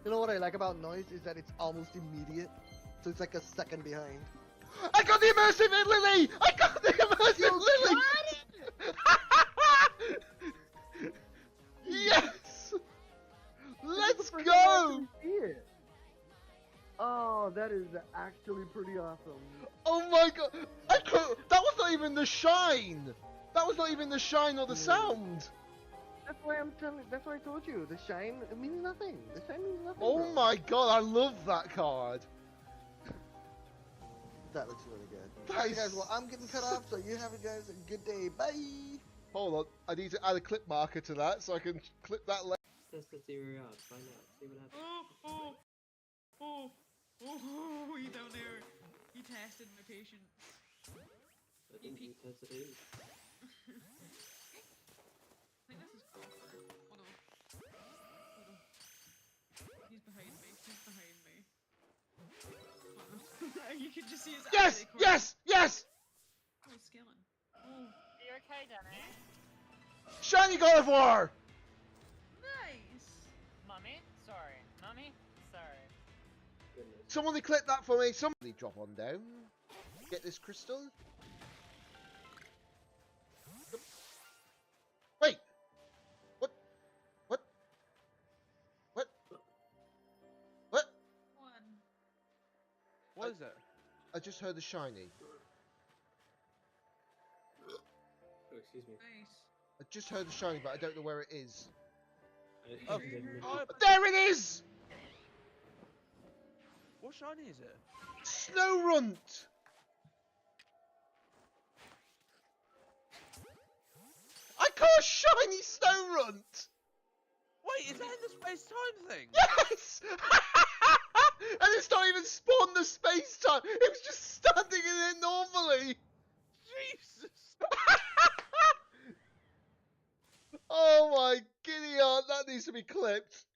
You know what I like about noise is that it's almost immediate, so it's like a second behind. I got the immersive Lily! I got the immersive Lily! Yes! Let's go! Oh, that is actually pretty awesome. Oh my god! That was not even the shine! That was not even the shine or the sound! That's why that's why I told you. The shine means nothing. The shine means nothing. Oh bro. my god, I love that card! That looks really good. That Alright, is guys. Well, I'm getting cut off, so you have a guys a good day. Bye. Hold on, I need to add a clip marker to that so I can clip that later. Test the theory out, find out, see what happens. Oh, you down there. You tested my patience. I think you tested it. I think this is copper. Hold on. Hold on. He's behind me. He's behind me. Hold on. You can just see his Yes! eye. Yes! Yes! Oh, skilling. Oh, Are you okay, Danny? Shiny God of War! nice. Mummy? Sorry. Mummy? Sorry. Goodness. Somebody clip that for me. Somebody drop on down. Get this crystal. Wait! What? What? What? What? One. What is it? I just heard the shiny. Oh, excuse me. Nice. I just heard the shiny, but I don't know where it is. Oh, There it is! What shiny is it? Snow Runt! I caught a shiny Snow Runt! Wait, is that in the space-time thing? Yes! And it's not even spawned the space time. It was just standing in it normally. Jesus! Oh my giddy aunt, that needs to be clipped.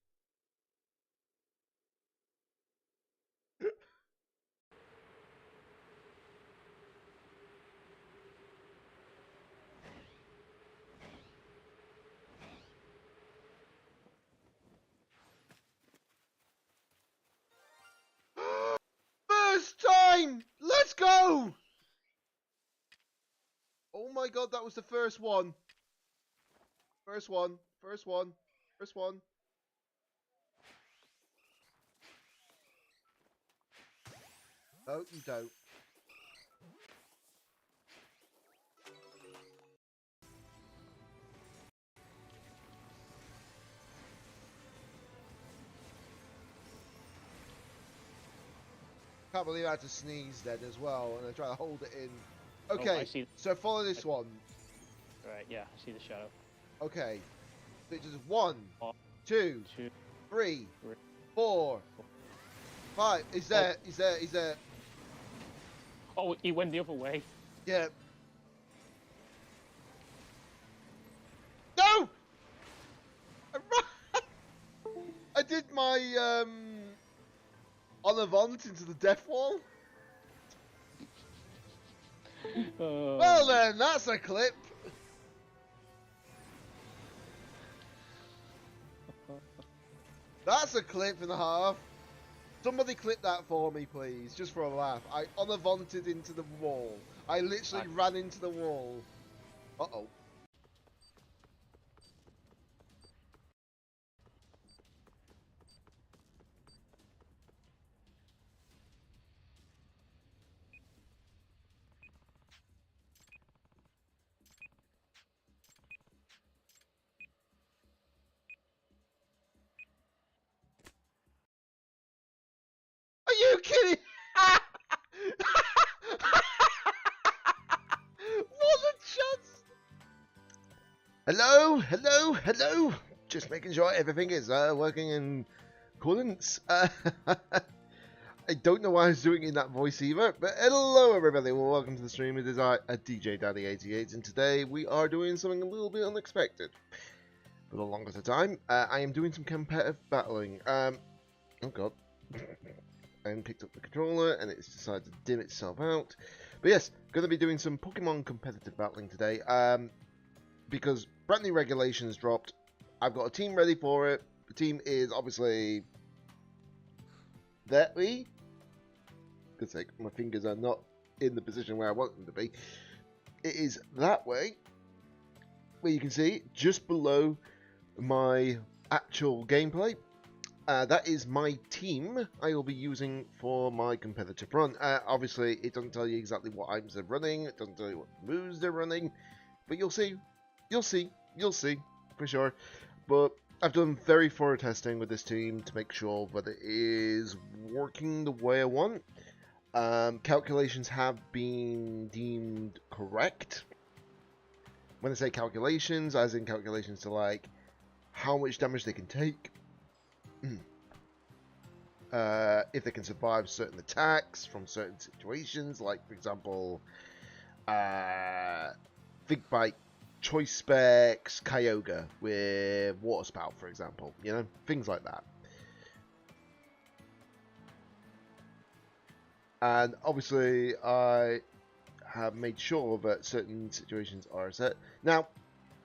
First time! Let's go! Oh my god, that was the first one. First one, first one, first one. Oh, you don't. Can't believe I had to sneeze then as well, and I try to hold it in. Okay, I see. so follow this one. Right, yeah, I see the shadow. Okay, so it's just 1, One, 2, 2, 3, 3, 4, 5. He's there, he's there, he's there. Oh, he went the other way. Yeah. No! I did my on avant into the death wall. Well then, that's a clip. That's a clip and a half. Somebody clip that for me, please, just for a laugh. I on avanted into the wall. I literally ran into the wall. Uh-oh. Are you kidding? What a chance! Hello, hello, hello. Just making sure everything is working in accordance. I don't know why I was doing it in that voice either, but hello everybody, well welcome to the stream. It is I, DJ Daddy88, and today we are doing something a little bit unexpected. For the longest time, I am doing some competitive battling. Oh god. And picked up the controller and it's decided to dim itself out. But yes, going to be doing some Pokemon competitive battling today. Because brand new regulations dropped. I've got a team ready for it. The team is obviously that way. Good sake, my fingers are not in the position where I want them to be. It is that way, where you can see just below my actual gameplay. That is my team I will be using for my competitive run. Obviously, it doesn't tell you exactly what items they're running, it doesn't tell you what moves they're running, but you'll see, for sure. But I've done very thorough testing with this team to make sure that it is working the way I want. Calculations have been deemed correct. When I say calculations, as in calculations to like how much damage they can take, if they can survive certain attacks from certain situations, like for example, Big Bite, Choice Specs, Kyogre with Water Spout, for example, you know, things like that. And obviously, I have made sure that certain situations are set. Now,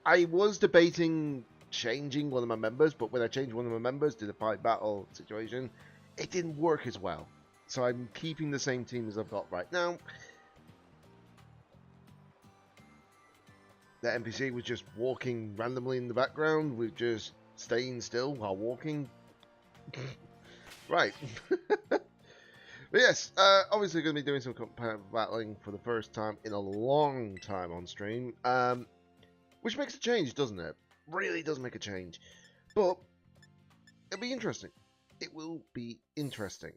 I was debating changing one of my members, but when I changed one of my members to the 5-battle situation, it didn't work as well. So I'm keeping the same team as I've got right now. The NPC was just walking randomly in the background, with just staying still while walking. Right. But yes, obviously going to be doing some competitive battling for the first time in a long time on stream, which makes a change, doesn't it? Really does make a change. But it'll be interesting. It will be interesting.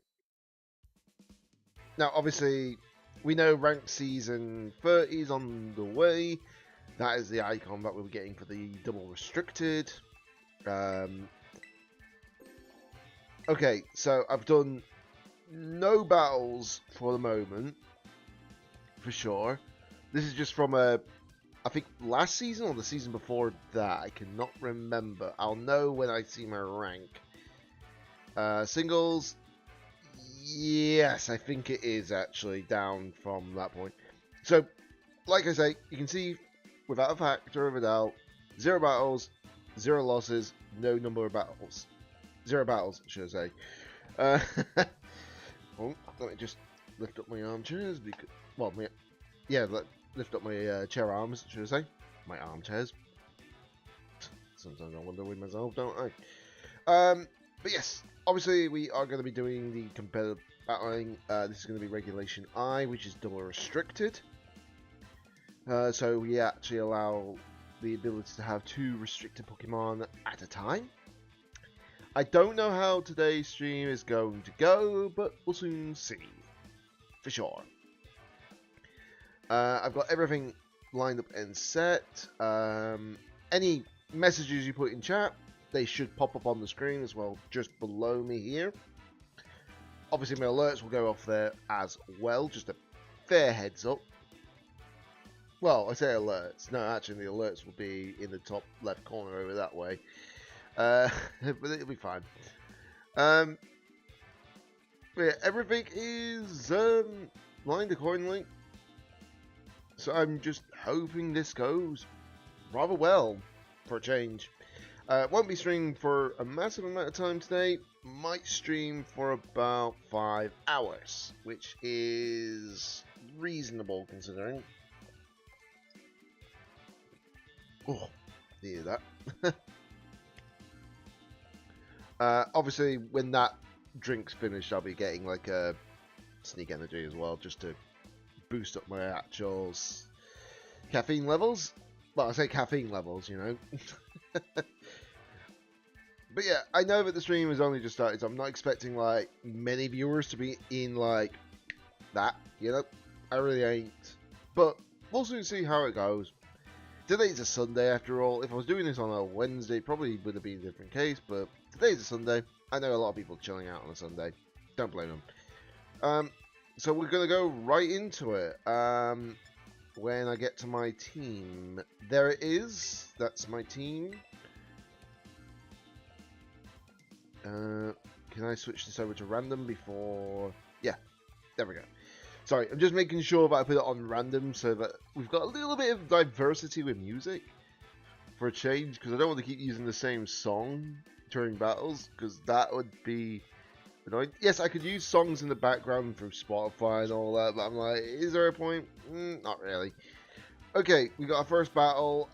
Now, obviously, we know ranked season 30 is on the way. That is the icon that we'll be getting for the double restricted. Okay, so I've done no battles for the moment, for sure. This is just from I think last season or the season before that. I cannot remember. I'll know when I see my rank. Singles, yes, I think it is actually down from that point. So, like I say, you can see without a factor of a doubt, 0 battles, 0 losses, no number of battles. 0 battles, should I say. Oh, let me just lift up my armchairs, because, well, lift up my chair arms, should I say. My armchairs. Sometimes I wonder with myself, don't I? But yes, obviously we are going to be doing the competitive battling. This is going to be Regulation I, which is double restricted. So we actually allow the ability to have 2 restricted Pokemon at a time. I don't know how today's stream is going to go, but we'll soon see, for sure. I've got everything lined up and set. Any messages you put in chat, they should pop up on the screen as well, just below me here. Obviously my alerts will go off there as well, just a fair heads up. Well, I say alerts. No, actually the alerts will be in the top left corner over that way. But it'll be fine. But yeah, everything is lined accordingly. So I'm just hoping this goes rather well for a change. Won't be streaming for a massive amount of time today. Might stream for about 5 hours, which is reasonable considering. Oh, needed that. Obviously, when that drink's finished, I'll be getting like a sneak energy as well, just to boost up my actual caffeine levels. Well, I say caffeine levels, you know. But yeah, I know that the stream has only just started, so I'm not expecting like many viewers to be in like that, you know. I really ain't. But we'll soon see how it goes. Today's a Sunday after all. If I was doing this on a Wednesday, it probably would have been a different case, but today's a Sunday. I know a lot of people chilling out on a Sunday. Don't blame them. So we're going to go right into it. When I get to my team. There it is. That's my team. Can I switch this over to random before... Yeah, there we go. Sorry, I'm just making sure that I put it on random so that we've got a little bit of diversity with music for a change, because I don't want to keep using the same song during battles, because that would be annoyed. Yes, I could use songs in the background through Spotify and all that, but I'm like, is there a point? Not really. Okay, we got our first battle.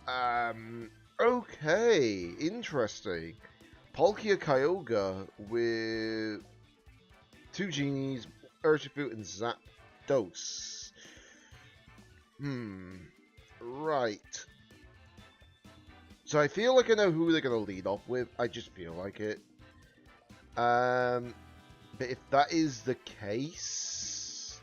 Okay, interesting. Palkia Kyogre with 2 genies, Urshifu and Zapdos. Right. So I feel like I know who they're going to lead off with. I just feel like it. But if that is the case...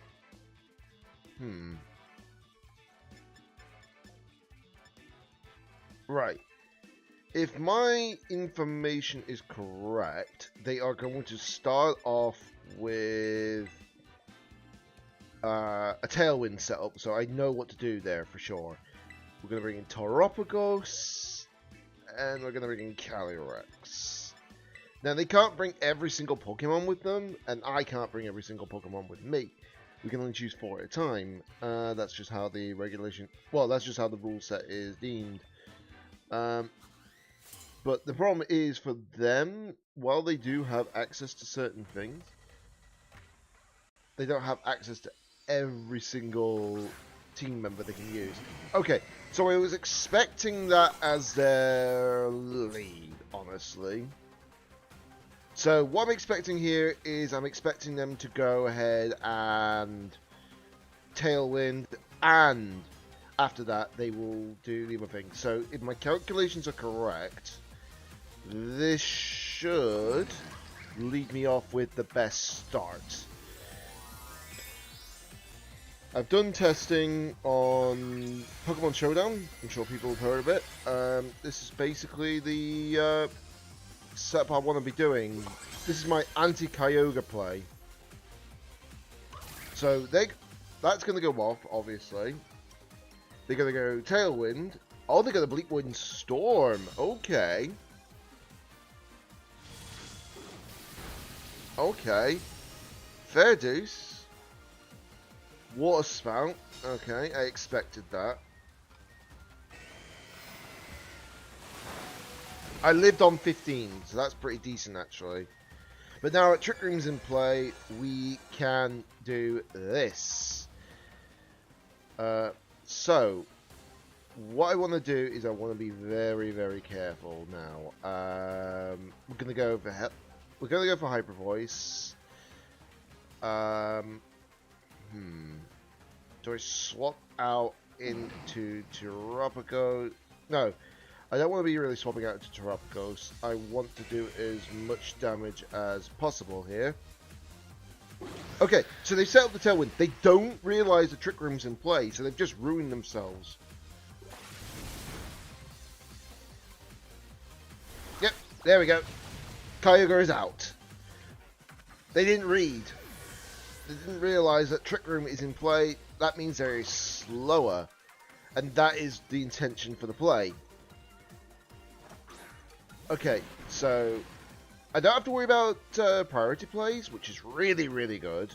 Right. If my information is correct, they are going to start off with a Tailwind setup, so I know what to do there for sure. We're going to bring in Toropagos, and we're going to bring in Calyrex. Now, they can't bring every single Pokemon with them, and I can't bring every single Pokemon with me. We can only choose 4 at a time. That's just how the regulation... Well, that's just how the rule set is deemed. But the problem is, for them, while they do have access to certain things, they don't have access to every single team member they can use. Okay, so I was expecting that as their lead, honestly. So what I'm expecting here is I'm expecting them to go ahead and Tailwind, and after that they will do the other thing. So if my calculations are correct, this should lead me off with the best start. I've done testing on Pokemon Showdown. I'm sure people have heard of it. This is basically the setup I want to be doing. This is my anti-Kyogre play. So that's going to go off, obviously. They're going to go Tailwind. Oh, they're going to Bleak Wind Storm. Okay. Okay. Fair deuce. Water Spout. Okay, I expected that. I lived on 15, so that's pretty decent actually. But now at Trick Room's in play, we can do this. So, what I want to do is I want to be very, very careful now. We're gonna go for Hyper Voice. Do I swap out into Terrapico? No, I don't want to be really swapping out into Terrapicos. I want to do as much damage as possible here. Okay, so they set up the Tailwind. They don't realise the Trick Room's in play, so they've just ruined themselves. Yep, there we go. Kyogre is out. They didn't read. They didn't realise that Trick Room is in play. That means they're slower. And that is the intention for the play. Okay, so I don't have to worry about priority plays, which is really, really good.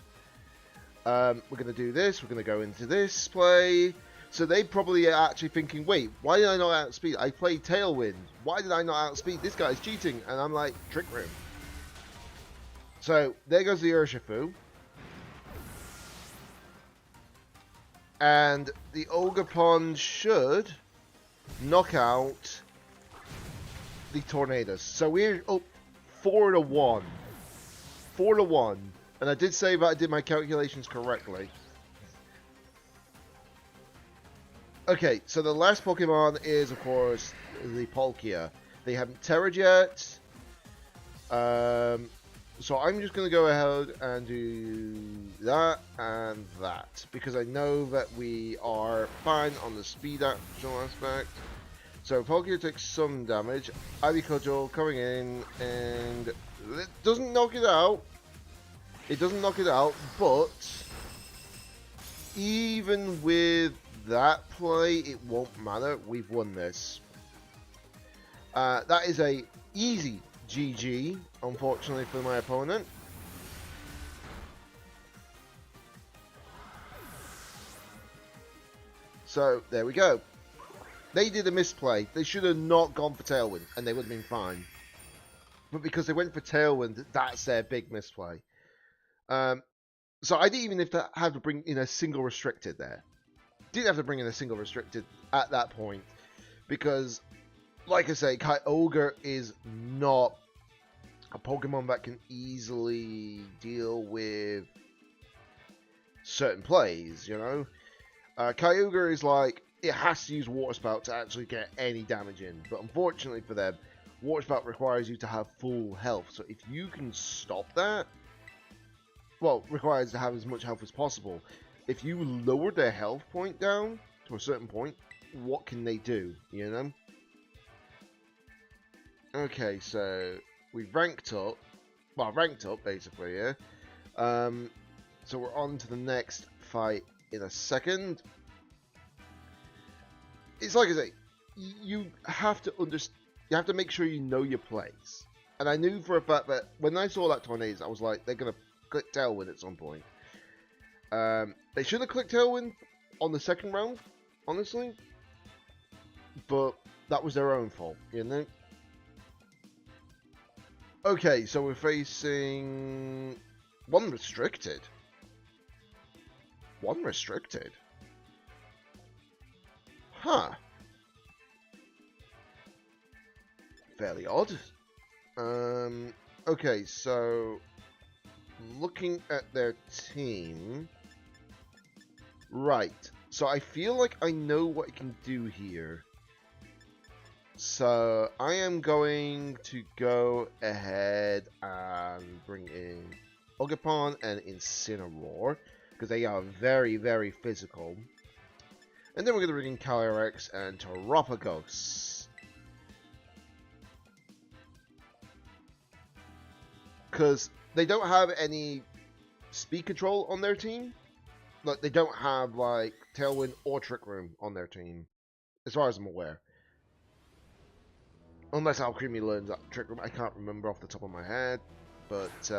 We're going to do this. We're going to go into this play. So they probably are actually thinking, wait, why did I not outspeed? I played Tailwind. Why did I not outspeed? This guy's cheating. And I'm like, Trick Room. So there goes the Urshifu. And the Ogerpon should knock out the Tornadus. So we're up 4-1. 4-1. And I did say that I did my calculations correctly. Okay, so the last Pokemon is, of course, the Palkia. They haven't Terra'd yet. So I'm just going to go ahead and do that and that. Because I know that we are fine on the speed actual aspect. So Palkia takes some damage. Ivy Cudgel coming in, and it doesn't knock it out. It doesn't knock it out, but even with that play, it won't matter. We've won this. That is a easy GG, unfortunately for my opponent. So there we go. They did a misplay. They should have not gone for Tailwind, and they would have been fine. but because they went for Tailwind, that's their big misplay. So I didn't even have to bring in a single restricted there. Didn't have to bring in a single restricted at that point, because, like I say, Kyogre is not a Pokemon that can easily deal with certain plays, you know? Kyogre is like, it has to use Water Spout to actually get any damage in, but unfortunately for them, Water Spout requires you to have full health, so if you can stop that, well, requires to have as much health as possible. If you lower their health point down to a certain point, what can they do, you know? Okay, so we've ranked up, basically, yeah? So we're on to the next fight in a second. It's like I say, you have to make sure you know your plays. And I knew for a fact that when I saw that Tornadus, I was like, they're going to click Tailwind at some point. They should have clicked Tailwind on the second round, honestly. But that was their own fault, you know? Okay, so we're facing one restricted. One restricted? Huh. Fairly odd. Okay, so looking at their team. Right. So I feel like I know what I can do here. So I am going to go ahead and bring in Ogerpon and Incineroar, because they are very, very physical. And then we're going to bring in Calyrex and Terapagos. Because they don't have any speed control on their team. Like, they don't have, like, Tailwind or Trick Room on their team, as far as I'm aware. Unless Alcremie learns that Trick Room, I can't remember off the top of my head. But,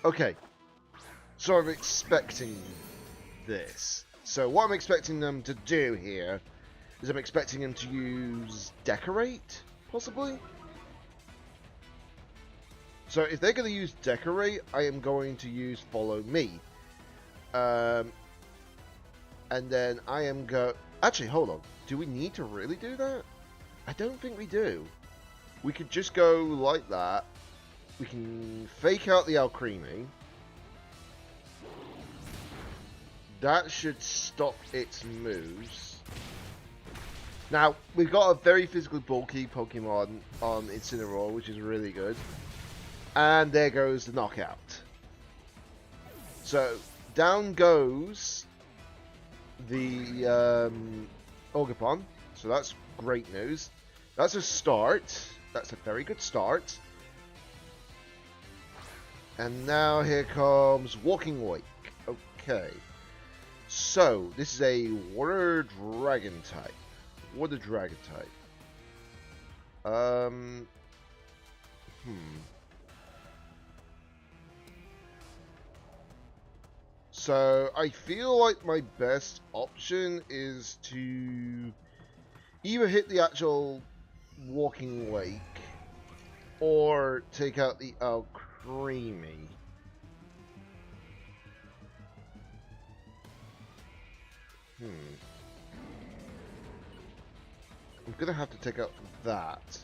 okay. So I'm expecting this. So what I'm expecting them to do here is I'm expecting them to use Decorate, possibly? So if they're going to use Decorate, I am going to use Follow Me. And then I am Actually, hold on. Do we need to really do that? I don't think we do. We could just go like that. We can fake out the Alcremie. That should stop its moves. Now, we've got a very physically bulky Pokemon on Incineroar, which is really good. And there goes the knockout. So, down goes the Ogerpon. So that's great news. That's a start. That's a very good start. And now here comes Walking Wake. Okay. So, this is a Water Dragon type. Water Dragon type. So, I feel like my best option is to either hit the actual Walking Wake or take out the Alcremie. I'm gonna have to take out that.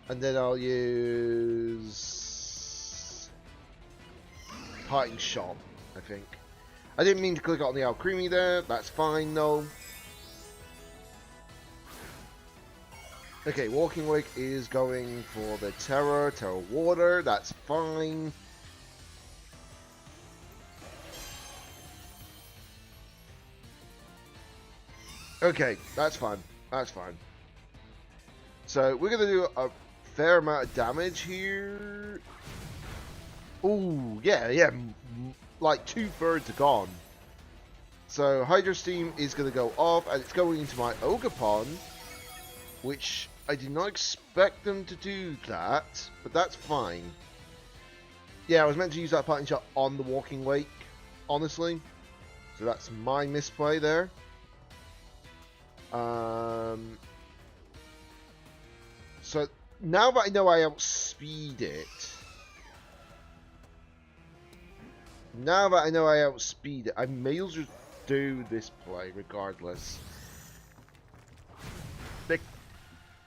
And then I'll use Parting Shot, I think. I didn't mean to click on the Alcremie there. That's fine though. Okay, Walking Wake is going for the Terra Water. That's fine. Okay, that's fine. That's fine. So we're gonna do a fair amount of damage here. Ooh, yeah, like 2/3 are gone. So Hydro Steam is gonna go off, and it's going into my Ogerpon, which I did not expect them to do that, but that's fine. Yeah, I was meant to use that Parting Shot on the Walking Wake, honestly. So that's my misplay there. So now that I know I outspeed it, I may as well just do this play regardless.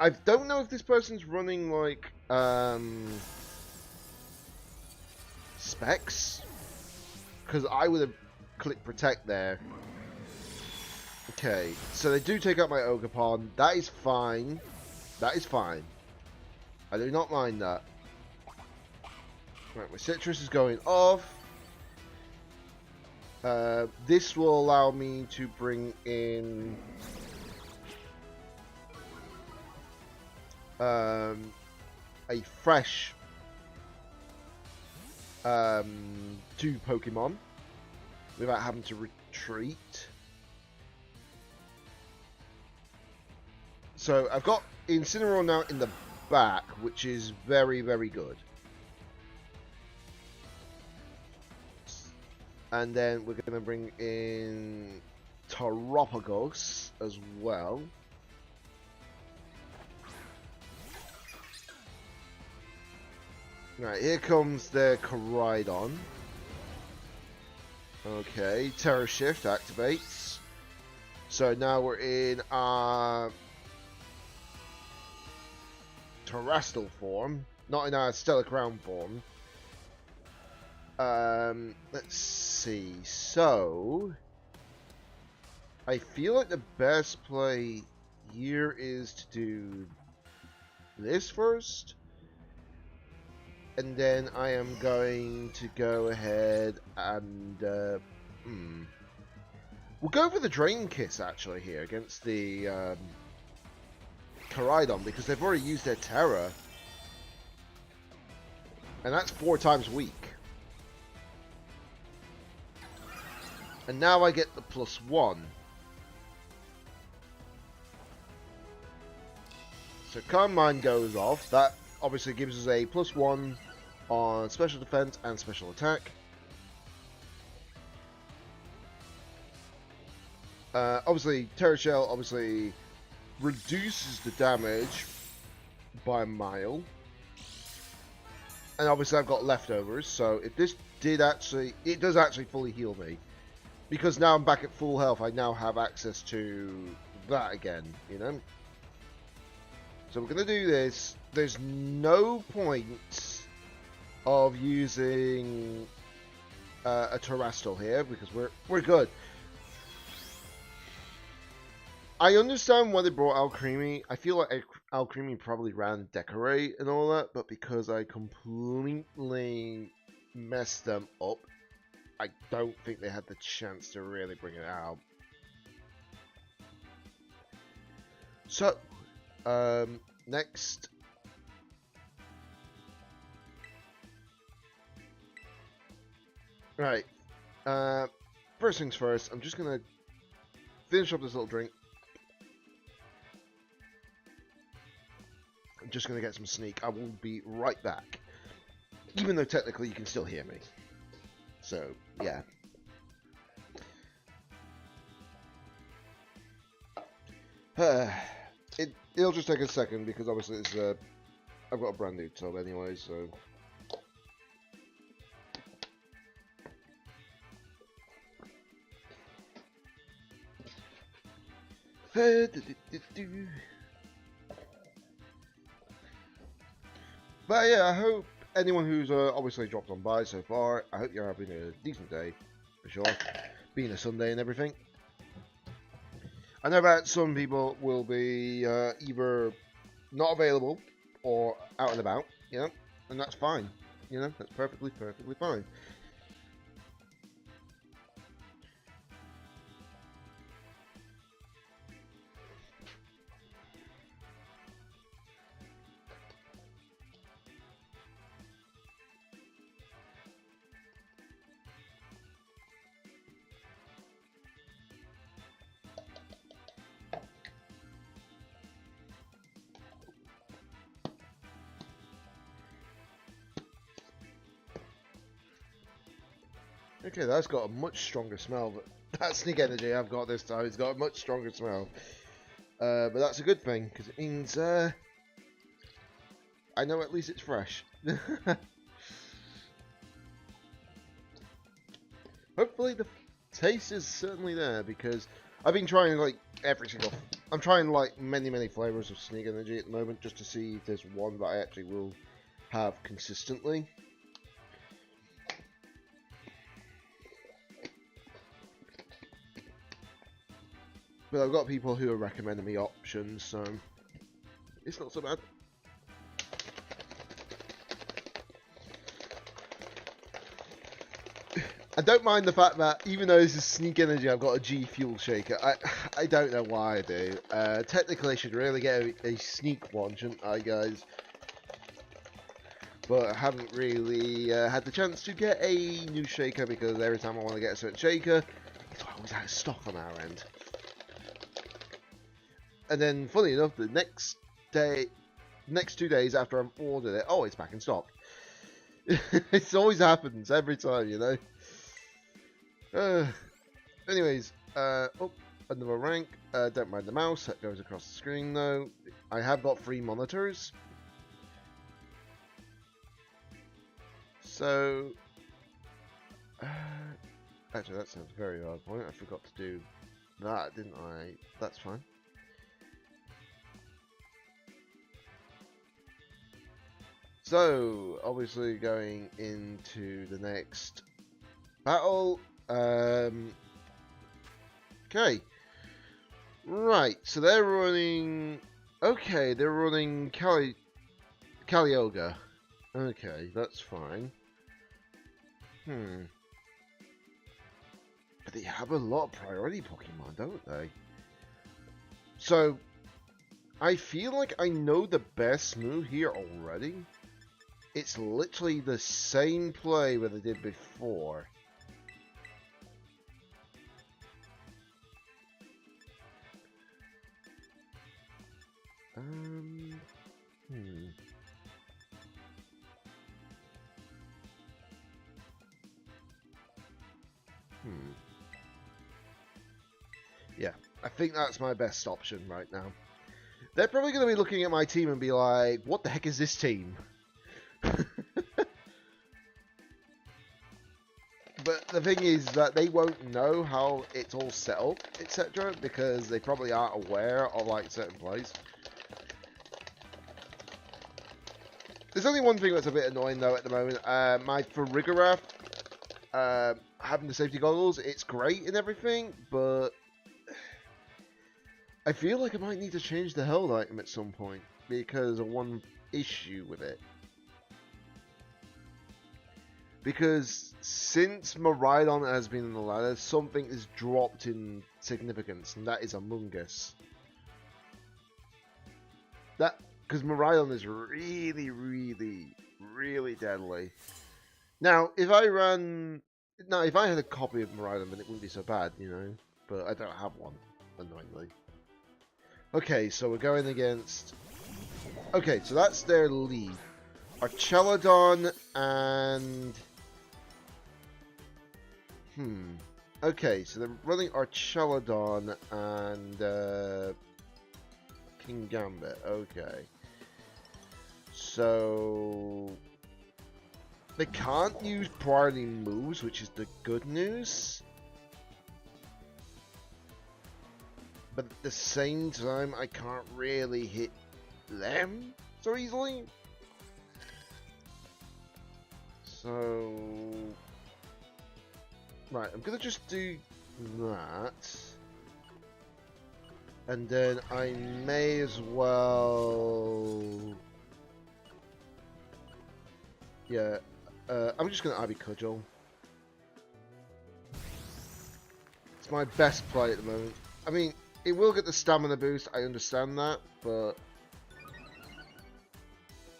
I don't know if this person's running like specs, because I would have clicked protect there. Okay, so they do take out my Ogerpon. That is fine. That is fine. I do not mind that. Right, my citrus is going off. This will allow me to bring in a fresh 2 Pokemon without having to retreat. So I've got Incineroar now in the back, which is very, very good. And then we're going to bring in Taropagos as well. Right, here comes the Koraidon. Okay, Terra Shift activates. So now we're in our Terrestrial form, not in our Stellar Crown form. Let's see. So I feel like the best play here is to do this first, and then I am going to go ahead and we'll go for the Drain Kiss actually here against the Koraidon, because they've already used their Terra, and that's 4 times weak. And now I get the +1. So Calm Mind goes off. That obviously gives us a +1 on special defense and special attack. Obviously, Terra Shell obviously reduces the damage by a mile. And obviously I've got leftovers, so if this did actually, it does actually fully heal me. Because now I'm back at full health, I now have access to that again, you know? So we're going to do this. There's no point of using a Terrestrial here, because we're good. I understand why they brought Alcremie. I feel like Alcremie probably ran Decorate and all that, but because I completely messed them up, I don't think they had the chance to really bring it out. So, next. Right. First things first, I'm just going to finish up this little drink. I'm just going to get some sneak. I will be right back. Even though technically you can still hear me. So, yeah. It'll just take a second because obviously it's I've got a brand new tub anyway, so. But yeah, I hope anyone who's obviously dropped on by so far, I hope you're having a decent day, for sure, being a Sunday and everything. I know that some people will be either not available or out and about, you know, and that's fine, you know, that's perfectly fine. Okay, that's got a much stronger smell, but that sneak energy I've got this time, it's got a much stronger smell. But that's a good thing, because it means I know at least it's fresh. Hopefully the taste is certainly there, because I've been trying like every single... I'm trying like many flavors of Sneak Energy at the moment, just to see if there's one that I actually will have consistently. But I've got people who are recommending me options, so it's not so bad. I don't mind the fact that even though this is Sneak Energy, I've got a G Fuel Shaker. I don't know why I do. Technically, I should really get a Sneak one, shouldn't I, guys? But I haven't really had the chance to get a new shaker, because every time I want to get a certain shaker, it's always out of stock on our end. And then, funny enough, the next 2 days after I've ordered it, oh, it's back in stock. It always happens every time, you know. Anyways, oh, another rank. Don't mind the mouse, that goes across the screen though. I have got 3 monitors. So, actually that's a very hard point. I forgot to do that, didn't I? That's fine. So, obviously going into the next battle. Okay. Right, so they're running... Okay, they're running Calioga. Okay, that's fine. But they have a lot of priority Pokemon, don't they? So, I feel like I know the best move here already. It's literally the same play that I did before. Yeah, I think that's my best option right now. They're probably going to be looking at my team and be like, what the heck is this team? But the thing is that they won't know how it's all set up, etc., because they probably aren't aware of like certain plays. There's only one thing that's a bit annoying though at the moment. My Farigarath, having the safety goggles, it's great and everything, but I feel like I might need to change the held item at some point because of one issue with it. Because since Miraidon has been in the ladder, something has dropped in significance, and that is Among Us. That, because Miraidon is really deadly. Now, if I had a copy of Miraidon, then it wouldn't be so bad, you know. But I don't have one, annoyingly. Okay, so we're going against... Okay, so that's their lead. Archelodon and... Okay, so they're running Archelodon and King Gambit. Okay. So... They can't use priority moves, which is the good news. But at the same time, I can't really hit them so easily. So... Right, I'm gonna just do that. And then I may as well... Yeah, I'm just gonna Ivy Cudgel. It's my best play at the moment. I mean, it will get the stamina boost, I understand that, but...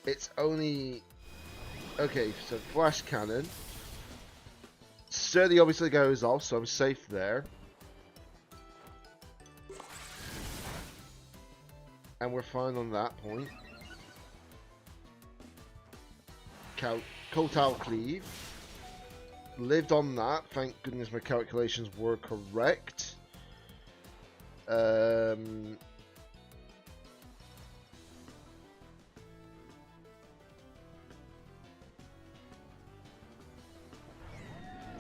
It's only... Okay, so Flash Cannon. Sturdy obviously goes off, so I'm safe there. And we're fine on that point. Kotal Cleave. Lived on that, thank goodness my calculations were correct.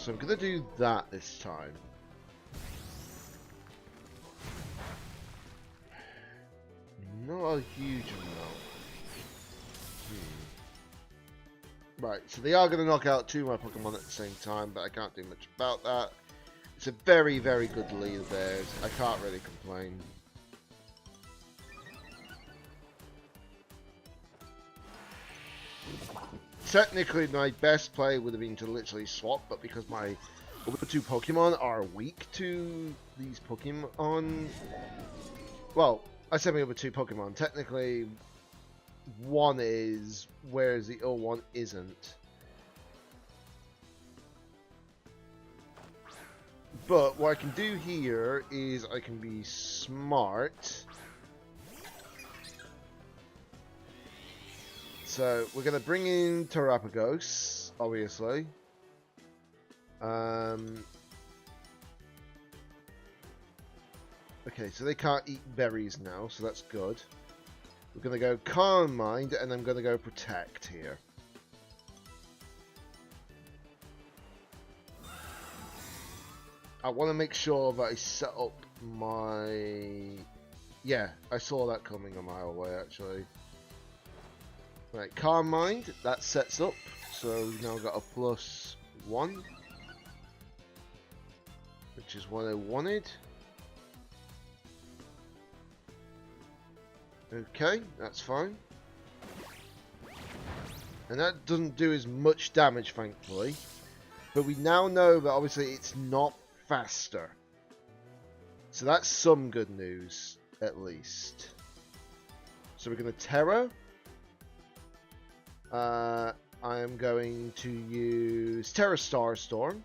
So I'm going to do that this time. Not a huge amount. Right, so they are going to knock out 2 of my Pokemon at the same time, but I can't do much about that. It's a very, very good lead of theirs. I can't really complain. Technically, my best play would have been to literally swap, but because my other 2 Pokemon are weak to these Pokemon... Well, I said my other 2 Pokemon. Technically, one is, whereas the other one isn't. But what I can do here is I can be smart. So we're going to bring in Terapagos, obviously. Okay, so they can't eat berries now, so that's good. We're going to go Calm Mind, and I'm going to go Protect here. I want to make sure that I set up my... Yeah, I saw that coming a mile away, actually. Right, Calm Mind, that sets up. So we've now got a +1. Which is what I wanted. Okay, that's fine. And that doesn't do as much damage, thankfully. But we now know that obviously it's not faster. So that's some good news, at least. So we're going to Terra. I am going to use Terra Starstorm.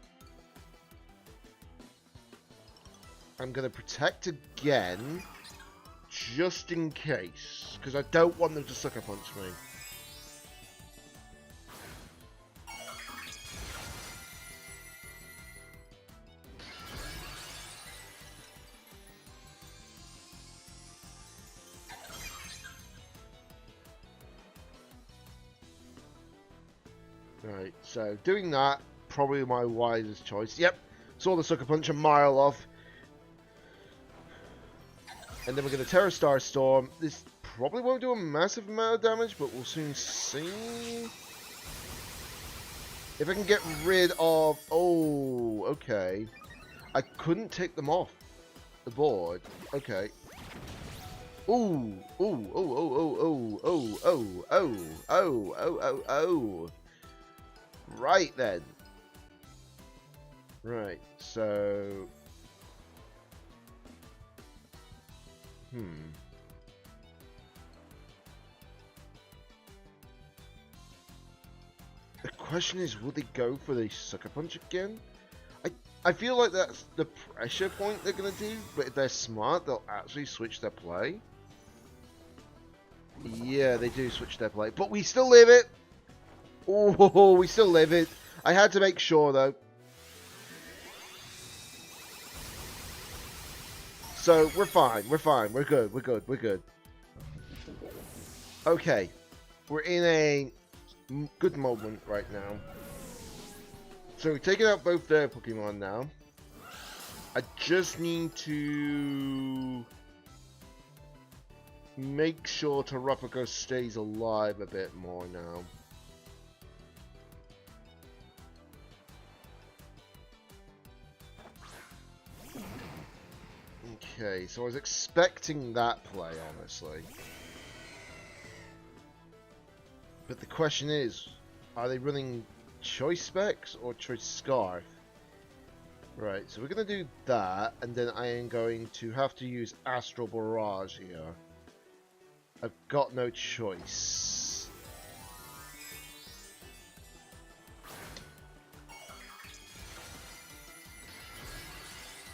I'm going to Protect again. Just in case. Because I don't want them to Sucker Punch me. Right, so doing that, probably my wisest choice. Yep, saw the Sucker Punch a mile off. And then we're going to Terra Starstorm. This probably won't do a massive amount of damage, but we'll soon see. If I can get rid of... Oh, okay. I couldn't take them off the board. Okay. Ooh, ooh, oh, oh, oh, oh, oh, oh, oh, oh, oh, oh, oh. Right then. Right, so... The question is, will they go for the Sucker Punch again? I feel like that's the pressure point they're going to do, but if they're smart, they'll actually switch their play. Yeah, they do switch their play, but we still live it! Oh, we still live it. I had to make sure, though. So, we're fine, we're fine, we're good, we're good, we're good. Okay, we're in a good moment right now. So, we've taken out both their Pokemon now. I just need to make sure Terapagos stays alive a bit more now. Okay, so I was expecting that play, honestly. But the question is, are they running Choice Specs or Choice Scarf? Right, so we're going to do that, and then I am going to have to use Astral Barrage here. I've got no choice.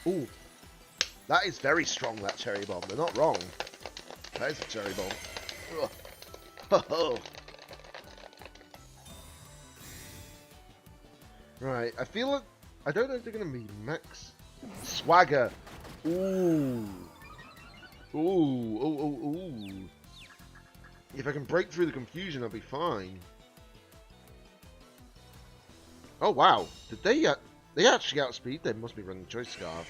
Ooh. That is very strong, that Cherry Bomb. They're not wrong. That is a Cherry Bomb. Ugh. Ho ho. Right, I feel like... I don't know if they're going to be max... Swagger. Ooh. Ooh, ooh, ooh, ooh. If I can break through the confusion, I'll be fine. Oh, wow. Did they... They actually outspeed. They must be running Choice Scarf.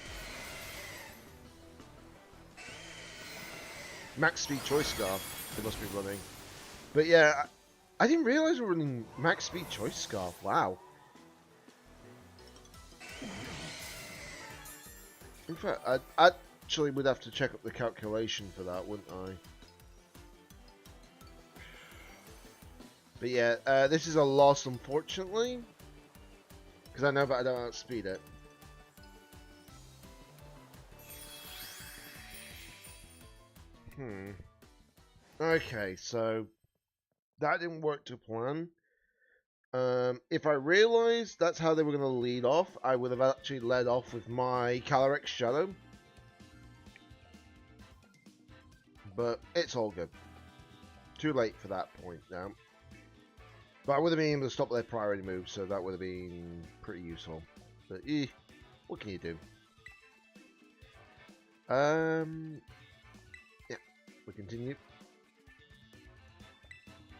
Max Speed Choice Scarf. They must be running. But yeah, I didn't realize we were running Max Speed Choice Scarf. Wow. In fact, I actually would have to check up the calculation for that, wouldn't I? But yeah, this is a loss, unfortunately. Because I know that I don't outspeed it. Okay, so that didn't work to plan. If I realized that's how they were going to lead off, I would have actually led off with my Calyrex Shadow. But it's all good. Too late for that point now. But I would have been able to stop their priority move, so that would have been pretty useful. But what can you do? Yeah, we continue.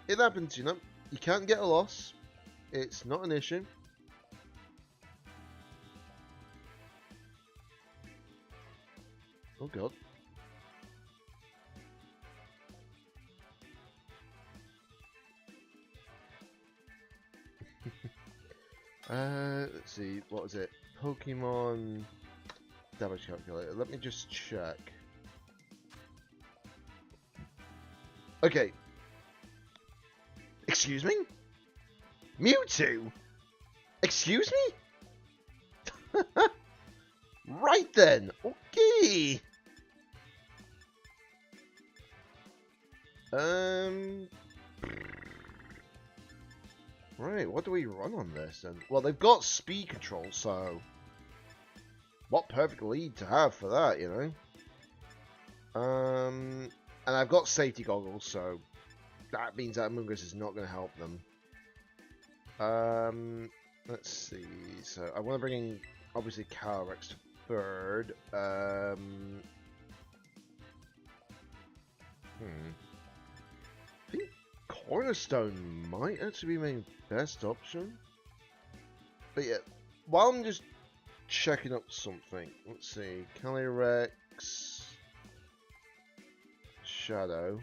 It happens, you know. You can't get a loss. It's not an issue. Oh god. Let's see, what was it? Pokemon damage calculator. Let me just check. Okay. Excuse me? Mewtwo? Excuse me? Right then. Okay. Right, what do we run on this then? Well, they've got speed control, so what perfect lead to have for that, you know? And I've got safety goggles, so that means that Amoonguss is not going to help them. Let's see. So I want to bring in obviously Calyrex to third. I think Cornerstone might actually be my best option. But yeah, while I'm just checking up something, let's see. Calyrex Shadow.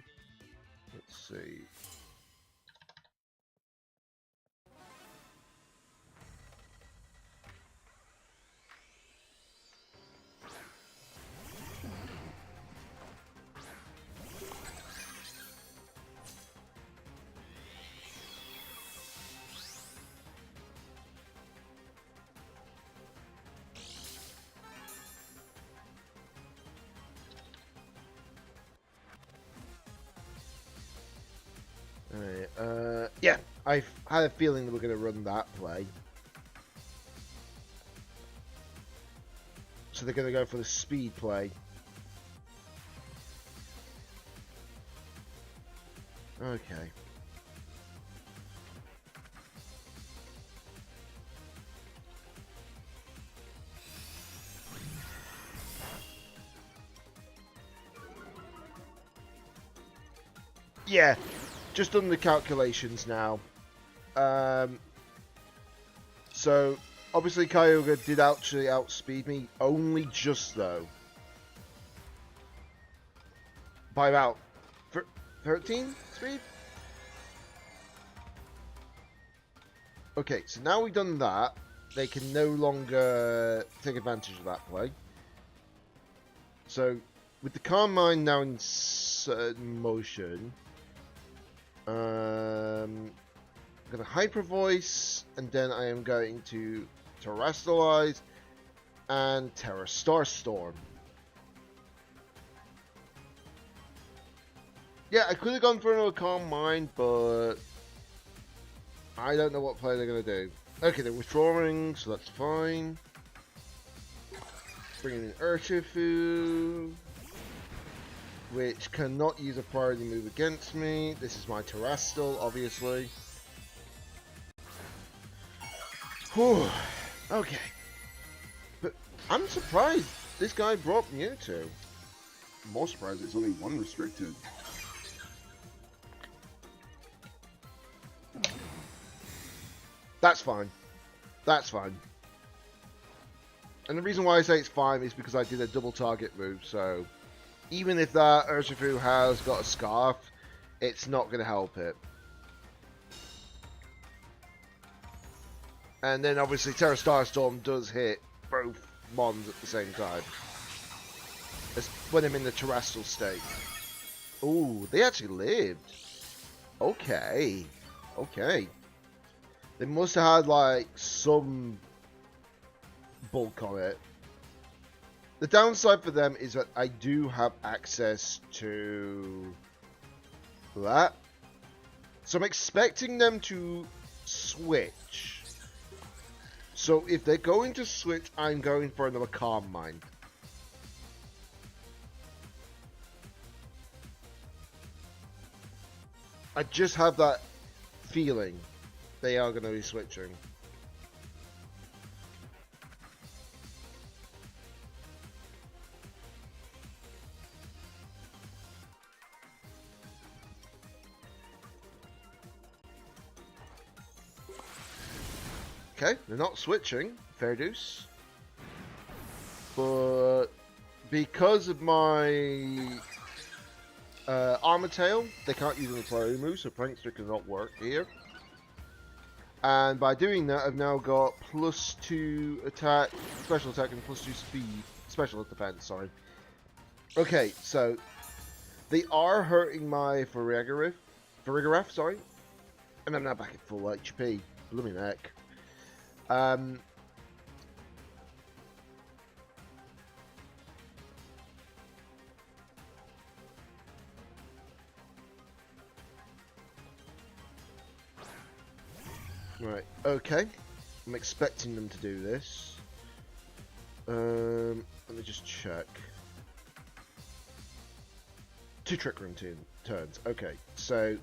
Let's see. Yeah, I had a feeling that we're going to run that play. So they're going to go for the speed play. Okay. Yeah. Just done the calculations now. So obviously Kyogre did actually outspeed me, only just though. By about 13 speed? Okay, so now we've done that, they can no longer take advantage of that play. So with the Calm Mind now in motion, I'm going to Hyper Voice, and then I am going to Terrestrialize and Terra Starstorm. Yeah, I could have gone for another Calm Mind, but I don't know what play they're going to do. Okay, they're withdrawing, so that's fine. Bringing in Urshifu, which cannot use a priority move against me. This is my Terrestrial, obviously. Whew. Okay. But I'm surprised this guy brought Mewtwo. I'm more surprised it's only one restricted. That's fine. That's fine. And the reason why I say it's fine is because I did a double target move, so even if that Urshifu has got a scarf, it's not going to help it. And then obviously Terra Starstorm does hit both Mons at the same time. Let's put him in the terrestrial state. Ooh, they actually lived. Okay. Okay. They must have had like some bulk on it. The downside for them is that I do have access to that. So I'm expecting them to switch. So if they're going to switch, I'm going for another Calm Mind. I just have that feeling they are going to be switching. Okay, they're not switching, fair deuce. But because of my Armor Tail, they can't use any flurry moves, so Prankster cannot work here. And by doing that, I've now got +2 attack, special attack, and +2 speed, special defense, sorry. Okay, so they are hurting my Farigiraf, sorry. And I'm now back at full HP. Blooming heck. Right, okay. I'm expecting them to do this. Let me just check. 2 Trick Room turns. Okay, so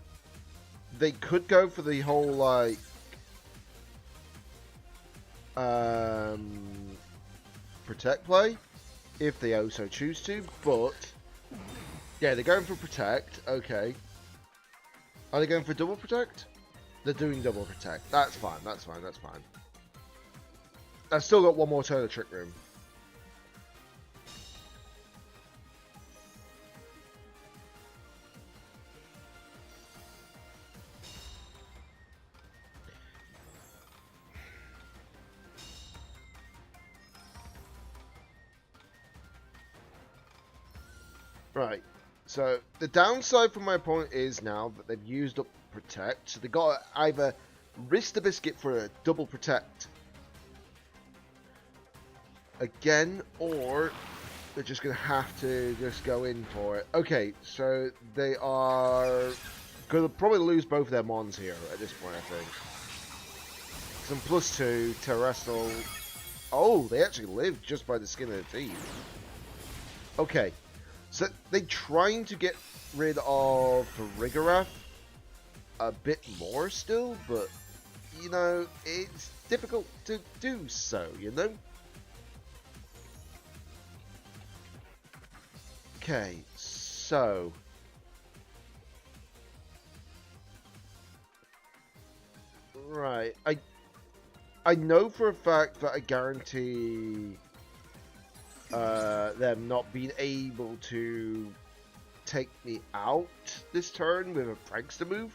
they could go for the whole, like, Protect play, if they also choose to, but yeah, they're going for Protect. Okay. Are they going for double Protect? They're doing double Protect. That's fine, that's fine, that's fine. I've still got one more turn of Trick Room. Right, so the downside for my opponent is now that they've used up Protect, so they got to either risk the biscuit for a double Protect again, or they're just going to have to just go in for it. Okay, so they are going to probably lose both of their Mons here at this point, I think. Some +2, terrestrial. Oh, they actually live just by the skin of their teeth. Okay. So they're trying to get rid of Farigiraf a bit more still, but, you know, it's difficult to do so, you know? Okay, so... Right, I know for a fact that I guarantee... them not being able to take me out this turn with a Prankster move.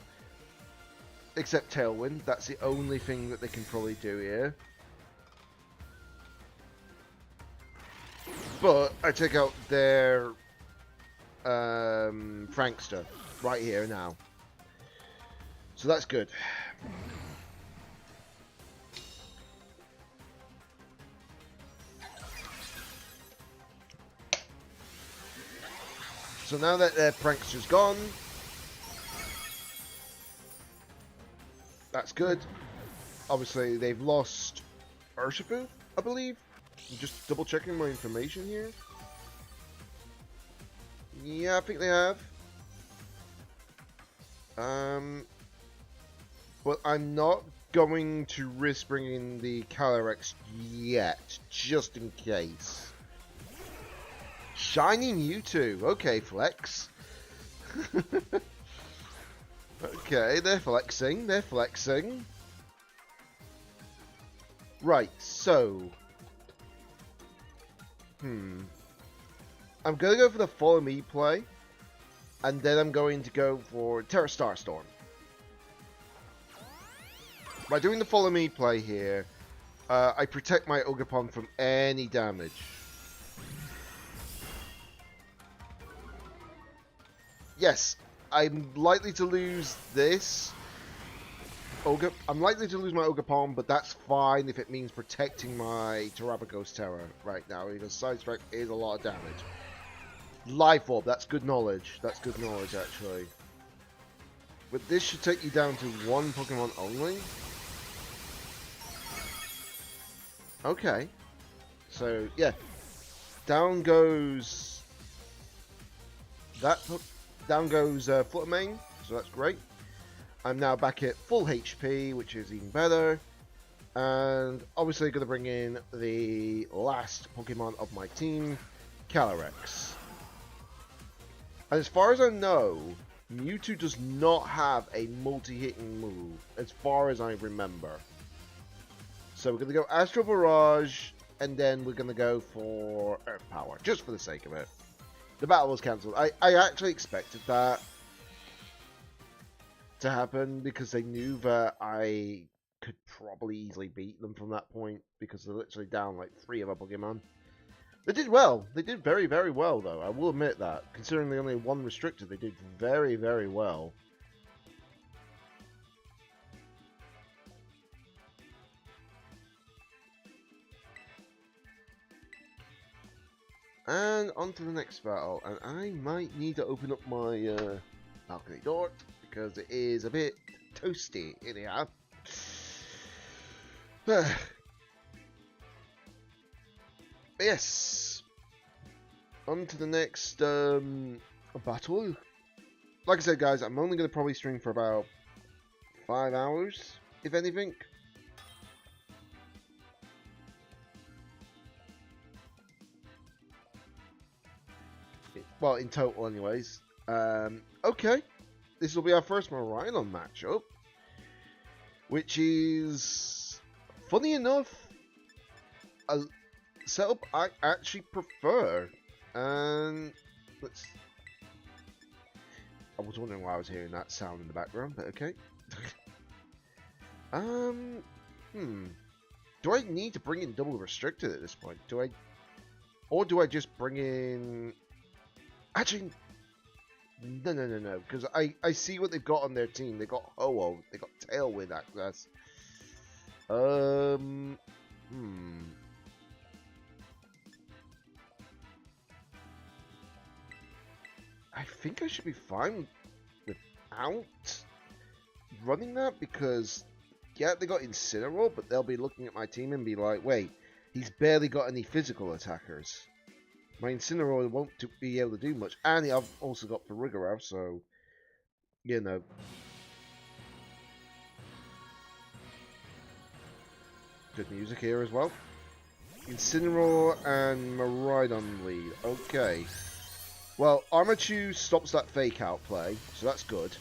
Except Tailwind, that's the only thing that they can probably do here. But I take out their Prankster right here now. So that's good. So now that their Prankster's gone, that's good. Obviously, they've lost Urshifu, I believe. I'm just double checking my information here. Yeah, I think they have. But I'm not going to risk bringing the Calyrex yet, just in case. Shiny Mewtwo. Okay, Flex. Okay, they're flexing. They're flexing. Right, so... I'm going to go for the Follow Me play. And then I'm going to go for Terra Starstorm. By doing the Follow Me play here, I protect my Ogerpon from any damage. Yes, I'm likely to lose this. I'm likely to lose my Ogerpon, but that's fine if it means protecting my Terrabagos Terra right now, because Side Strike is a lot of damage. Life Orb, that's good knowledge. That's good knowledge, actually. But this should take you down to one Pokemon only. Okay. So, yeah. Down goes... Down goes Fluttermane, so that's great. I'm now back at full HP, which is even better. And obviously going to bring in the last Pokemon of my team, Calyrex. And as far as I know, Mewtwo does not have a multi-hitting move, as far as I remember. So we're going to go Astral Barrage, and then we're going to go for Earth Power, just for the sake of it. The battle was cancelled. I actually expected that to happen, because they knew that I could probably easily beat them from that point, because they're literally down like 3 of our Pokemon. They did well. They did very, very well, though. I will admit that. Considering they only had 1 restricted, they did very, very well. And on to the next battle. And I might need to open up my balcony door, because it is a bit toasty in here. Yes. On to the next battle. Like I said, guys, I'm only going to probably stream for about 5 hours, if anything. Well, in total, anyways. Okay. This will be our first Miraidon matchup. Which is, funny enough, a setup I actually prefer. And let's... I was wondering why I was hearing that sound in the background, but okay. Do I need to bring in double restricted at this point? Or do I just bring in... Actually, no, because I see what they've got on their team. They got Ho-Oh, they got Tailwind access. I think I should be fine without running that, because, yeah, they got Incineroar, but they'll be looking at my team and be like, wait, he's barely got any physical attackers. My Incineroar won't be able to do much, and I've also got Farigiraf, so, you know. Good music here as well. Incineroar and Miraidon lead. Okay. Well, Armature stops that fake out play, so that's good.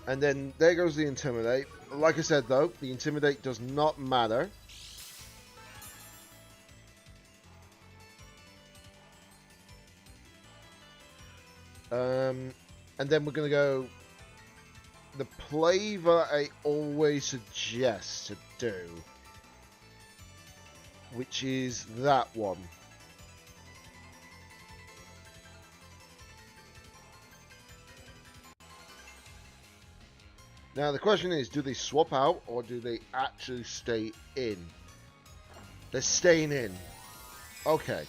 And then there goes the Intimidate. Like I said though, the Intimidate does not matter. And then we're going to go the play that I always suggest to do, which is that one. Now the question is, do they swap out or do they actually stay in? They're staying in. Okay.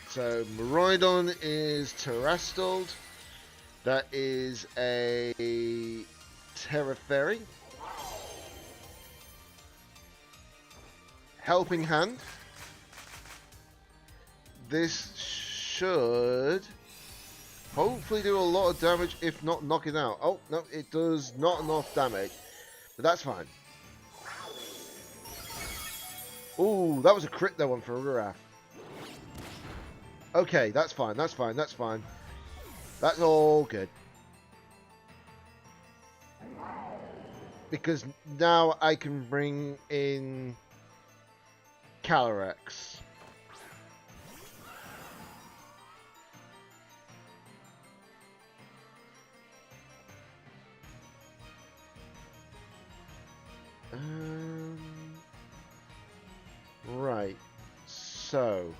So Miraidon is Terrastalled. That is a Terra Fairy. Helping Hand. This should hopefully do a lot of damage, if not knock it out. Oh, no, it does not enough damage. But that's fine. Ooh, that was a crit though on Farigiraf. Okay, that's fine, that's fine, that's fine. That's all good. because now I can bring in Calyrex. Right. So,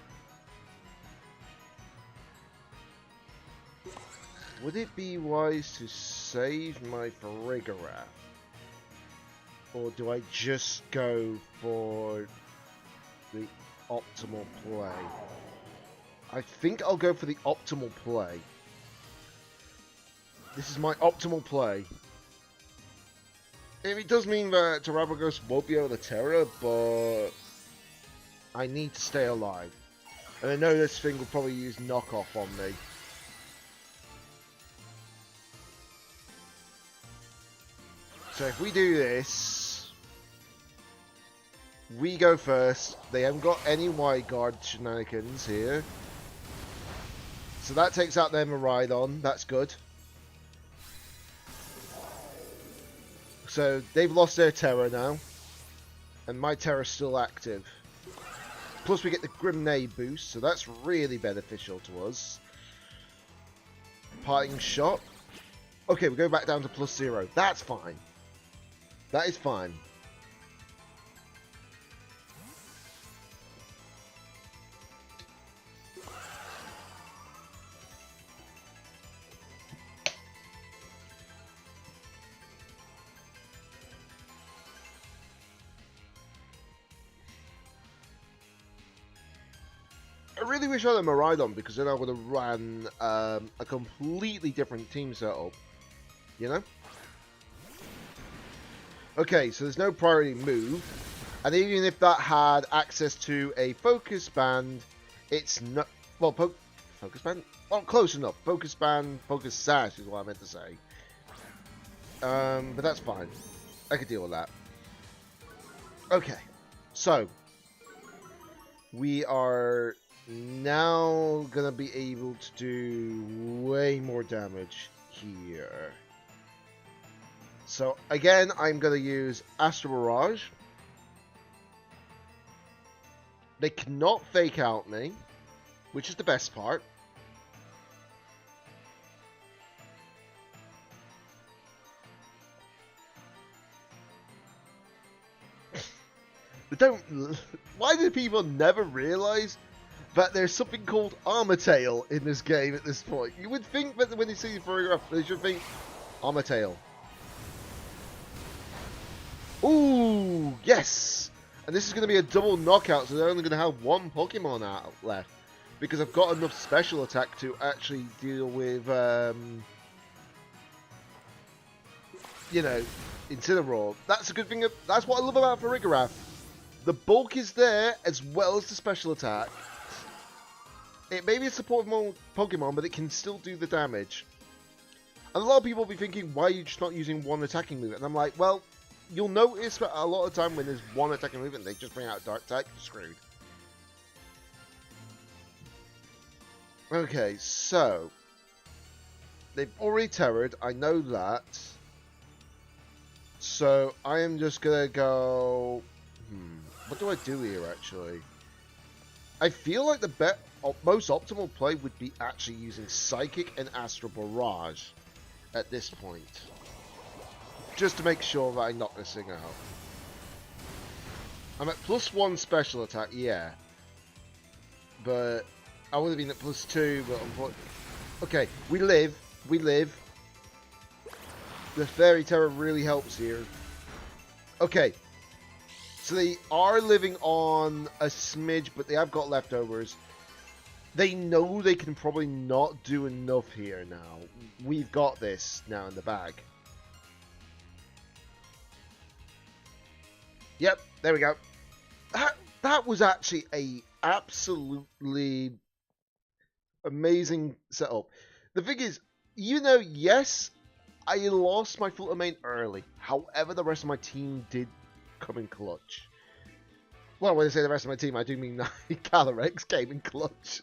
would it be wise to save my Farigiraf? Or do I just go for the optimal play? I think I'll go for the optimal play. This is my optimal play. It does mean that Terrapagos won't be able to Terra, but I need to stay alive. And I know this thing will probably use knockoff on me. So if we do this, we go first. They haven't got any wide guard shenanigans here. So that takes out their Miraidon. That's good. So they've lost their Terra now. And my Terra's still active. Plus we get the Grenade boost, so that's really beneficial to us. Parting shot. Okay, we go back down to +0. That's fine. That is fine. I really wish I had a Miraidon, because then I would have ran a completely different team setup. You know? Okay, so there's no priority move. And even if that had access to a focus band, it's not... Well, focus band? Well, close enough. Focus band, focus sash is what I meant to say. But that's fine. I could deal with that. Okay. So. We are now going to be able to do way more damage here. So, again, I'm going to use Astro Barrage. They cannot fake out me, which is the best part. They don't... Why do people never realize that there's something called Armor Tail in this game at this point? You would think that when they see the Farigiraf, they should think Armor Tail. Ooh, yes! And this is going to be a double knockout, so they're only going to have one Pokemon out left. Because I've got enough special attack to actually deal with, you know, Incineroar. That's a good thing. That's what I love about Farigiraf. The bulk is there, as well as the special attack. It may be a support Pokemon, but it can still do the damage. And a lot of people will be thinking, why are you just not using one attacking move? And I'm like, well... You'll notice that a lot of the time when there's one attacking move and they just bring out Dark type, you're screwed. Okay, so they've already terrored, I know that. So I am just gonna go. What do I do here actually? I feel like the most optimal play would be actually using Psychic and Astral Barrage at this point. Just to make sure that I knock this thing out. I'm at +1 special attack, yeah. But I would have been at +2, but unfortunately... Okay, we live. We live. The Fairy Terror really helps here. Okay. So they are living on a smidge, but they have got leftovers. They know they can probably not do enough here now. We've got this now in the bag. Yep, there we go. That was actually a absolutely amazing setup. The thing is, you know, yes, I lost my Filter main early. However, the rest of my team did come in clutch. Well, when I say the rest of my team, I do mean Calyrex came in clutch.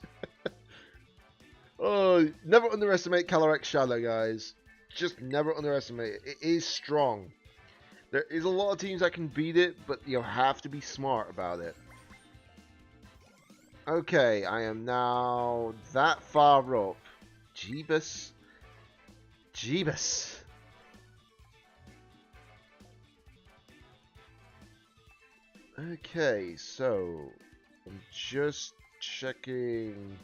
Oh, never underestimate Calyrex Shadow, guys. Just never underestimate it. It is strong. There is a lot of teams that can beat it, but you'll have to be smart about it. Okay, I am now that far up. Jeebus. Jeebus. Okay, so I'm just checking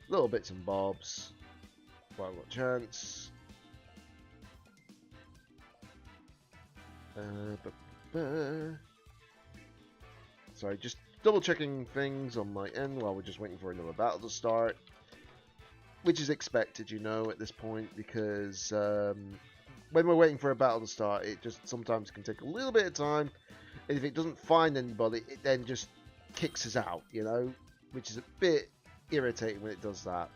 little bits and bobs. While I've got a chance. Sorry, just double checking things on my end while we're just waiting for another battle to start. Which is expected, you know, at this point, because when we're waiting for a battle to start, it just sometimes can take a little bit of time. And if it doesn't find anybody, it then just kicks us out, you know, which is a bit irritating when it does that.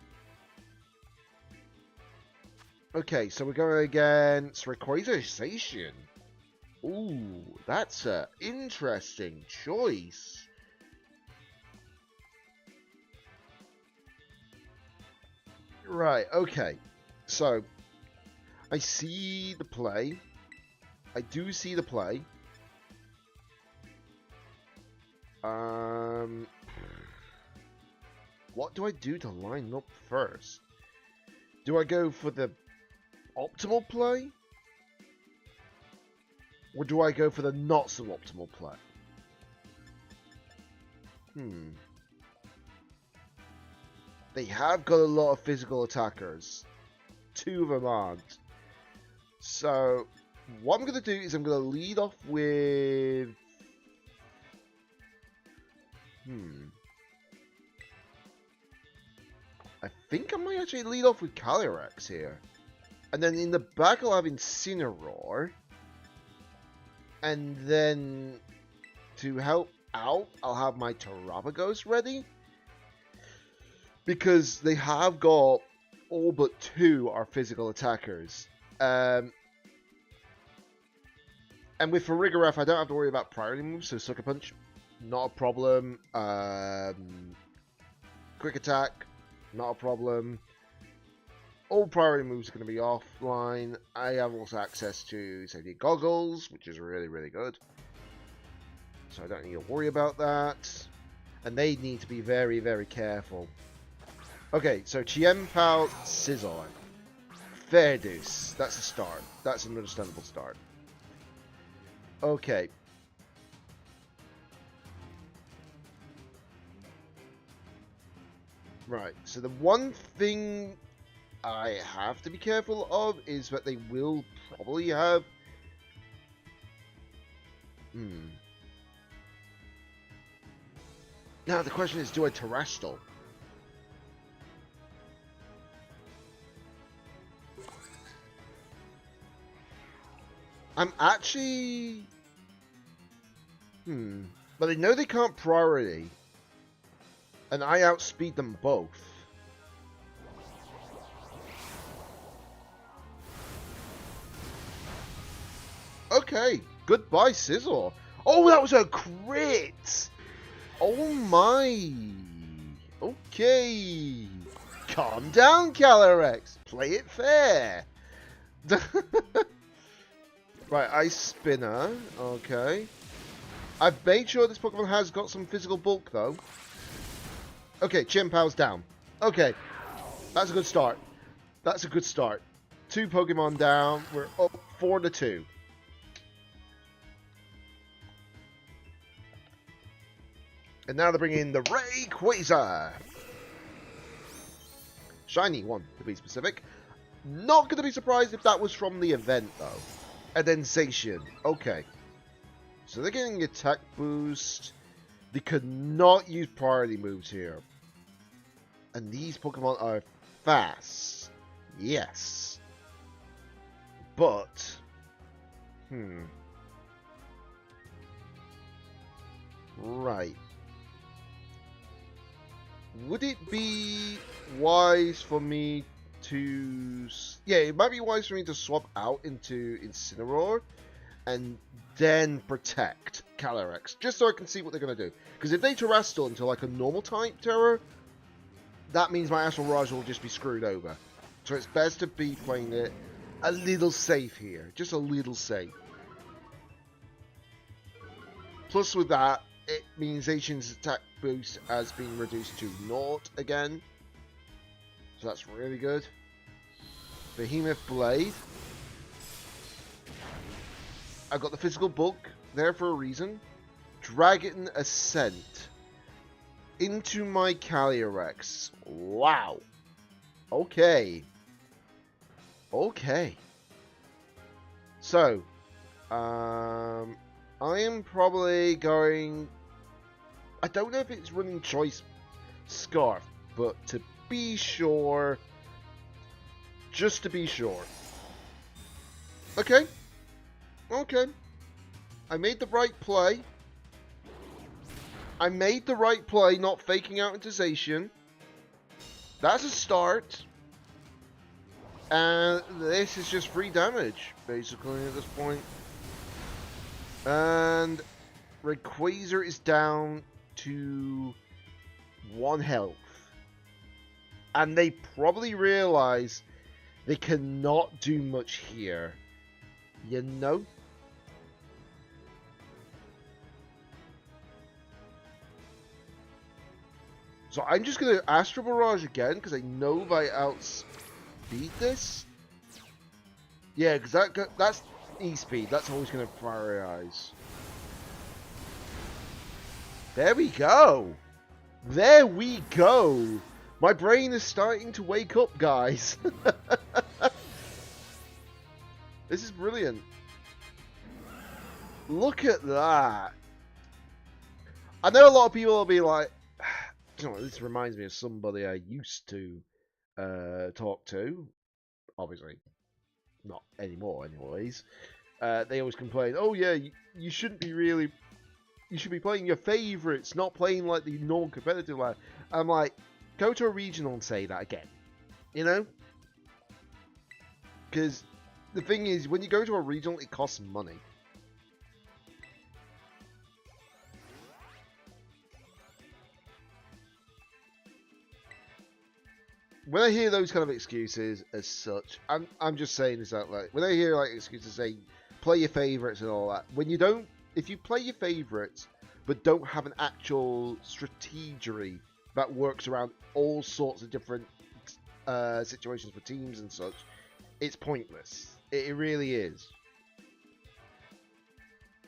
Okay, so we're going against Rayquaza Station. Ooh, that's an interesting choice. Right, okay. So, I see the play. I do see the play. What do I do to line up first? Do I go for the optimal play? Or do I go for the not so optimal play? They have got a lot of physical attackers. 2 of them aren't. So, what I'm going to do is I'm going to lead off with... I think I might actually lead off with Calyrex here. And then in the back I'll have Incineroar. And then to help out, I'll have my Terrapagos ready. Because they have got all but 2 are physical attackers. And with Farigiraf, I don't have to worry about priority moves, so Sucker Punch, not a problem. Quick Attack, not a problem. All priority moves are going to be offline. I have also access to safety goggles, which is really, really good. So I don't need to worry about that. And they need to be very, very careful. Okay, so Chien-Pao, Scizor. Fair deuce. That's a start. That's an understandable start. Okay. Right, so the one thing I have to be careful of is that they will probably have... Now the question is, do I Terrestrial? I'm actually... But I know they can't priority. And I outspeed them both. Okay, goodbye Scizor. Oh, that was a crit! Oh my! Okay. Calm down, Calyrex. Play it fair. Right, Ice Spinner. Okay. I've made sure this Pokemon has got some physical bulk, though. Okay, Chien-Pao's down. Okay. That's a good start. That's a good start. 2 Pokemon down. We're up 4-2. And now they're bringing in the Rayquaza. Shiny one, to be specific. Not going to be surprised if that was from the event, though. And then Zacian. Okay. So they're getting attack boost. They could not use priority moves here. And these Pokemon are fast. Yes. But... Right. Would it be wise for me to... Yeah, it might be wise for me to swap out into Incineroar and then protect Calyrex, just so I can see what they're going to do. Because if they Terrestrial into like a normal type Terror, that means my Astral Raj will just be screwed over. So it's best to be playing it a little safe here, just a little safe. Plus with that, it means Zacian's attack boost has been reduced to 0 again. So that's really good. Behemoth Blade. I've got the physical bulk there for a reason. Dragon Ascent. Into my Calyrex. Wow. Okay. Okay. So, I am probably going... I don't know if it's running Choice Scarf, but to be sure... Just to be sure. Okay. Okay. I made the right play. I made the right play, not faking out into Zacian. That's a start. And this is just free damage, basically, at this point. And Rayquaza is down to 1 health. And they probably realize they cannot do much here. You know? So I'm just going to Astral Barrage again, because I know if I outspeed this. Yeah, because that's E-Speed. That's always going to prioritize. There we go. There we go. My brain is starting to wake up, guys. This is brilliant. Look at that. I know a lot of people will be like, you know, this reminds me of somebody I used to talk to. Obviously, not anymore, anyways. They always complain, oh yeah, you shouldn't be really... You should be playing your favourites, not playing like the normal competitive line. I'm like, go to a regional and say that again. You know? Because the thing is, when you go to a regional, it costs money. When I hear those kind of excuses as such, I'm just saying this out loud. When I hear like excuses say play your favourites and all that, when you don't, if you play your favourites but don't have an actual strategy that works around all sorts of different situations for teams and such, it's pointless. It really is.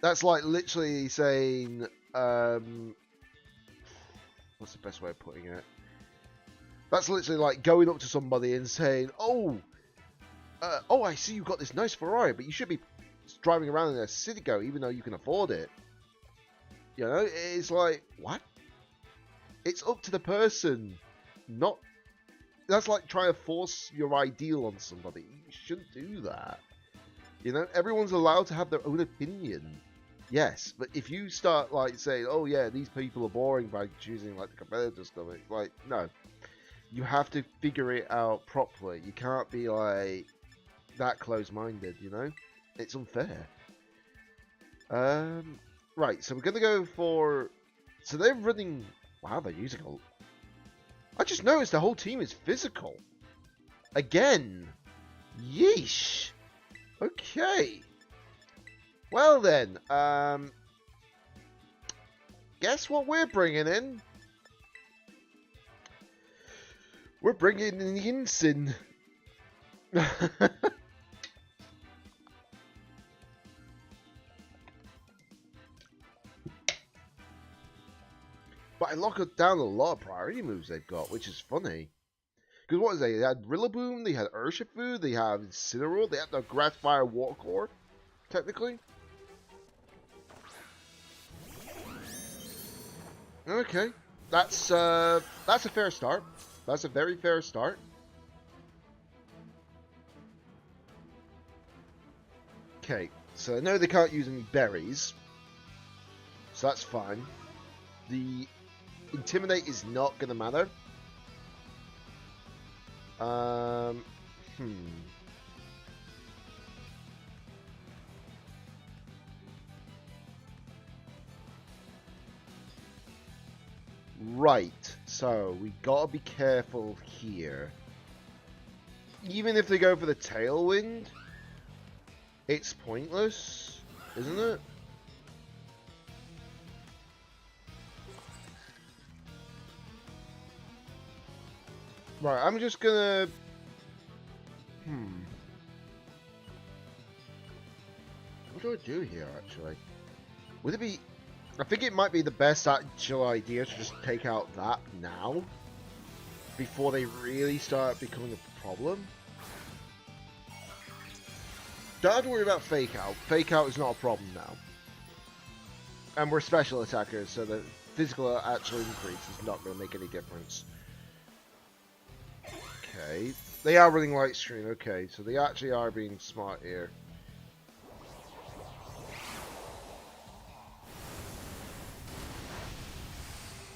That's like literally saying, what's the best way of putting it? That's literally like going up to somebody and saying, oh, I see you've got this nice Ferrari, but you should be driving around in a Citigo even though you can afford it. You know, it's like, what? It's up to the person, not... That's like trying to force your ideal on somebody. You shouldn't do that. You know, everyone's allowed to have their own opinion. Yes, but if you start like saying, oh yeah, these people are boring by choosing like the competitive stuff, it's like, no. You have to figure it out properly. You can't be like that close-minded, you know? It's unfair. Right, so we're gonna go for... So they're running... Wow, they're using a... I just noticed the whole team is physical. Again. Yeesh. Okay. Well then, guess what we're bringing in? We're bringing in Yinsin. But I lock down a lot of priority moves they've got, which is funny. Because what is they? They had Rillaboom, they had Urshifu, they have Incineroar, they have the Grass Fire Water Core, technically. Okay, that's a fair start. That's a very fair start. Okay, so I know they can't use any berries, so that's fine. The Intimidate is not going to matter. Right, so we gotta be careful here. Even if they go for the Tailwind, it's pointless, isn't it? Right, I'm just gonna... What do I do here, actually? Would it be... I think it might be the best actual idea to just take out that now. Before they really start becoming a problem. Don't have to worry about fake out. Fake out is not a problem now. And we're special attackers, so the physical actual increase is not going to make any difference. Okay. They are running light screen, okay, so they actually are being smart here.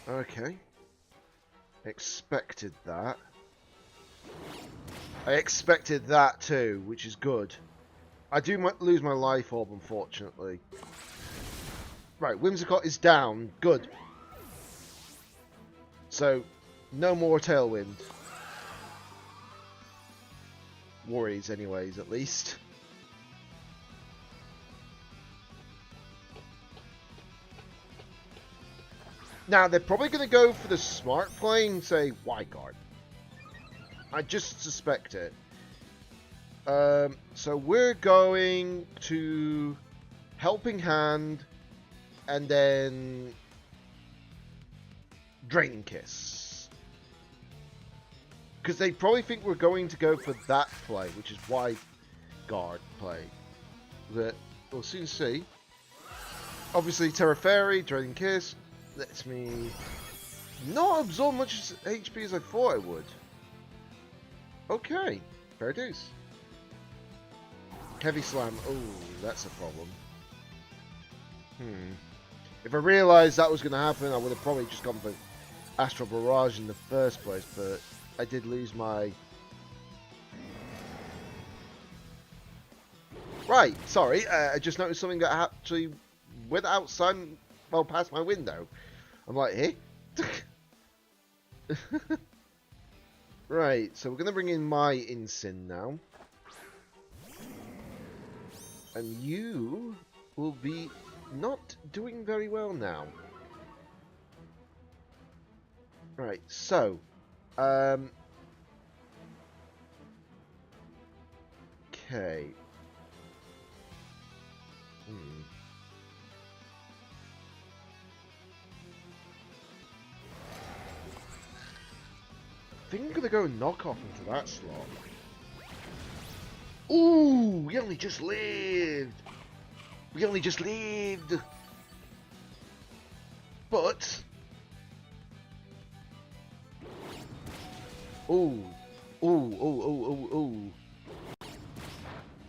Okay. Expected that. I expected that too, which is good. I do lose my life orb, unfortunately. Right, Whimsicott is down. Good. So, no more Tailwind. Worries, anyways, at least. Now, they're probably going to go for the smart play and say, Y guard. I just suspect it. So we're going to Helping Hand and then Draining Kiss. Because they probably think we're going to go for that play, which is Y guard play. But we'll soon see. Obviously, Terra Fairy, Draining Kiss, lets me not absorb much HP as I thought I would. Okay, fair dues. Heavy Slam, oh, that's a problem. If I realised that was going to happen, I would have probably just gone for Astral Barrage in the first place, but I did lose my... Right, sorry, I just noticed something that actually went outside, well, past my window. I'm like, hey? Right, so we're going to bring in my Incin now. And you will be not doing very well now. Right, so... Okay. I think I'm gonna go knock off into that slot. Ooh, we only just lived. We only just lived. But ooh, ooh, ooh, ooh, ooh, ooh.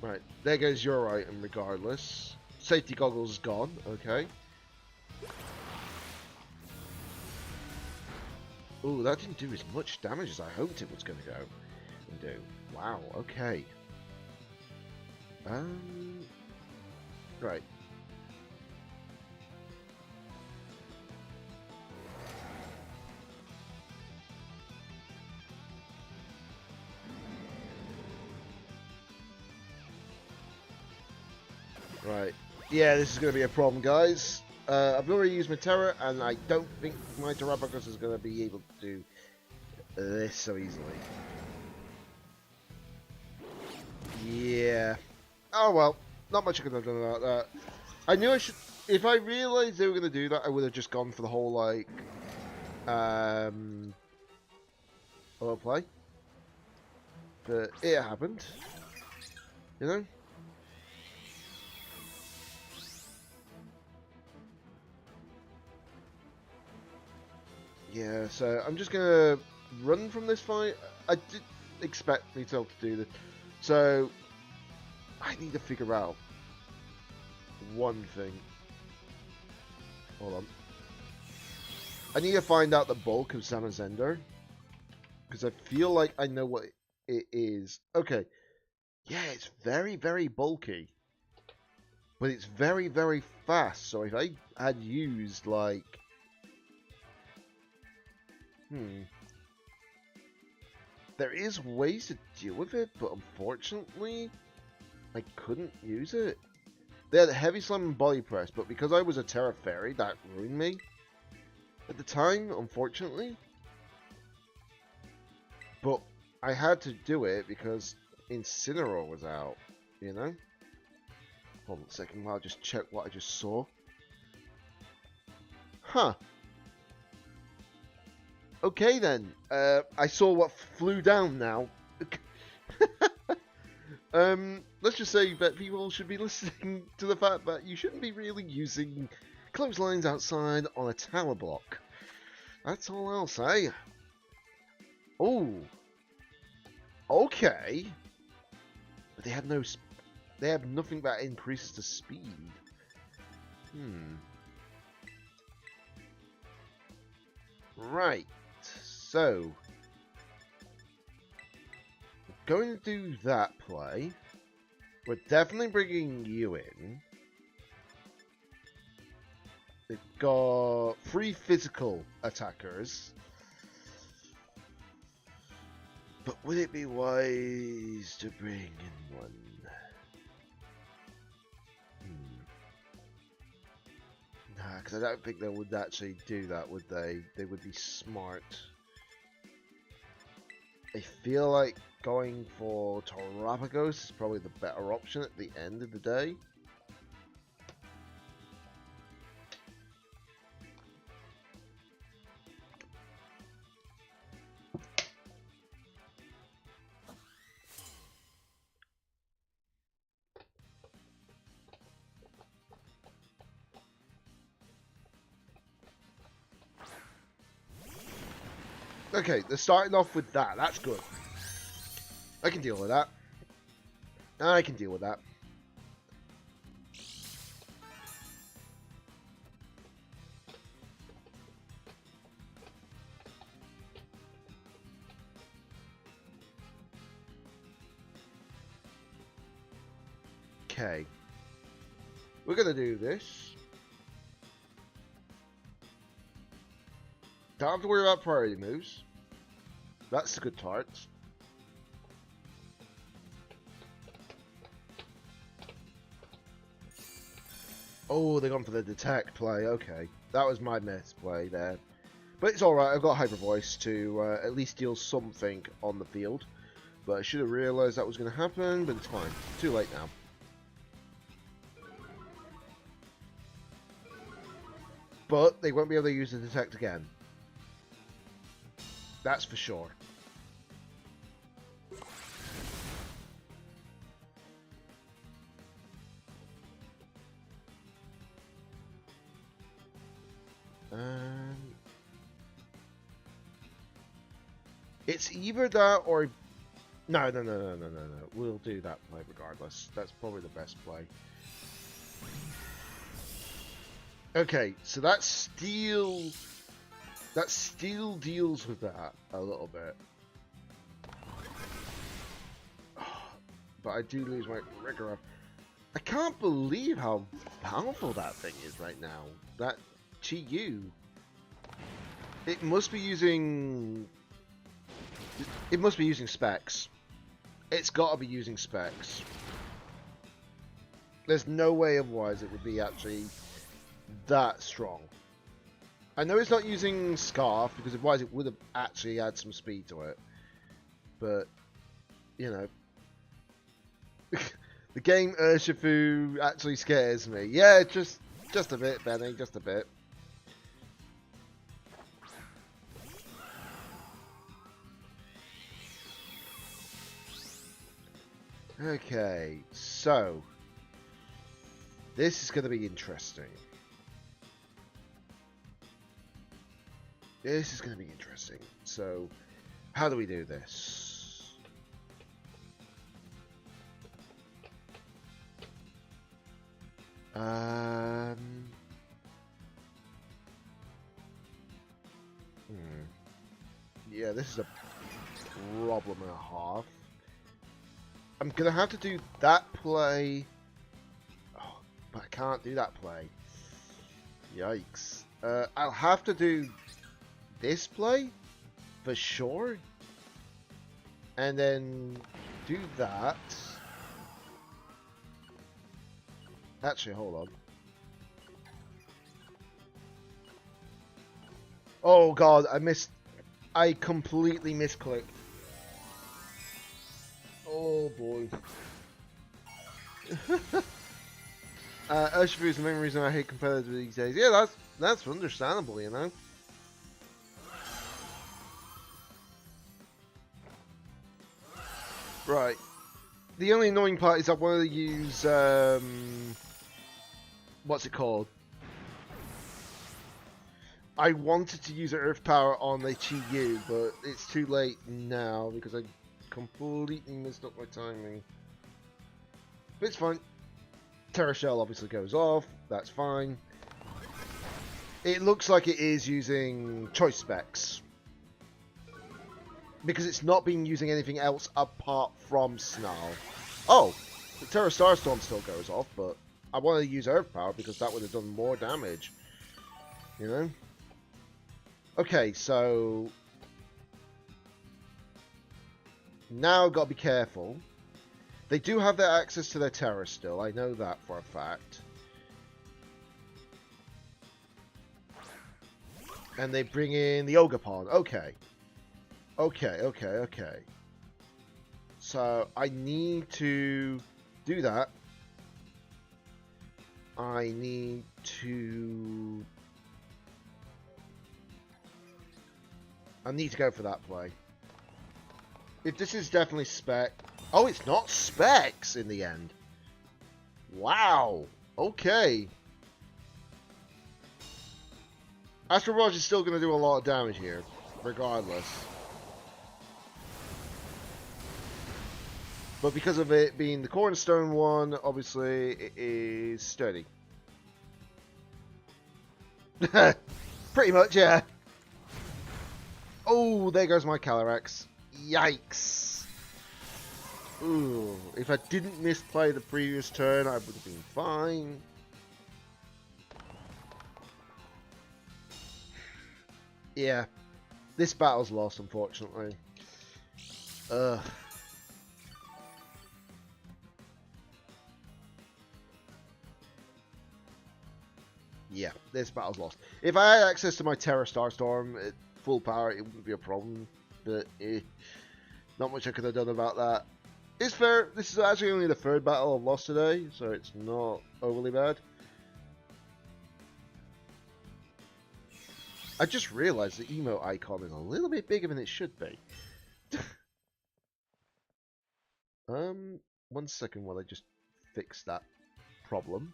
Right, there goes your item. Regardless, safety goggles gone. Okay. Ooh, that didn't do as much damage as I hoped it was going to go and do. Wow, okay. Right. Right. Yeah, this is going to be a problem, guys. I've already used my Terror, and I don't think my Terrapagos is going to be able to do this so easily. Yeah. Oh well, not much I could have done about that. I knew I should... If I realised they were going to do that, I would have just gone for the whole, like... play. But it happened. You know? Yeah, so I'm just gonna run from this fight. I did expect me to be able to do this. So, I need to figure out one thing. Hold on. I need to find out the bulk of Zamazender. Because I feel like I know what it is. Okay. Yeah, it's very, very bulky. But it's very, very fast. So if I had used, like... There is ways to deal with it, but unfortunately, I couldn't use it. They had Heavy Slam and Body Press, but because I was a Terra Fairy, that ruined me. At the time, unfortunately. But I had to do it because Incineroar was out, you know? Hold on a second while I just check what I just saw. Huh. Okay then. I saw what flew down now. Let's just say that people should be listening to the fact that you shouldn't be really using clotheslines outside on a tower block. That's all I'll say. Oh. Okay. But they had no. They have nothing that increases the speed. Right. So. Going to do that play. We're definitely bringing you in. They've got 3 physical attackers. But would it be wise to bring in one? Nah, because I don't think they would actually do that, would they? They would be smart. I feel like going for Terrapagos is probably the better option at the end of the day. Okay, they're starting off with that. That's good. I can deal with that. I can deal with that. Okay. We're gonna do this. Don't have to worry about priority moves. That's a good tart. Oh, they're gone for the detect play. Okay. That was my misplay there. But it's alright, I've got Hyper Voice to at least deal something on the field. But I should have realised that was going to happen, but it's fine. Too late now. But they won't be able to use the detect again. That's for sure. It's either that or... No. We'll do that play regardless. That's probably the best play. Okay, so that steel deals with that a little bit. But I do lose my rigor. I can't believe how powerful that thing is right now. That Chi-Yu. It must be using specs. It's got to be using specs. There's no way otherwise it would be actually that strong. I know it's not using Scarf, because otherwise it would have actually had some speed to it. But, you know. The game Urshifu actually scares me. Yeah, just a bit, Benny, just a bit. Okay, so this is going to be interesting. This is going to be interesting. So, how do we do this? Yeah, this is a problem and a half. I'm gonna have to do that play. Oh, but I can't do that play. Yikes. I'll have to do this play for sure. And then do that. Actually, hold on. Oh god, I completely misclicked. boy. Urshifu is the main reason I hate competitors these days. Yeah, that's understandable, you know. Right. The only annoying part is I want to use what's it called? I wanted to use Earth Power on the Chi-Yu, but it's too late now because I completely messed up my timing. But it's fine. Terra Shell obviously goes off. That's fine. It looks like it is using choice specs. Because it's not been using anything else apart from Snarl. Oh! The Terra Starstorm still goes off, but I want to use Earth Power because that would have done more damage. You know? Okay, so... now I've got to be careful. They do have their access to their Terra still, I know that for a fact. And they bring in the Ogapon, okay. Okay. So, I need to do that. I need to go for that play. If this is definitely spec... oh, it's not specs in the end. Wow. Okay. Astro Barrage is still going to do a lot of damage here, regardless. But because of it being the cornerstone one, obviously it is sturdy. Pretty much, yeah. Oh, there goes my Calyrex. Yikes. Ooh, if I didn't misplay the previous turn, I would have been fine. Yeah, this battle's lost, unfortunately. Ugh. Yeah, this battle's lost. If I had access to my Terra Starstorm at full power, it wouldn't be a problem. But not much I could have done about that. It's fair. This is actually only the third battle I've lost today, so it's not overly bad. I just realised the emote icon is a little bit bigger than it should be. 1 second while I just fix that problem.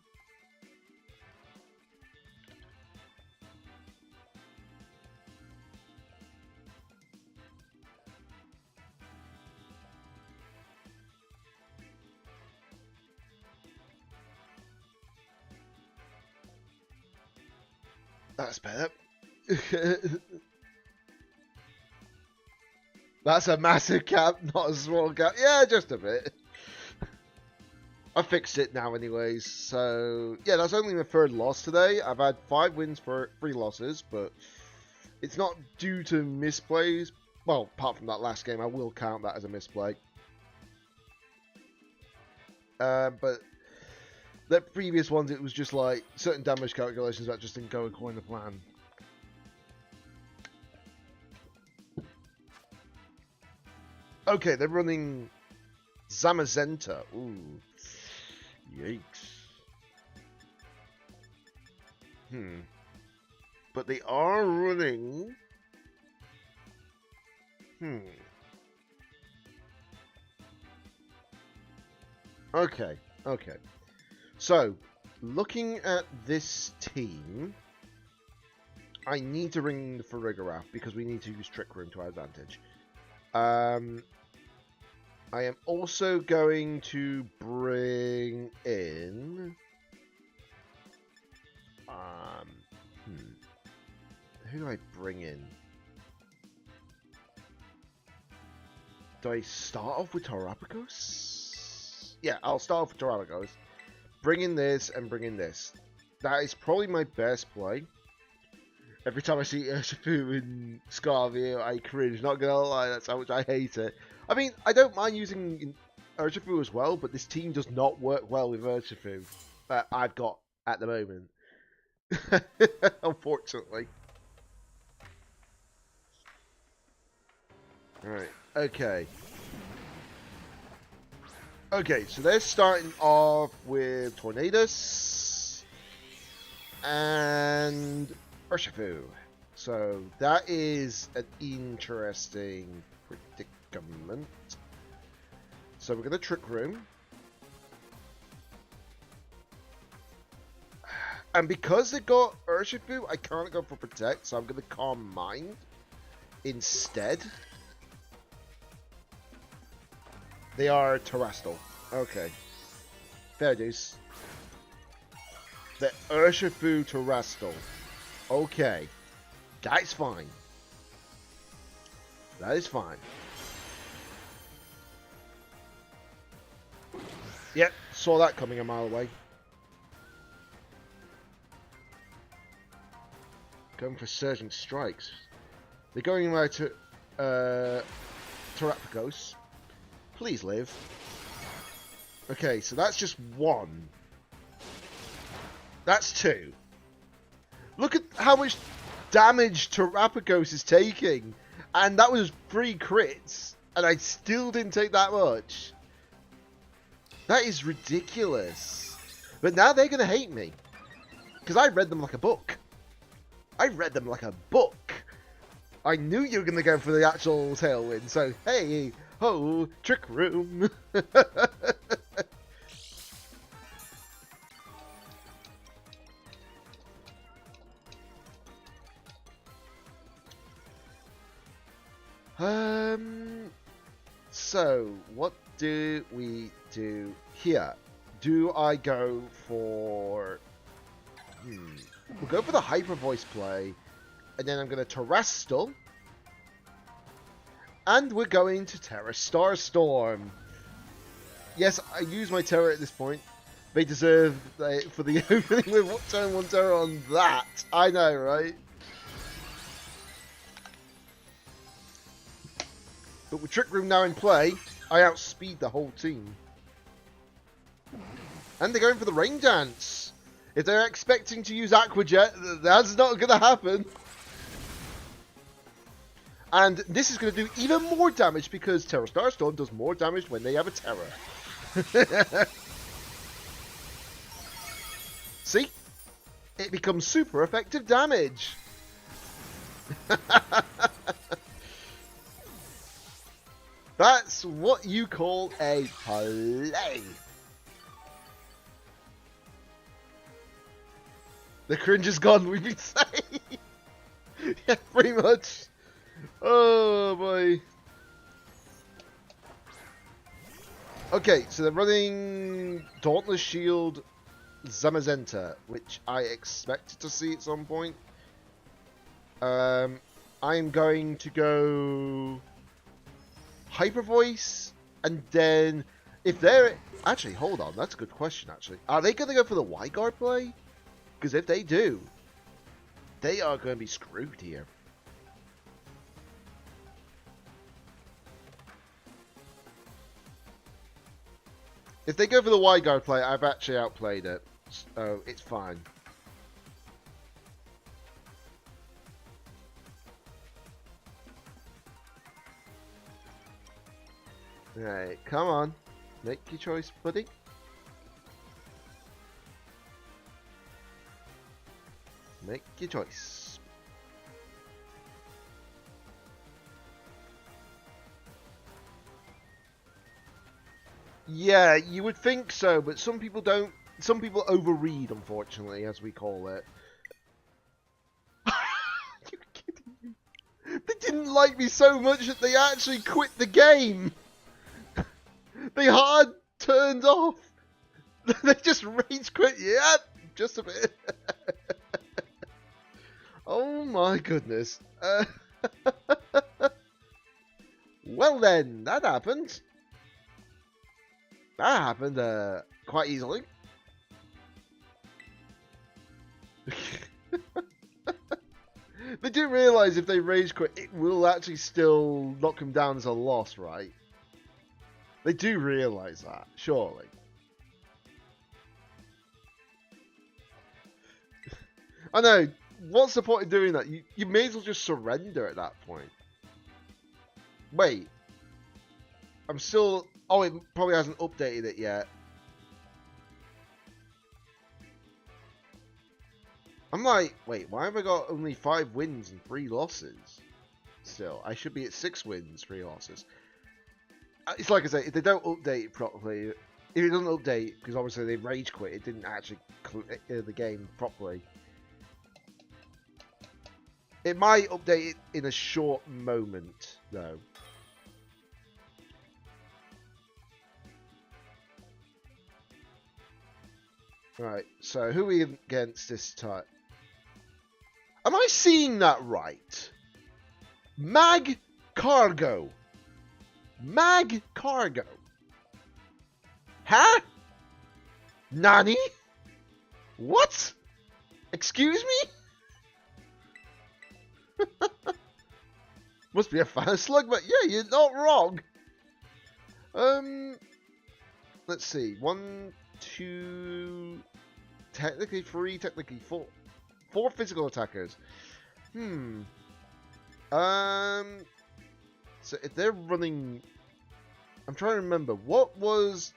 That's better. That's a massive gap, not a small gap. Yeah, just a bit. I fixed it now anyways. So, yeah, that's only my third loss today. I've had 5 wins for 3 losses, but it's not due to misplays. Well, apart from that last game, I will count that as a misplay. But the previous ones, it was just like certain damage calculations that just didn't go according to plan. Okay, they're running Zamazenta. Ooh. Yikes. But they are running... Okay. So, looking at this team, I need to ring the Farigarath because we need to use Trick Room to our advantage. I am also going to bring in... who do I bring in? Do I start off with Terrapagos? Yeah, I'll start off with Terrapagos. Bring in this and bring in this. That is probably my best play. Every time I see Urshifu in Scarvia, I cringe. Not gonna lie, that's how much I hate it. I mean, I don't mind using Urshifu as well, but this team does not work well with Urshifu that I've got at the moment. Unfortunately. Alright, okay. Okay, so they're starting off with Tornadus and Urshifu. So that is an interesting predicament. So we're going to Trick Room. And because they got Urshifu, I can't go for Protect, so I'm going to Calm Mind instead. They are Terrestrial. Okay. Fair dues. The Urshifu Terrestrial. Okay. That's fine. That is fine. Yep, saw that coming a mile away. Going for Surging Strikes. They're going right to Terapagos. Please live. Okay, so that's just one. That's two. Look at how much damage Terapagos is taking. And that was 3 crits. And I still didn't take that much. That is ridiculous. But now they're going to hate me. Because I read them like a book. I read them like a book. I knew you were going to go for the actual Tailwind. So, hey, ho, Trick Room. So, what do we do here? Do I go for... We'll go for the Hyper Voice play. And then I'm going to Terrestrial. And we're going to Terra Starstorm. Yes, I use my Terra at this point. They deserve for the opening with turn 1 Terra on that. I know, right? But with Trick Room now in play, I outspeed the whole team. And they're going for the Rain Dance. If they're expecting to use Aqua Jet, that's not going to happen. And this is going to do even more damage because Terra Starstorm does more damage when they have a Terra. See? It becomes super effective damage. That's what you call a play. The cringe is gone, we've been saying. Yeah, pretty much. Oh boy. Okay, so they're running Dauntless Shield Zamazenta, which I expected to see at some point. I'm going to go Hyper Voice, and then if they're... Actually, hold on, that's a good question, actually. Are they going to go for the Y-Guard play? Because if they do, they are going to be screwed here. If they go for the Y-Guard play, I've actually outplayed it. So it's fine. Alright, come on. Make your choice, buddy. Make your choice. Yeah, you would think so, but some people don't. Some people overread, unfortunately, as we call it. You're kidding me. They didn't like me so much that they actually quit the game. They hard turned off. They just rage quit. Yeah, just a bit. Oh my goodness. Well then, that happened. That happened quite easily. They do realise if they rage quit, it will actually still knock them down as a loss, right? They do realise that, surely. I know, what's the point of doing that? You may as well just surrender at that point. Wait. I'm still Oh, it probably hasn't updated it yet. I'm like, wait, why have I got only 5 wins and 3 losses? Still, I should be at 6 wins, 3 losses. It's like I say, if they don't update it properly, if it doesn't update, because obviously they rage quit, it didn't actually clear the game properly. It might update it in a short moment, though. Right, so who are we against this time? Am I seeing that right? Mag Cargo. Mag Cargo. Huh? Nani? What? Excuse me? Must be a fan of Slug, but yeah, you're not wrong. Let's see. 1, 2, technically 3, technically 4. 4 physical attackers. So if they're running, I'm trying to remember what was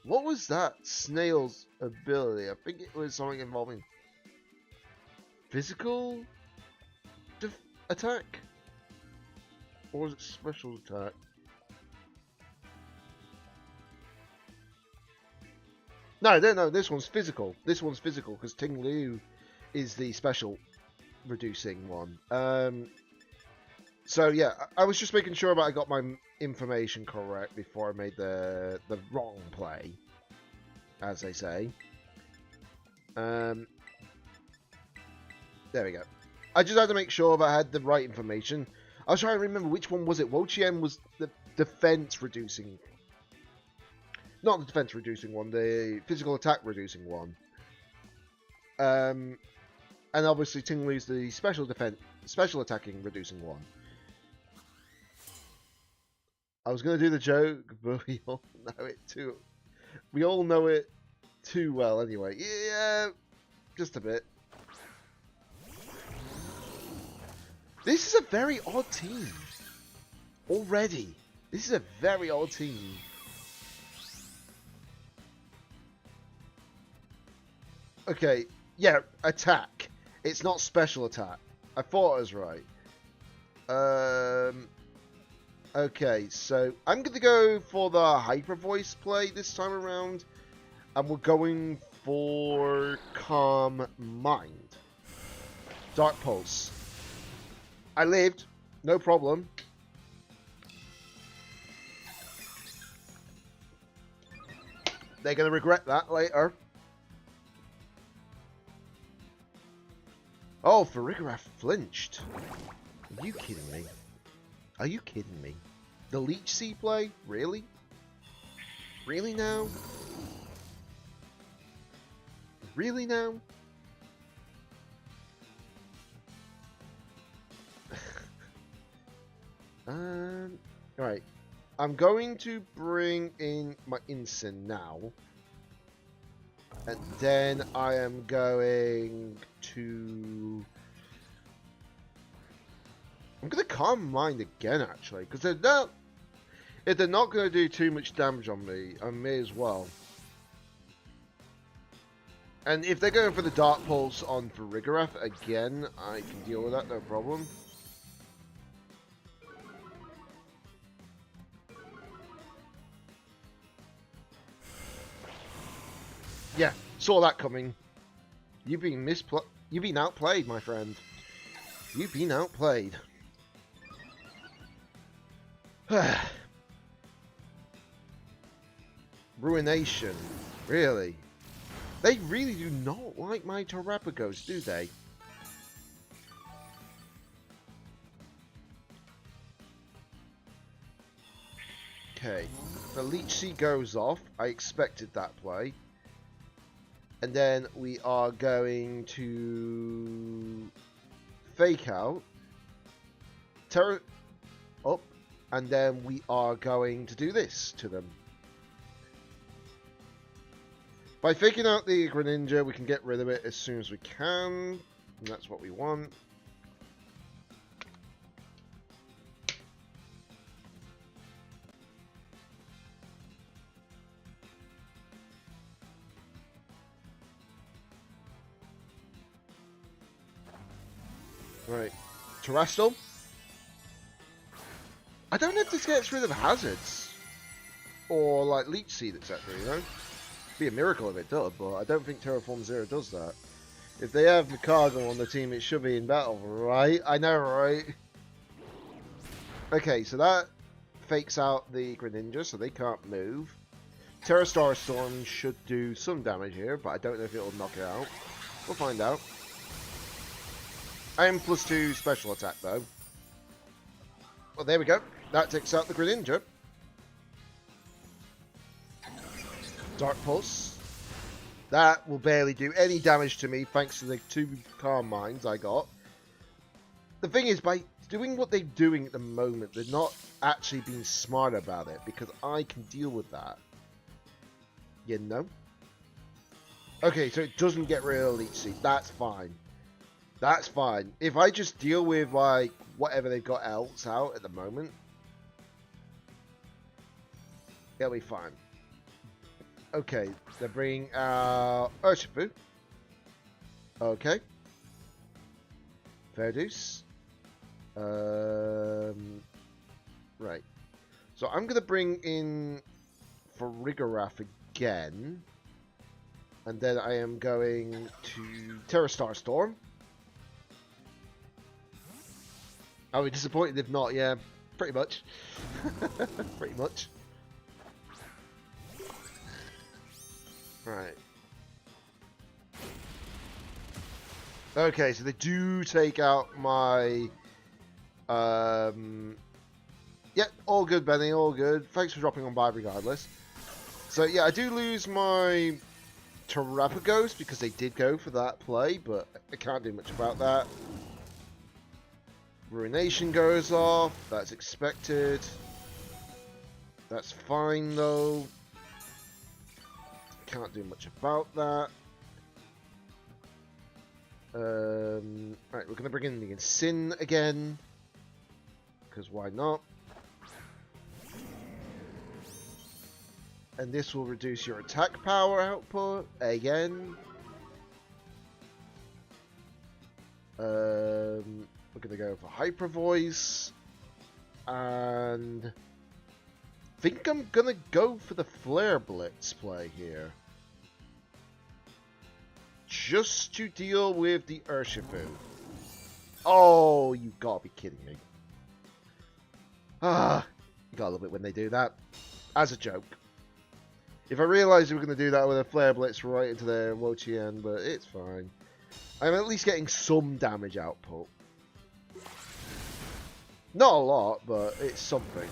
that snail's ability? I think it was something involving physical attack, or was it special attack? No, this one's physical. This one's physical because Ting Liu is the special reducing one. So yeah, I was just making sure that I got my information correct before I made the wrong play, as they say. There we go. I just had to make sure that I had the right information. I was trying to remember which one was it. Wochien was the defense reducing. Not the defense reducing one, the physical attack reducing one. And obviously Ting Liu's the special attacking reducing one. I was going to do the joke, but we all know it too. We all know it too well anyway. Yeah, just a bit. This is a very odd team. Already. This is a very odd team. Okay, yeah, attack. It's not special attack. I thought I was right. Okay, so I'm going to go for the Hyper Voice play this time around. And we're going for Calm Mind. Dark Pulse. I lived. No problem. They're going to regret that later. Oh, Farigiraf flinched. Are you kidding me? Are you kidding me? The Leech Sea play? Really? Really now? Really now? Alright. I'm going to bring in my Incin now. And then I am going to... I'm going to Calm Mind again, actually. Because they're not... If they're not going to do too much damage on me, I may as well. And if they're going for the Dark Pulse on Farigiraf again, I can deal with that, no problem. Yeah, saw that coming. You've been outplayed, my friend. You've been outplayed. Ruination. Really? They really do not like my Terrapagos, do they? Okay. The Leech Sea goes off. I expected that play. And then we are going to Fake Out. Terror up. And then we are going to do this to them. By faking out the Greninja, we can get rid of it as soon as we can. And that's what we want. Right. Terrestrial. I don't know if this gets rid of hazards. Or like Leech Seed, etc. You know? Be a miracle if it does, but I don't think Terraform Zero does that. If they have Mikago on the team, it should be in battle, right? I know, right? Okay, so that fakes out the Greninja, so they can't move. Terrastar Storm should do some damage here, but I don't know if it'll knock it out. We'll find out. I am +2 special attack, though. Well, there we go. That takes out the Greninja. Dark Pulse. That will barely do any damage to me thanks to the 2 Calm Minds I got. The thing is, by doing what they're doing at the moment, they're not actually being smart about it, because I can deal with that. You know? Okay, so it doesn't get rid of Leech Seed. That's fine. That's fine. If I just deal with, like, whatever they've got else out at the moment, it'll be fine. Okay, they're bringing out Urshifu. Okay. Verdus. Right. So I'm going to bring in Farigarath again. And then I am going to Terrastar Storm. I'll be disappointed if not, yeah. Pretty much. Pretty much. Right. Okay, so they do take out my... Yeah, all good, Benny, all good. Thanks for dropping on by regardless. So, yeah, I do lose my Terrapagos because they did go for that play, but I can't do much about that. Ruination goes off. That's expected. That's fine, though. Can't do much about that. Right, we're going to bring in the Sin again. Because why not? And this will reduce your attack power output again. We're going to go for Hyper Voice. And I think I'm going to go for the Flare Blitz play here. Just to deal with the Urshifu. Oh, you gotta be kidding me. Ah, you gotta love it when they do that. As a joke. If I realised we were going to do that with a Flare Blitz right into their Wochien, but it's fine. I'm at least getting some damage output. Not a lot, but it's something.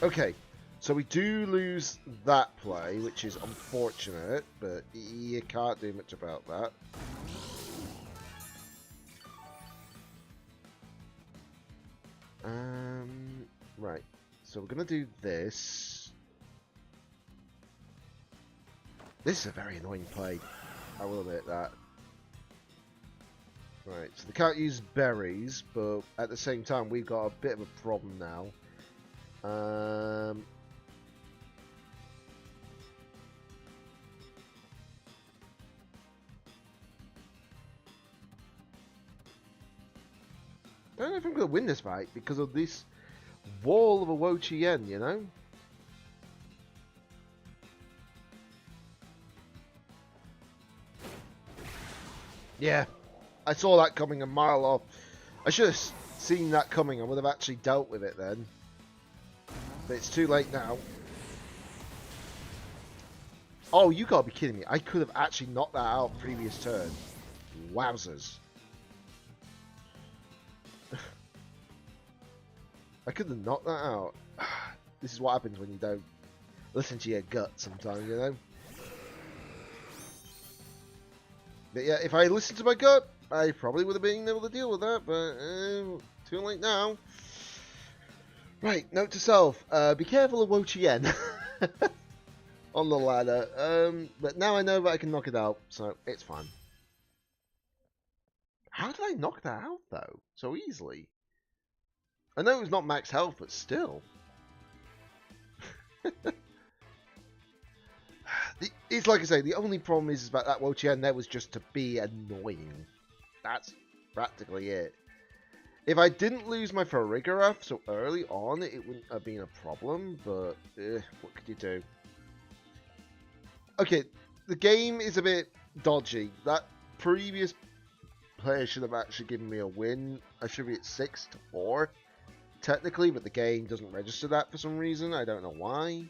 Okay, so we do lose that play, which is unfortunate, but you can't do much about that. Right, so we're going to do this. This is a very annoying play, I will admit that. Right, so they can't use berries, but at the same time we've got a bit of a problem now. I don't know if I'm going to win this fight because of this wall of a Wochien, you know? Yeah, I saw that coming a mile off. I should have seen that coming. I would have actually dealt with it then. But it's too late now. Oh, you gotta be kidding me. I could have actually knocked that out previous turn. Wowzers. I could have knocked that out. This is what happens when you don't listen to your gut sometimes, you know? But yeah, if I listened to my gut, I probably would have been able to deal with that, but too late now. Right, note to self, be careful of Wochien on the ladder. But now I know that I can knock it out, so it's fine. How did I knock that out, though, so easily? I know it was not max health, but still. It's like I say, the only problem is about that Wochien there was just to be annoying. That's practically it. If I didn't lose my Farigarath so early on, it wouldn't have been a problem, but what could you do? Okay, the game is a bit dodgy. That previous player should have actually given me a win. I should be at 6-4, technically, but the game doesn't register that for some reason. I don't know why.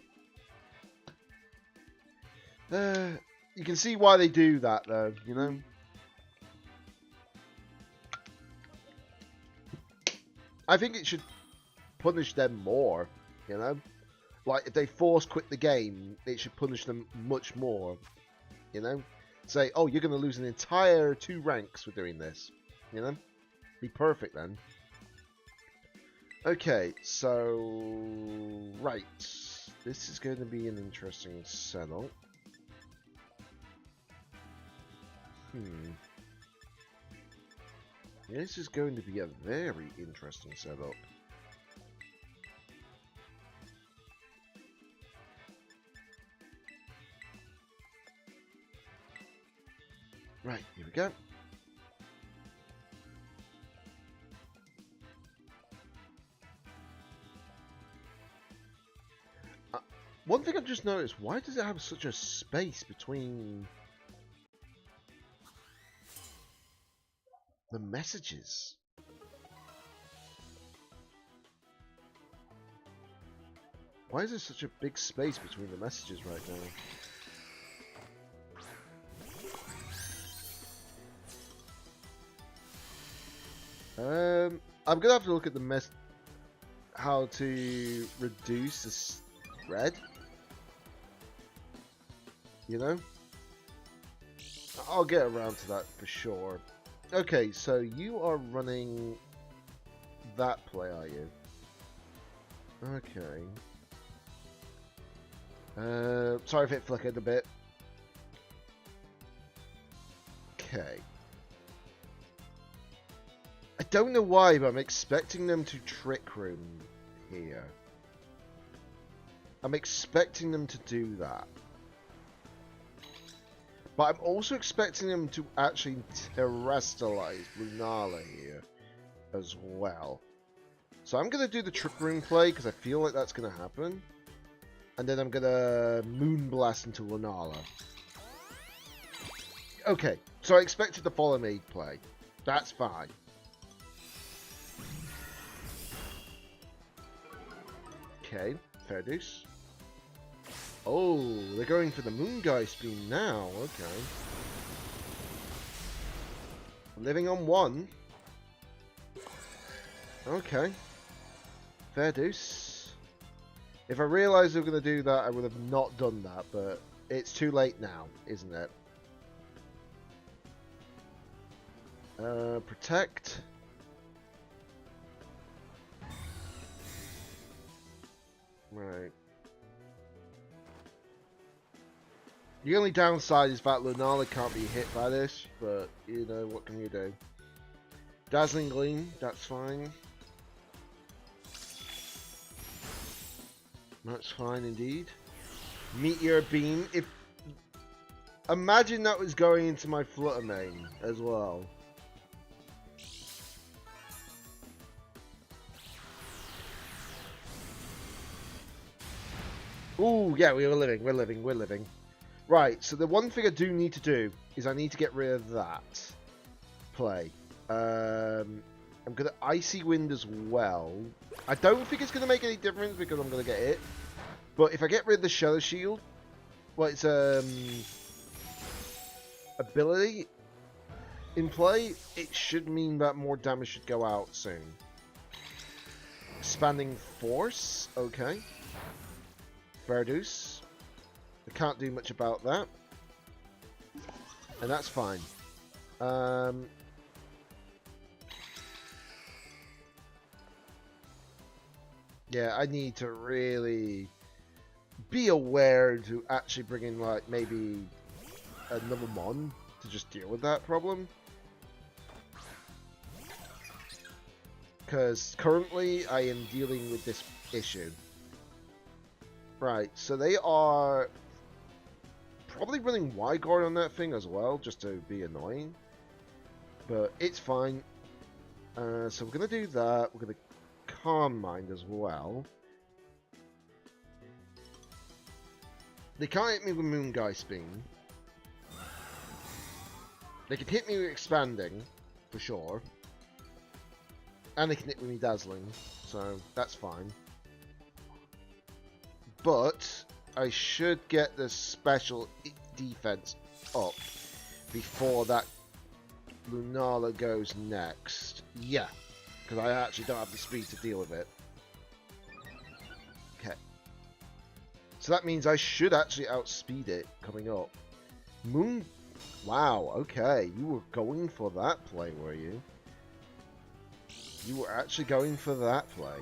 You can see why they do that, though, you know? I think it should punish them more, you know? Like, if they force quit the game, it should punish them much more, you know? Say, oh, you're going to lose an entire 2 ranks for doing this, you know? Be perfect then. Okay, so... Right. This is going to be an interesting setup. This is going to be a very interesting setup. Right, here we go. One thing I've just noticed, why does it have such a space between the messages? Why is there such a big space between the messages right now? I'm gonna have to look at the how to reduce the spread. You know? I'll get around to that for sure. Okay, so you are running that play, are you? Okay. Sorry if it flickered a bit. Okay. I don't know why, but I'm expecting them to Trick Room here. I'm expecting them to do that. But I'm also expecting them to actually terrestrialize Lunala here as well. So I'm going to do the Trick Room play because I feel like that's going to happen. And then I'm going to Moonblast into Lunala. Okay, so I expected the Follow Me play. That's fine. Okay, fair deuce. Oh, they're going for the Moongeist beam now. Okay. Living on 1. Okay. Fair deuce. If I realised they were going to do that, I would have not done that, but it's too late now, isn't it? Protect. Right. The only downside is that Lunala can't be hit by this, but, you know, what can you do? Dazzling Gleam, that's fine. That's fine indeed. Meteor Beam, if... Imagine that was going into my Flutter Mane as well. Ooh, yeah, we're living. Right, so the one thing I do need to do is I need to get rid of that play. I'm going to Icy Wind as well. I don't think it's going to make any difference because I'm going to get it. But if I get rid of the Shadow Shield, well, it's ability in play, it should mean that more damage should go out soon. Expanding Force, okay. Fair deuce. I can't do much about that. And that's fine. Yeah, I need to really be aware to actually bring in, like, maybe another Mon to just deal with that problem. Because currently I am dealing with this issue. Right, so they are probably running Y-Guard on that thing as well, just to be annoying. But it's fine. So we're going to do that. We're going to Calm Mind as well. They can't hit me with Moongeist Beam. They can hit me with Expanding, for sure. And they can hit me with Dazzling, so that's fine. But I should get the special defense up before that Lunala goes next. Yeah, because I actually don't have the speed to deal with it. Okay. So that means I should actually outspeed it coming up. Moon... Wow, okay. You were going for that play, were you? You were actually going for that play.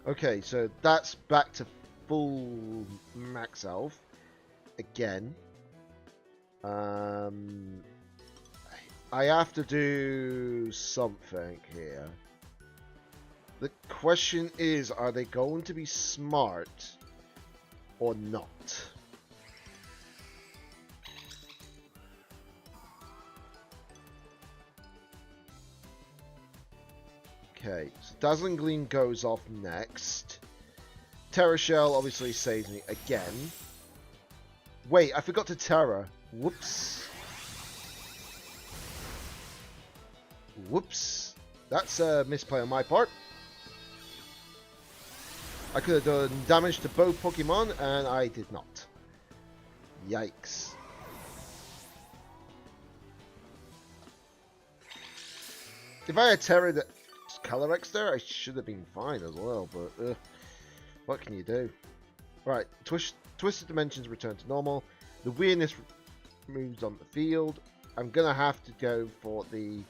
Okay, so that's back to full max health. Again. I have to do something here. The question is, are they going to be smart or not? Okay, so Dazzling Gleam goes off next. Terra Shell obviously saves me again. Wait, I forgot to Terra. Whoops. Whoops. That's a misplay on my part. I could have done damage to both Pokemon, and I did not. Yikes. If I had Terra that Calyrex there, I should have been fine as well, but what can you do? Right, Twisted Dimensions return to normal. The weirdness moves on the field. I'm gonna have to go for the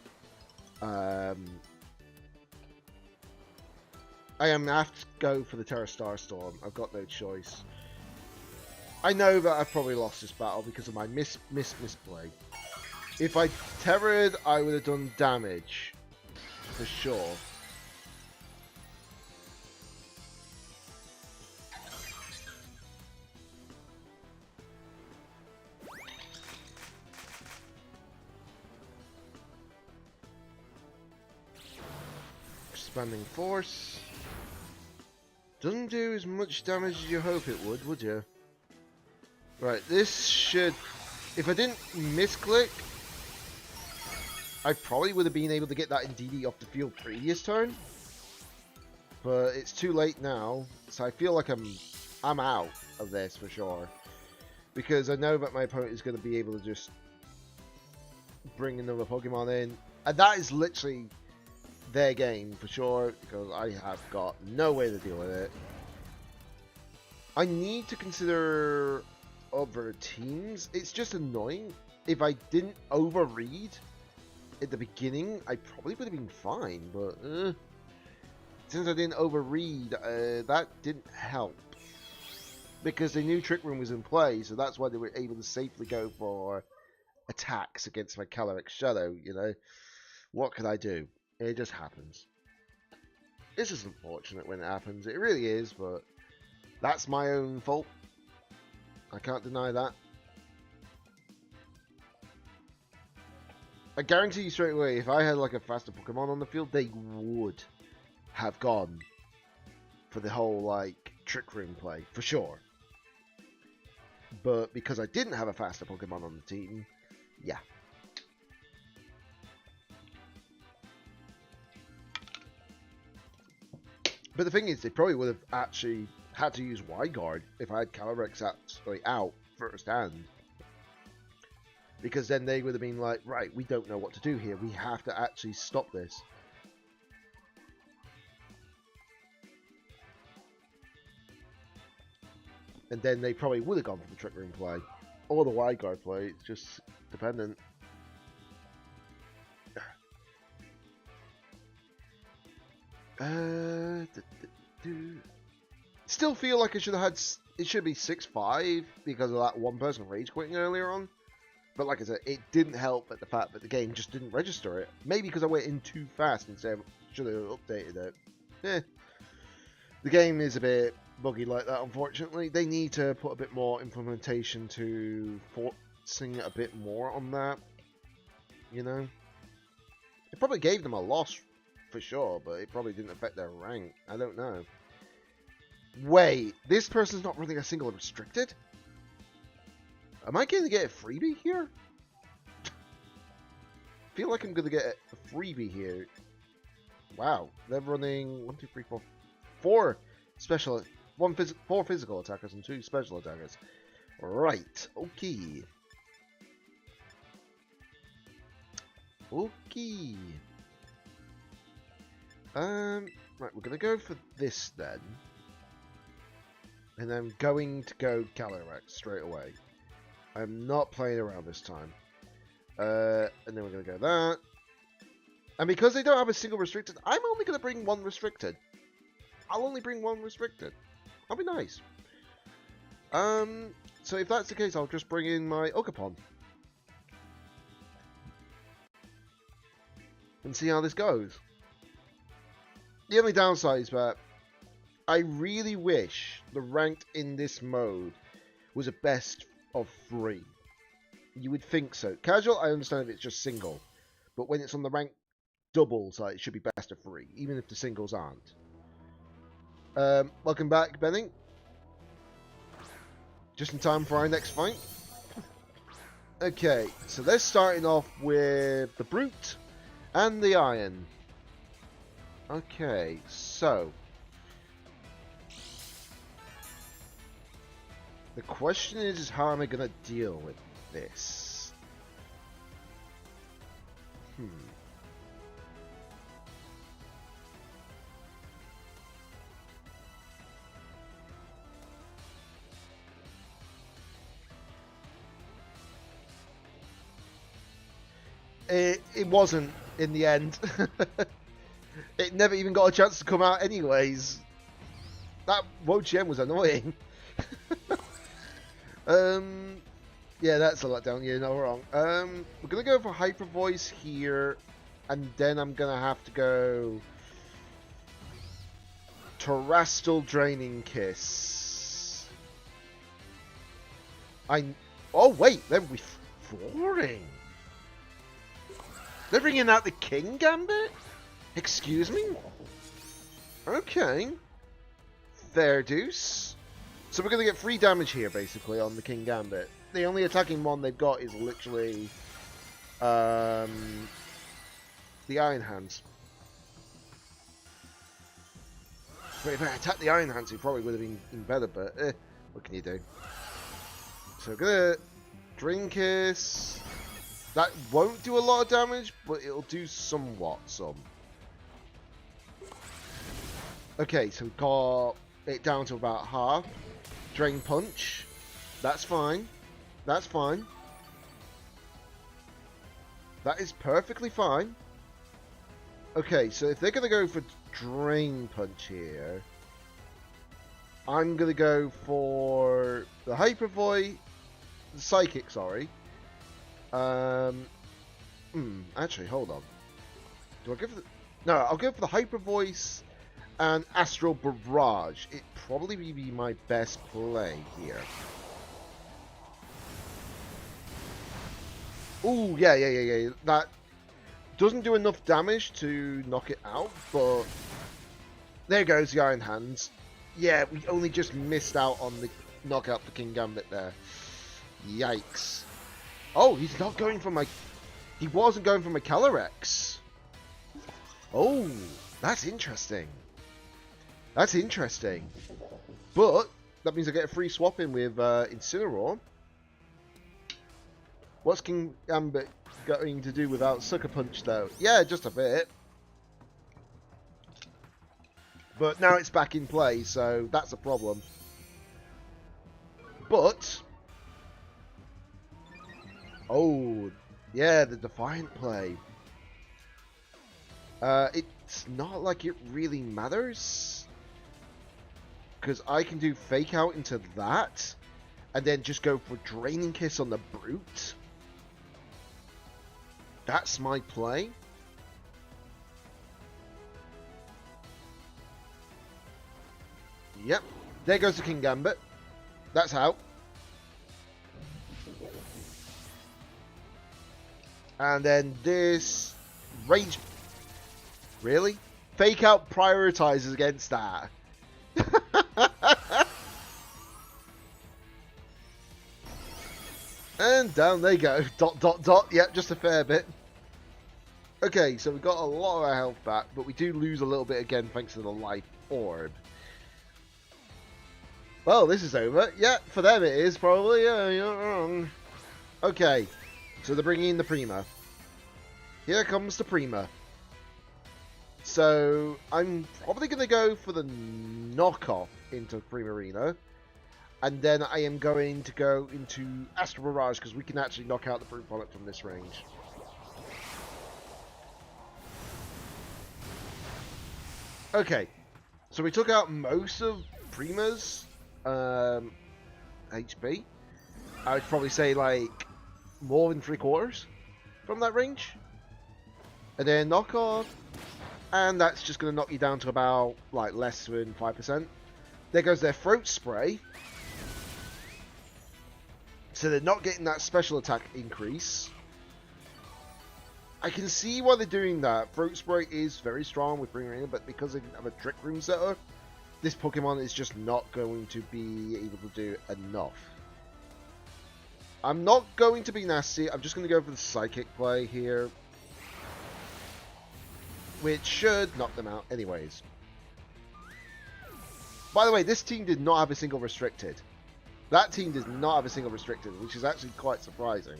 I am gonna have to go for the Terra Starstorm. I've got no choice. I know that I've probably lost this battle because of my misplay. If I Terra'd, I would have done damage for sure. Expanding Force. Doesn't do as much damage as you hope it would you? Right, this should... If I didn't misclick, I probably would have been able to get that Indeedee off the field previous turn. But it's too late now, so I feel like I'm out of this for sure. Because I know that my opponent is going to be able to just bring another Pokemon in. And that is literally their game for sure, because I have got no way to deal with it. I need to consider other teams. It's just annoying. If I didn't overread at the beginning, I probably would have been fine, but since I didn't overread, that didn't help. Because they knew Trick Room was in play, so that's why they were able to safely go for attacks against my Calyrex Shadow, you know. What could I do? It just happens. It's just unfortunate when it happens. It really is, but that's my own fault. I can't deny that. I guarantee you straight away, if I had like a faster Pokemon on the field, they would have gone for the whole like Trick Room play, for sure. But because I didn't have a faster Pokemon on the team, yeah. But the thing is, they probably would have actually had to use Y-Guard if I had Calyrex actually out first hand. Because then they would have been like, right, we don't know what to do here. We have to actually stop this. And then they probably would have gone for the Trick Room play. Or the Y-Guard play. It's just dependent. Still feel like I should have had... It should be 6-5 because of that one person rage quitting earlier on. But like I said, it didn't help at the fact that the game just didn't register it. Maybe because I went in too fast instead of should have updated it. The game is a bit buggy like that, unfortunately. They need to put a bit more implementation to forcing a bit more on that. You know? It probably gave them a loss for sure, but it probably didn't affect their rank. I don't know. Wait, this person's not running a single restricted? Am I going to get a freebie here? I feel like I'm going to get a freebie here. Wow, they're running 1, 2, 3, 4, 4 special, 4 physical attackers and 2 special attackers. Right, okay. Okay. Right, we're gonna go for this then. And I'm going to go Calyrex straight away. I'm not playing around this time. And then we're gonna go that. And because they don't have a single restricted, I'm only gonna bring 1 restricted. I'll only bring 1 restricted. I'll be nice. So if that's the case, I'll just bring in my Okapon. And see how this goes. The only downside is that I really wish the ranked in this mode was a best of 3. You would think so. Casual, I understand if it's just single. But when it's on the ranked double side, it should be best of 3, even if the singles aren't. Welcome back, Benning. Just in time for our next fight. Okay, so they're starting off with the Brute and the Iron. Okay, so the question is how am I going to deal with this? It wasn't in the end. It never even got a chance to come out anyways. That Wochien was annoying. Yeah, that's a letdown. You're not wrong. We're gonna go for Hyper Voice here, and then I'm gonna have to go Terrestrial Draining Kiss. Oh wait, they're withdrawing. They're bringing out the King Gambit? Excuse me? Okay. Fair deuce. So we're going to get 3 damage here, basically, on the King Gambit. The only attacking one they've got is literally the Iron Hands. But if I attacked the Iron Hands, it probably would have been better, but what can you do? So we're going to Drain Kiss. That won't do a lot of damage, but it'll do somewhat some. Okay, so we got it down to about half. Drain Punch. That's fine. That's fine. That is perfectly fine. Okay, so if they're going to go for Drain Punch here, I'm going to go for the Hyper Voice, the Psychic, sorry. Actually, hold on. Do I go for the... No, I'll go for the Hyper Voice and Astral Barrage. It'd probably be my best play here. Ooh, yeah. That doesn't do enough damage to knock it out, but there goes the Iron Hands. Yeah, we only just missed out on the knockout for King Gambit there. Yikes. Oh, he's not going for my... He wasn't going for my Calyrex. Oh, that's interesting. That's interesting. But that means I get a free swap in with Incineroar. What's King Gambit going to do without Sucker Punch, though? Yeah, just a bit. But now it's back in play, so that's a problem. But... Oh, yeah, the Defiant play. It's not like it really matters. Because I can do Fake Out into that. And then just go for Draining Kiss on the Brute. That's my play. Yep. There goes the King Gambit. That's out. And then this Rage... Really? Fake Out prioritizes against that. And down they go. Dot, dot, dot. Yep, just a fair bit. Okay, so we got a lot of our health back, but we do lose a little bit again thanks to the life orb. Well, this is over. Yeah, for them it is, probably. Yeah, you're not wrong. Okay, so they're bringing in the Prima. Here comes the Prima. So, I'm probably going to go for the knockoff into Primarina. And then I am going to go into Astral Barrage, because we can actually knock out the Fruit Product from this range. Okay, so we took out most of Prima's HP. I would probably say like more than 3/4 from that range. And then knock off, and that's just going to knock you down to about like less than 5%. There goes their Throat Spray. So they're not getting that special attack increase. I can see why they're doing that. Throat Spray is very strong with Primarina, but because they didn't have a Trick Room setter, this Pokemon is just not going to be able to do enough. I'm not going to be nasty. I'm just going to go for the Psychic play here, which should knock them out anyways. By the way, this team did not have a single restricted. That team does not have a single restricted, which is actually quite surprising.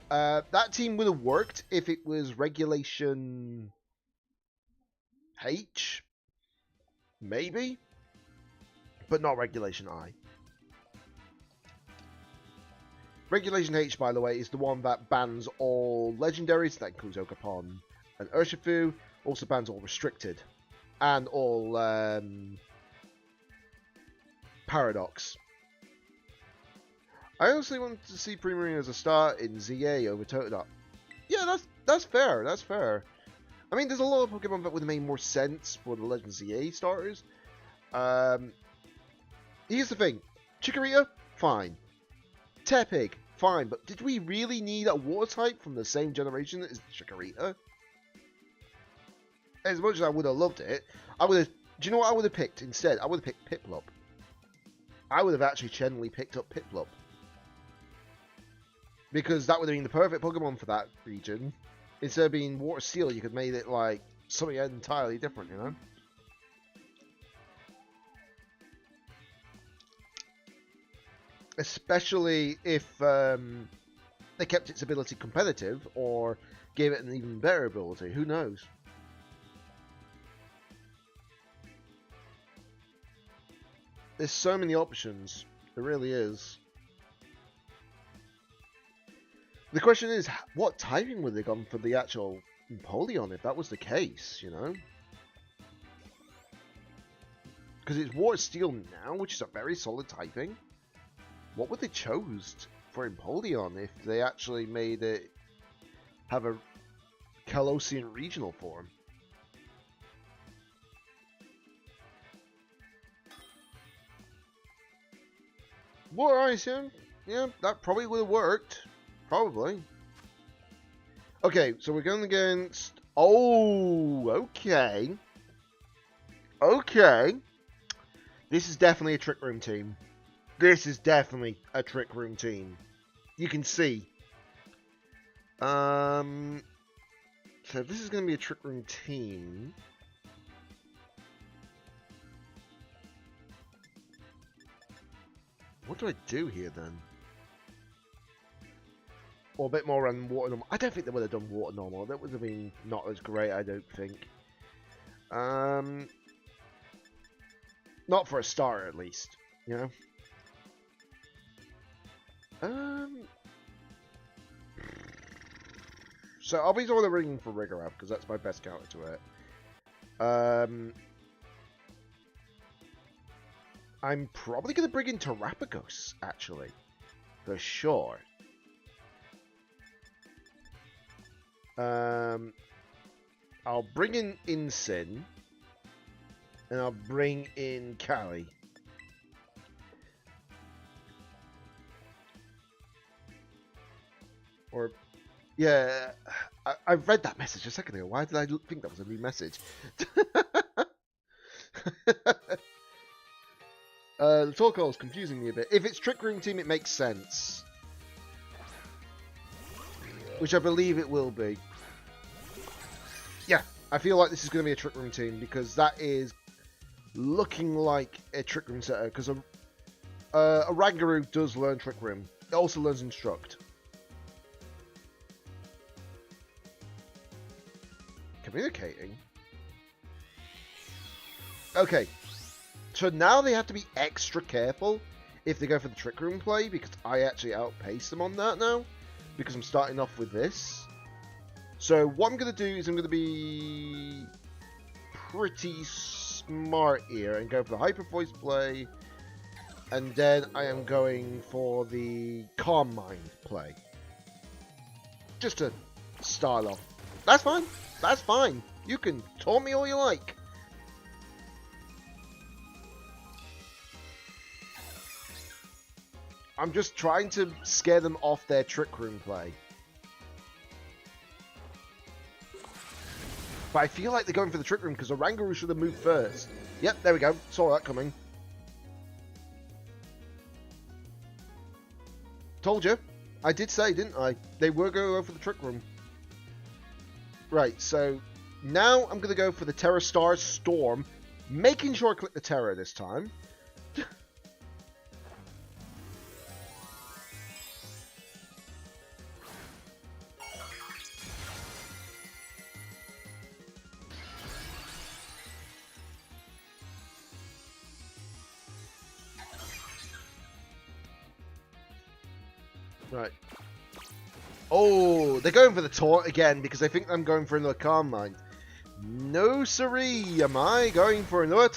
That team would have worked if it was Regulation H, maybe, but not Regulation I. Regulation H, by the way, is the one that bans all legendaries. That includes Ogerpon and Urshifu. Also bans all restricted and all Paradox. I honestly want to see Primarina as a start in ZA over Totodile. Yeah, that's fair. That's fair. I mean, there's a lot of Pokemon that would have made more sense for the Legend ZA starters. Here's the thing: Chikorita, fine. Tepig, fine. But did we really need a Water type from the same generation as Chikorita? As much as I would have loved it, I would have. Do you know what I would have picked instead? I would have picked Piplup. I would have actually genuinely picked up Piplup. Because that would have been the perfect Pokemon for that region. Instead of being Water Steel, you could have made it like something entirely different, you know? Especially if they kept its ability competitive or gave it an even better ability. Who knows? There's so many options. There really is. The question is, what typing would they gone for the actual Empoleon if that was the case, you know? Because it's Water Steel now, which is a very solid typing. What would they chose for Empoleon if they actually made it have a Calosian regional form? Water Ice, yeah, that probably would have worked. Probably. Okay, so we're going against... Oh, okay. Okay. This is definitely a Trick Room team. This is definitely a Trick Room team. You can see. So if this is going to be a Trick Room team... What do I do here then? Or a bit more on Water Normal. I don't think they would have done Water Normal. That would have been not as great, I don't think. Not for a starter, at least. You know? So I'll be sort of ringing for Rigor Up, because that's my best counter to it. I'm probably going to bring in Terrapagos, actually. For sure. I'll bring in Incin. And I'll bring in Cali. Or, yeah, I read that message a second ago. Why did I think that was a new message? The talk call is confusing me a bit. If it's Trick Room Team, it makes sense. Which I believe it will be. Yeah, I feel like this is going to be a Trick Room Team because that is looking like a Trick Room setter. Because a Rangaroo does learn Trick Room. It also learns Instruct. Communicating? Okay. So now they have to be extra careful if they go for the Trick Room play, because I actually outpace them on that now, because I'm starting off with this. So what I'm going to do is I'm going to be pretty smart here and go for the Hyper Voice play, and then I am going for the Calm Mind play. Just to start off. That's fine. That's fine. You can taunt me all you like. I'm just trying to scare them off their Trick Room play. But I feel like they're going for the Trick Room because Orangaroo should have moved first. Yep, there we go. Saw that coming. Told you. I did say, didn't I? They were going to go for the Trick Room. Right, so now I'm going to go for the Terra Star Storm, making sure I click the Terra this time. Right. Oh, they're going for the taunt again because they think I'm going for another Calm Mind. No siree, am I going for another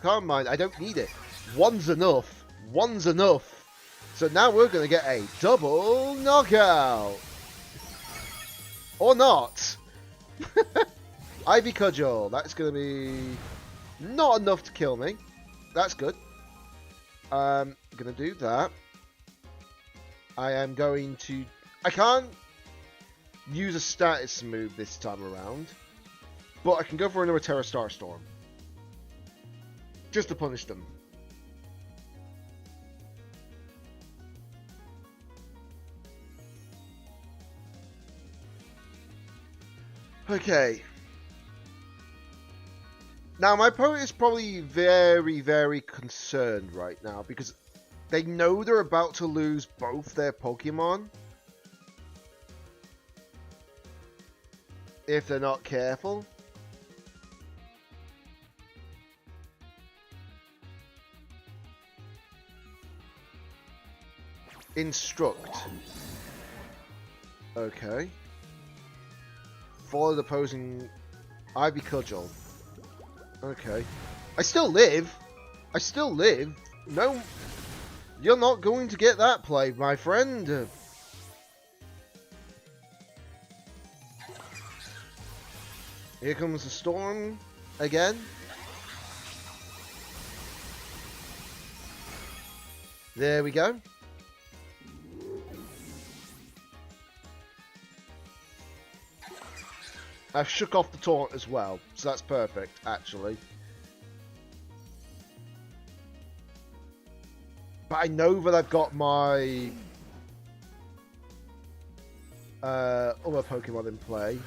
Calm Mind? I don't need it. One's enough. One's enough. So now we're going to get a double knockout. Or not. Ivy Cudgel. That's going to be not enough to kill me. That's good. I'm going to do that. I am going to... I can't use a status move this time around, but I can go for another Terra Star Storm. Just to punish them. Okay. Now, my opponent is probably very, very concerned right now because they know they're about to lose both their Pokemon if they're not careful. Instruct. Okay. Follow the opposing Ivy Cudgel. Okay. I still live. I still live. No... You're not going to get that play, my friend. Here comes the storm again. There we go. I've shook off the taunt as well, so that's perfect, actually. But I know that I've got my other Pokemon in play.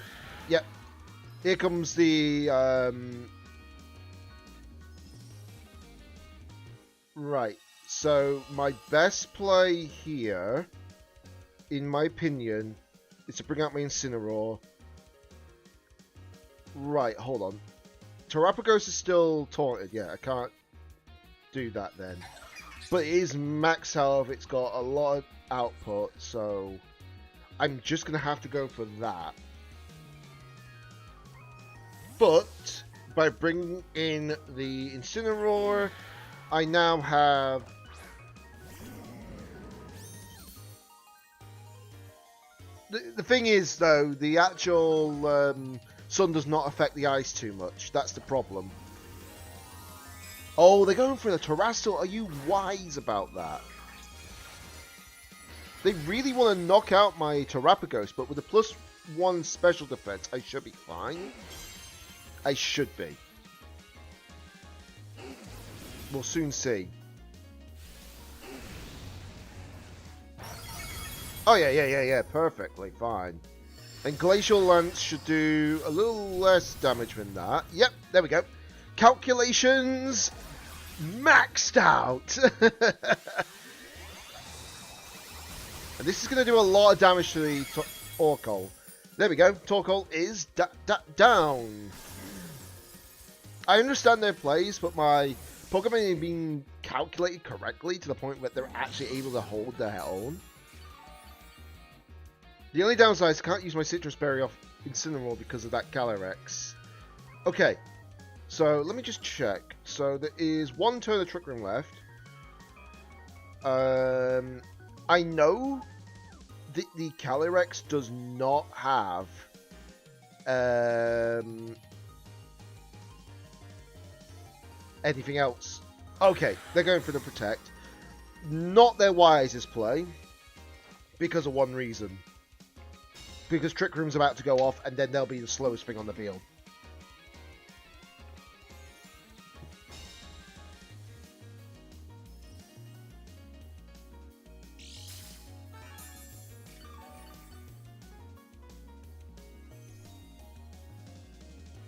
Yep. Here comes the... Right. So, my best play here, in my opinion, is to bring out my Incineroar. Right, hold on. Terrapagos is still taunted. Yeah, I can't do that then. But it is max health, it's got a lot of output, so I'm just going to have to go for that. But by bringing in the Incineroar, I now have... The thing is, though, the actual sun does not affect the ice too much. That's the problem. Oh, they're going for the Terrastal. Are you wise about that? They really want to knock out my Terrapagos, but with the plus 1 special defense, I should be fine. I should be. We'll soon see. Oh yeah, perfectly fine. And Glacial Lance should do a little less damage than that. Yep, there we go. Calculations maxed out. And this is going to do a lot of damage to the Torkoal. There we go. Torkoal is down. I understand their plays, but my Pokemon are being calculated correctly to the point where they're actually able to hold their own. The only downside is I can't use my Citrus Berry off Incineroar because of that Calyrex. Okay, so let me just check. So there is 1 turn of Trick Room left. I know the Calyrex does not have anything else. Okay, they're going for the Protect. Not their wisest play because of one reason. Because Trick Room's about to go off, and then they'll be the slowest thing on the field.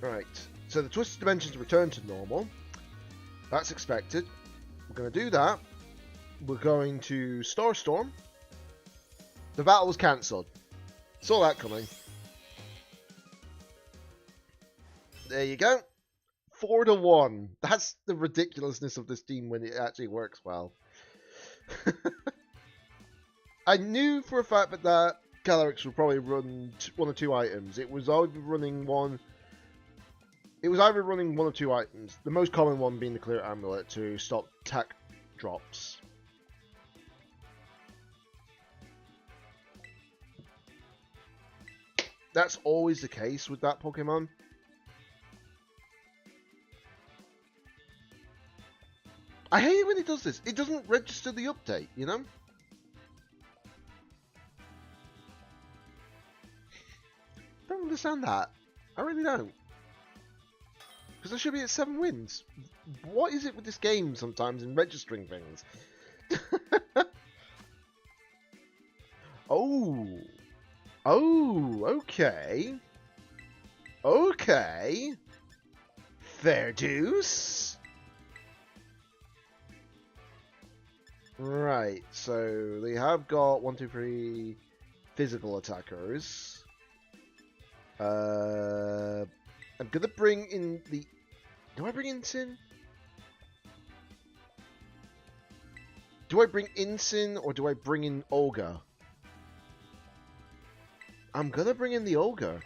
Right, so the Twisted Dimensions return to normal. That's expected. We're going to do that. We're going to Starstorm. The battle was cancelled. Saw that coming. There you go. 4-1. That's the ridiculousness of this team when it actually works well. I knew for a fact that Calyrex would probably run 1 or 2 items. It was either running one of 2 items. The most common one being the Clear Amulet to stop tack drops. That's always the case with that Pokemon. I hate it when it does this. It doesn't register the update, you know? Don't understand that. I really don't. Because I should be at 7 wins. What is it with this game sometimes in registering things? Oh, okay. Okay. Fair dues. Right, so they have got 1, 2, 3 physical attackers. I'm gonna bring in the... Do I bring in Sin? Do I bring in Sin or do I bring in Olga? I'm gonna bring in the Olga,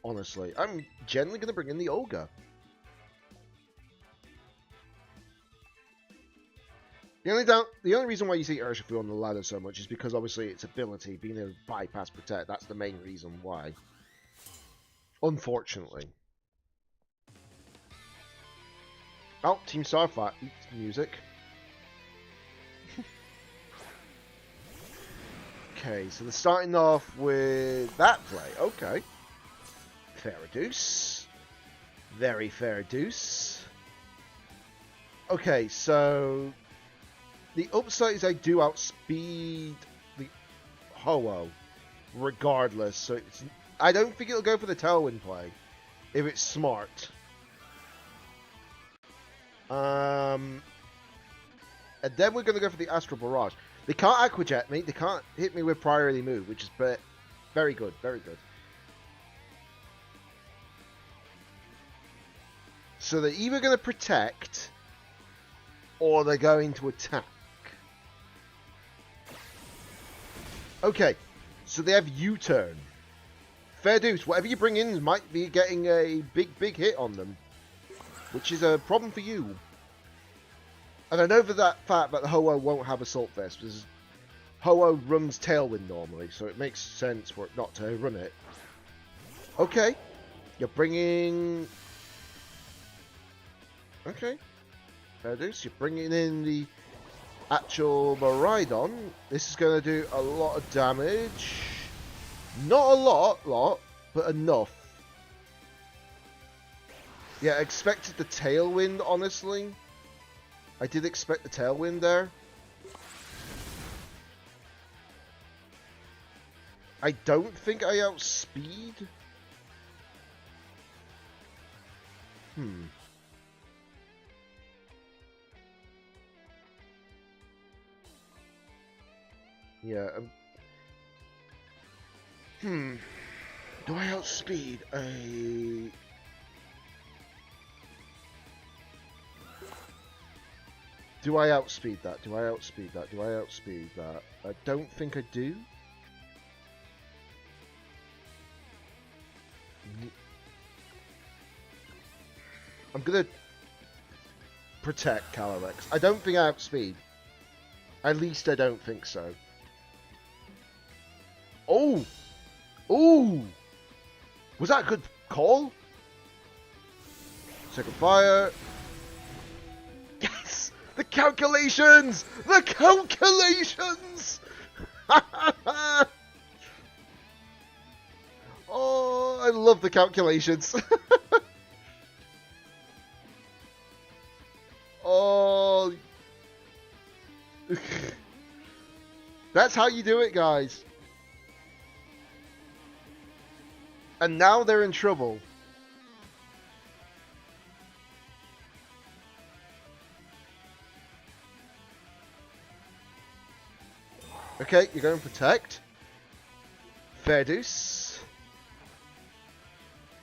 honestly. I'm generally gonna bring in the Olga. The only reason why you see Urshifu on the ladder so much is because obviously its ability, being able to bypass Protect, that's the main reason why. Unfortunately. Oh, Team Starfire music. Okay, so they're starting off with that play. Okay. Fair deuce. Very fair deuce. Okay, so the upside is I do outspeed the Ho-Oh regardless. So it's, I don't think it'll go for the Tailwind play if it's smart. And then we're going to go for the Astral Barrage. They can't Aqua Jet me. They can't hit me with Priority Move, which is very good. Very good. So they're either going to protect or they're going to attack. Okay. So they have U-turn. Fair dues. Whatever you bring in might be getting a big hit on them. Which is a problem for you. And I know for that fact that the Ho-Oh won't have Assault Vest, because Ho-Oh runs Tailwind normally, so it makes sense for it not to run it. Okay. You're bringing... Okay. Fair dues. You're bringing in the actual Miraidon. This is going to do a lot of damage. Not a lot, but enough. Yeah, I expected the tailwind, honestly. I did expect the tailwind there. I don't think I outspeed. Yeah. Do I outspeed a... Do I outspeed that? Do I outspeed that? Do I outspeed that? I don't think I do. I'm gonna protect Calyrex. I don't think I outspeed. At least I don't think so. Oh! Ooh! Was that a good call? Second fire. Yes! The calculations! The calculations! Oh, I love the calculations. Oh. That's how you do it, guys. And now they're in trouble. Okay, you're going to protect. Fair deuce.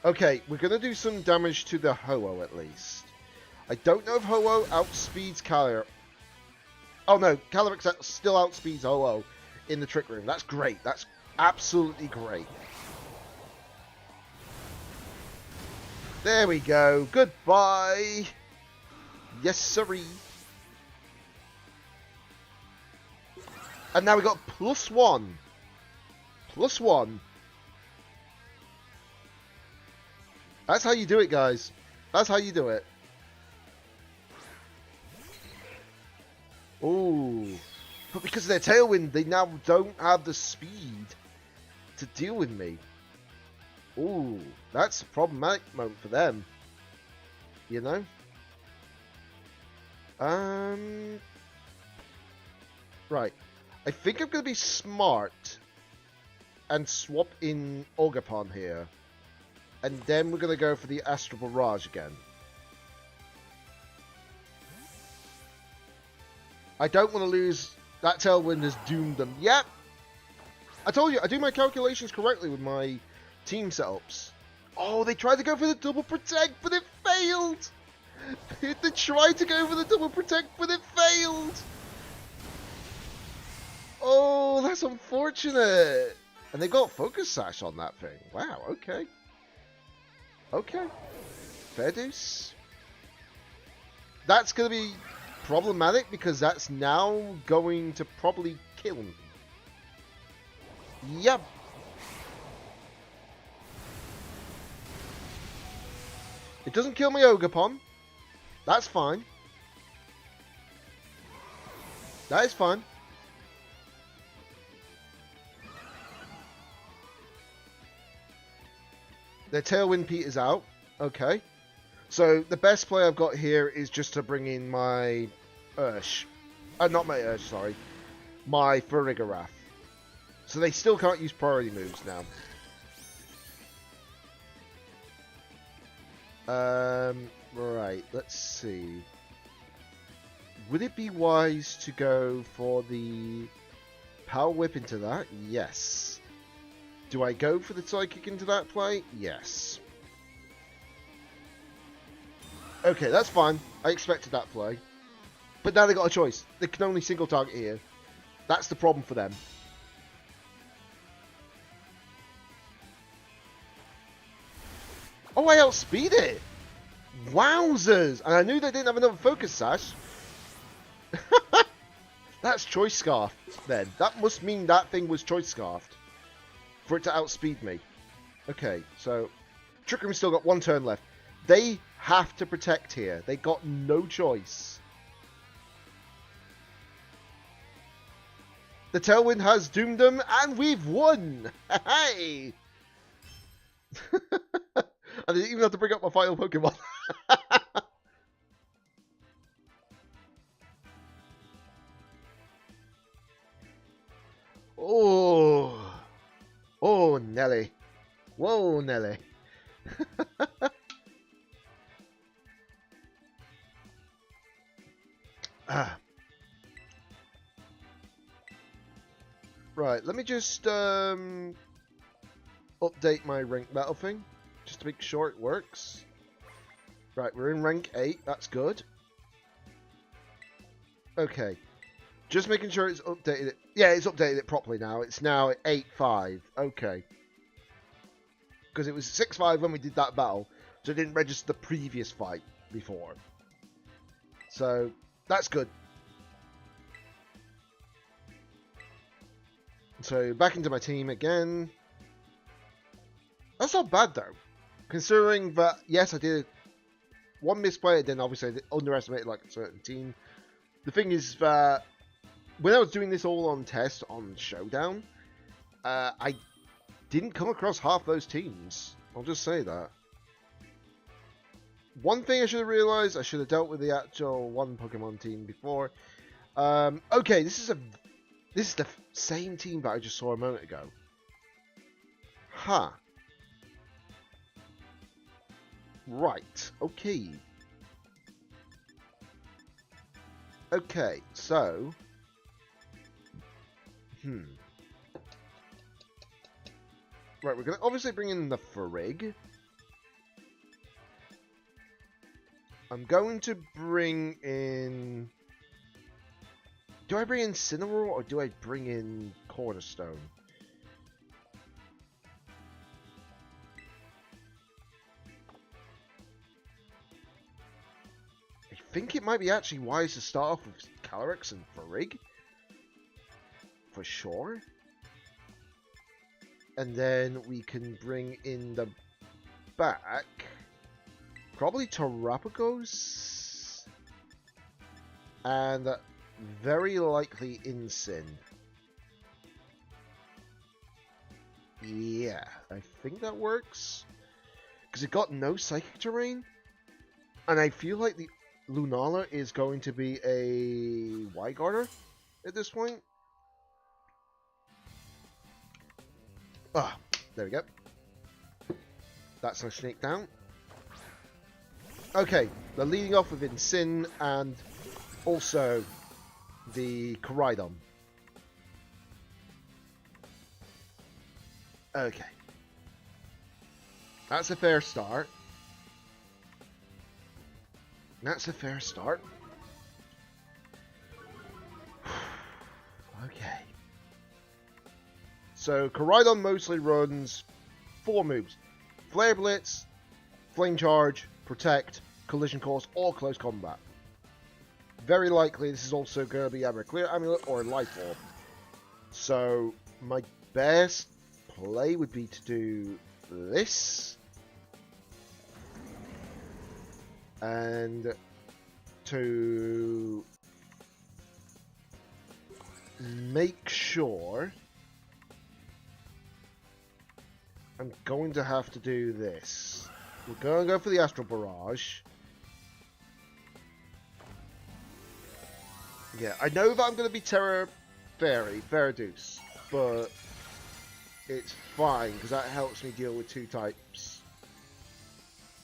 Okay, we're going to do some damage to the Ho-Oh at least. I don't know if Ho-Oh outspeeds Calyrex. Oh no, Calyrex still outspeeds Ho-Oh in the Trick Room. That's great. That's absolutely great. There we go. Goodbye. Yes, sirree. And now we got +1. +1. That's how you do it, guys. That's how you do it. Ooh. But because of their Tailwind, they now don't have the speed to deal with me. Ooh. That's a problematic moment for them. You know? Right. I think I'm going to be smart and swap in Ogerpon here. And then we're going to go for the Astral Barrage again. I don't want to lose. That Tailwind has doomed them. Yep. I told you, I do my calculations correctly with my team setups. Oh, they tried to go for the double protect, but it failed. They tried to go for the double protect, but it failed. Oh, that's unfortunate. And they got Focus Sash on that thing. Wow, okay. Okay. Fair deuce. That's going to be problematic because that's now going to probably kill me. Yep. It doesn't kill my Ogerpon. That's fine. That is fine. Their Tailwind peters out. Okay. So the best play I've got here is just to bring in my Ursh. Not my Ursh, sorry. My Farigarath. So they still can't use priority moves now. Right, let's see. Would it be wise to go for the Power Whip into that? Yes. Do I go for the Psychic into that play? Yes. Okay, that's fine. I expected that play. But now they got a choice. They can only single target here. That's the problem for them. Oh, I outspeed it! Wowzers! And I knew they didn't have another Focus Sash. That's Choice Scarf, then. That must mean that thing was Choice Scarfed. For it to outspeed me. Okay, so... Trick Room's still got one turn left. They have to protect here. They got no choice. The tailwind has doomed them, and we've won! Hey! I didn't even have to bring up my final Pokemon. Oh, oh, Nelly. Whoa, Nelly. Ah. Right, let me just update my rank battle thing, just to make sure it works. Right, we're in rank 8, that's good. Okay. Just making sure it's updated it. Yeah, it's updated it properly now. It's now at 8-5. Okay. Because it was 6-5 when we did that battle, so it didn't register the previous fight before. So, that's good. So, back into my team again. That's not bad, though. Considering that, yes, I did one misplay, and then obviously I underestimated like a certain team. The thing is that when I was doing this all on test on Showdown, I didn't come across half those teams. I'll just say that. One thing I should have realized, I should have dealt with the actual one Pokemon team before. Okay, this is the same team that I just saw a moment ago. Huh. Right. Okay. Okay, so... Right, we're going to obviously bring in the Frig. I'm going to bring in... Do I bring in Cinnamoroar or do I bring in Cornerstone? I think it might be actually wise to start off with Calyrex and Frig. For sure. And then we can bring in the back. Probably Terrapagos. And very likely Incin. Yeah, I think that works. Because it got no Psychic Terrain. And I feel like the Lunala is going to be a Y-Guarder at this point. Ah, there we go. That's no snake down. Okay, they're leading off with Incin and also the Koraidon. Okay. That's a fair start. That's a fair start. Okay. So, Koraidon mostly runs 4 moves. Flare Blitz, Flame Charge, Protect, Collision Course, or Close Combat. Very likely this is also going to be either a Clear Amulet or a Life Orb. So, my best play would be to do this. And to make sure I'm going to have to do this. We're going to go for the Astral Barrage. Yeah, I know that I'm going to be Terra Fairy, Faradoos, but it's fine because that helps me deal with 2 types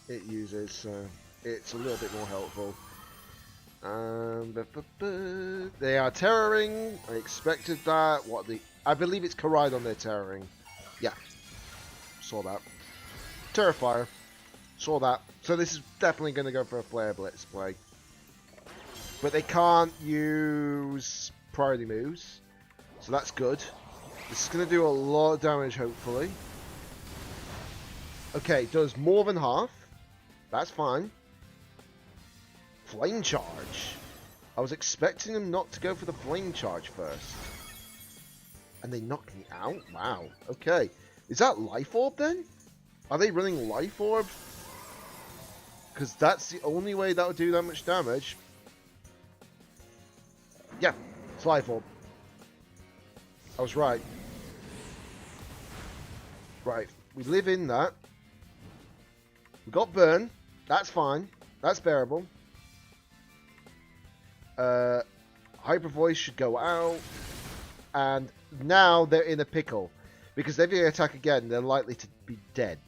it uses, so it's a little bit more helpful. They are Terroring. I expected that. I believe it's Koraidon they're Terroring. Yeah. Saw that. Terrifier. Saw that. So this is definitely going to go for a Flare Blitz play. But they can't use priority moves. So that's good. This is going to do a lot of damage, hopefully. Okay, does more than half. That's fine. Flame Charge. I was expecting them not to go for the Flame Charge first. And they knocked me out? Wow. Okay. Is that Life Orb then? Are they running Life Orb? Because that's the only way that would do that much damage. Yeah, it's Life Orb. I was right. Right, we live in that. We got burn. That's fine. That's bearable. Hyper Voice should go out. And now they're in a pickle. Because if they attack again, they're likely to be dead.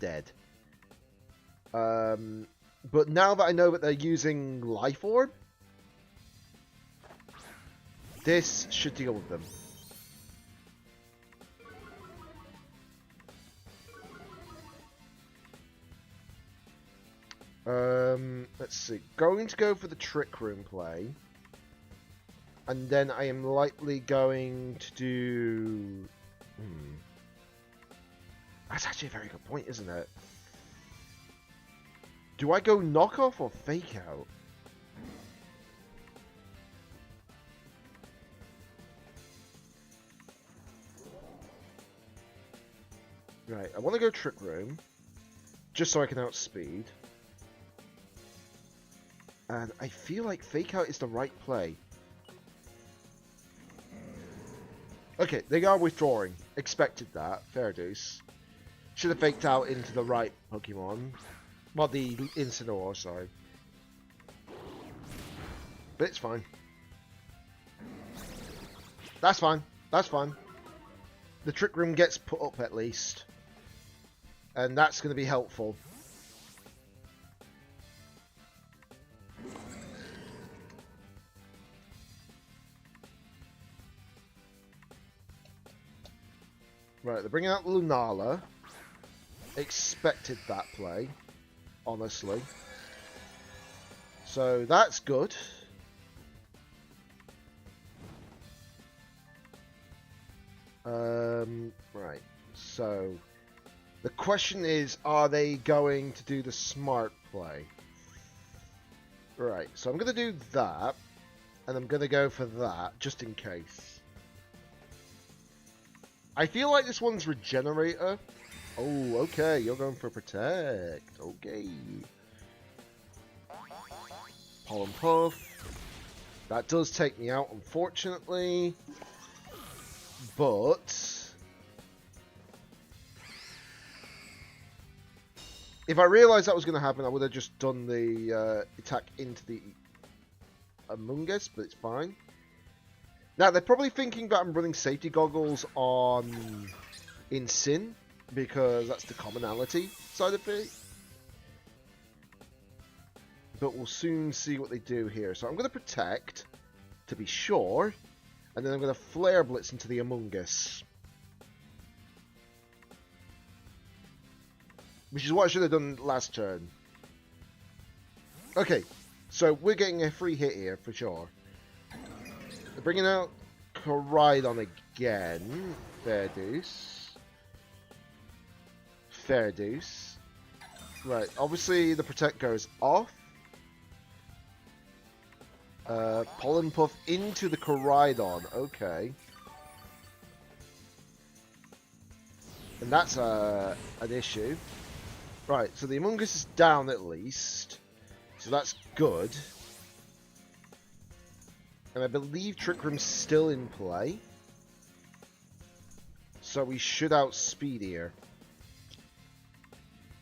But now that I know that they're using Life Orb, this should deal with them. Let's see. Going to go for the Trick Room play. And then I am likely going to do... That's actually a very good point, isn't it? Do I go knockoff or fake out? Right, I want to go Trick Room. Just so I can outspeed. And I feel like fake out is the right play. Okay, they are withdrawing. Expected that. Fair deuce. Should have faked out into the right Pokemon. Well, the Incineroar, sorry. But it's fine. That's fine. That's fine. The Trick Room gets put up at least. And that's going to be helpful. Right, they're bringing out Lunala. Expected that play, honestly. So that's good. Right, so the question is, are they going to do the smart play? Right, so I'm going to do that, and I'm going to go for that, just in case. I feel like this one's Regenerator. Oh, okay, you're going for Protect. Okay. Pollen Puff. That does take me out, unfortunately. But if I realised that was going to happen, I would have just done the attack into the Among Us, but it's fine. Now, they're probably thinking that I'm running safety goggles on Sin, because that's the commonality side of it. But we'll soon see what they do here. So I'm going to Protect, to be sure, and then I'm going to Flare Blitz into the Among Us. Which is what I should have done last turn. Okay, so we're getting a free hit here, for sure. They're bringing out Koraidon again. Fair deuce. Fair deuce. Right, obviously the Protect goes off. Pollen Puff into the Koraidon. Okay. And that's an issue. Right, so the Among Us is down at least. So that's good. And I believe Trick Room's still in play. So we should outspeed here.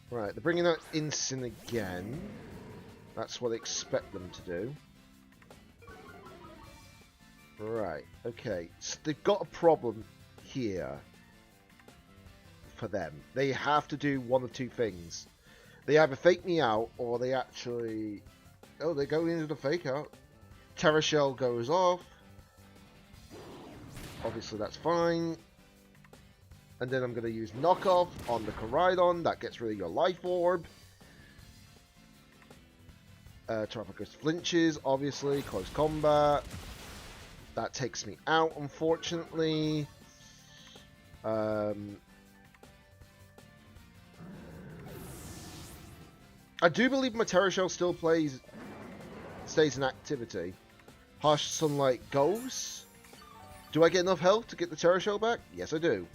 Right, they're bringing out Incin again. That's what I expect them to do. Right, okay. So they've got a problem here. For them. They have to do one of two things. They either fake me out, or they actually... Oh, they go into the fake out. Terra Shell goes off. Obviously that's fine. And then I'm going to use Knockoff on the Koraidon. That gets rid of your Life Orb. Tropical flinches, obviously. Close combat. That takes me out, unfortunately. I do believe my Terra Shell still stays in activity. Harsh Sunlight goes. Do I get enough health to get the Terra Shell back? Yes, I do.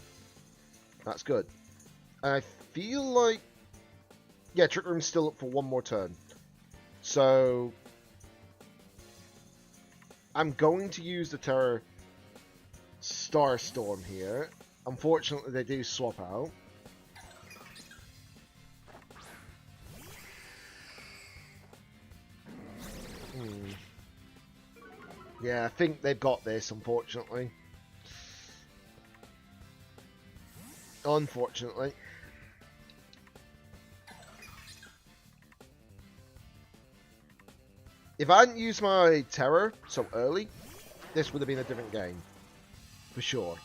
That's good. And I feel like... Yeah, Trick Room's still up for one more turn. So... I'm going to use the Terra Starstorm here. Unfortunately, they do swap out. Yeah, I think they've got this, unfortunately. Unfortunately. If I hadn't used my terror so early, this would have been a different game. For sure.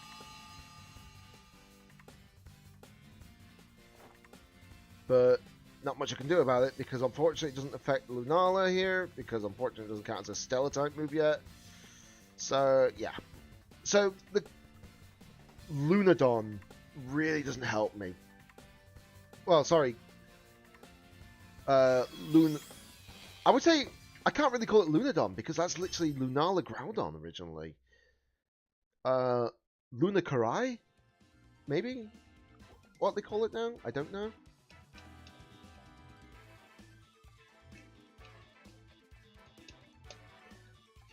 But not much I can do about it because unfortunately it doesn't affect Lunala here, because unfortunately it doesn't count as a Stellar type move yet. So, yeah. So, the Lunadon really doesn't help me. Well, sorry. I would say, I can't really call it Lunadon because that's literally Lunala Groudon originally. Lunacarai? Maybe? What they call it now? I don't know.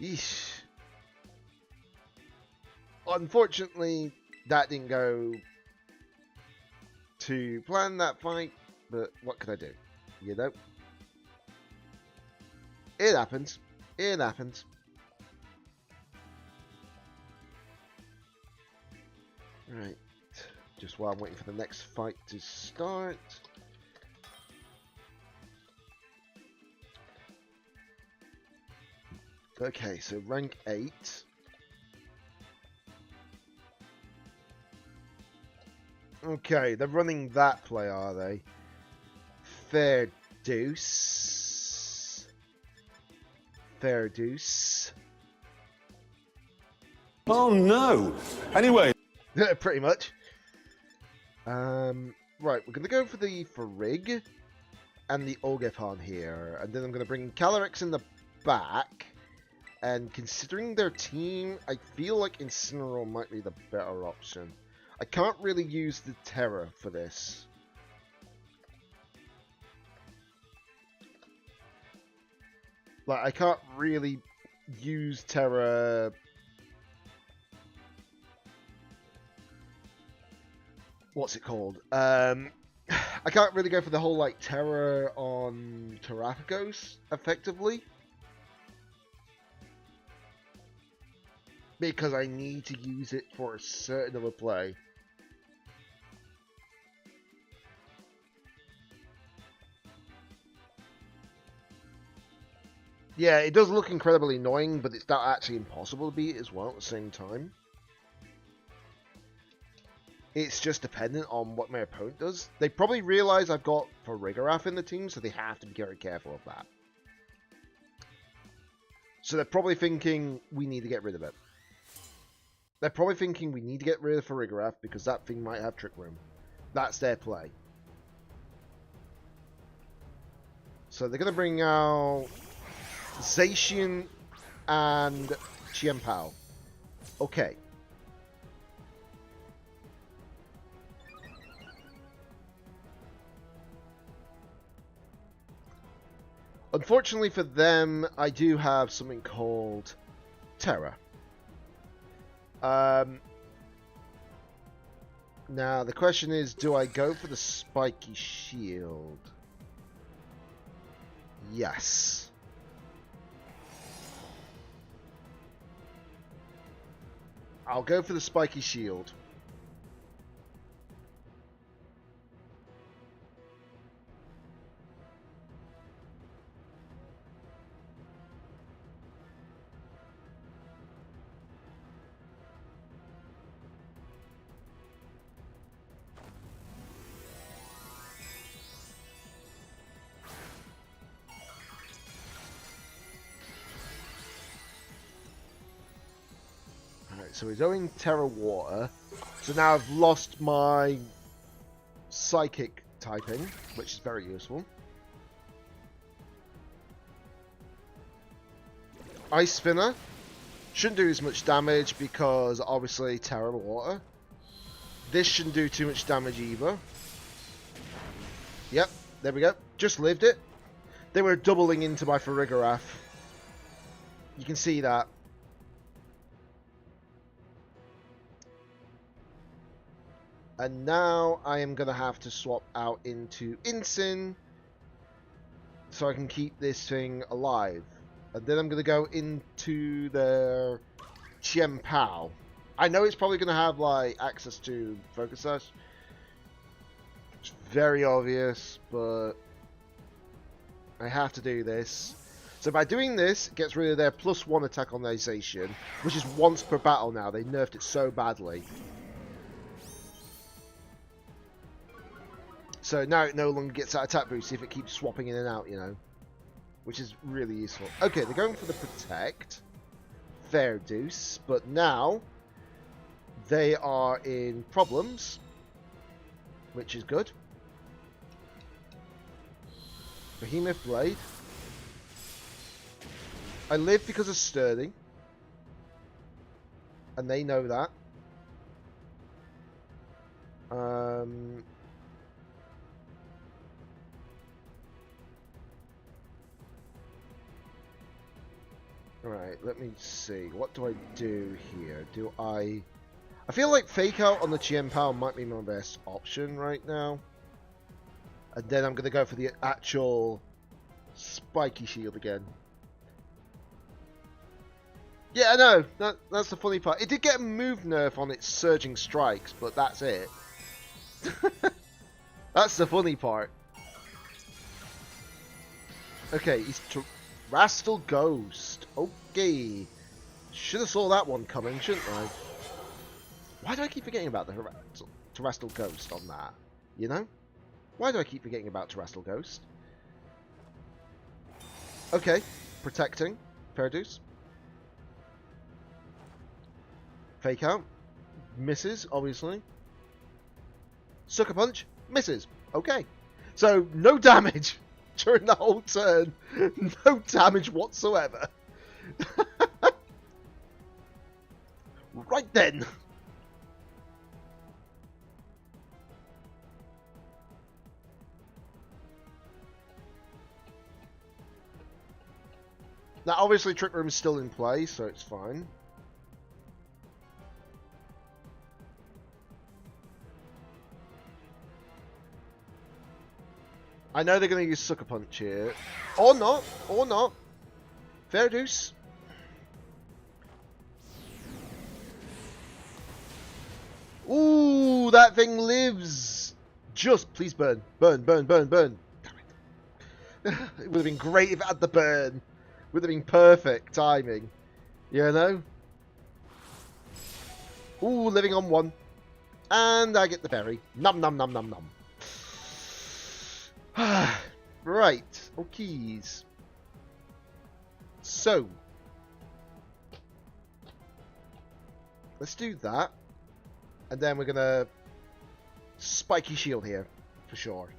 Yeesh. Unfortunately, that didn't go to plan that fight, but what could I do? You know? It happens. It happens. Right. Just while I'm waiting for the next fight to start. Okay, so rank 8. Okay, they're running that play, are they? Fair deuce. Fair deuce. Oh no! Anyway. Pretty much. Right, we're going to go for the Farig and the Ogerpon here. And then I'm going to bring Calyrex in the back. And considering their team, I feel like Incineroar might be the better option. I can't really use the Terra for this. Like, I can't really use Terra... What's it called? I can't really go for the whole, like, Terra on Terrapagos, effectively. Because I need to use it for a certain of a play. Yeah, it does look incredibly annoying, but it's not actually impossible to beat as well at the same time. It's just dependent on what my opponent does. They probably realize I've got Farigiraf in the team, so they have to be very careful of that. So they're probably thinking, we need to get rid of it. They're probably thinking we need to get rid of Farigiraf because that thing might have Trick Room. That's their play. So they're going to bring out Zacian and Chiempao. Okay. Unfortunately for them, I do have something called Terra. Now, the question is, do I go for the spiky shield? Yes. I'll go for the spiky shield. So he's going Terra Water. So now I've lost my Psychic typing, which is very useful. Ice Spinner. Shouldn't do as much damage because obviously Terra Water. This shouldn't do too much damage either. Yep, there we go. Just lived it. They were doubling into my Farigiraf. You can see that. And now I am going to have to swap out into Insin so I can keep this thing alive. And then I'm going to go into the Chien Pao. I know it's probably going to have like access to Focus Sash. It's very obvious, but I have to do this. So by doing this, it gets rid of their +1 attack on Ization, which is once per battle now. They nerfed it so badly. So now it no longer gets that attack boost if it keeps swapping in and out, you know. Which is really useful. Okay, they're going for the Protect. Fair deuce. But now they are in problems, which is good. Behemoth Blade. I live because of Sturdy. And they know that. Alright, let me see. What do I do here? Do I feel like Fake Out on the Chien Pao might be my best option right now. And then I'm going to go for the actual Spiky Shield again. Yeah, I know. That's the funny part. It did get a move nerf on its Surging Strikes, but that's it. That's the funny part. Okay, he's Terrestrial Ghost. Okay. Should have saw that one coming, shouldn't I? Why do I keep forgetting about the Terrestrial Ghost on that? You know? Why do I keep forgetting about Terrestrial Ghost? Okay. Protecting. Fair deuce. Fake Out. Misses, obviously. Sucker Punch. Misses. Okay. So, no damage during the whole turn. No damage whatsoever. Right then. Now, obviously, Trick Room is still in play, so it's fine. I know they're going to use Sucker Punch here. Or not. Or not. Fair deuce. Ooh, that thing lives. Just, please burn. Burn, burn, burn, burn. Damn it. It would have been great if it had the burn. Would have been perfect timing. You know? Ooh, living on 1. And I get the berry. Nom nom nom nom nom. Right. Okies. So. Let's do that. And then we're going to Spiky Shield here. For sure.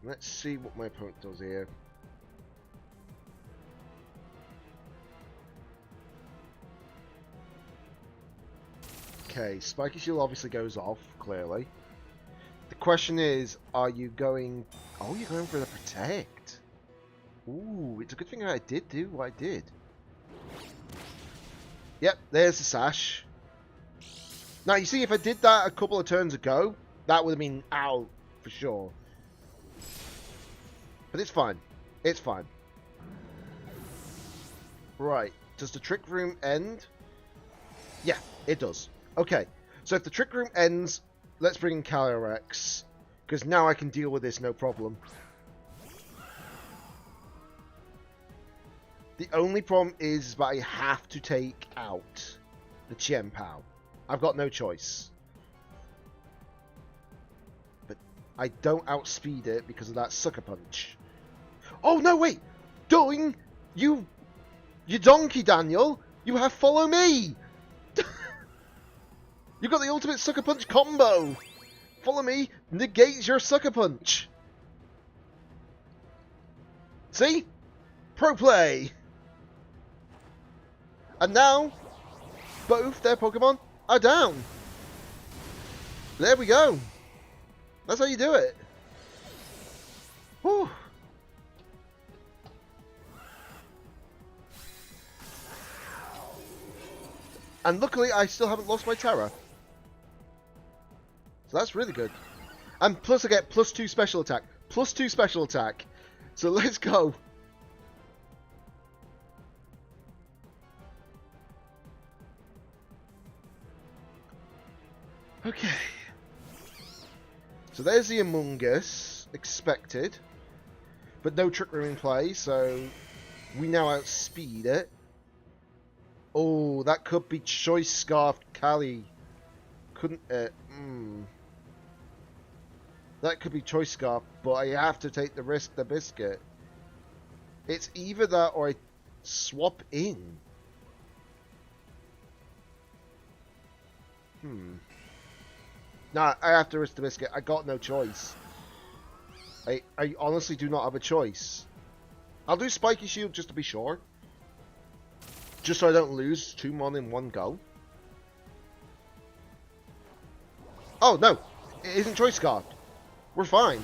Let's see what my opponent does here. Okay, Spiky Shield obviously goes off, clearly. The question is, are you going... Oh, you're going for the Protect. Ooh, it's a good thing I did do what I did. Yep, there's the Sash. Now, you see, if I did that a couple of turns ago, that would have been out for sure. But it's fine. It's fine. Right. Does the Trick Room end? Yeah, it does. Okay. So if the Trick Room ends, let's bring in Calyrex. Because now I can deal with this no problem. The only problem is that I have to take out the Chien Pao. I've got no choice. But I don't outspeed it because of that Sucker Punch. Oh, no, wait! Doing... You donkey, Daniel! You have Follow Me! You got the ultimate Sucker Punch combo! Follow Me negates your Sucker Punch! See? Pro play! And now, both their Pokemon are down! There we go! That's how you do it! Whew! And luckily, I still haven't lost my Terror. So that's really good. And plus I get +2 special attack. +2 special attack. So let's go. Okay. So there's the Among Us. Expected. But no Trick Room in play, so we now outspeed it. Oh, that could be Choice Scarf Callie. Couldn't it? That could be Choice Scarf, but I have to take the risk, the biscuit. It's either that or I swap in. Nah, I have to risk the biscuit. I got no choice. I honestly do not have a choice. I'll do Spiky Shield just to be sure. Just so I don't lose 2 mon in one go. Oh, no. It isn't Choice Scarf. We're fine.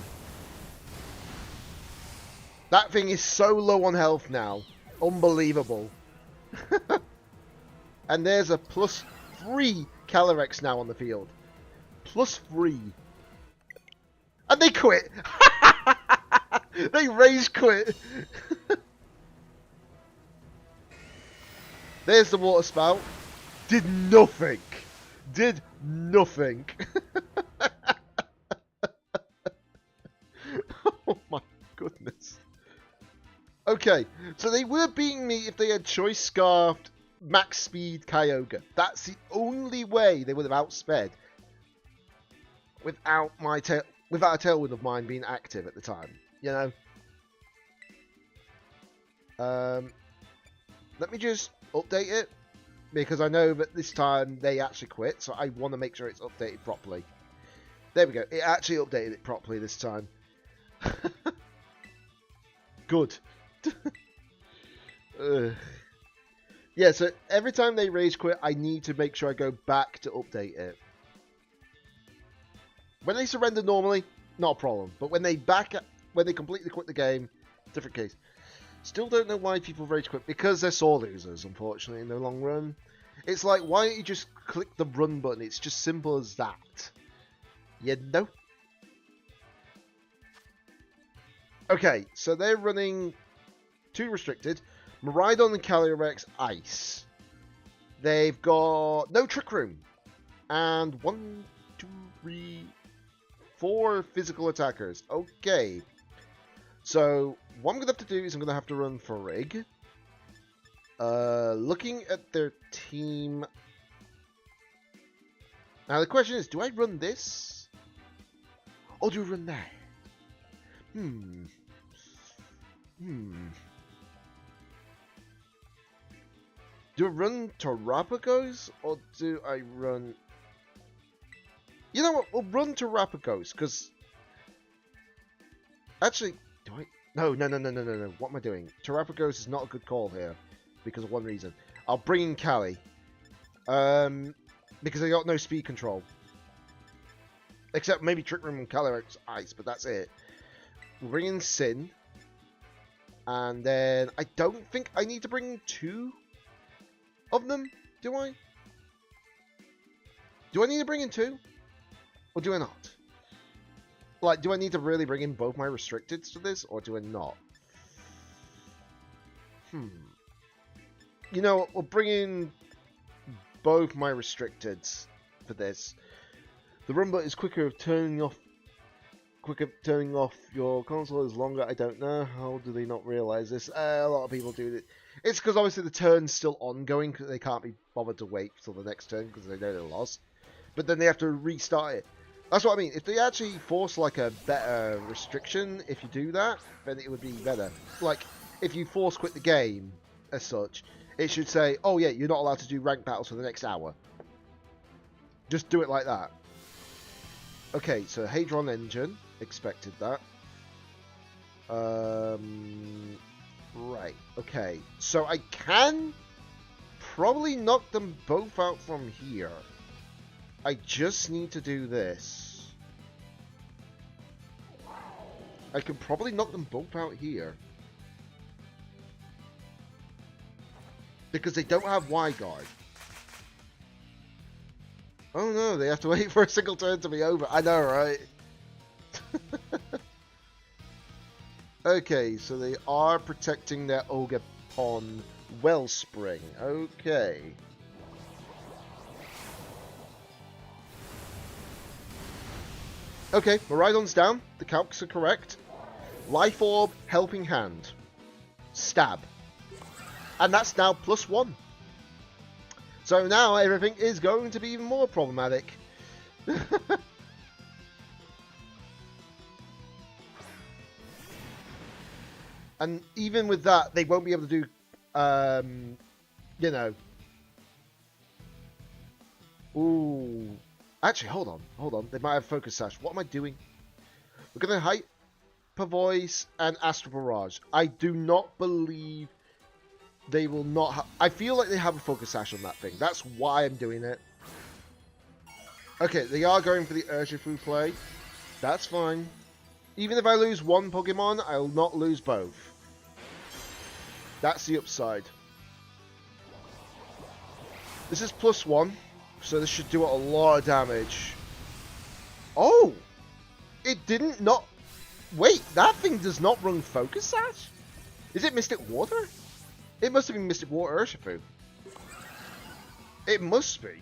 That thing is so low on health now. Unbelievable. And there's a +3 Calyrex now on the field. +3. And they quit. They rage quit. There's the water spout. Did nothing. Did nothing. Oh my goodness. Okay, so they were beating me if they had Choice Scarfed Max Speed Kyogre. That's the only way they would have outsped without my without a Tailwind of mine being active at the time. You know. Let me just update it because I know that this time they actually quit, so I want to make sure it's updated properly. There we go. It actually updated it properly this time. Good. Yeah, so every time they rage quit, I need to make sure I go back to update it. When they surrender normally, not a problem. But when they completely quit the game, different case. Still don't know why people rage quit. Because they're sore losers, unfortunately, in the long run. It's like, why don't you just click the run button? It's just simple as that. You know? Okay, so they're running 2 restricted. Miraidon and Calyrex Ice. They've got no Trick Room. And 1, 2, 3, 4 physical attackers. Okay. So, what I'm going to have to do is I'm going to have to run for Rig. Looking at their team. Now the question is, do I run this? Or do I run that? Do I run Terrapagos or do I run... You know what? We'll run Terrapagos because... Actually, do I... No. What am I doing? Terrapagos is not a good call here because of one reason. I'll bring in Callie. Because I got no speed control. Except maybe Trick Room and Calyrex Ice, but that's it. We'll bring in Sin. And then I don't think I need to bring 2 of them, do I? Do I need to bring in 2? Or do I not? Like, do I need to really bring in both my restricteds to this, or do I not? You know what, we'll bring in both my restricteds for this. The run button is quicker of turning off your console is longer. I don't know. How do they not realize this? A lot of people do it. It's because obviously the turn's still ongoing because they can't be bothered to wait till the next turn because they know they're lost. But then they have to restart it. That's what I mean. If they actually force like a better restriction, if you do that, then it would be better. Like if you force quit the game as such, it should say, "Oh yeah, you're not allowed to do ranked battles for the next hour." Just do it like that. Okay, so Hadron Engine. Expected that. Right, okay. So I can probably knock them both out from here. I just need to do this. I can probably knock them both out here. Because they don't have Y-Guard. Oh no, they have to wait for a single turn to be over. I know, right? Okay, so they are protecting their Ogre-Pon Wellspring. Okay. Okay, Miraidon's down. The calcs are correct. Life Orb, Helping Hand. Stab. And that's now +1. So now everything is going to be even more problematic. And even with that, they won't be able to do, you know. Ooh. Actually, hold on. They might have Focus Sash. What am I doing? We're going to Hyper Voice and Astral Barrage. I do not believe they will not have... I feel like they have a Focus Sash on that thing. That's why I'm doing it. Okay, they are going for the Urshifu play. That's fine. Even if I lose one Pokemon, I will not lose both. That's the upside. This is +1, so this should do a lot of damage. Oh! It didn't not... Wait, that thing does not run Focus Sash? Is it Mystic Water? It must have been Mystic Water Urshifu. It must be.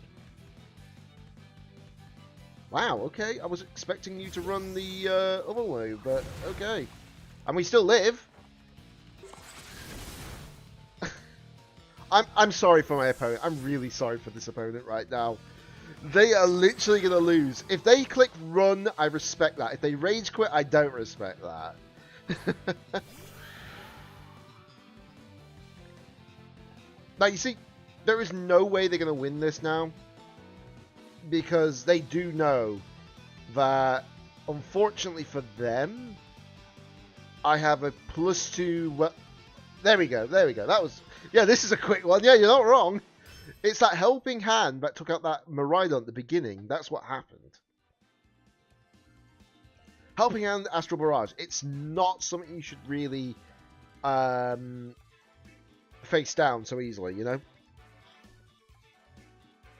Wow, okay. I was expecting you to run the other way, but okay. And we still live. I'm sorry for my opponent. I'm really sorry for this opponent right now. They are literally going to lose. If they click run, I respect that. If they rage quit, I don't respect that. Now, you see, there is no way they're going to win this now. Because they do know that, unfortunately for them, I have a +2... Well, there we go. That was... Yeah, this is a quick one. Yeah, you're not wrong. It's that Helping Hand that took out that Miraidon at the beginning. That's what happened. Helping Hand, Astral Barrage. It's not something you should really face down so easily, you know?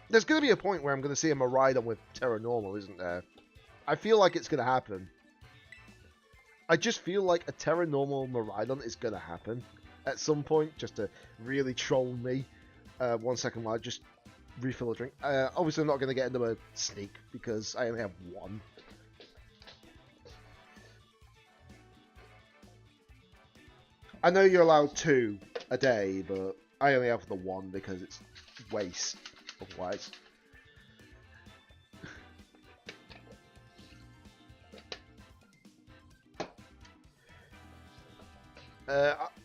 There's going to be a point where I'm going to see a Miraidon with Terra Normal, isn't there? I feel like it's going to happen. I just feel like a Terra Normal Miraidon is going to happen at some point, just to really troll me. 1 second while I just refill a drink. Obviously, I'm not going to get another sneak because I only have one. I know you're allowed 2 a day, but I only have the 1 because it's waste otherwise.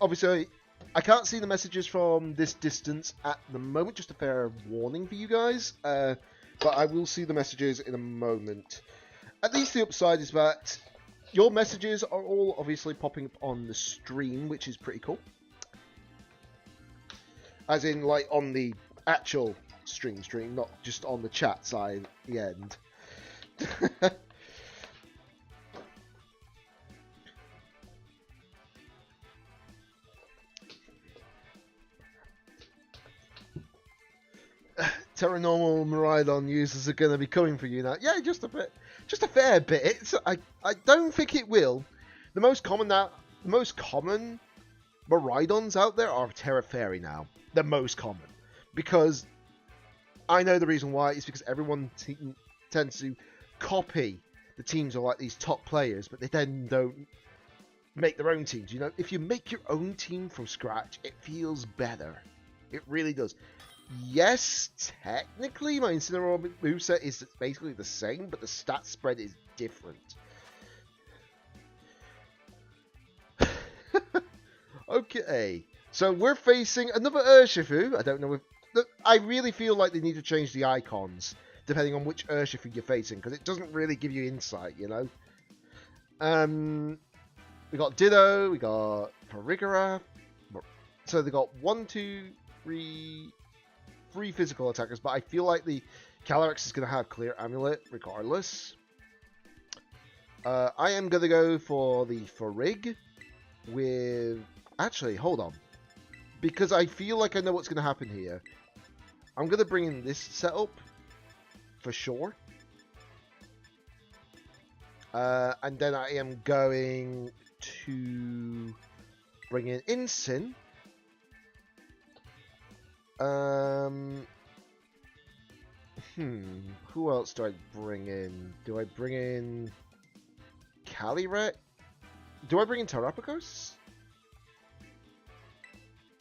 Obviously, I can't see the messages from this distance at the moment, just a fair warning for you guys, but I will see the messages in a moment. At least the upside is that your messages are all obviously popping up on the stream, which is pretty cool. As in, like, on the actual stream, not just on the chat side at the end. Terra Normal Miraidon users are going to be coming for you now. Yeah, just a bit, just a fair bit. I don't think it will. The most common Miraidons out there are Terra Fairy now. The most common, because I know the reason why. It's because everyone tends to copy the teams of like these top players, but they then don't make their own teams. You know, if you make your own team from scratch, it feels better. It really does. Yes, technically my Incineroar moveset is basically the same, but the stat spread is different. Okay, so we're facing another Urshifu. I don't know if... I really feel like they need to change the icons, depending on which Urshifu you're facing, because it doesn't really give you insight, you know? We got Ditto, we got Farigiraf. So they got 1, 2, 3... 3 physical attackers, but I feel like the Calyrex is going to have Clear Amulet regardless. I am going to go for the Farig with... Actually, hold on. Because I feel like I know what's going to happen here. I'm going to bring in this setup. for sure. And then I am going to bring in Incin. Who else do I bring in? Do I bring in Calyrex? Do I bring in Terrapagos?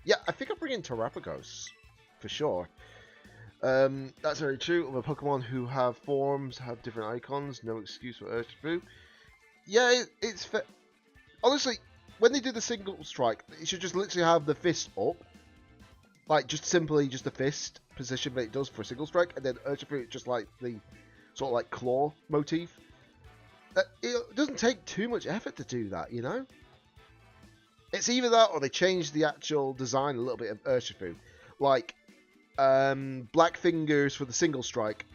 Yeah, I think I'll bring in Terrapagos for sure. That's very true. Of a Pokemon who have forms, have different icons, no excuse for Urshifu. Yeah, it's fair. Honestly, when they do the single strike, it should just literally have the fist up. Like, just simply just the fist position that it does for a single strike, and then Urshifu just like the sort of like claw motif. It doesn't take too much effort to do that, you know? It's either that or they change the actual design a little bit of Urshifu. Like, black fingers for the single strike,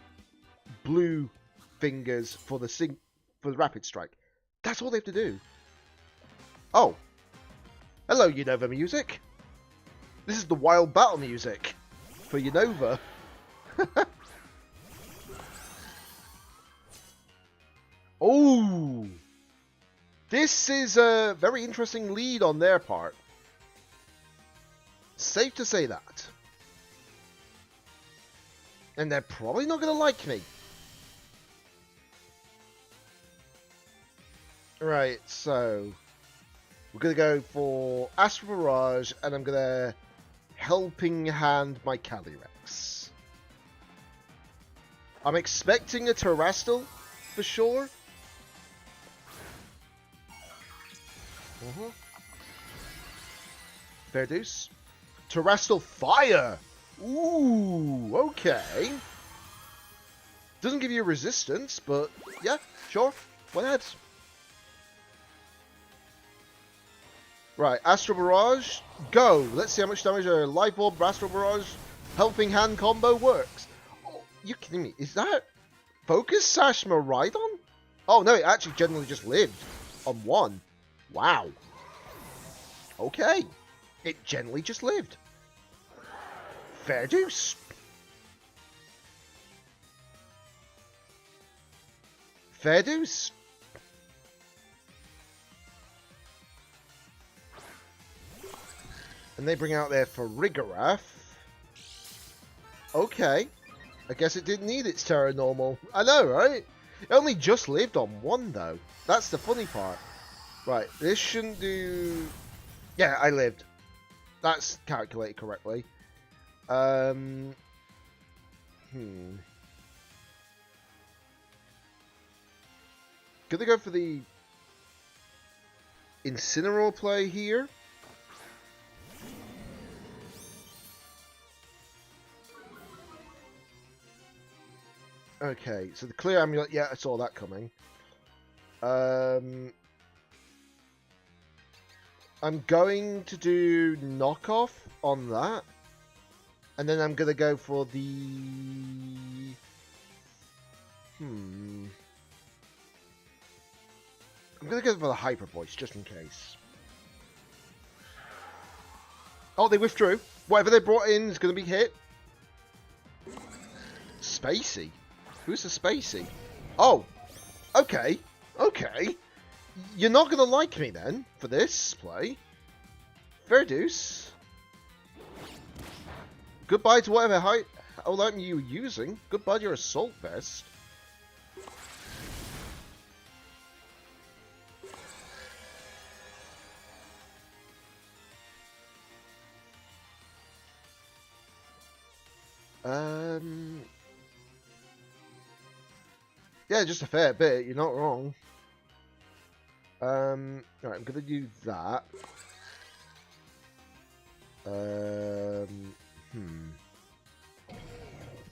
blue fingers for the rapid strike. That's all they have to do. Oh. Hello, Unova music. This is the wild battle music for Unova. Oh. This is a very interesting lead on their part. Safe to say that. And they're probably not going to like me. Right, so we're going to go for Astral Barrage, and I'm going to Helping Hand my Calyrex. I'm expecting a Terrastal for sure. Fair deuce. Terrastal Fire! Ooh, okay. Doesn't give you resistance, but yeah, sure. Why not? Right, Astral Barrage, go! Let's see how much damage a Life Orb Astral Barrage Helping Hand combo works. Oh, you kidding me? Is that Focus Sash Miraidon? Oh no, it actually generally just lived on one. Wow. Okay. It generally just lived. Fair deuce. Fair deuce. And they bring out their Farigiraf. Okay. I guess it didn't need its Terra Normal. I know, right? It only just lived on one, though. That's the funny part. Right, this shouldn't do... Yeah, I lived. That's calculated correctly. Gonna go for the Incineroar play here. Okay, so the clear amulet, yeah, I saw that coming. I'm going to do knockoff on that. And then I'm going to go for the... I'm going to go for the Hyper Voice, just in case. Oh, they withdrew. Whatever they brought in is going to be hit. Spacey? Who's the Spacey? Oh, okay. Okay. You're not going to like me then, for this play. Fair deuce. Goodbye to whatever item you were using. Goodbye to your Assault Vest. Yeah, just a fair bit. You're not wrong. Alright, I'm gonna do that.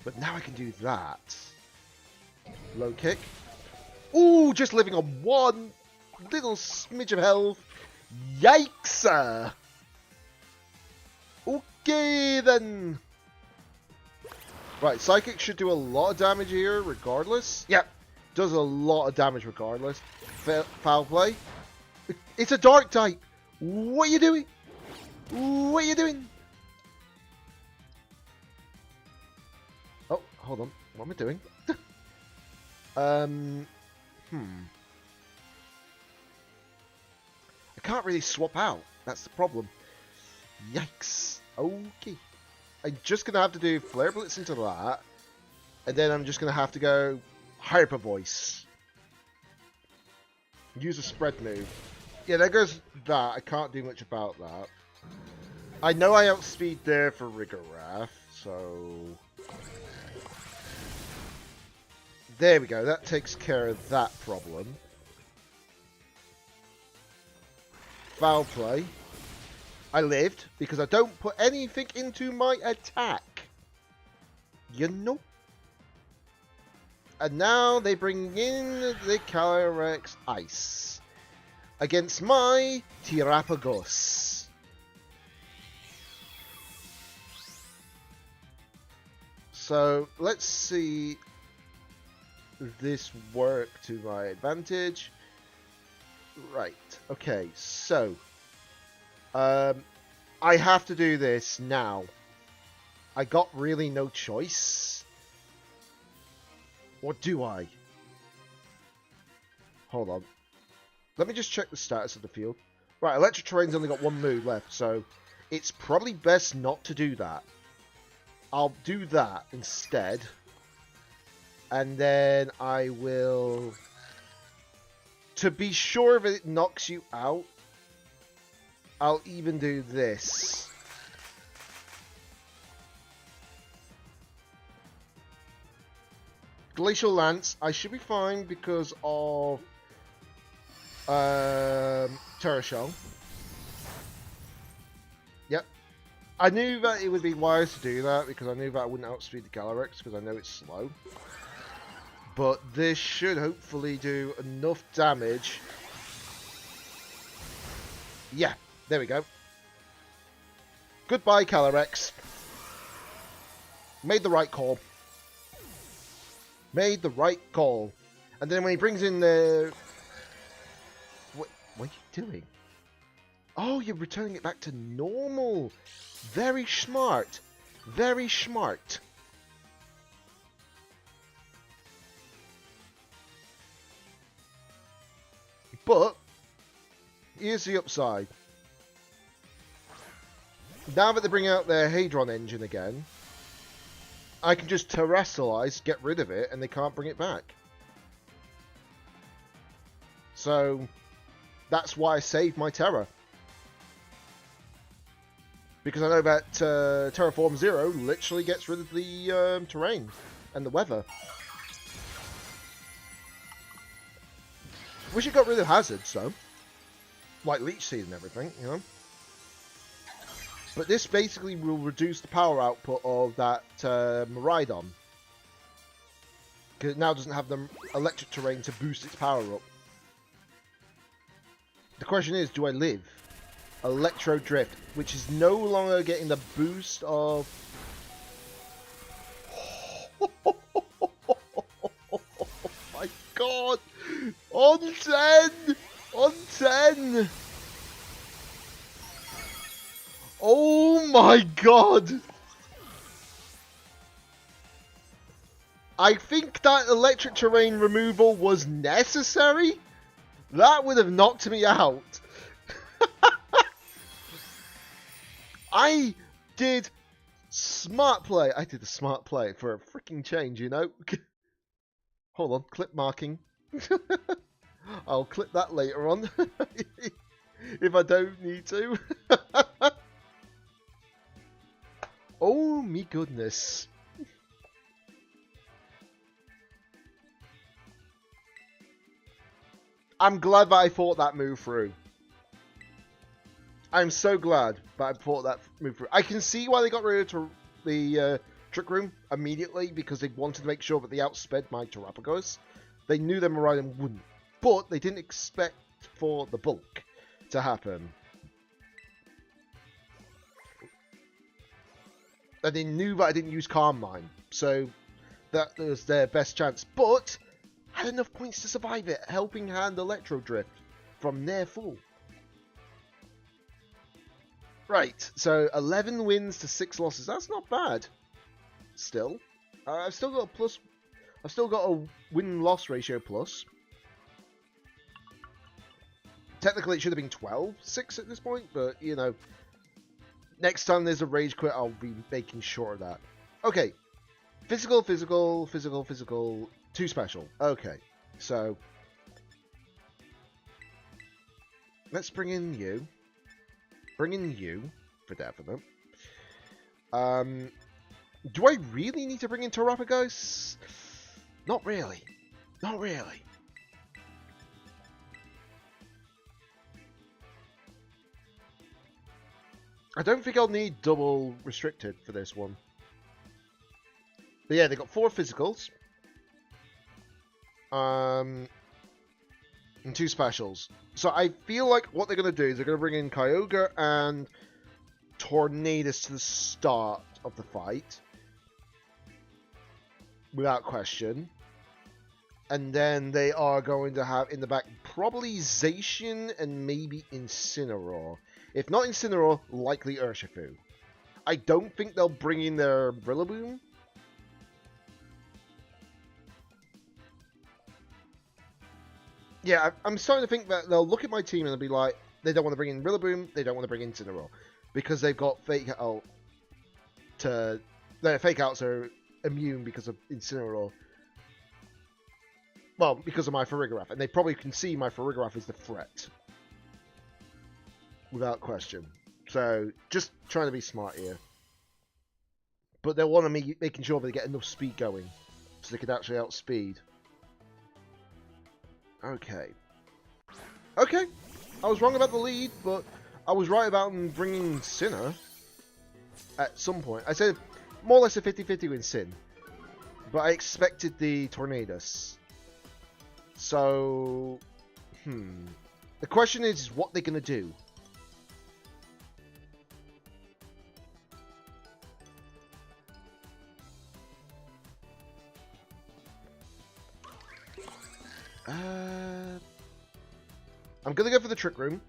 But now I can do that. Low kick. Ooh, just living on one little smidge of health. Yikes! Okay then. Right, Psychic should do a lot of damage here regardless. Yep, does a lot of damage regardless. Foul play. It's a dark type. What are you doing? What are you doing? Oh, hold on. What am I doing? I can't really swap out. That's the problem. Yikes. Okay. I'm just going to have to do Flare Blitz into that. And then I'm just going to have to go Hyper Voice. Use a spread move. Yeah, there goes that. I can't do much about that. I know I outspeed there for Rigoroth, so... There we go. That takes care of that problem. Foul play. I lived because I don't put anything into my attack. You know? And now they bring in the Calyrex Ice against my Terapagos. So let's see this work to my advantage. Right, okay, so I have to do this now. I got really no choice. Or do I? Hold on. Let me just check the status of the field. Right, Electric Terrain's only got one move left, so it's probably best not to do that. I'll do that instead. And then I will... To be sure if it knocks you out, I'll even do this. Glacial Lance, I should be fine because of Terra Shell. Yep. I knew that it would be wise to do that because I knew that I wouldn't outspeed the Calyrex because I know it's slow. But this should hopefully do enough damage. Yeah, there we go. Goodbye, Calyrex. Made the right call. Made the right call. And then when he brings in the... What are you doing? Oh, you're returning it back to normal. Very smart. Very smart. But, here's the upside. Now that they bring out their Hadron engine again, I can just Terrestrialize, get rid of it, and they can't bring it back. So, that's why I saved my Terra. Because I know that Terraform Zero literally gets rid of the terrain and the weather. Wish it got rid of hazards, though. Like Leech Seed and everything, you know. But this basically will reduce the power output of that Miraidon. Because it now doesn't have the electric terrain to boost its power up. The question is, do I live? Electro Drift, which is no longer getting the boost of... Oh my god! On 10! On 10! Oh my god! I think that electric terrain removal was necessary? That would have knocked me out. I did smart play. I did a smart play for a freaking change, you know? Hold on, clip marking. I'll clip that later on. If I don't need to. Oh me goodness. I'm glad that I thought that move through. I'm so glad that I thought that move through. I can see why they got rid of the Trick Room immediately, because they wanted to make sure that they outsped my Terapagos. They knew that Miraidon wouldn't, but they didn't expect for the bulk to happen. And they knew that I didn't use Calm Mind, so that was their best chance. But had enough points to survive it, helping hand Electro Drift from near full. Right, so 11 wins to 6 losses. That's not bad. Still, I've still got a plus I've still got a win-loss ratio plus. Technically, it should have been 12-6 at this point, but, you know, next time there's a rage quit, I'll be making sure of that. Okay. Physical, physical, physical, physical. 2 special. Okay. So, let's bring in you. Bring in you, for definite. Do I really need to bring in Terapagos? Not really. Not really. I don't think I'll need double restricted for this one. But yeah, they got 4 physicals. And 2 specials. So I feel like what they're going to do is they're going to bring in Kyogre and Tornadus to the start of the fight. Without question. And then they are going to have in the back probably Zacian and maybe Incineroar. If not Incineroar, likely Urshifu. I don't think they'll bring in their Rillaboom. Yeah, I'm starting to think that they'll look at my team and they'll be like, they don't want to bring in Rillaboom, they don't want to bring in Incineroar. Because they've got Fake Out to... Their Fake Outs are immune because of Incineroar. Well, because of my Farigiraf. And they probably can see my Farigiraf as the threat. Without question. So, just trying to be smart here. But they'll want to be making sure they get enough speed going. So they can actually outspeed. Okay. Okay. I was wrong about the lead, but I was right about them bringing Sinner. At some point. I said more or less a 50-50 with Sin. But I expected the Tornadus. So... The question is what they're going to do. I'm going to go for the Trick Room.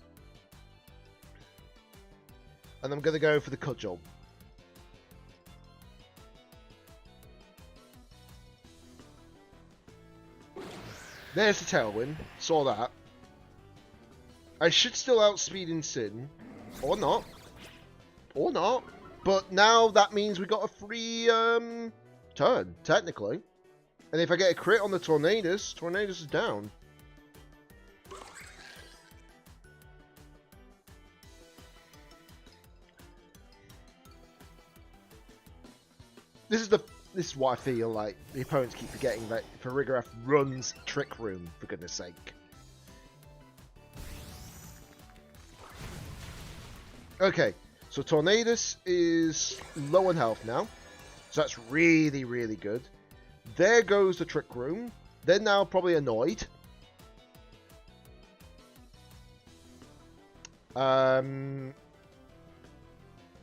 And I'm going to go for the Cudgel. There's the Tailwind. Saw that. I should still outspeed in Sin. Or not. Or not. But now that means we got a free turn, technically. And if I get a crit on the Tornadus, Tornadus is down. This is what I feel like the opponents keep forgetting, that Farigiraf runs Trick Room, for goodness sake. Okay, so Tornadus is low on health now. So that's really, really good. There goes the Trick Room. They're now probably annoyed.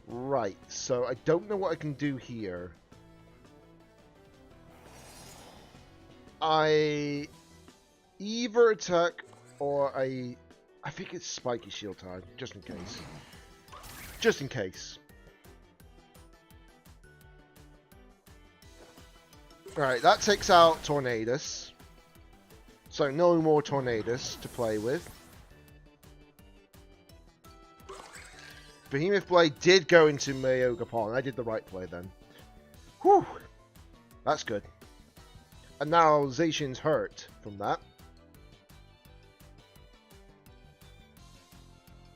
Right, so I don't know what I can do here. I either attack or I think it's Spiky Shield time, just in case. Just in case. Alright, that takes out Tornadus. So no more Tornadus to play with. Behemoth Blade did go into Mayoga Pond. I did the right play then. Whew. That's good. And now Zacian's hurt from that.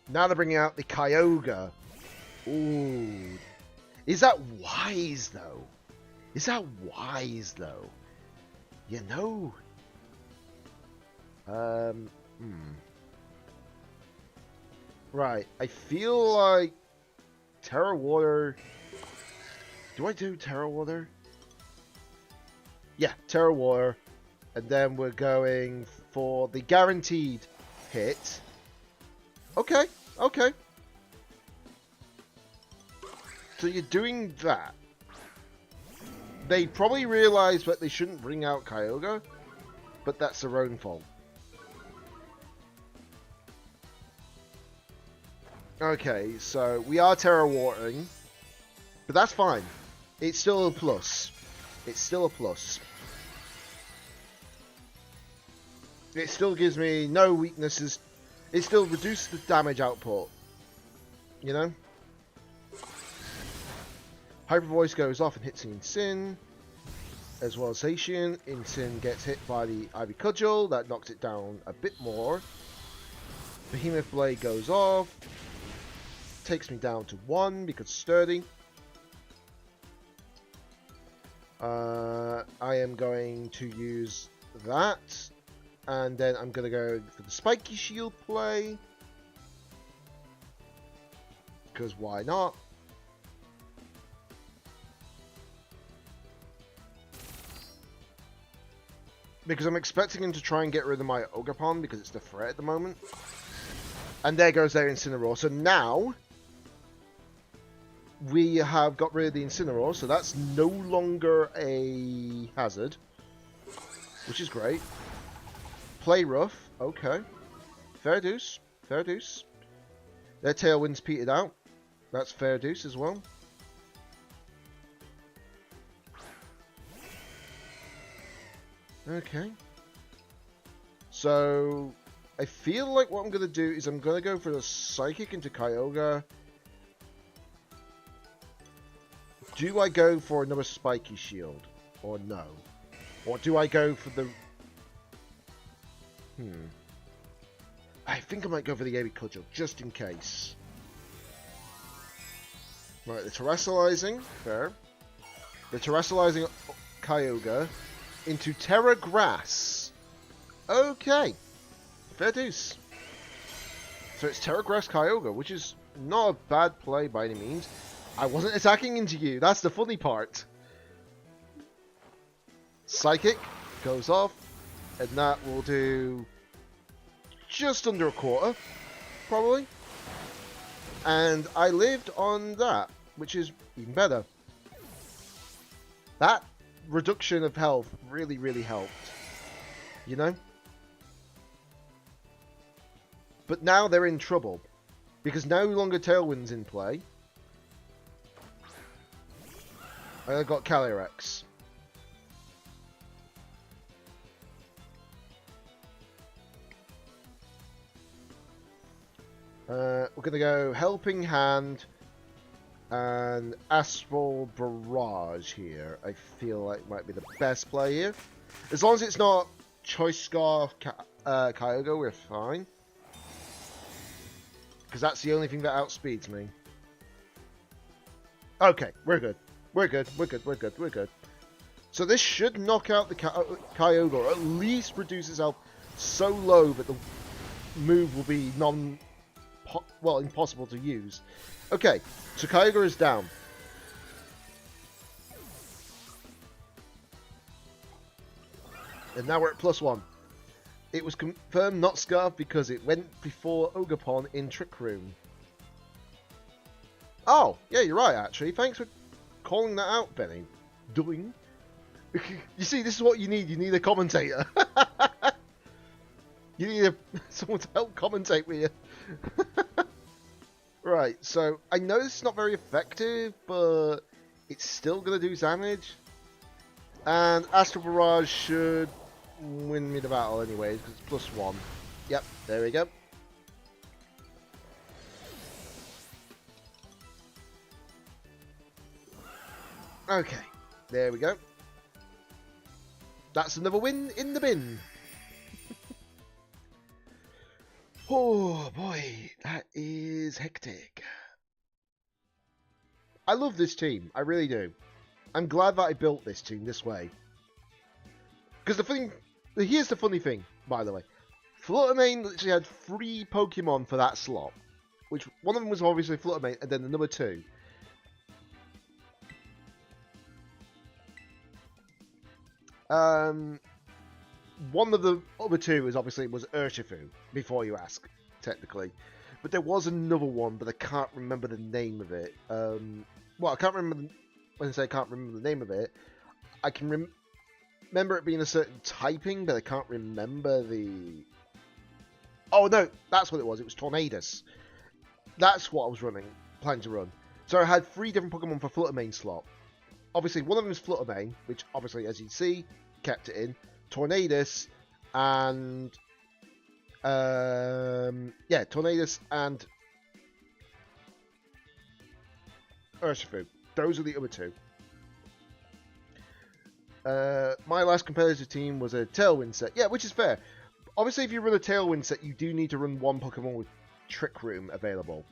Now they're bringing out the Kyogre. Ooh. Is that wise, though? Is that wise, though? You know? Right. I feel like Terra Water... Do I do Terra Water? Yeah, Terra Water. And then we're going for the guaranteed hit. Okay, okay. So you're doing that. They probably realize that they shouldn't bring out Kyogre, but that's their own fault. Okay, so we are Terra Watering, but that's fine. It's still a plus. It's still a plus. it still gives me no weaknesses. It still reduces the damage output. You know? Hyper Voice goes off and hits Sin, as well as Satian. Sin gets hit by the Ivy Cudgel, that knocks it down a bit more. Behemoth Blade goes off, takes me down to 1 because sturdy. I am going to use that, and then I'm going to go for the Spiky Shield play, because why not? Because I'm expecting him to try and get rid of my Ogerpon because it's the threat at the moment. And there goes their Incineroar. So now we have got rid of the Incineroar, so that's no longer a hazard, which is great. Play rough, okay. Fair deuce, fair deuce. Their Tailwind's petered out. That's fair deuce as well. Okay. So I feel like what I'm going to do is I'm going to go for the Psychic into Kyogre. Do I go for another Spiky Shield? Or no? Or do I go for the... I think I might go for the Ivy Cudgel, just in case. Right, the Terrestrializing. Fair. The Terrestrializing Kyogre into Terra Grass. Okay. Fair deuce. So it's Terra Grass Kyogre, which is not a bad play by any means. I wasn't attacking into you. That's the funny part. Psychic goes off, and that will do just under a quarter, probably. And I lived on that, which is even better. That reduction of health really, really helped. You know? But now they're in trouble. Because no longer Tailwind's in play. I got Calyrex. We're going to go Helping Hand and Astral Barrage here. I feel like might be the best play here. As long as it's not Choice Scarf Kyogre, we're fine. Because that's the only thing that outspeeds me. Okay, we're good. We're good, we're good, we're good, we're good. So this should knock out the Kyogre, or at least reduce its health so low that the move will be impossible to use. Okay, so Kyogre is down. And now we're at +1. It was confirmed not Scarf because it went before Ogerpon in Trick Room. Oh, yeah, you're right, actually. Thanks for calling that out, Benny. Doing. You see, this is what you need. You need a commentator. You need someone to help commentate with you. Right, so I know this is not very effective, but it's still going to do damage. And Astral Barrage should win me the battle anyways, because it's +1. Yep, there we go. Okay, there we go. That's another win in the bin. Oh boy, that is hectic. I love this team, I really do. I'm glad that I built this team this way. Because here's the funny thing, by the way. Fluttermane literally had 3 Pokemon for that slot. Which, one of them was obviously Fluttermane, and then the number 2. One of the other 2 was Urshifu, before you ask, technically. But there was another one, but I can't remember the name of it. Well, I can't remember, when I say I can't remember the name of it, I can remember it being a certain typing, but I can't remember the... Oh no, that's what it was Tornadus. That's what I was planning to run. So I had 3 different Pokemon for Fluttermane slot. Obviously, one of them is Fluttermane, which obviously, as you see, kept it in. Tornadus, and Yeah, Tornadus and Urshifu. Those are the other two. My last competitive team was a Tailwind set. Yeah, which is fair. Obviously, if you run a Tailwind set, you do need to run one Pokemon with Trick Room available.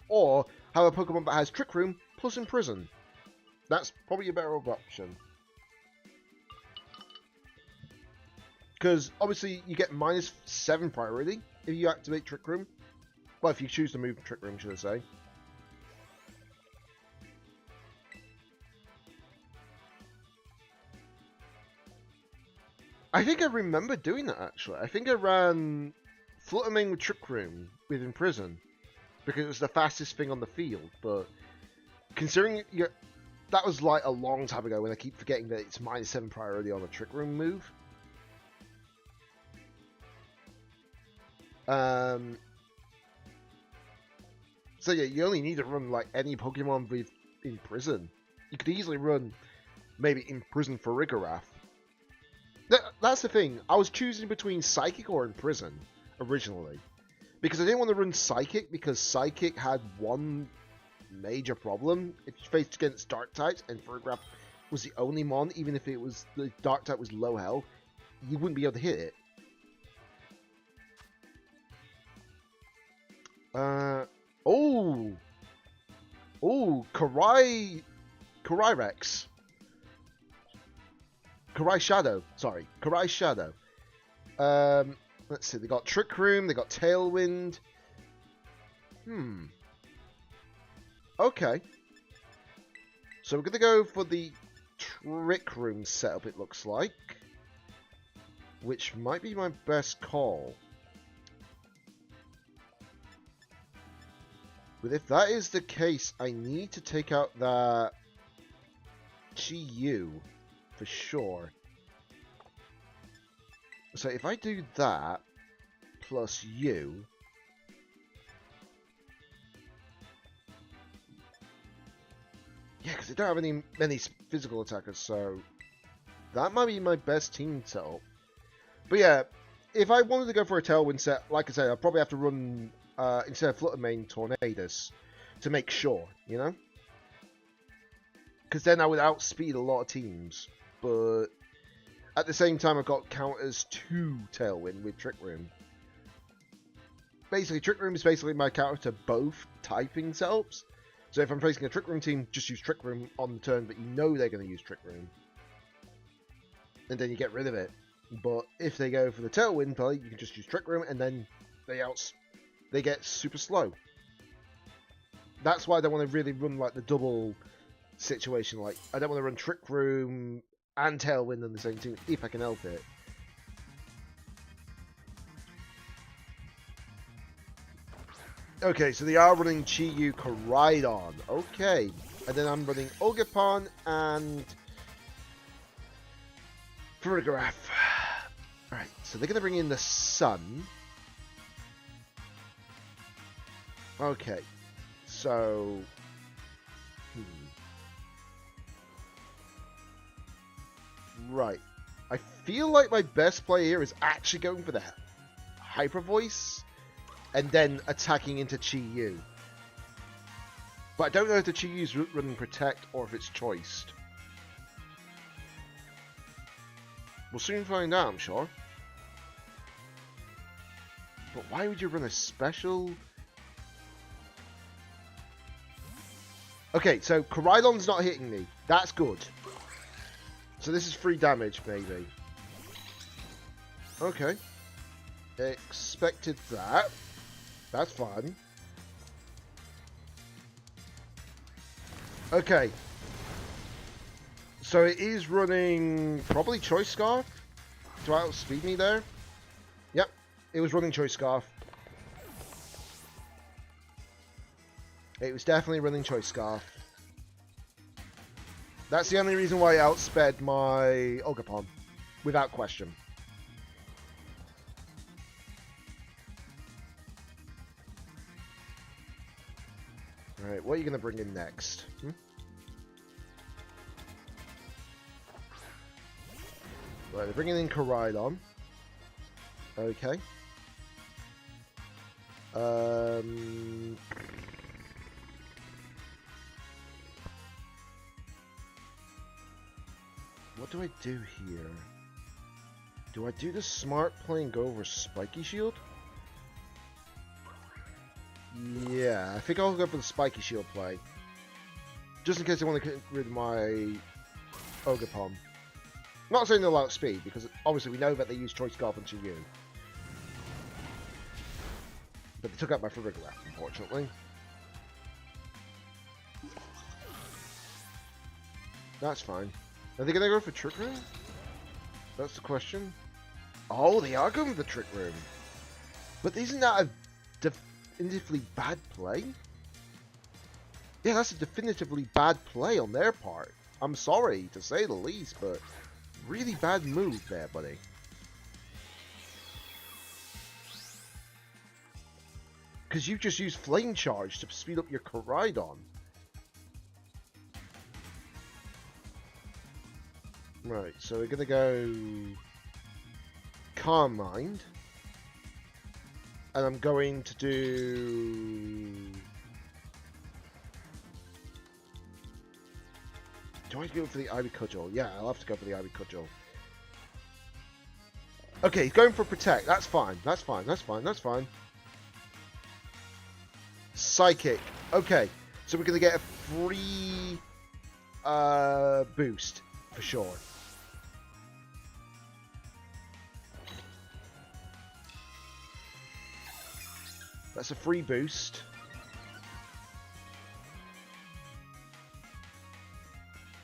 Or have a Pokemon that has Trick Room plus Imprison. That's probably a better option. Because obviously you get -7 priority if you activate Trick Room. Well, if you choose to move Trick Room, should I say. I think I remember doing that, actually. I think I ran Fluttermane with Trick Room with Imprison. Because it was the fastest thing on the field. But considering that was like a long time ago when I keep forgetting that it's -7 priority on a Trick Room move. So yeah, you only need to run like any Pokemon with Imprison. You could easily run maybe Imprison for Rigorath. That's the thing. I was choosing between Psychic or Imprison originally. Because I didn't want to run Psychic because Psychic had one major problem. If you faced against Dark types and Rigorath was the only mon, even if it was the Dark type was low health, you wouldn't be able to hit it. Karai Rex. Karai Shadow. Sorry, Karai Shadow. Let's see. They got Trick Room. They got Tailwind. Okay. So we're gonna go for the Trick Room setup. It looks like, which might be my best call. But if that is the case, I need to take out that Chi-Yu for sure. So if I do that plus you, yeah, because I don't have many physical attackers, so that might be my best team setup. But yeah, if I wanted to go for a Tailwind set, like I said, I'd probably have to run instead of Fluttermane, Tornadus to make sure, you know? Because then I would outspeed a lot of teams. But at the same time, I've got counters to Tailwind with Trick Room. Basically, Trick Room is basically my counter to both typing setups. So if I'm facing a Trick Room team, just use Trick Room on the turn, but you know they're going to use Trick Room. And then you get rid of it. But if they go for the Tailwind play, you can just use Trick Room, and then they get super slow. That's why I don't want to really run like the double situation. Like, I don't want to run Trick Room and Tailwind on the same team if I can help it. Okay, so they are running Chi-Yu Koraidon. Okay. And then I'm running Ogapon and Rigorath. Alright, so they're going to bring in the Sun. Okay, so... Right. I feel like my best play here is actually going for the Hyper Voice and then attacking into Chi-Yu. But I don't know if the Chi-Yu's running Protect or if it's choiced. We'll soon find out, I'm sure. But why would you run a special? Okay, so Koraidon's not hitting me. That's good. So this is 3 damage, maybe. Okay. Expected that. That's fine. Okay. So it is running probably Choice Scarf to outspeed me there. Yep, it was running Choice Scarf. It was definitely running Choice Scarf. That's the only reason why I outsped my Ogapon, without question. Alright, what are you going to bring in next? Right, they're bringing in Koraidon. Okay. What do I do here? Do I do the smart play and go over Spiky Shield? Yeah, I think I'll go for the Spiky Shield play. Just in case I want to get rid of my Ogre-Pom. Not saying they'll outspeed, because obviously we know that they use Choice Scarf into you. But they took out my Ferrigua, unfortunately. That's fine. Are they going to go for Trick Room? That's the question. Oh, they are going for the Trick Room. But isn't that a definitively bad play? Yeah, that's a definitively bad play on their part. I'm sorry, to say the least, but really bad move there, buddy. Because you just used Flame Charge to speed up your Koraidon. Right, so we're gonna go Calm Mind. And I'm going to do... Do I go for the Ivy Cudgel? Yeah, I'll have to go for the Ivy Cudgel. Okay, he's going for Protect. That's fine. That's fine. That's fine. That's fine. Psychic. Okay, so we're going to get a free boost for sure. That's a free boost.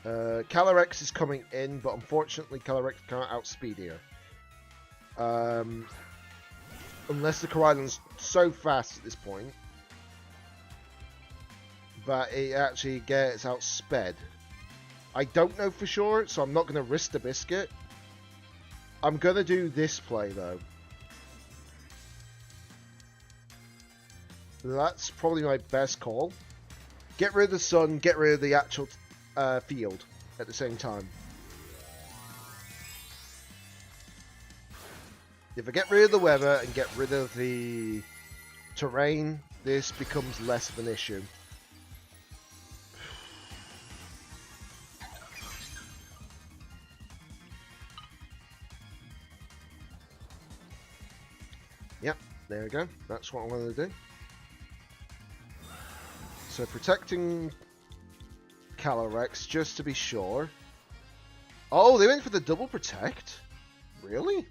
Calyrex is coming in, but unfortunately Calyrex can't outspeed here. Unless the Koraidon's so fast at this point that it actually gets outsped. I don't know for sure, so I'm not going to risk the biscuit. I'm going to do this play though. That's probably my best call. Get rid of the sun, get rid of the actual field at the same time. If I get rid of the weather and get rid of the terrain, this becomes less of an issue. Yep, there we go. That's what I'm going to do. So protecting Calyrex, just to be sure. Oh, they went for the double protect? Really?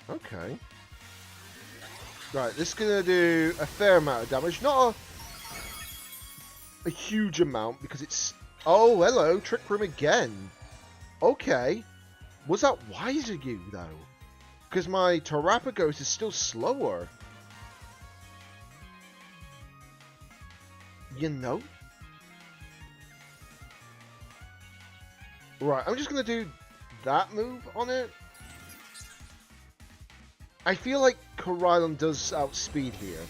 Okay. Right, this is going to do a fair amount of damage. Not a huge amount, because it's... Oh, hello, Trick Room again. Okay. Was that wise of you, though? Because my Terrapagos is still slower. You know? Right, I'm just going to do that move on it. I feel like Koraidon does outspeed here.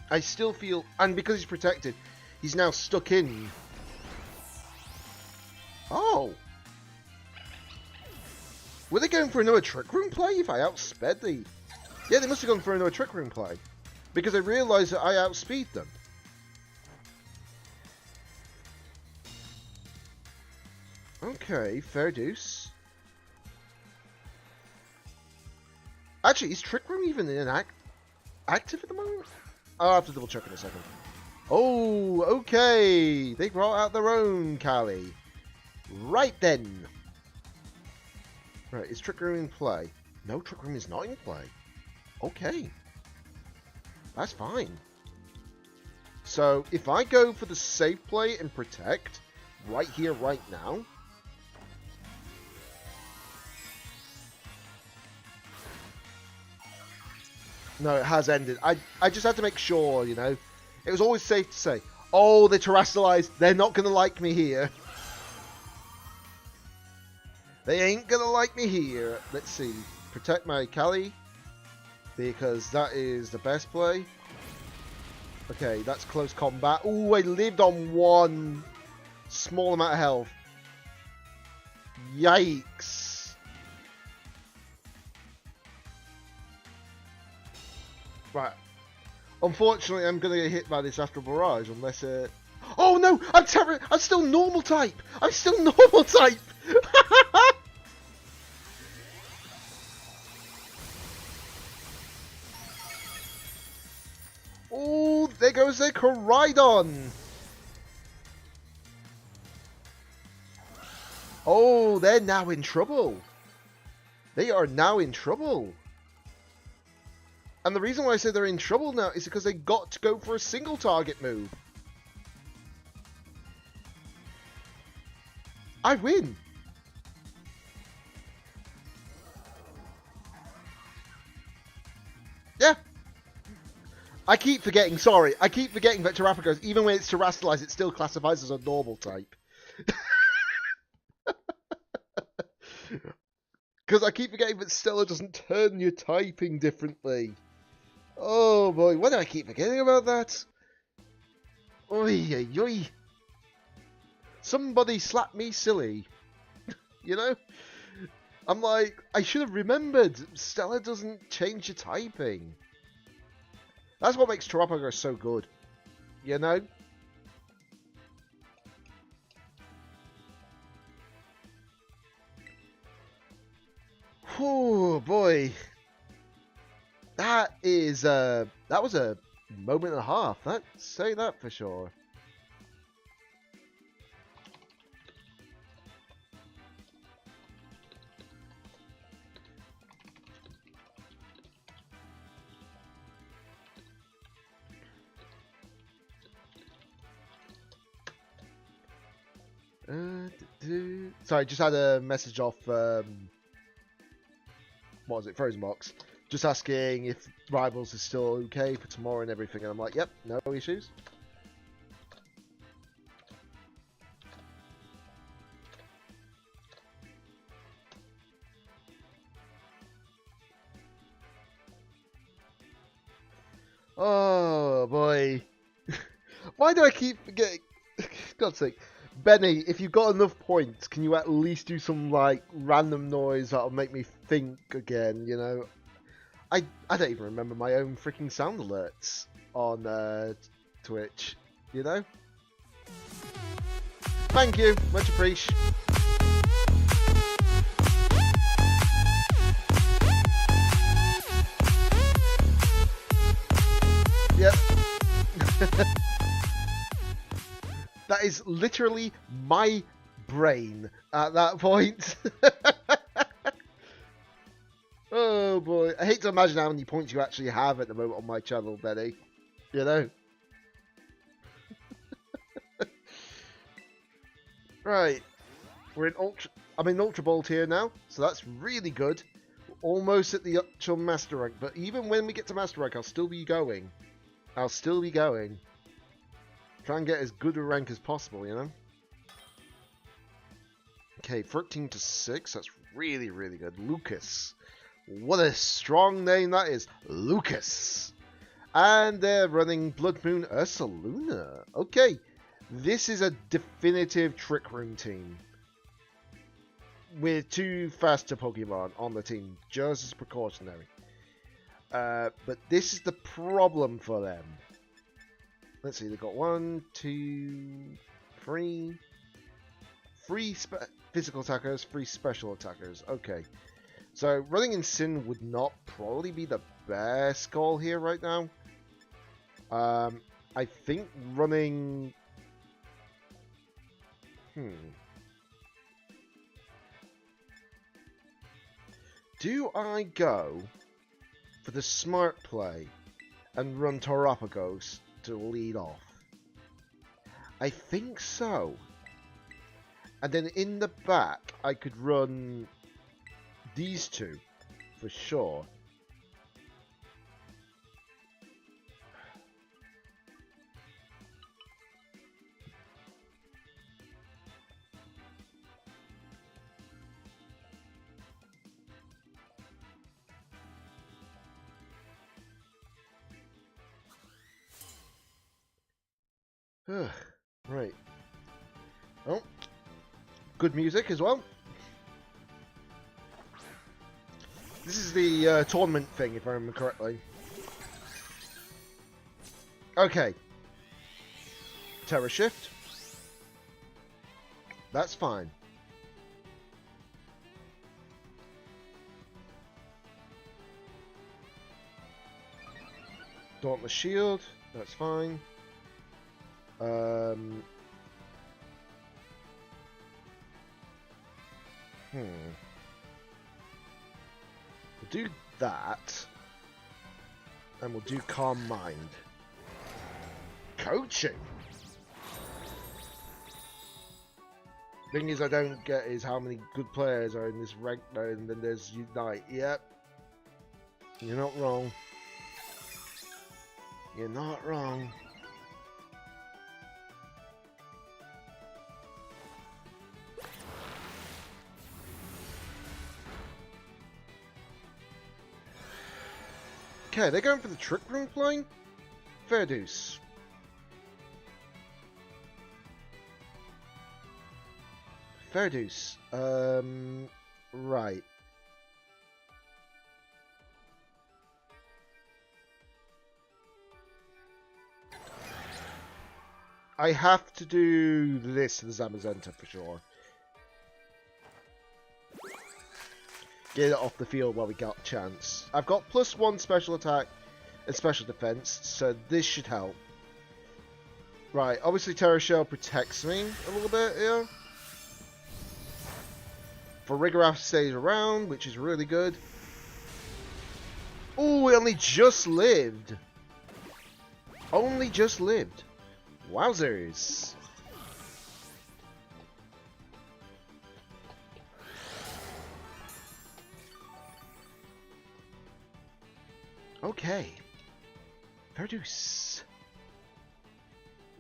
I still feel... And because he's protected, he's now stuck in. Oh! Were they going for another Trick Room play if I outsped the... Yeah, they must have gone for another Trick Room play. Because they realised that I outspeed them. Okay, fair deuce. Actually, is Trick Room even active at the moment? I'll have to double check in a second. Oh, okay. They brought out their own Cali. Right then. Right, is Trick Room in play? No, Trick Room is not in play. Okay. That's fine. So, if I go for the safe play and protect, right here, right now... No, it has ended. I just had to make sure, you know. It was always safe to say, oh, they terrestrialized. They're not going to like me here. They ain't going to like me here. Let's see. Protect my Cali. Because that is the best play. Okay, that's close combat. Ooh, I lived on one small amount of health. Yikes. Right. Unfortunately, I'm gonna get hit by this Astral Barrage unless Oh no! I'm still normal type! I'm still normal type! Oh, there goes their Koraidon! Oh, they're now in trouble. They are now in trouble. And the reason why I say they're in trouble now is because they got to go for a single target move. I win. Yeah. I keep forgetting, sorry. I keep forgetting that Terrapagos, even when it's terrestrialized, it still classifies as a normal type. Because I keep forgetting that Stella doesn't turn your typing differently. Oh boy, why do I keep forgetting about that? Oi, oi, oi. Somebody slap me silly. You know? I'm like, I should have remembered. Stella doesn't change your typing. That's what makes Terrapagos so good. You know? Oh boy. That was a moment and a half. Say that for sure. Sorry, just had a message off what was it, Frozen Box, just asking if Rivals is still okay for tomorrow and everything, and I'm like, yep, no issues. Oh boy. Why do I keep forgetting? God's sake. Benny, if you've got enough points, can you at least do some like random noise that'll make me think again, you know? I don't even remember my own freaking sound alerts on Twitch, you know? Thank you, much appreciated. Yep. That is literally my brain at that point. Oh boy. I hate to imagine how many points you actually have at the moment on my channel, Benny. You know? Right. I'm in Ultra Bolt here now, so that's really good. We're almost at the actual Master Rank, but even when we get to Master Rank, I'll still be going. Try and get as good a rank as possible, you know? Okay, 13 to 6. That's really, really good. Lucas. What a strong name that is. Lucas. And they're running Blood Moon Ursaluna. Okay. This is a definitive Trick Room team. With 2 faster Pokemon on the team. Just as precautionary. But this is the problem for them. Let's see, they've got 1, 2, 3 physical attackers, 3 special attackers. Okay. So, running in Sin would not probably be the best call here right now. I think running... Do I go for the smart play and run Terrapagos to lead off? I think so. And then in the back, I could run these 2 for sure. Right. Oh, good music as well. This is the tournament thing, if I remember correctly. Okay. Terra Shift. That's fine. Dauntless Shield. That's fine. We'll do that. And we'll do Calm Mind. Coaching! Thing is I don't get is how many good players are in this rank mode, and then there's Unite. Yep. You're not wrong. You're not wrong. Okay, they're going for the Trick Room plane? Fair deuce. Fair deuce. Right. I have to do this to the Zamazenta for sure. Get it off the field while we got a chance. I've got +1 special attack and special defense, so this should help. Right, obviously Terra Shell protects me a little bit here. For Rigorath stays around, which is really good. Oh, it only just lived. Only just lived. Wowzers. Okay. Fair deuce.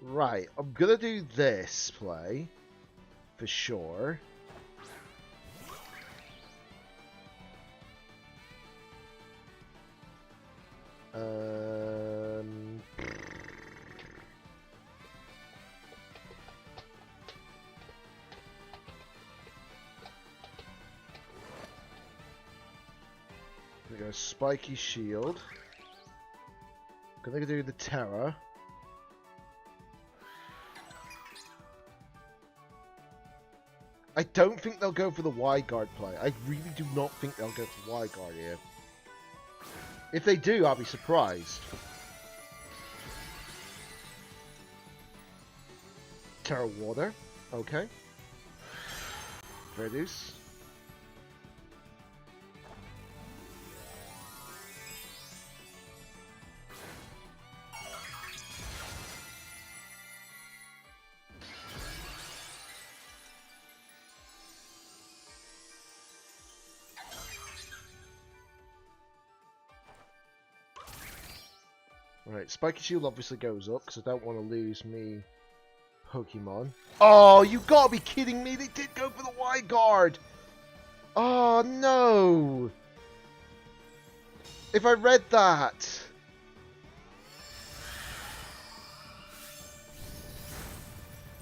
Right, I'm gonna do this play. For sure. We go Spiky Shield. Gonna do the Terror. I don't think they'll go for the wide guard play. I really do not think they'll go for wide guard here. If they do, I'll be surprised. Terra Water. Okay. Reduce. Right, Spiky Shield obviously goes up because I don't want to lose me Pokemon. Oh, you gotta be kidding me! They did go for the wide guard! Oh no! If I read that!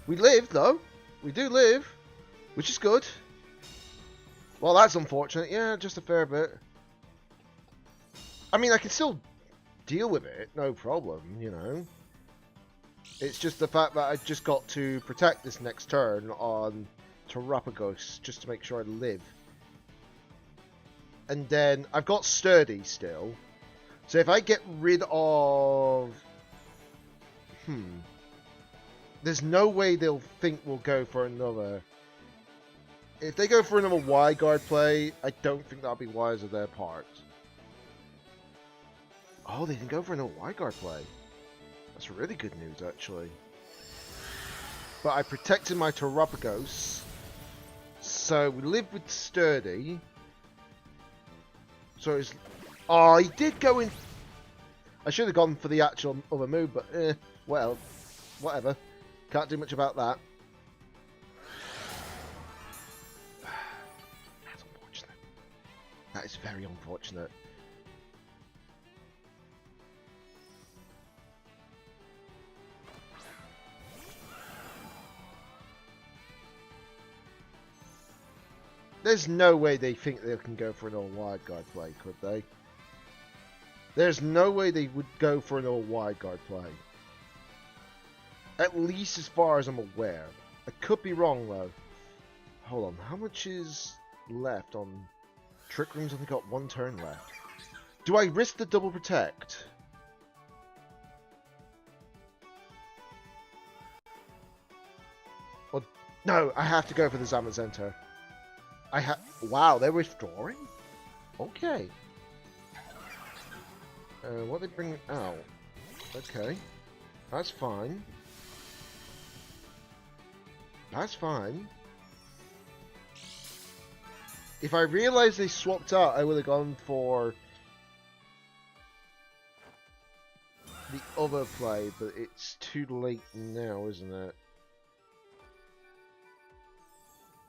We live though. We do live. Which is good. Well, that's unfortunate. Yeah, just a fair bit. I mean, I can still deal with it, no problem, you know. It's just the fact that I just got to protect this next turn on Terrapagos just to make sure I live. And then I've got Sturdy still. So if I get rid of... There's no way they'll think we'll go for another... If they go for another wide guard play, I don't think that'll be wise of their part. Oh, they didn't go for another wide guard play. That's really good news, actually. But I protected my Terrapagos. So we live with Sturdy. So it's... Oh, he did go in... I should have gone for the actual other move, but well, whatever. Can't do much about that. That's unfortunate. That is very unfortunate. There's no way they think they can go for an all wide guard play, could they? There's no way they would go for an all wide guard play. At least as far as I'm aware. I could be wrong though. Hold on, how much is left on Trick Room's only got 1 turn left. Do I risk the double protect? Or no, I have to go for the Zamazenta. Wow, they're withdrawing? Okay. What are they bringing out? Okay. That's fine. That's fine. If I realized they swapped out, I would have gone for the other play, but it's too late now, isn't it?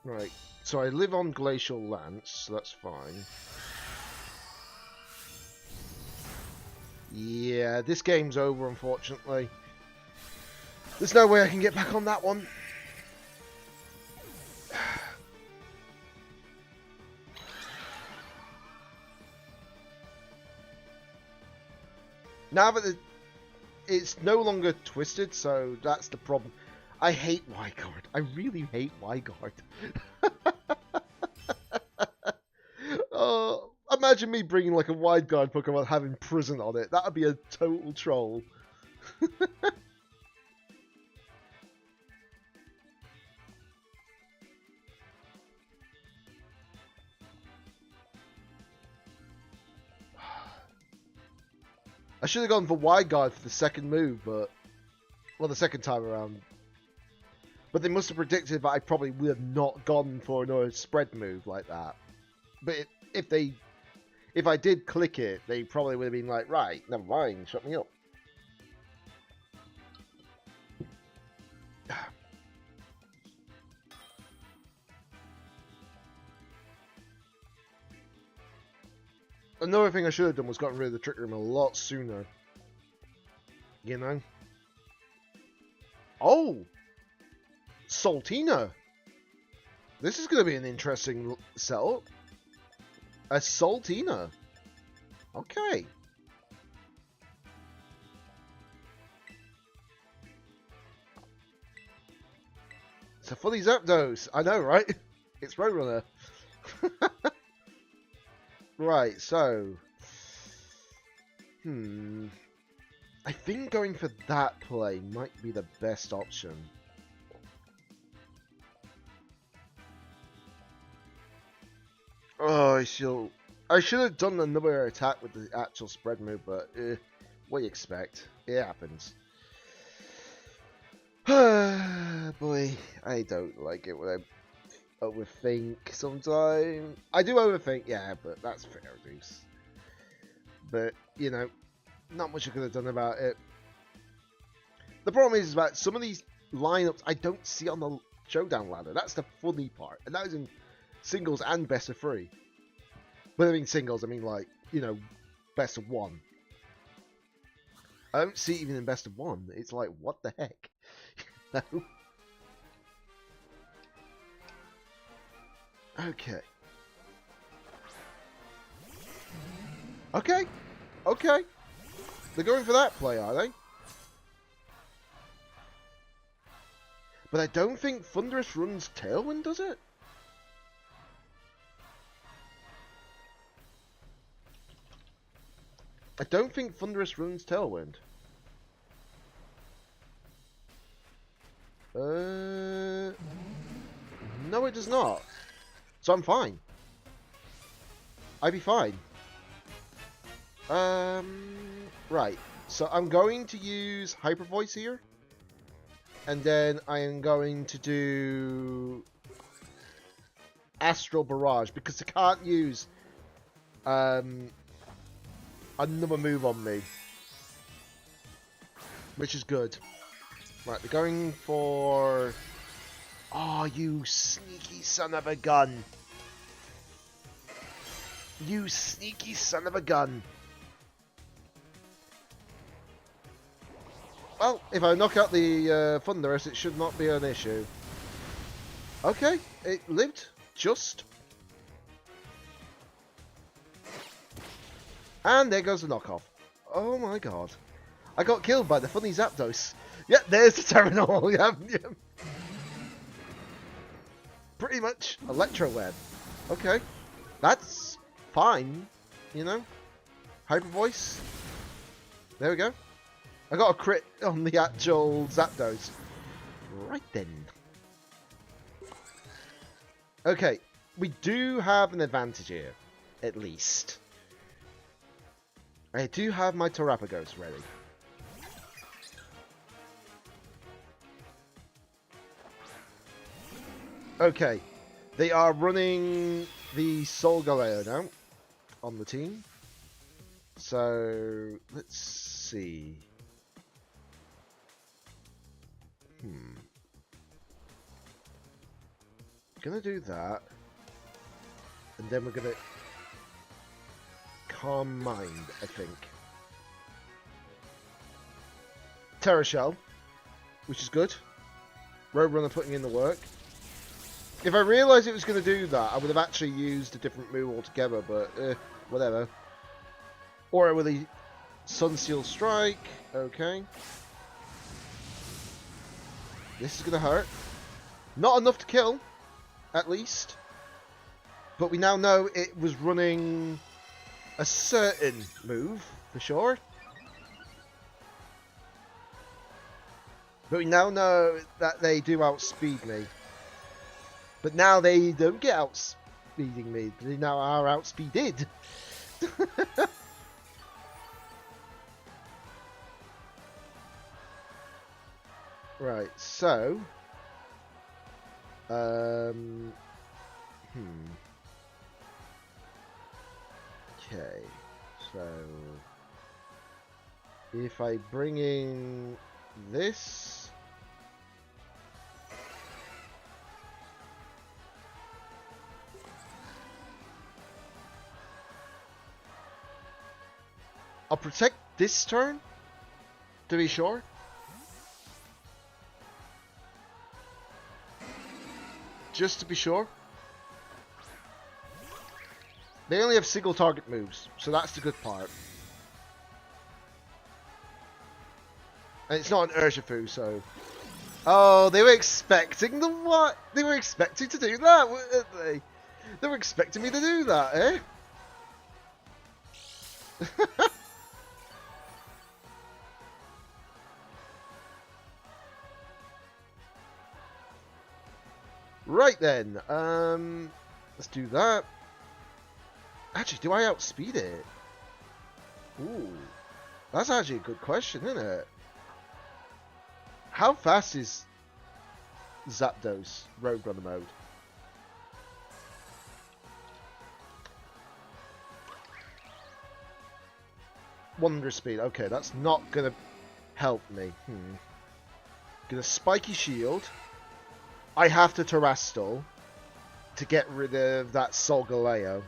Right, so I live on Glacial Lance, so that's fine. Yeah, this game's over, unfortunately. There's no way I can get back on that one. Now that it's no longer twisted, so that's the problem. I hate Wyguard. I really hate Wyguard. Oh, imagine me bringing like a Wyguard Pokemon having Prison on it. That would be a total troll. I should have gone for Wyguard for the second move, but... Well, the second time around. But they must have predicted that I probably would have not gone for another spread move like that. But if I did click it, they probably would have been like, right, never mind, shut me up. Another thing I should have done was gotten rid of the Trick Room a lot sooner. You know? Oh! Saltina! This is going to be an interesting setup. A Saltina. Okay. It's a fully Zapdos. I know, right? It's Roadrunner. Right, so... I think going for that play might be the best option. Oh, I should have done another attack with the actual spread move, but what do you expect? It happens. Boy, I don't like it when I overthink sometimes. I do overthink, yeah, but that's fair use. But, you know, not much I could have done about it. The problem is that some of these lineups I don't see on the showdown ladder. That's the funny part. And that is in singles and best of 3. When I mean singles, I mean like, you know, best of 1. I don't see it even in best of 1. It's like, what the heck? Okay. Okay. Okay. They're going for that play, are they? But I don't think Thunderous runs Tailwind, does it? I don't think Thunderous runs Tailwind. No, it does not. So I'm fine. I'd be fine. Right. So I'm going to use Hyper Voice here. And then I am going to do Astral Barrage because I can't use another move on me. Which is good. Right, they're going for... Oh, you sneaky son of a gun. You sneaky son of a gun. Well, if I knock out the Thunderous, it should not be an issue. Okay, it lived. Just. And there goes the knockoff. Oh my god. I got killed by the funny Zapdos. Yeah, there's the terminal. Yeah, yeah. Pretty much electro web. Okay, that's fine. You know, hyper voice. There we go. I got a crit on the actual Zapdos. Right then. Okay, we do have an advantage here, at least. I do have my Terapagos ready. Okay, they are running the Solgaleo now on the team. So, let's see. Gonna do that. And then we're gonna Calm Mind, I think. Terra Shell, which is good. Roadrunner putting in the work. If I realised it was going to do that, I would have actually used a different move altogether, but whatever. Or with a Sunsteel Strike. Okay. This is going to hurt. Not enough to kill, at least. But we now know it was running a certain move, for sure. But we now know that they do outspeed me. But now they don't get outspeeding me. They now are outspeeded. Right, so... Okay, so... If I bring in this... I'll protect this turn, to be sure. Just to be sure. They only have single target moves, so that's the good part. And it's not an Urshifu, so... Oh, they were expecting the what? They were expecting to do that, weren't they? They were expecting me to do that, eh? Right then, let's do that. Actually, do I outspeed it? Ooh, that's actually a good question, isn't it? How fast is Zapdos Roadrunner mode? Wonder speed. Okay, that's not gonna help me. Gonna Spiky Shield. I have to Terastal to get rid of that Solgaleo.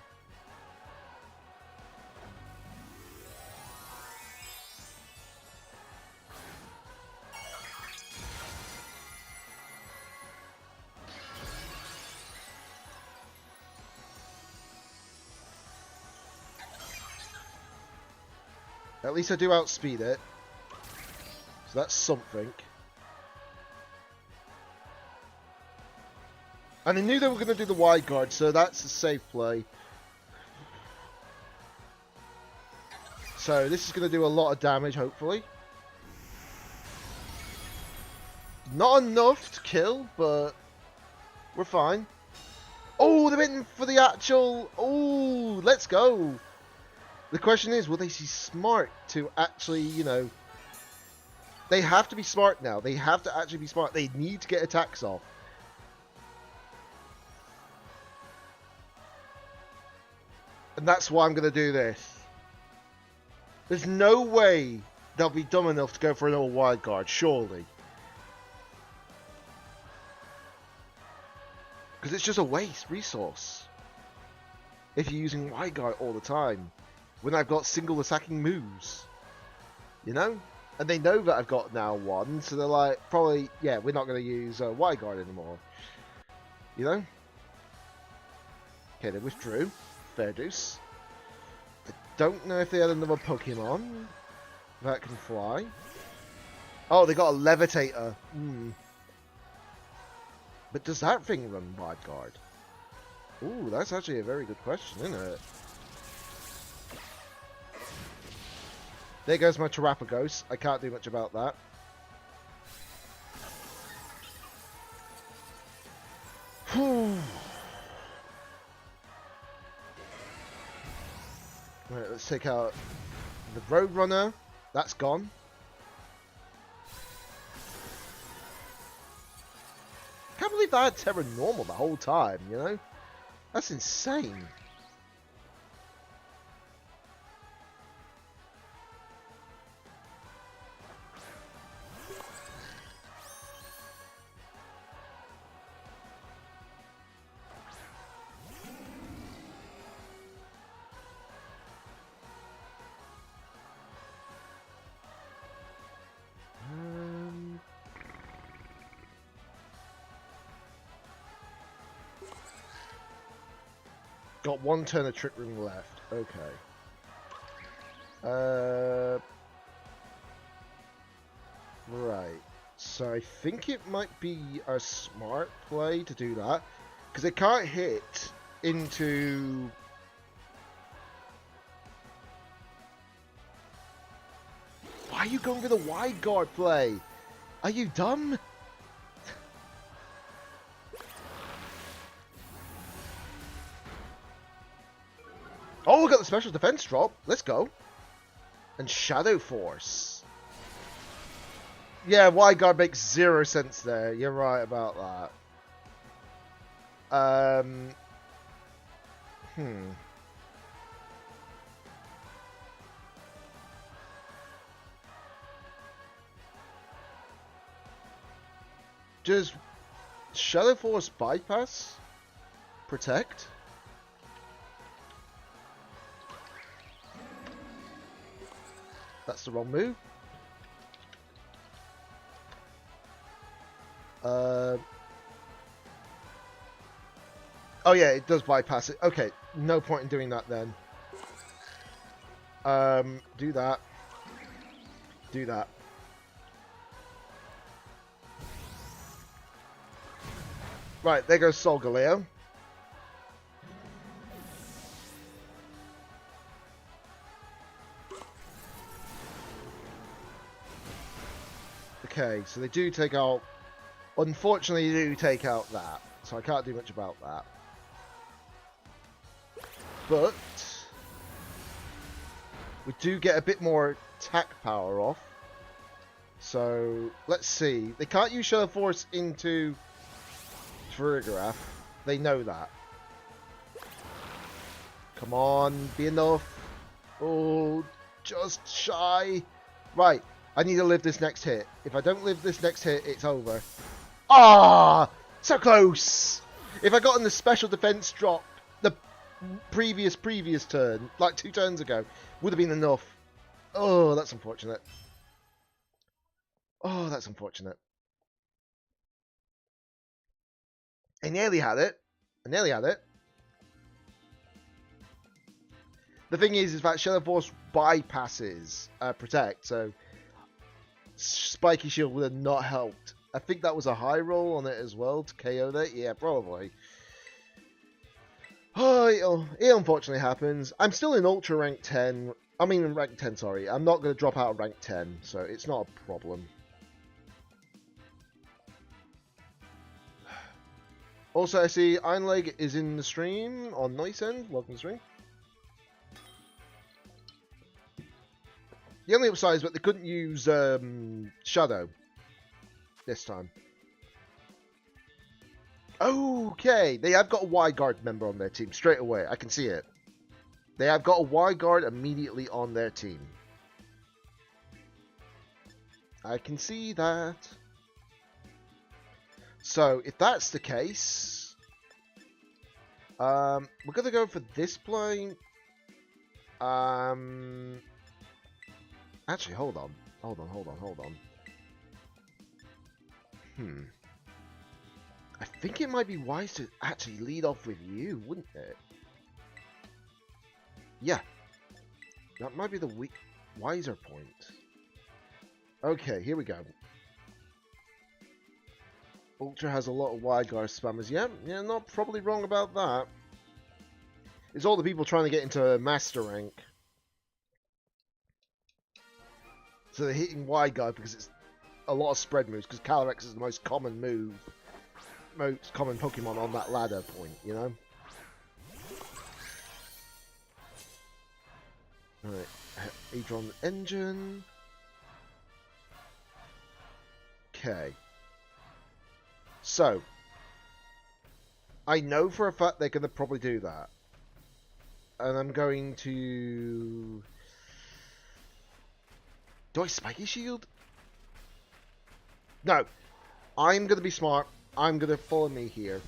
At least I do outspeed it. So that's something. And I knew they were going to do the wide guard, so that's a safe play. So this is going to do a lot of damage, hopefully. Not enough to kill, but we're fine. Oh, they're in for the actual... Oh, let's go. The question is, will they be smart to actually, you know... They have to be smart now. They have to actually be smart. They need to get attacks off. And that's why I'm going to do this. There's no way they'll be dumb enough to go for another wide guard, surely. Because it's just a waste resource. If you're using wide guard all the time. When I've got single attacking moves. You know? And they know that I've got now one, so they're like, probably, yeah, we're not going to use wide guard anymore. You know? Okay, they withdrew. Fair deuce. I don't know if they had another Pokemon that can fly. Oh, they got a levitator. Hmm. But does that thing run wide guard? Ooh, that's actually a very good question, isn't it? There goes my Terrapagos. I can't do much about that. Whew. Right, let's take out the Roadrunner. That's gone. Can't believe I had Terra normal the whole time, you know? That's insane. Got one turn of Trick Room left. Okay. Right. So I think it might be a smart play to do that. Because it can't hit into... Why are you going for the wide guard play? Are you dumb? Oh, we got the special defense drop. Let's go. And Shadow Force. Yeah, wide guard makes 0 sense there. You're right about that. Does Shadow Force bypass? Protect? That's the wrong move. Oh yeah, it does bypass it. Okay, no point in doing that then. Do that. Do that. Right, there goes Solgaleo. Okay, so they do take out... Unfortunately, they do take out that. So I can't do much about that. But... we do get a bit more attack power off. So, let's see. They can't use Shadow Force into Farigiraf. They know that. Come on, be enough. Oh, just shy. Right. I need to live this next hit. If I don't live this next hit, it's over. Ah! So close! If I got in the special defense drop the previous turn, like 2 turns ago, would have been enough. Oh, that's unfortunate. Oh, that's unfortunate. I nearly had it. I nearly had it. The thing is that Shadow Force bypasses Protect, so Spiky Shield would have not helped. I think that was a high roll on it as well to KO that. Yeah, probably. Oh, it unfortunately happens. I'm still in Ultra Rank 10. I mean, in Rank 10, sorry. I'm not going to drop out of Rank 10, so it's not a problem. Also, I see Ironleg is in the stream on Nice End. Welcome to the stream. The only upside is that they couldn't use Shadow this time. Okay, they have got a wide guard member on their team straight away. I can see it. They have got a wide guard immediately on their team. I can see that. So, if that's the case, we're going to go for this play. Actually, hold on. Hold on. I think it might be wise to actually lead off with you, wouldn't it? Yeah. That might be the wiser point. Okay, here we go. Ultra has a lot of wide guard spammers. Yeah, not probably wrong about that. It's all the people trying to get into master rank. So they're hitting wide guard because it's a lot of spread moves, because Calyrex is the most common move, most common Pokemon on that ladder point, you know? Alright, Adron Engine. Okay. So, I know for a fact they're going to probably do that. And I'm going to... Do I Spiky Shield? No. I'm going to be smart. I'm going to follow me here.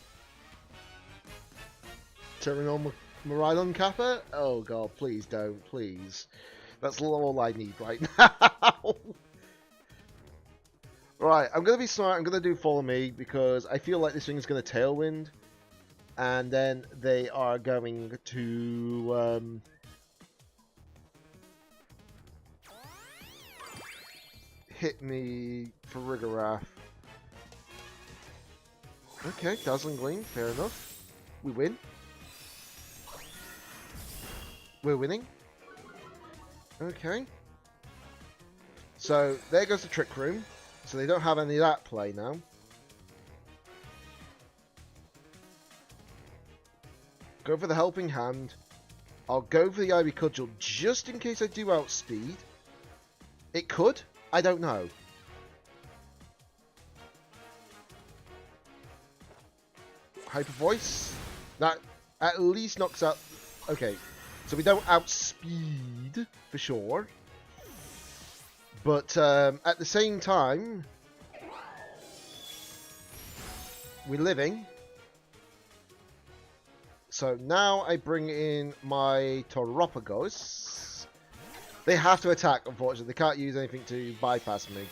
Turning on Miraidon Kappa? Oh god, please don't. Please. That's all I need right now. Right, I'm going to be smart. I'm going to do follow me because I feel like this thing is going to Tailwind. And then they are going to... hit me for Rigarath. Okay, Dazzling Gleam, fair enough. We win. We're winning. Okay. So, there goes the Trick Room. So they don't have any of that play now. Go for the Helping Hand. I'll go for the Ivy Cudgel just in case I do outspeed. It could. I don't know. Hyper Voice. That at least knocks out... Okay, so we don't outspeed, for sure. But at the same time... We're living. So now I bring in my Toropagos. They have to attack, unfortunately. They can't use anything to bypass me.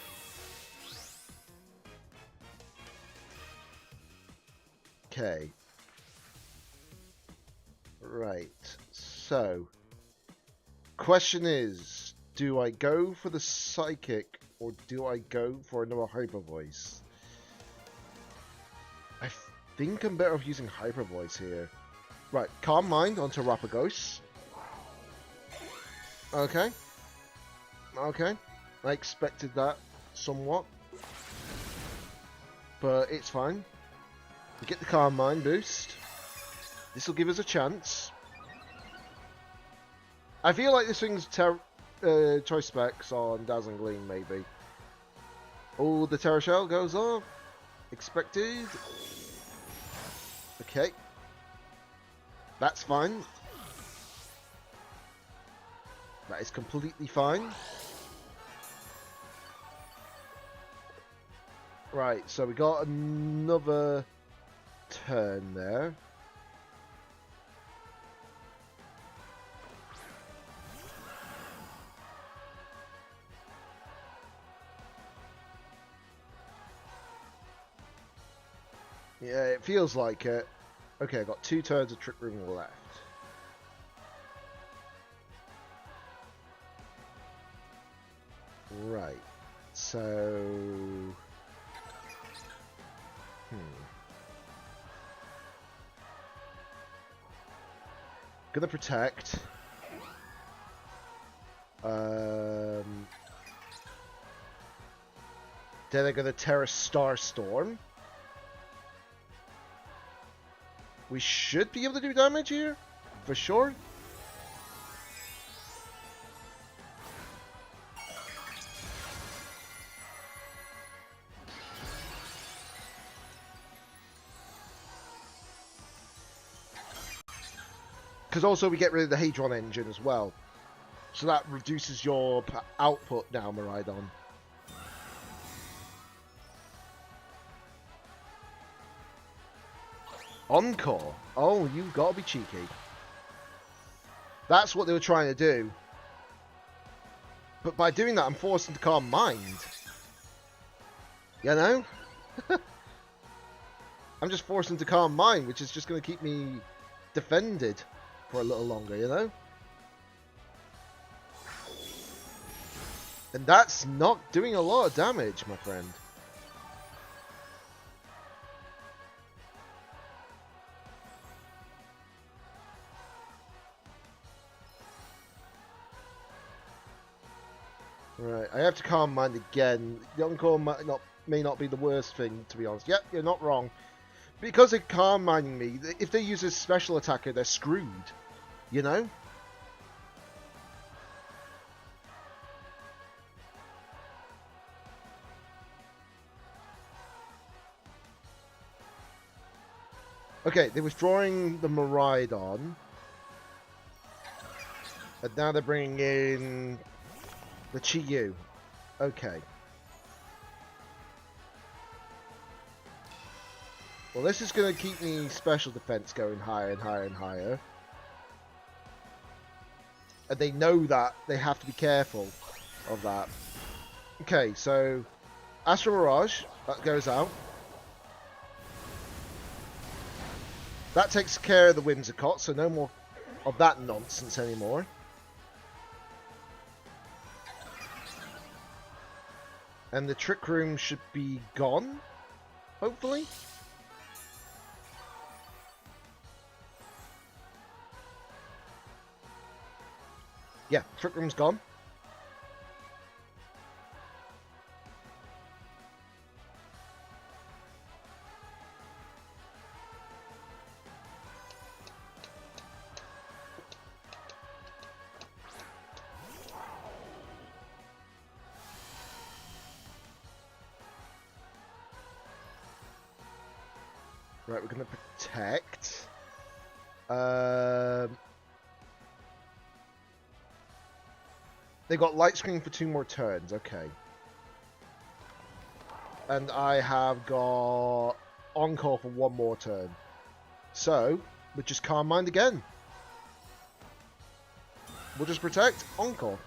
Okay. Right. So. Question is, do I go for the Psychic or do I go for another Hyper Voice? I think I'm better off using Hyper Voice here. Right. Calm Mind onto Rapagos. Okay. Okay. I expected that somewhat. But it's fine. We get the Calm Mind boost. This will give us a chance. I feel like this thing's choice specs on Dazzling Gleam, maybe. Oh, the Terra Shell goes off. Expected. Okay. That's fine. That is completely fine. Right, so we got another turn there. Yeah, it feels like it. Okay, I got 2 turns of Trick Room left. Right, so... Gonna protect. Then I'm gonna Terra Starstorm. We should be able to do damage here, for sure. Because also we get rid of the Hadron engine as well. So that reduces your output now, Miraidon. Encore. Oh, you gotta be cheeky. That's what they were trying to do. But by doing that, I'm forced them to Calm Mind. You know? I'm just forcing them to Calm Mind, which is just going to keep me defended for a little longer, you know? And that's not doing a lot of damage, my friend. Right, I have to calm mind again. The on-call may not be the worst thing, to be honest. Yep, you're not wrong. Because they're calm minding me, if they use a special attacker, they're screwed. You know? Okay, they're withdrawing the Miraidon. And now they're bringing in the Chi-Yu. Okay. Well, this is going to keep me special defense going higher and higher and higher. And they know that. They have to be careful of that. Okay, so Astral Mirage, that goes out. That takes care of the Whimsicott, so no more of that nonsense anymore. And the Trick Room should be gone, hopefully. Yeah, Trick Room's gone. Right, we're going to protect. They got light screen for 2 more turns, okay. And I have got on-call for 1 more turn. So, we'll just calm mind again. We'll just protect, on-call.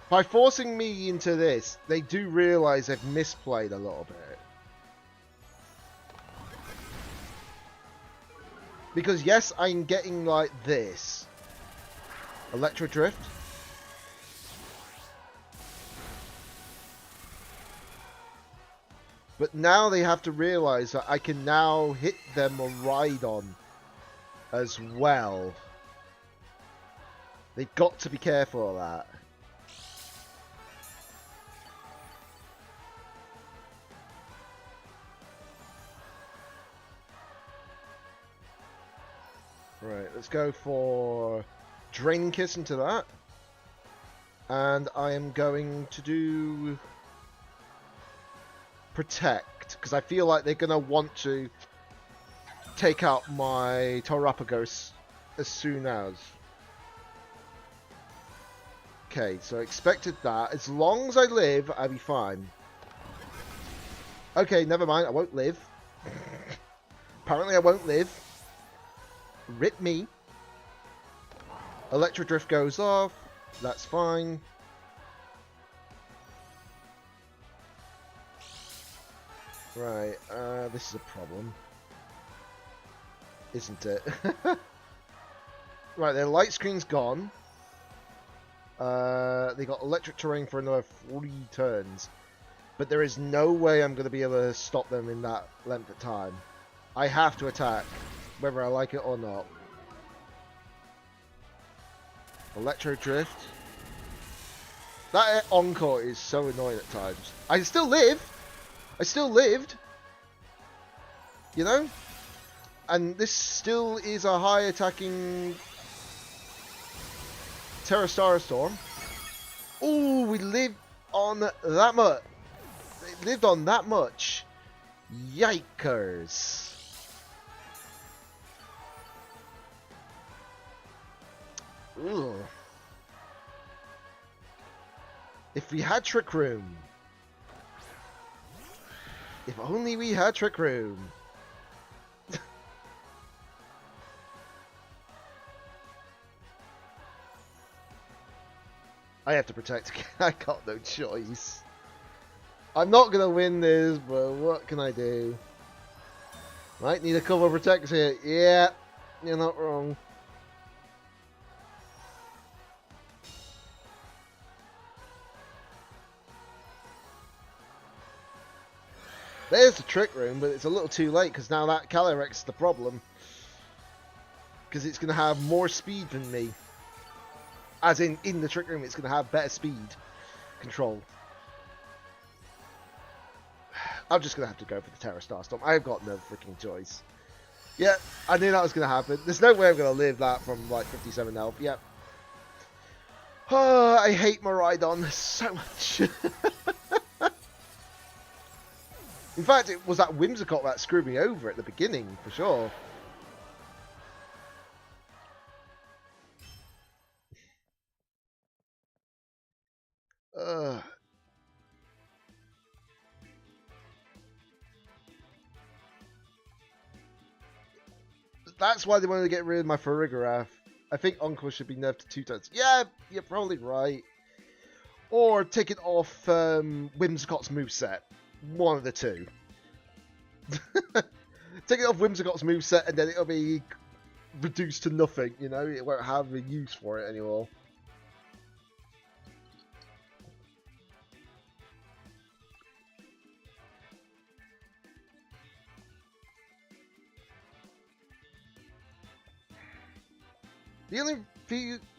By forcing me into this, they do realise they've misplayed a little bit. Because yes, I'm getting like this. Electro Drift. But now they have to realise that I can now hit them or ride on as well. They've got to be careful of that. Right, let's go for Draining Kiss into that. And I am going to do Protect, because I feel like they're going to want to take out my Terapagos as soon as. Okay, so I expected that. As long as I live, I'll be fine. Okay, never mind, I won't live. Apparently I won't live. Rip me. Electro Drift goes off. That's fine. Right, this is a problem. Isn't it? Right, their light screen's gone. They got electric terrain for another 3 turns. But there is no way I'm going to be able to stop them in that length of time. I have to attack, whether I like it or not. Electro Drift. That encore is so annoying at times. I still live. I still lived. You know? And this still is a high attacking Terra Star Storm. Ooh, we lived on that much. They lived on that much. Yikers. Ugh. If we had Trick Room. If only we had Trick Room. I have to protect again. I got no choice. I'm not going to win this, but what can I do? Might need a couple of protects here. Yeah, you're not wrong. There's the Trick Room, but it's a little too late because now that Calyrex is the problem. Because it's going to have more speed than me. As in the Trick Room, it's going to have better speed control. I'm just going to have to go for the Terra Starstorm. I've got no freaking choice. Yeah, I knew that was going to happen. There's no way I'm going to live that from like 57 health. Yep. Oh, I hate Miraidon so much. In fact, it was that Whimsicott that screwed me over at the beginning, for sure. That's why they wanted to get rid of my Farigarath. I think Encore should be nerfed to 2 turns. Yeah, you're probably right. Or take it off Whimsicott's moveset. One of the two. Take it off Whimsicott's moveset and then it'll be reduced to nothing, you know? It won't have a use for it anymore. The only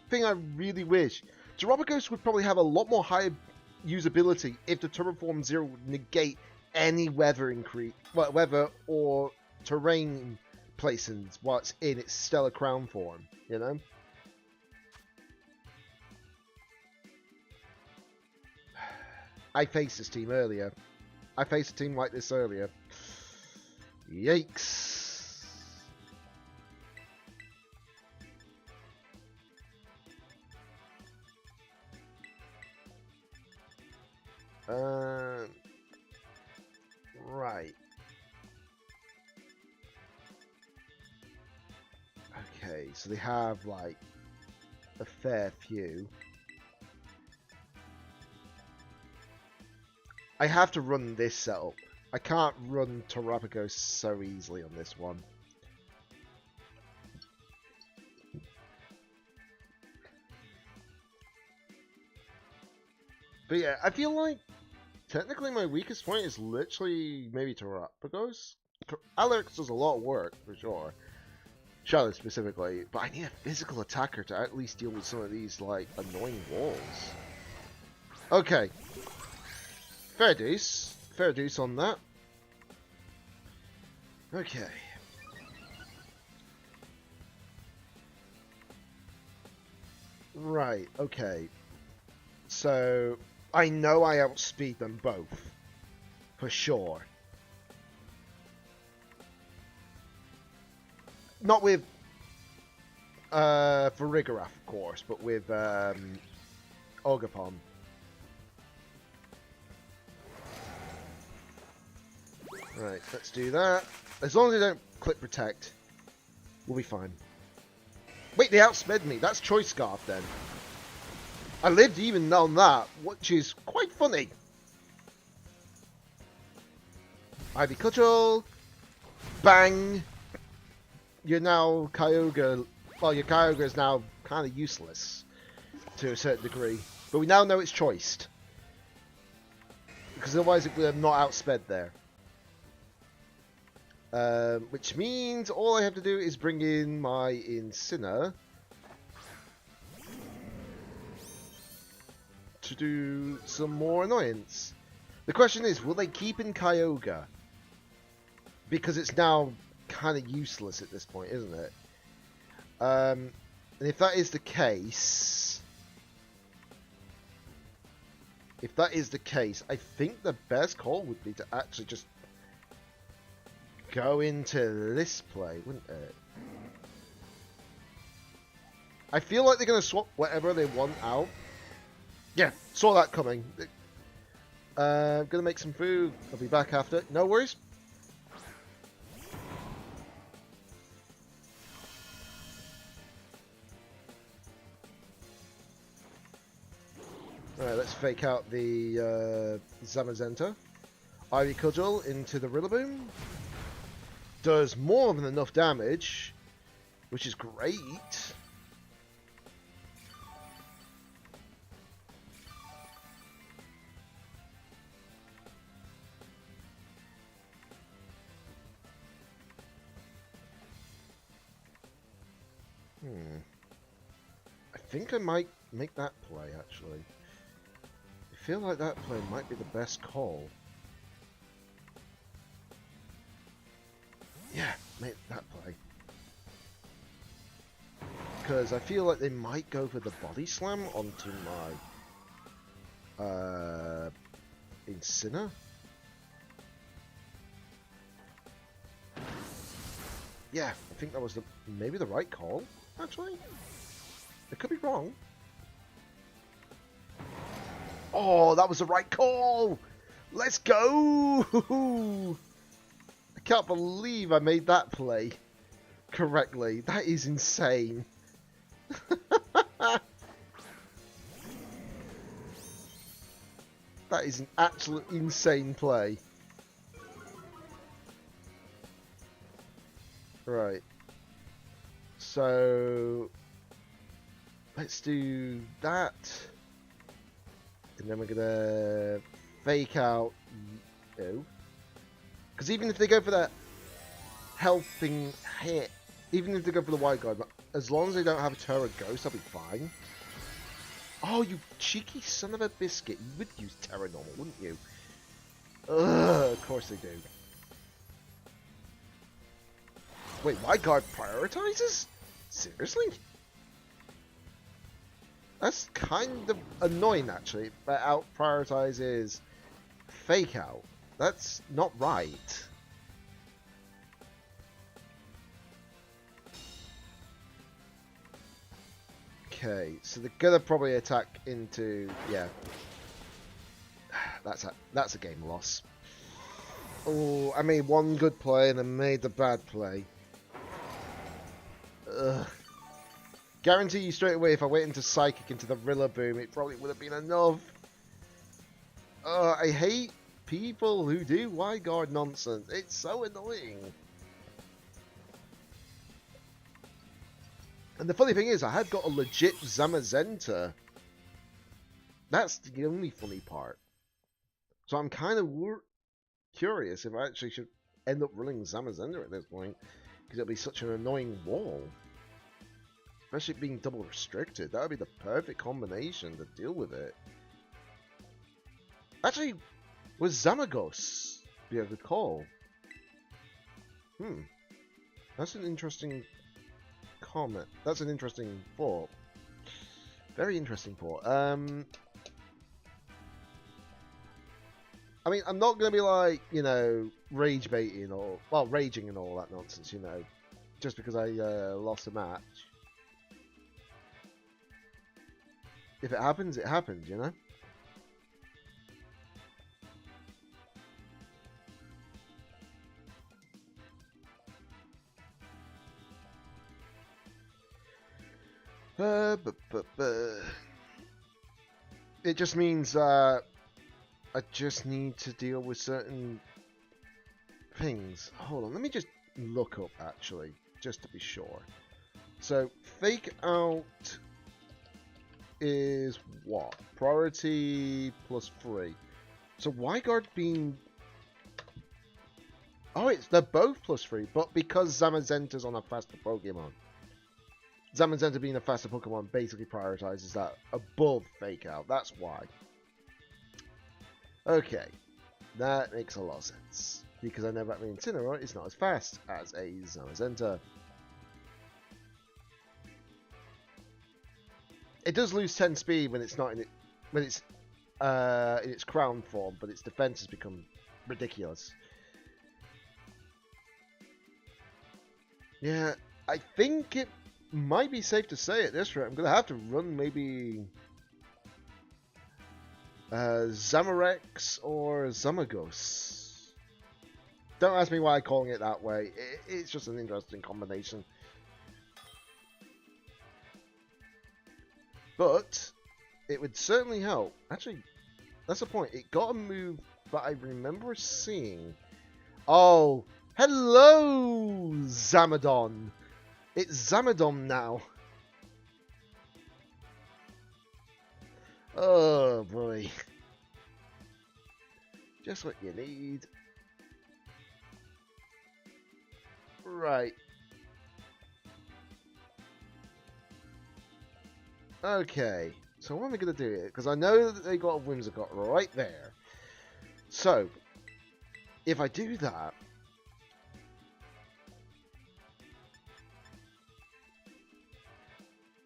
thing I really wish, Terrapagos would probably have a lot more higher usability if the Terraform Zero would negate any weather increase, weather or terrain placements while it's in its Stellar Crown form, you know? I faced this team earlier. I faced a team like this earlier. Yikes. Right. Okay, so they have like a fair few. I have to run this setup. I can't run Terrapagos so easily on this one. But yeah, I feel like technically my weakest point is literally maybe Terrapagos. Alex does a lot of work, for sure. Shadow specifically, but I need a physical attacker to at least deal with some of these, like, annoying walls. Okay. Fair deuce. Fair deuce on that. Okay. Right, okay. So, I know I outspeed them both. For sure. Not with Farigarath, of course, but with Ogapon. Right, let's do that. As long as they don't click protect, we'll be fine. Wait, they outsped me. That's Choice Scarf then. I lived even on that, which is quite funny. Ivy Cudgel. Bang. You're now Kyogre. Well, your Kyogre is now kind of useless to a certain degree. But we now know it's choiced. Because otherwise it would have not outsped there. Which means all I have to do is bring in my Incineroar to do some more annoyance. The question is, will they keep in Kyogre? Because it's now kind of useless at this point, isn't it? And if that is the case... I think the best call would be to actually just go into this play, wouldn't it? I feel like they're going to swap whatever they want out. Yeah, saw that coming. Gonna make some food. I'll be back after. No worries. Alright, let's fake out the Zamazenta. Ivy Cudgel into the Rillaboom. Does more than enough damage, which is great. I think I might make that play, actually. I feel like that play might be the best call. Yeah, make that play. Because I feel like they might go for the body slam onto my Incineroar. Yeah, I think that was maybe the right call, actually. I could be wrong. Oh, that was the right call! Let's go! I can't believe I made that play correctly. That is insane. That is an absolute insane play. Right. So let's do that. And then we're gonna fake out. Oh. Because even if they go for that helping hit, even if they go for the wide guard, as long as they don't have a Terra Ghost, I'll be fine. Oh, you cheeky son of a biscuit. You would use Terra Normal, wouldn't you? Ugh, of course they do. Wait, wide guard prioritizes? Seriously? That's kind of annoying, actually. But out prioritizes fake out. That's not right. Okay, so they're gonna probably attack into, yeah. That's a game loss. Oh, I made one good play and I made the bad play. Ugh. Guarantee you straight away if I went into Psychic into the Rillaboom, it probably would have been enough. I hate people who do wide guard nonsense. It's so annoying. And the funny thing is, I have got a legit Zamazenta. That's the only funny part. So I'm kind of curious if I actually should end up running Zamazenta at this point. Because it'll be such an annoying wall. Especially being double restricted. That would be the perfect combination to deal with it. Actually, was Zamagos be a good call? That's an interesting comment. That's an interesting thought. Very interesting thought. I mean, I'm not going to be like, you know, rage baiting or, well, raging and all that nonsense, you know, just because I lost a match. If it happens, it happens, you know? It just means I just need to deal with certain things. Hold on, let me just look up actually, just to be sure. So, fake out is what? Priority +3. So Wyguard being... Oh, they're both +3, but because Zamazenta's on a faster Pokemon. Zamazenta being a faster Pokemon basically prioritizes that above Fake Out. That's why. Okay. That makes a lot of sense. Because I know that my Incineroar is not as fast as a Zamazenta. It does lose 10 speed when it's not in it, when it's in its crown form, but its defense has become ridiculous. Yeah, I think it might be safe to say at this rate I'm gonna have to run maybe Zamorex or Zamagos. Don't ask me why I'm calling it that way. It's just an interesting combination. But it would certainly help. Actually, that's the point. It got a move that I remember seeing. Oh, hello, Zamadon. It's Zamadon now. Oh boy. Just what you need. Right. Okay, so what am I going to do here? Because I know that they got a Whimsicott right there. So, if I do that...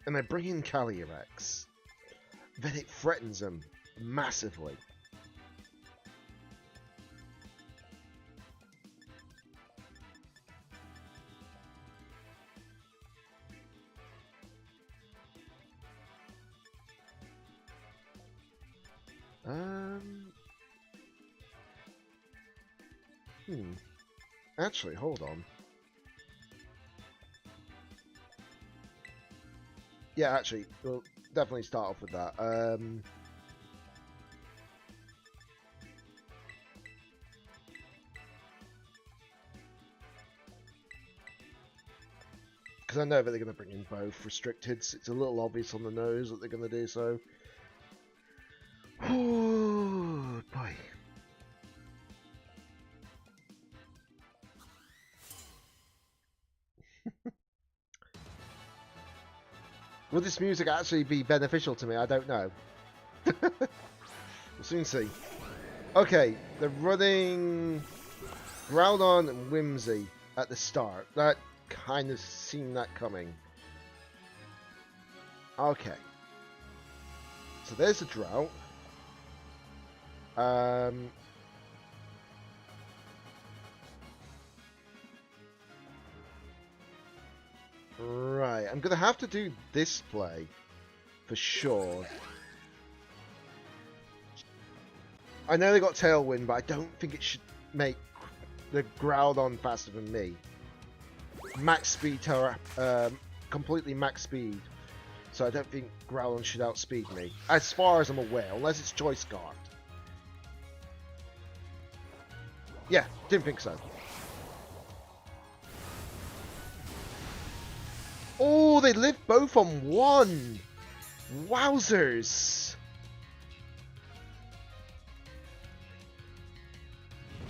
and I bring in Calyrex, then it threatens them massively. Actually, hold on. Yeah, actually, we'll definitely start off with that. Because I know that they're going to bring in both restricted. It's a little obvious on the nose that they're going to do so. Oh, boy. Will this music actually be beneficial to me? I don't know. We'll soon see. Okay, they're running Groudon and Whimsy at the start. That kind of seen that coming. Okay. So there's a drought. Right, I'm gonna have to do this play for sure. I know they got Tailwind, but I don't think it should make the Groudon faster than me. Max speed, completely max speed. So I don't think Groudon should outspeed me, as far as I'm aware, unless it's Choice Guard. Yeah, didn't think so. Oh, they live both on one! Wowzers!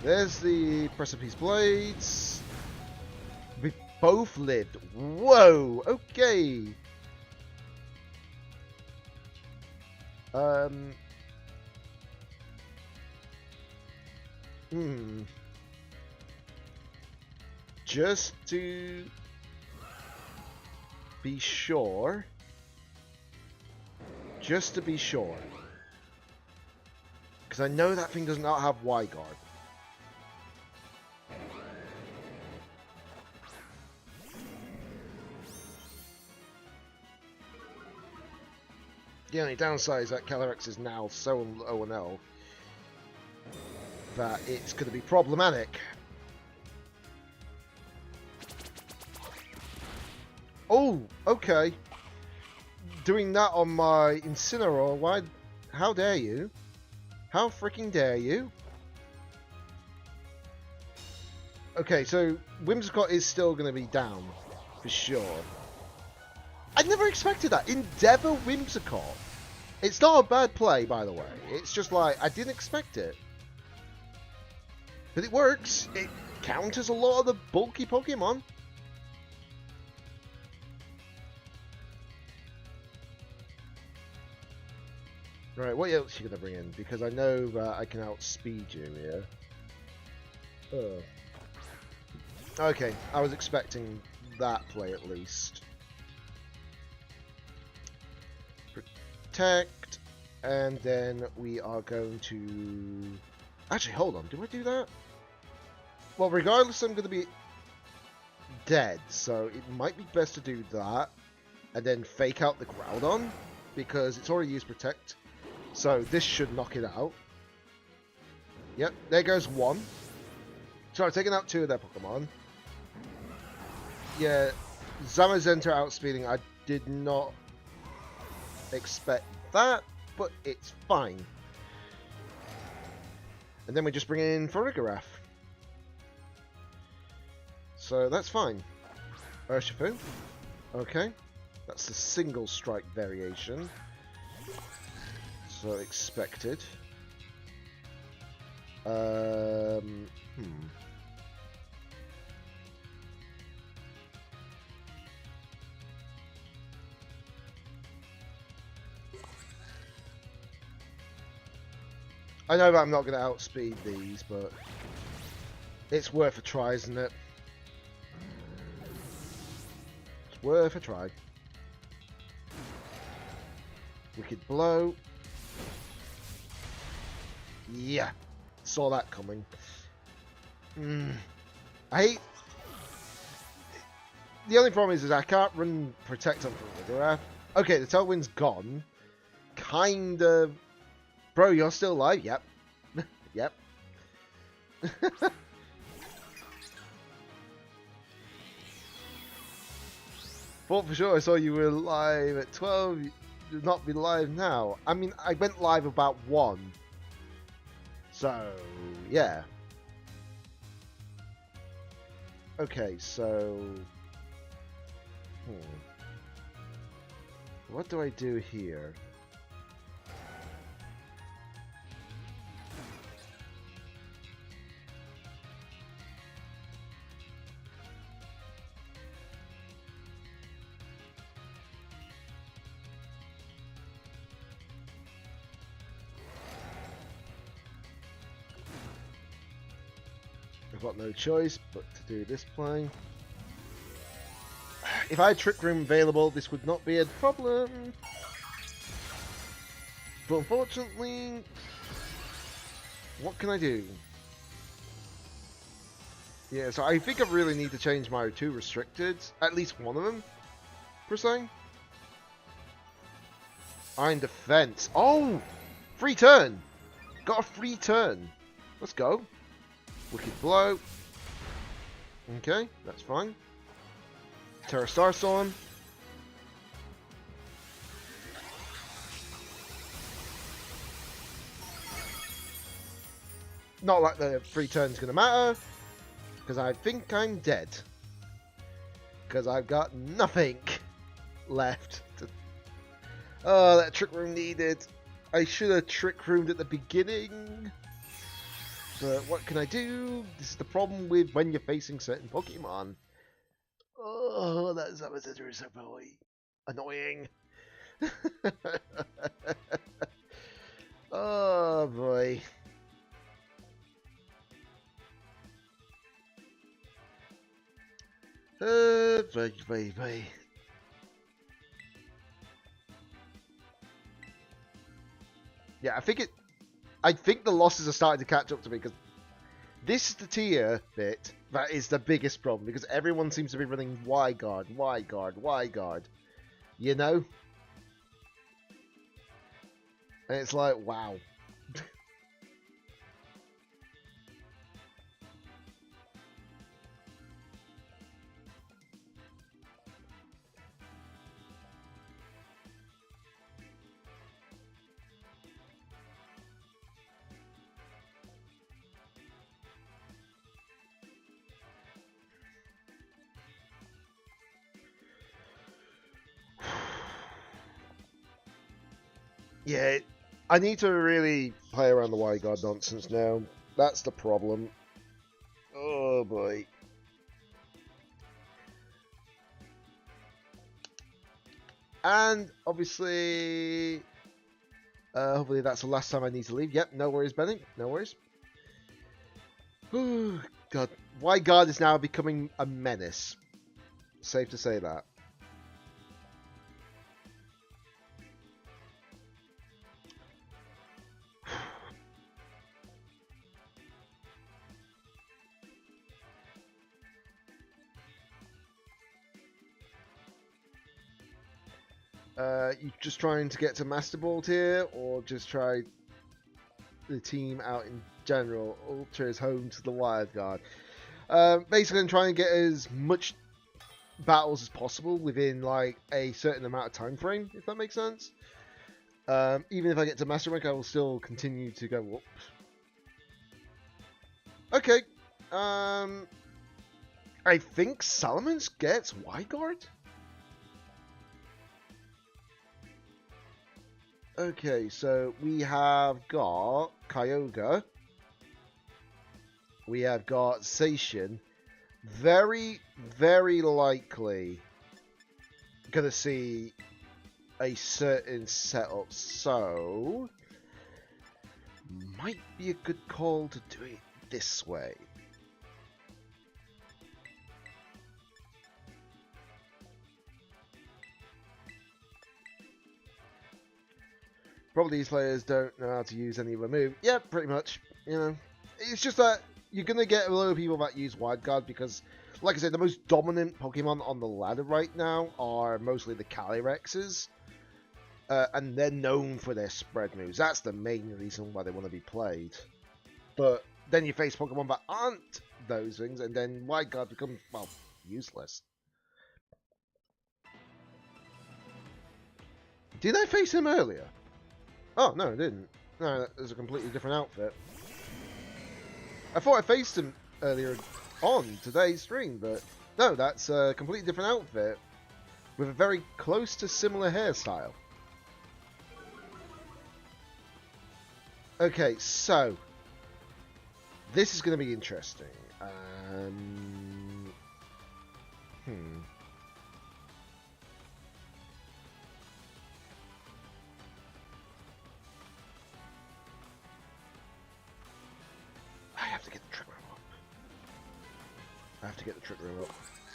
There's the Precipice Blades. We both lived. Whoa! Okay! Just to be sure. Just to be sure. Because I know that thing does not have Y-Guard. The only downside is that Calyrex is now so low on L that it's going to be problematic. Oh, okay. Doing that on my Incineroar, why? How dare you? How freaking dare you? Okay, so Whimsicott is still going to be down, for sure. I never expected that. Endeavour Whimsicott. It's not a bad play, by the way. It's just like, I didn't expect it. But it works. It counters a lot of the bulky Pokemon. Right, what else are you going to bring in? Because I know that I can outspeed you here. Oh. Okay, I was expecting that play at least. Protect, and then we are going to... Actually, hold on, do I do that? Well, regardless, I'm going to be dead, so it might be best to do that, and then fake out the Groudon, because it's already used Protect, so this should knock it out. Yep, there goes one. So I've taken out two of their Pokemon. Yeah, Zamazenta outspeeding, I did not expect that, but it's fine. And then we just bring in Farigiraf. So that's fine. Urshifu. Okay. That's the single strike variation. So expected. I know that I'm not going to outspeed these, but it's worth a try, isn't it? It's worth a try. Wicked blow. Yeah, saw that coming. I hate... The only problem is I can't run Protect on Vigora. Okay, the Tailwind's gone. Kind of... Bro, you're still alive? Yep. Yep. Thought for sure I saw you were live at 12. You'd not be live now. I mean, I went live about 1. So, yeah. Okay, so... What do I do here? I've got no choice but to do this play. If I had Trick Room available, this would not be a problem. But unfortunately, what can I do? Yeah, so I think I really need to change my 2 restricted. At least one of them, per se. Iron Defense. Oh! Free turn! Got a free turn. Let's go. Wicked Blow. Okay, that's fine. Terra Starstorm. Not like the free turn's gonna matter, because I think I'm dead. Because I've got nothing left. Oh, that Trick Room needed. I should have Trick Roomed at the beginning. But what can I do? This is the problem with when you're facing certain Pokemon. Oh, that Saboteur is so annoying. Oh boy. Bye. Yeah, I think the losses are starting to catch up to me, because this is the tier bit that is the biggest problem, because everyone seems to be running Y-Guard. You know? And it's like, wow. Yeah, I need to really play around the Y-Guard nonsense now. That's the problem. Oh boy. And obviously, hopefully that's the last time I need to leave. Yep, no worries, Benny. No worries. Oh God, Y-Guard is now becoming a menace. Safe to say that. You just trying to get to Master Ball here, or just try the team out in general? Ultra is home to the Wild Guard. Basically, I'm trying to get as much battles as possible within like a certain amount of time frame, if that makes sense. Even if I get to Master Rank, I will still continue to go up. Okay. I think Salamence gets Y-Guard? Okay, so we have got Kyogre. We have got Zacian. Very, very likely gonna see a certain setup. So might be a good call to do it this way. Probably these players don't know how to use any other move. Yeah, pretty much. You know, it's just that you're going to get a lot of people that use Wide Guard because, like I said, the most dominant Pokemon on the ladder right now are mostly the Calyrexes. And they're known for their spread moves. That's the main reason why they want to be played. But then you face Pokemon that aren't those things, and then Wide Guard becomes, well, useless. Did I face him earlier? Oh, no, I didn't. No, that was a completely different outfit. I thought I faced him earlier on today's stream, but no, that's a completely different outfit with a very close to similar hairstyle. Okay, so this is going to be interesting. I have to get the trick room up. I have to get the trick room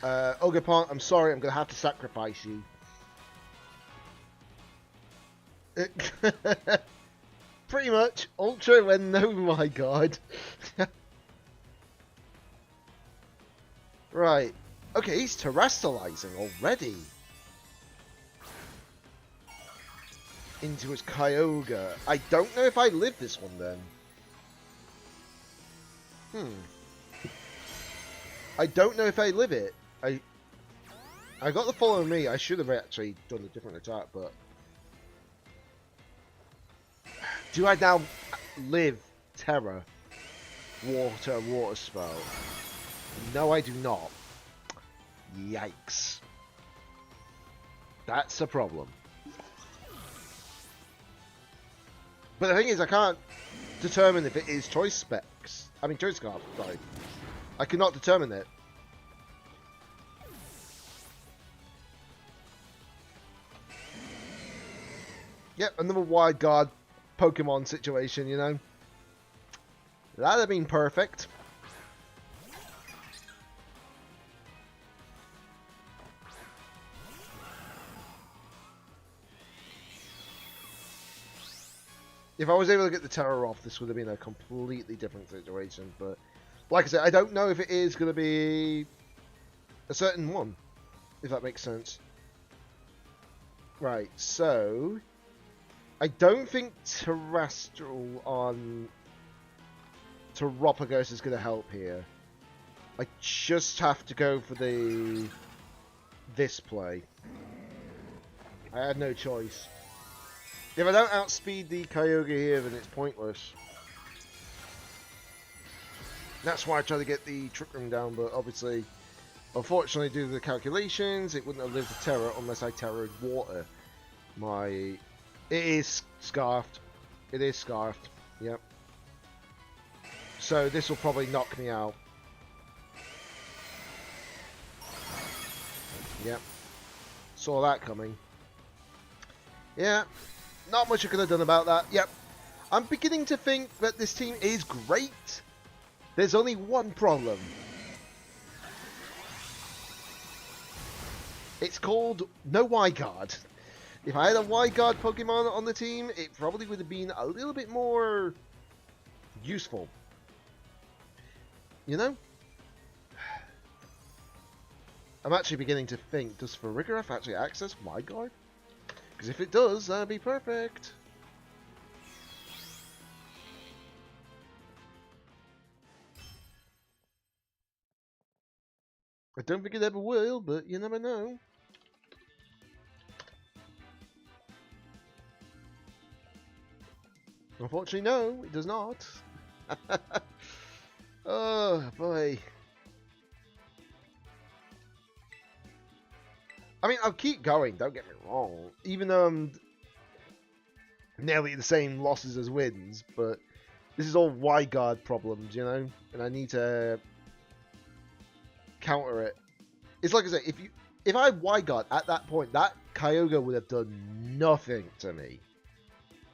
up. Ogre, I'm sorry, I'm going to have to sacrifice you. Pretty much. Ultra when no, my god. Right. Okay, he's terrestrializing already. Into his Kyogre. I don't know if I live this one then. I don't know if I live it. I got the follow me. I should have actually done a different attack, but do I now live Terra? Water spell? No, I do not. Yikes. That's a problem. But the thing is, I can't determine if it is choice specs. I mean, choice scarf, sorry. I cannot determine it. Yep, another Wide Guard Pokemon situation, you know. That'd have been perfect. If I was able to get the terror off, this would have been a completely different situation. But, like I said, I don't know if it is going to be a certain one, if that makes sense. Right, so I don't think Terrestrial on Teropagos is going to help here. I just have to go for this play. I had no choice. If I don't outspeed the Kyogre here, then it's pointless. That's why I try to get the Trick Room down, but obviously, unfortunately, due to the calculations, it wouldn't have lived the Terror unless I Terrored Water. It is Scarfed. It is Scarfed. Yep. So this will probably knock me out. Yep. Saw that coming. Yeah. Not much I could have done about that. Yep. I'm beginning to think that this team is great. There's only one problem. It's called no Y-Guard. If I had a Y-Guard Pokemon on the team, it probably would have been a little bit more useful. You know? I'm actually beginning to think, does Farigiraf actually access Y-Guard? Because if it does, that'd be perfect. I don't think it ever will, but you never know. Unfortunately, no, it does not. Oh, boy. I mean, I'll keep going, don't get me wrong. Even though I'm nearly the same losses as wins, but this is all Y-Guard problems, you know? And I need to counter it. It's like I say, if I had Y-Guard at that point, that Kyogre would have done nothing to me.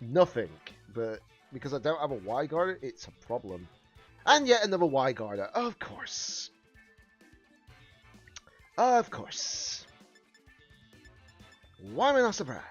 Nothing. But because I don't have a Y guarder, it's a problem. And yet another Y guarder, of course. Of course. Why am I not surprised?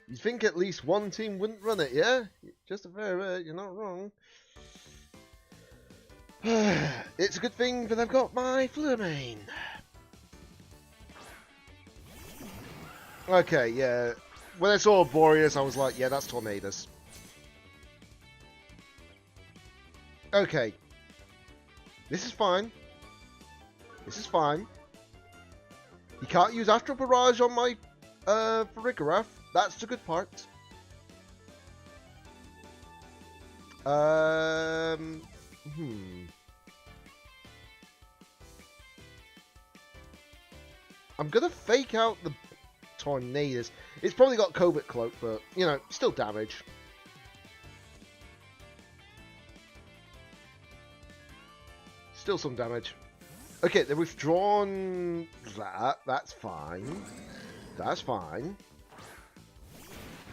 You'd think at least one team wouldn't run it, yeah? Just a fair bit, you're not wrong. It's a good thing that I've got my Flurmane. Okay, yeah. When I saw Boreas, I was like, yeah, that's Tornadus. Okay. This is fine. This is fine. You can't use Astral Barrage on my Farigarath. That's the good part. I'm gonna fake out the Tornadus. It's probably got Covert Cloak, but, you know, still damage. Still some damage. Okay, they've withdrawn that. That's fine. That's fine.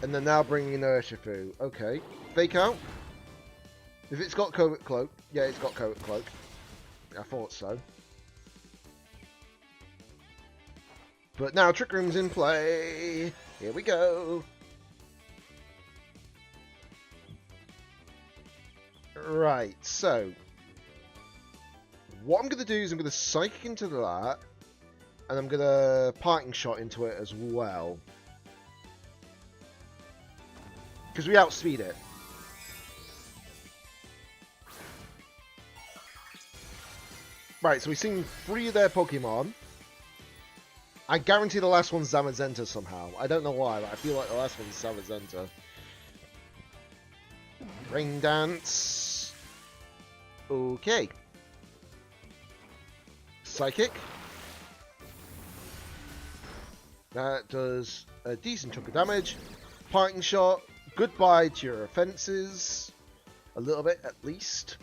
And they're now bringing Inertia through. Okay. Fake out. If it's got Covert Cloak. Yeah, it's got Covert Cloak. I thought so. But now Trick Room's in play. Here we go. Right, so. What I'm going to do is I'm going to Psychic into that. And I'm going to Parting Shot into it as well. Because we outspeed it. Right, so we've seen 3 of their Pokemon. I guarantee the last one's Zamazenta somehow. I don't know why, but I feel like the last one's Zamazenta. Rain Dance. Okay. Psychic. That does a decent chunk of damage. Parting Shot. Goodbye to your offences. A little bit, at least.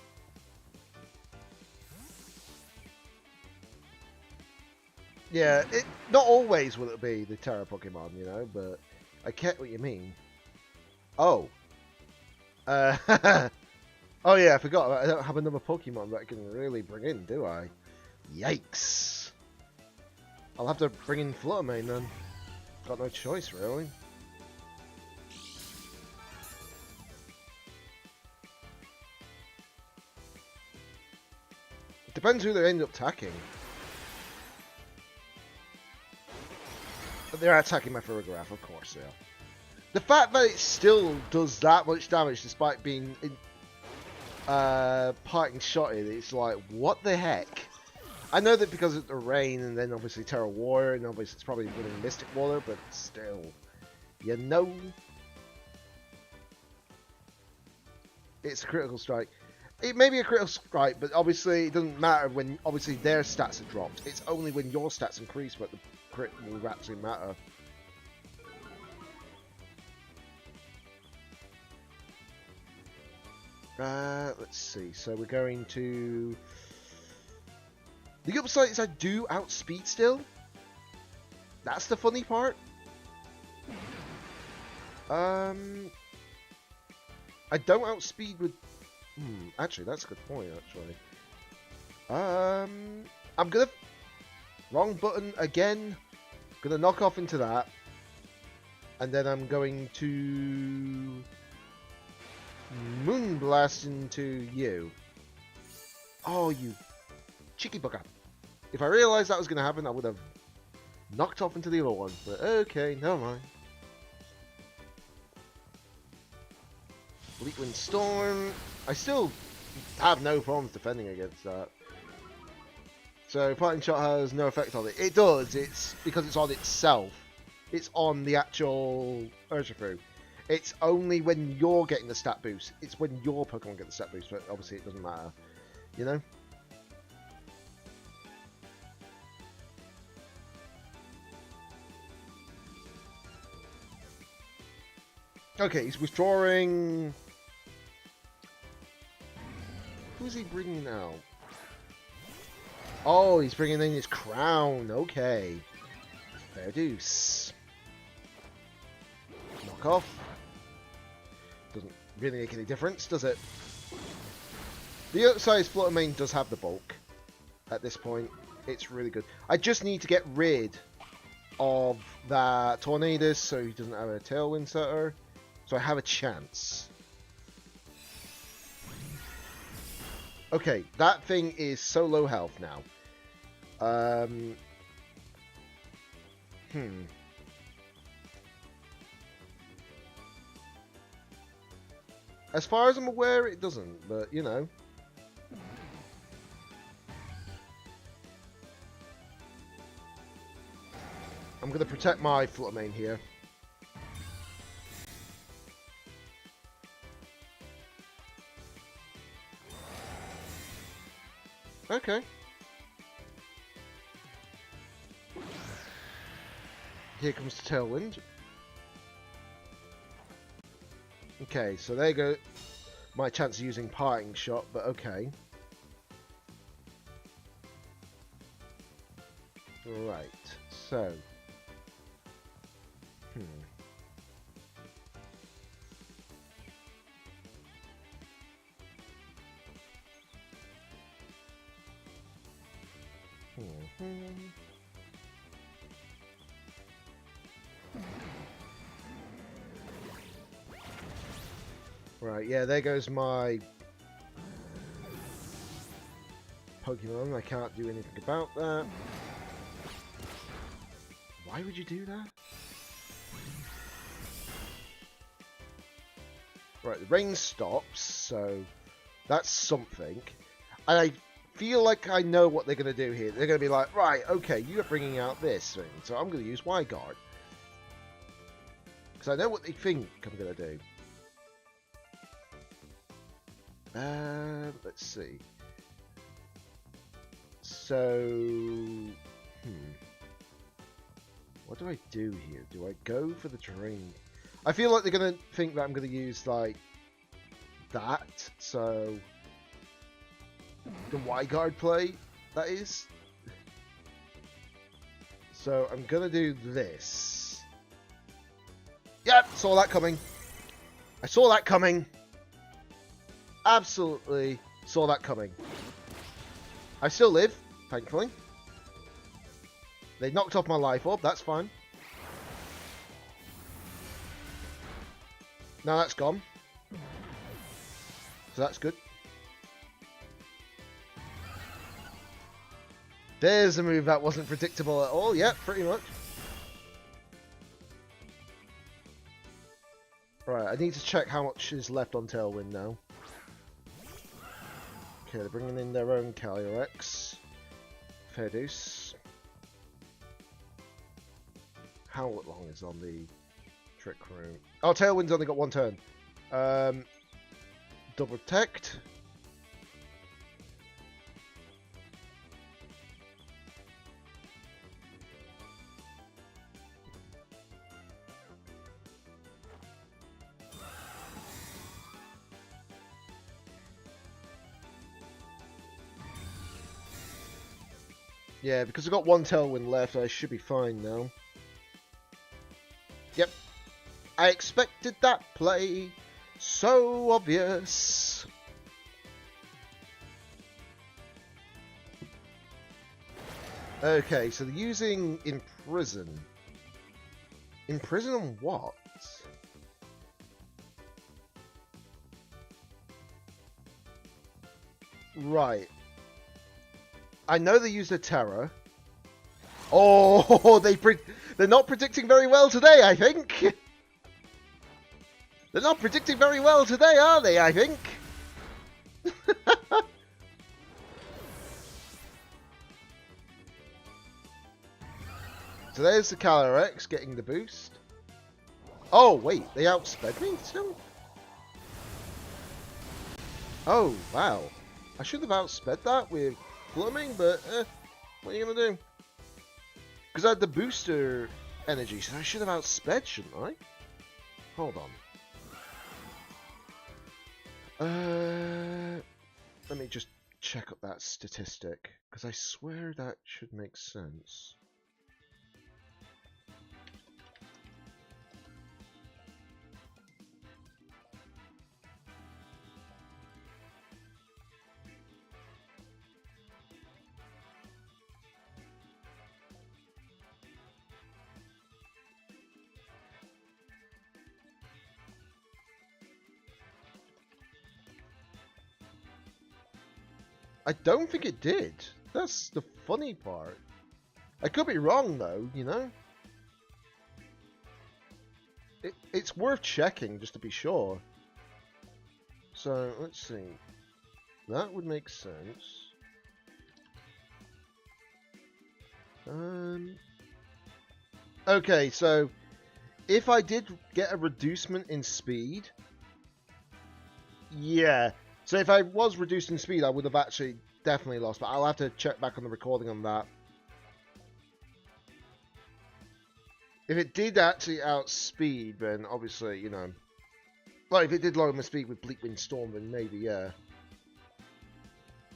Yeah, not always will it be the Terra Pokemon, you know, but I get what you mean. Oh. Oh yeah, I forgot. I don't have another Pokemon that I can really bring in, do I? Yikes. I'll have to bring in Fluttermane then. Got no choice, really. It depends who they end up attacking. But they're attacking my Farigarath, of course, yeah. The fact that it still does that much damage despite being parting shotted, it's like, what the heck? I know that because of the rain and then obviously Terra Warrior and obviously it's probably winning Mystic Water, but still, you know, it's a critical strike. It may be a critical strike, but obviously it doesn't matter when obviously their stats are dropped. It's only when your stats increase that the crit will actually matter. Let's see. So we're going to. The upside is I do outspeed still. That's the funny part. I don't outspeed with. Actually, that's a good point. Actually, I'm gonna wrong button again. Gonna knock off into that, and then I'm going to Moonblast into you. Oh, you cheeky bugger! If I realised that was going to happen, I would have knocked off into the other one. But okay, never mind. Fleetwind Storm. I still have no problems defending against that. So Parting Shot has no effect on it. It does. It's because it's on itself. It's on the actual Urshifu. It's only when you're getting the stat boost. It's when your Pokemon get the stat boost, but obviously it doesn't matter. You know? Okay, he's withdrawing... Who's he bringing now? Oh, he's bringing in his crown. Okay. Fair deuce. Knock off. Doesn't really make any difference, does it? The outside Flutter Mane does have the bulk at this point. It's really good. I just need to get rid of that Tornadus so he doesn't have a Tailwind Setter. So I have a chance. Okay, that thing is so low health now. As far as I'm aware, it doesn't, but you know. I'm going to protect my Flutter Mane here. Okay. Here comes the Tailwind. Okay, so there you go. My chance of using Parting Shot, but okay. Right, so... Right, yeah, there goes my Pokemon. I can't do anything about that. Why would you do that? Right, the rain stops, so that's something. And I feel like I know what they're going to do here. They're going to be like, right, okay, you're bringing out this thing, so I'm going to use Y-Guard. Because I know what they think I'm going to do. Let's see. So, what do I do here? Do I go for the terrain? I feel like they're going to think that I'm going to use, like, that. So, the Y-Guard play, that is. So, I'm going to do this. Yep, saw that coming. I saw that coming. Absolutely saw that coming. I still live, thankfully. They knocked off my life orb, that's fine. Now that's gone. So that's good. There's a move that wasn't predictable at all. Yep, pretty much. Right, I need to check how much is left on Tailwind now. Okay, they're bringing in their own Calyrex. Fair deuce. How long is on the Trick Room? Oh, Tailwind's only got one turn. Double Protect. Yeah, because I've got one Tailwind left, I should be fine now. Yep. I expected that play. So obvious. Okay, so they're using Imprison. Imprison on what? Right. I know they used a Terror. Oh, they're not predicting very well today, I think. They're not predicting very well today, are they, I think? So there's the Calyrex getting the boost. Oh, wait, they outsped me still? Oh, wow. I should have outsped that with Plumbing, but what are you going to do? Because I had the booster energy, so I should have outsped, shouldn't I? Hold on. Let me just check up that statistic, because I swear that should make sense. I don't think it did. That's the funny part. I could be wrong though, you know? It's worth checking just to be sure. So, let's see. That would make sense. Okay, so if I did get a reducement in speed, yeah. So if I was reduced in speed, I would have actually definitely lost, but I'll have to check back on the recording on that. If it did actually outspeed, then obviously, you know... Well, if it did lower my speed with Bleakwind Storm, then maybe, yeah.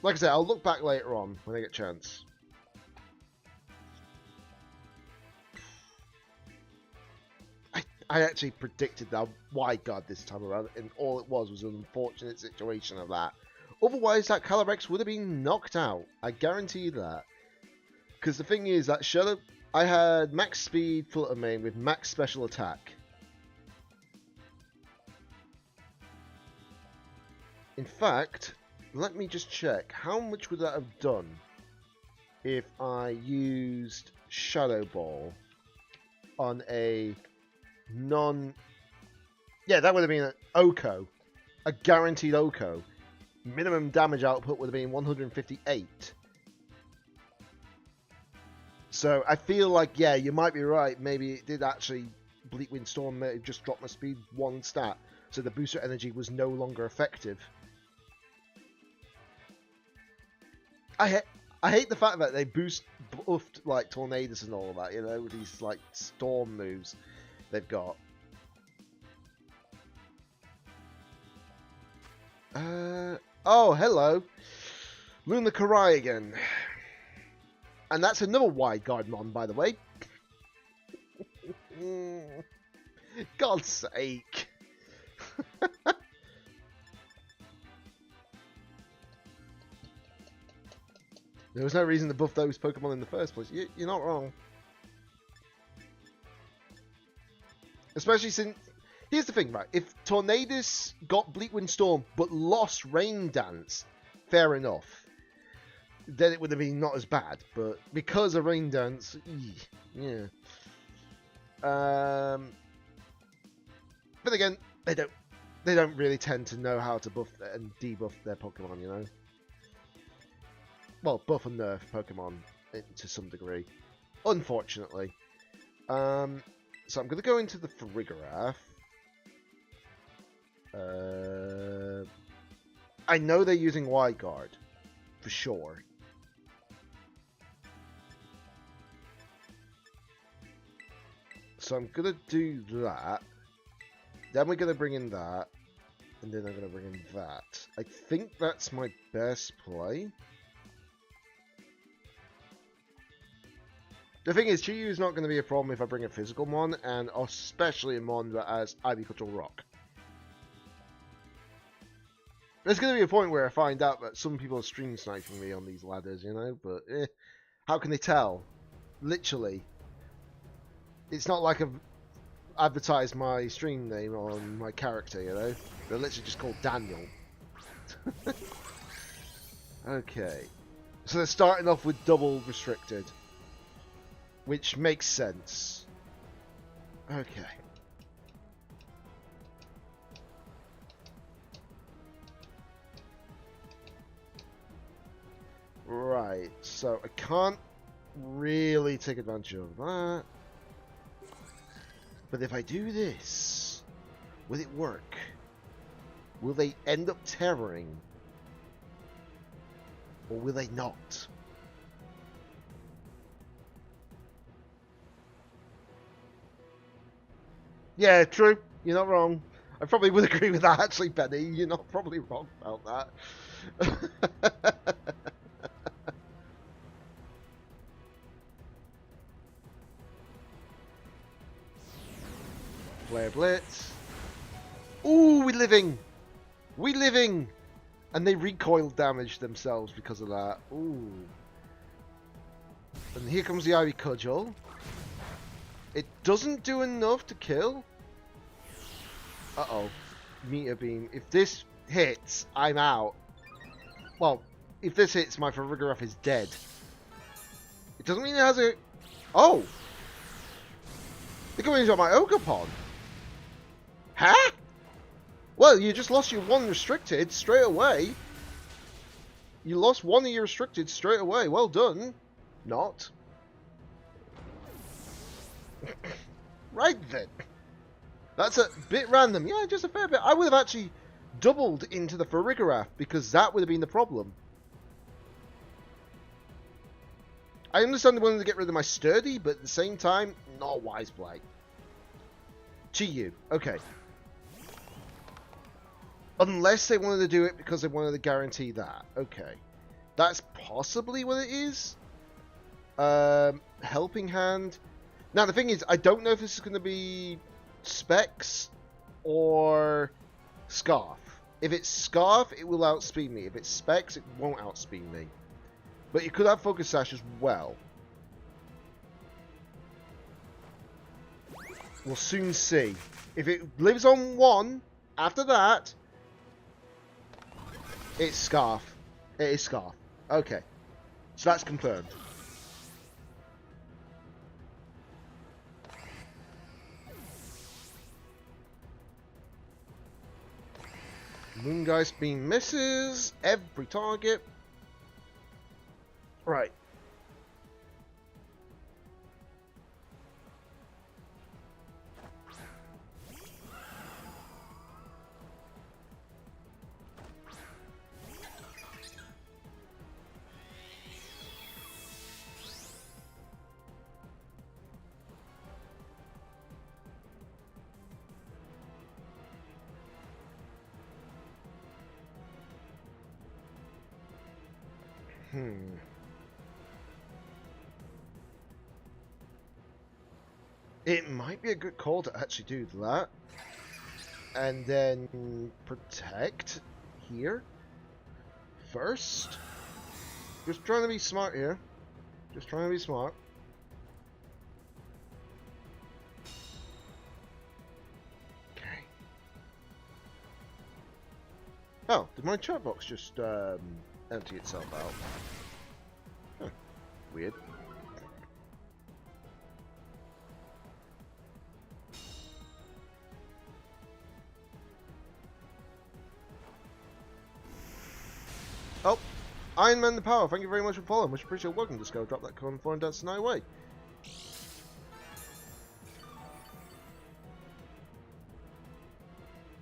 Like I said, I'll look back later on when I get a chance. I actually predicted that Wide Guard this time around, and all it was an unfortunate situation of that. Otherwise, that Calyrex would have been knocked out. I guarantee you that. Because the thing is, that Shadow... I had max speed Flutter Mane with max special attack. In fact, let me just check. How much would that have done if I used Shadow Ball on a non... Yeah, that would have been an Oko. A guaranteed Oko. Minimum damage output would have been 158. So I feel like, yeah, you might be right. Maybe it did actually... Bleakwind Storm may have just dropped my speed one stat. So the booster energy was no longer effective. I hate the fact that they buffed like Tornadus and all of that, you know, with these like storm moves they've got. Oh, hello. Luna Karai again. And that's another Wide Guard mon, by the way. God's sake. There was no reason to buff those Pokemon in the first place. You're not wrong. Especially since... Here's the thing, right? If Tornadus got Bleakwind Storm but lost Rain Dance, fair enough. Then it would have been not as bad. But because of Rain Dance, yeah. But again, they don't really tend to know how to buff and debuff their Pokemon, you know? Well, buff and nerf Pokemon to some degree. Unfortunately. So I'm going to go into the Farigiraf. I know they're using Wide Guard. For sure. So I'm going to do that. Then we're going to bring in that. And then I'm going to bring in that. I think that's my best play. The thing is, Chiyu is not going to be a problem if I bring a physical mon, and especially a mon that has Ivy Control Rock. There's going to be a point where I find out that some people are stream sniping me on these ladders, you know, but how can they tell? Literally. It's not like I've advertised my stream name on my character, you know? They're literally just called Daniel. Okay. So they're starting off with double restricted. Which makes sense. Okay. Right, so I can't really take advantage of that. But if I do this, will it work? Will they end up terroring? Or will they not? Yeah, true. You're not wrong. I probably would agree with that, actually, Benny. You're not probably wrong about that. Flare Blitz. Ooh, we living! We living! And they recoil damage themselves because of that. Ooh. And here comes the Ivy Cudgel. It doesn't do enough to kill. Uh-oh. Meteor Beam. If this hits, I'm out. Well, if this hits, my Farigiraf is dead. It doesn't mean it has a... Oh! They're going into my Ogerpon. Huh? Well, you just lost your one restricted straight away. You lost one of your restricted straight away. Well done. Not. Right then. That's a bit random. Yeah, just a fair bit. I would have actually doubled into the Farigiraf because that would have been the problem. I understand they wanted to get rid of my Sturdy, but at the same time, not a wise play. Chi-Yu. Okay. Unless they wanted to do it because they wanted to guarantee that. Okay. That's possibly what it is. Helping Hand. Now, the thing is, I don't know if this is going to be Specs or Scarf. If it's Scarf, it will outspeed me. If it's Specs, it won't outspeed me. But you could have Focus Sash as well. We'll soon see. If it lives on one, after that, it's Scarf. It is Scarf. Okay. So that's confirmed. Moongeist Beam misses every target. Right. It might be a good call to actually do that. And then protect here first. Just trying to be smart here. Just trying to be smart. Okay. Oh, did my chat box just empty itself out? Huh. Weird. Oh, Iron Man the Power, thank you very much for following. Much appreciated. Welcome to Skull. Drop that comment for and dance tonight away.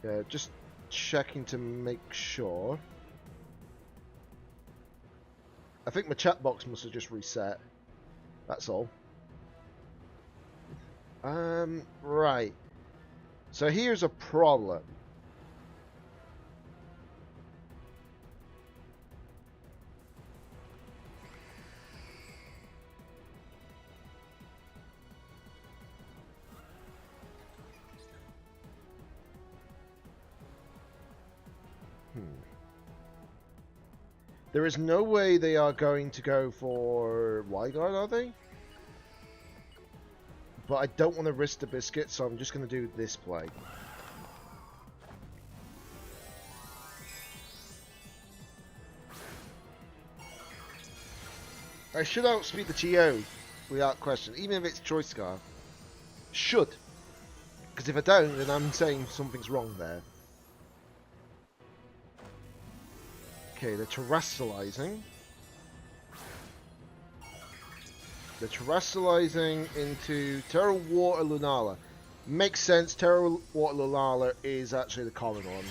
Yeah, just checking to make sure. I think my chat box must have just reset. That's all. Right. So here's a problem. There is no way they are going to go for Wyguard, are they? But I don't want to risk the biscuit, so I'm just going to do this play. I should outspeed the Chio without question, even if it's Choice Scarf. Should. Because if I don't, then I'm saying something's wrong there. Okay, they're terrestrializing. They're terrestrializing into Terra Water Lunala. Makes sense, Terra Water Lunala is actually the common one.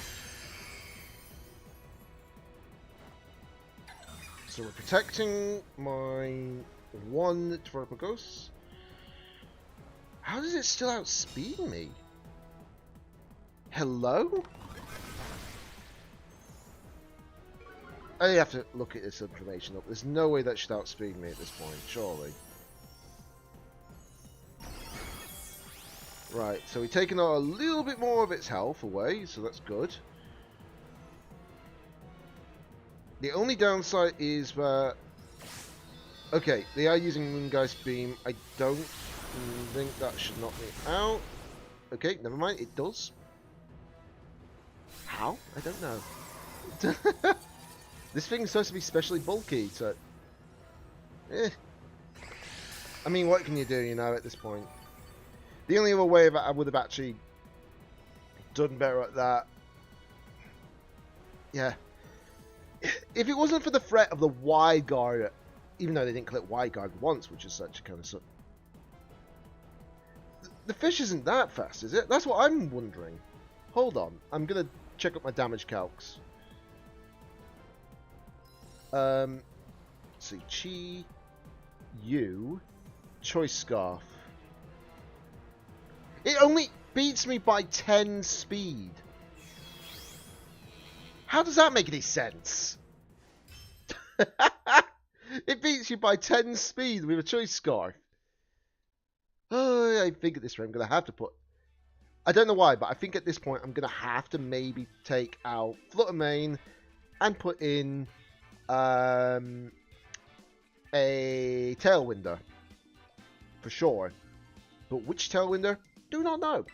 So we're protecting my one Terrapagos. How does it still outspeed me? Hello? I have to look at this information up. There's no way that should outspeed me at this point, surely. Right, so we've taken a little bit more of its health away, so that's good. The only downside is that... Okay, they are using Moongeist Beam. I don't think that should knock me out. Okay, never mind, it does. How? I don't know. This thing is supposed to be specially bulky, so... I mean, what can you do, you know, at this point? The only other way that I would have actually done better at that... Yeah. If it wasn't for the threat of the wide guard, even though they didn't click wide guard once, which is such a kind of... The fish isn't that fast, is it? That's what I'm wondering. Hold on, I'm going to check up my damage calcs. Let's see, Chi, you, Choice Scarf. It only beats me by 10 speed. How does that make any sense? It beats you by 10 speed with a Choice Scarf. Oh, I think at this rate I'm going to have to put... I don't know why, but I think at this point I'm going to have to maybe take out Flutter Mane and put in a Tailwinder. For sure. But which Tailwinder? Do not know.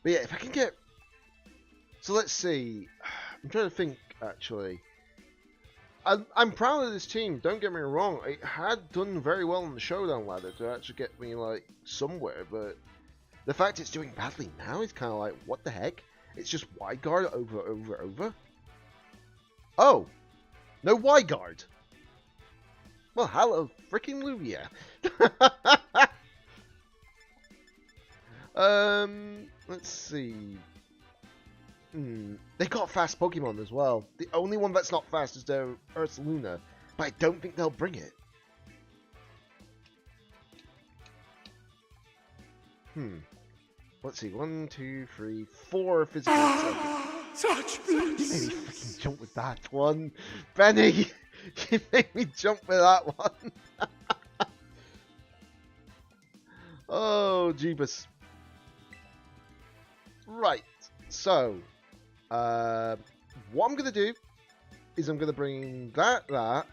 But yeah, if I can get... So let's see. I'm trying to think, actually. I'm proud of this team, don't get me wrong. It had done very well on the showdown ladder to actually get me, like, somewhere. But the fact it's doing badly now is kind of like, what the heck? It's just wide guard over. Oh! No wide guard! Well, hello, freaking Lugia. Let's see. They got fast Pokemon as well. The only one that's not fast is their Ursaluna, but I don't think they'll bring it. Let's see. 1, 2, 3, 4 physical attacks. You made me freaking jump with that one. Benny! You made me jump with that one. Oh, Jeebus. Right. So, what I'm going to do is I'm going to bring that,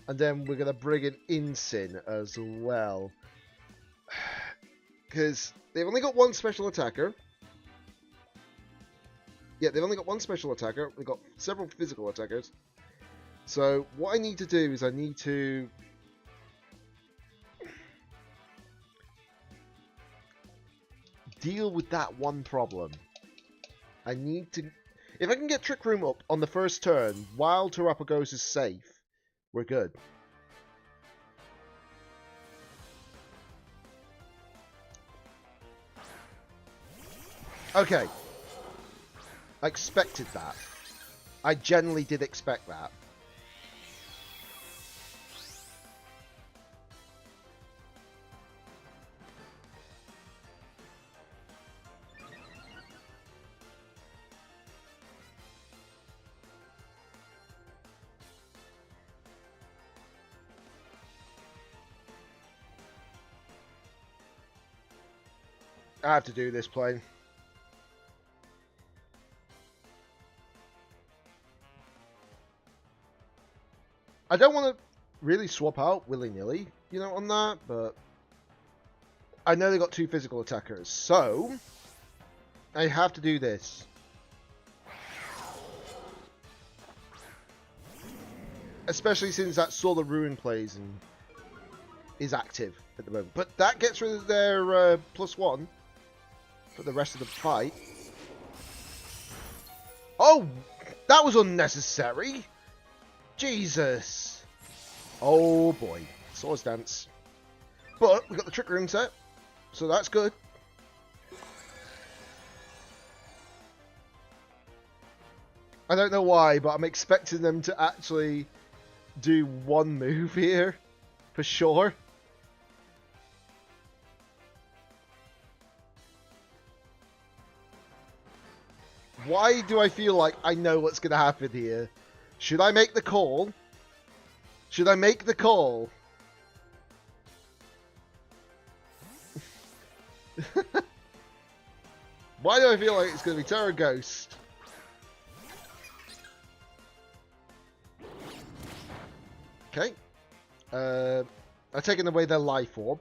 and then we're going to bring an Incin as well. Because they've only got one special attacker. Yeah, they've only got one special attacker. They've got several physical attackers. So, what I need to do is I need to... deal with that one problem. I need to... If I can get Trick Room up on the first turn while Terrapagos is safe, we're good. Okay. I expected that. I generally did expect that. I have to do this plane. I don't want to really swap out willy-nilly, you know, on that, but I know they got two physical attackers, so I have to do this. Especially since that Solar Ruin plays and is active at the moment. But that gets rid of their +1 for the rest of the fight. Oh, that was unnecessary. Jesus. Oh boy. Swords Dance. But we got the Trick Room set, so that's good. I don't know why, but I'm expecting them to actually do one move here, for sure. Why do I feel like I know what's going to happen here? Should I make the call? Should I make the call? Why do I feel like it's going to be Terra Ghost? Okay. I've taken away their life orb.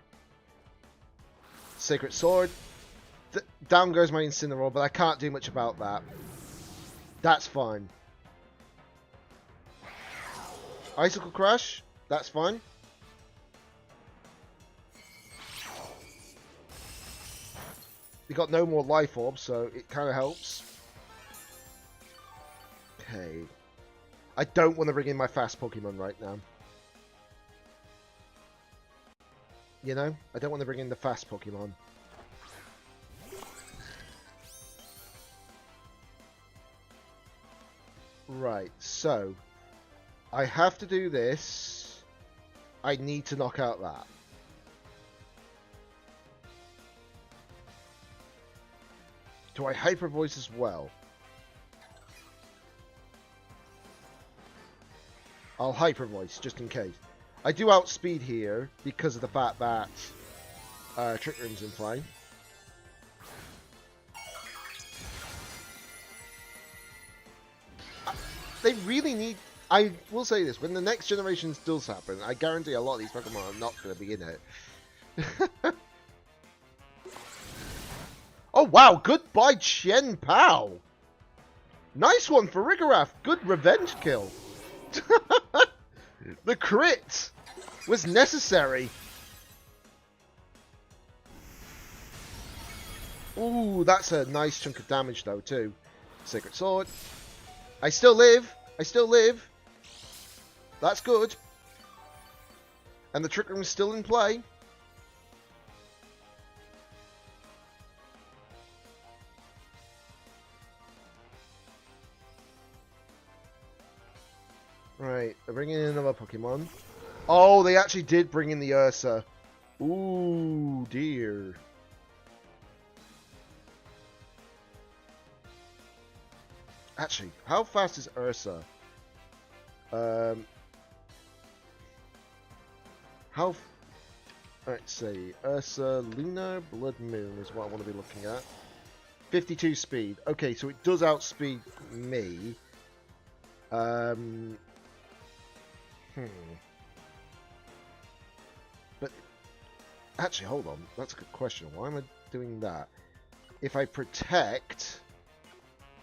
Sacred Sword. Down goes my Incineroar, but I can't do much about that. That's fine. Icicle Crash. That's fine. We got no more life orbs, so it kind of helps. Okay. I don't want to bring in my fast Pokemon right now. You know? I don't want to bring in the fast Pokemon. Right, so I have to do this. I need to knock out that. Do I Hyper Voice as well? I'll Hyper Voice just in case. I do outspeed here because of the fact that Trick Room's in play. They really need... I will say this, when the next generations does happen, I guarantee a lot of these Pokemon are not going to be in it. Oh wow, goodbye Chen Pao! Nice one for Rigorath, good revenge kill. The crit was necessary. Ooh, that's a nice chunk of damage though too. Sacred Sword. I still live. I still live. That's good. And the Trick Room is still in play. Right, they're bringing in another Pokemon. Oh, they actually did bring in the Ursa. Ooh, dear. Actually, how fast is Ursa? Let's see. Ursa, Lunar, Blood Moon is what I want to be looking at. 52 speed. Okay, so it does outspeed me. But actually, hold on. That's a good question. Why am I doing that? If I protect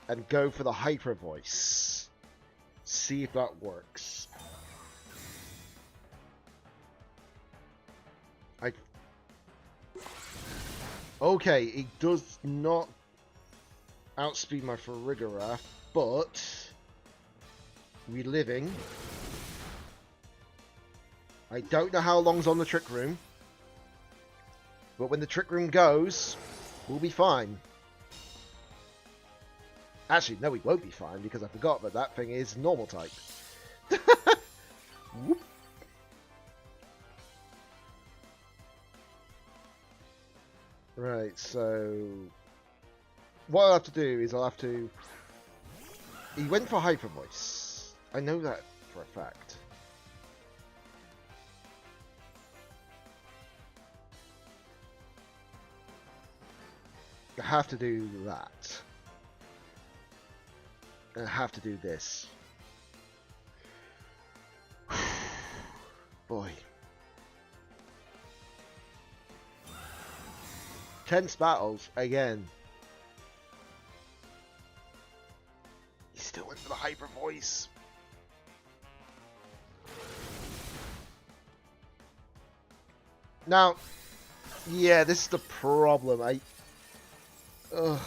and go for the Hyper Voice, see if that works. Okay, it does not outspeed my Farigiraf, but reliving. I don't know how long's on the Trick Room, but when the Trick Room goes, we'll be fine. Actually, no, we won't be fine because I forgot that that thing is normal type. Whoop. Right, so what I'll have to do is I'll have to... He went for Hyper Voice. I know that for a fact. I have to do that. I have to do this. Boy. Tense battles again. He still went for the Hyper Voice. Now, yeah, this is the problem.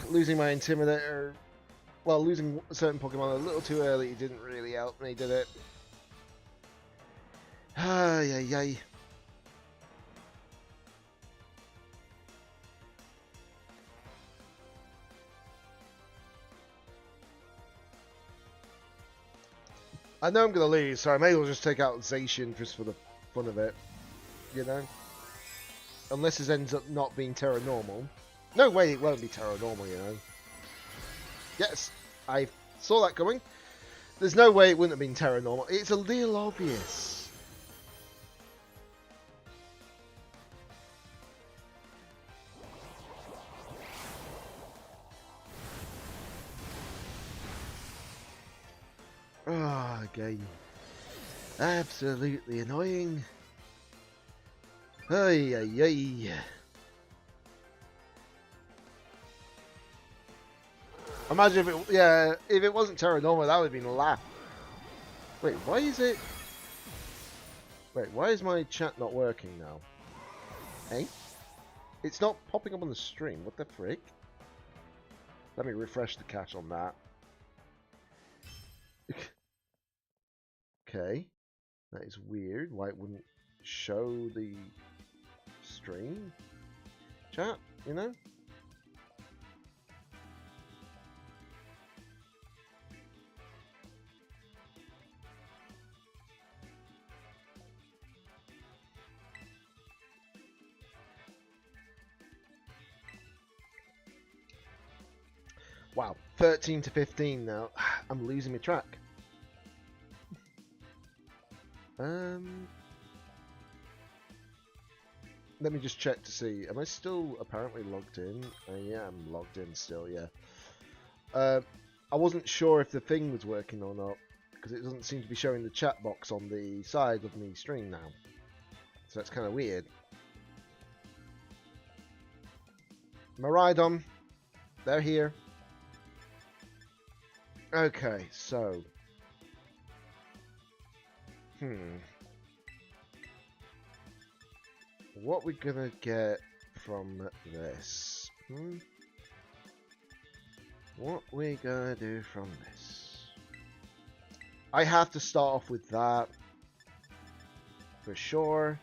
Losing my Intimidator well, losing a certain Pokemon a little too early didn't really help me, did it? Ay, ay, ay. I know I'm going to lose, so I may as well just take out Zacian just for the fun of it. You know? Unless it ends up not being Terra Normal. No way it won't be Terra Normal, you know? Yes, I saw that coming. There's no way it wouldn't have been Terra Normal. It's a little obvious. Ah, game. Absolutely annoying. Ay, ay, ay. Imagine if it wasn't Terra Normal, that would have been a laugh. Wait, why is it? Wait, why is my chat not working now? Hey? It's not popping up on the stream, what the frick? Let me refresh the cache on that. Okay. That is weird. Why it wouldn't show the stream chat, you know? Wow, 13 to 15 now. I'm losing my track. Let me just check to see. Am I still apparently logged in? I am logged in still, yeah. I wasn't sure if the thing was working or not, because it doesn't seem to be showing the chat box on the side of me stream now. So that's kind of weird. Miraidon, they're here. Okay, so... What we're gonna get from this? What we gonna do from this? I have to start off with that. For sure.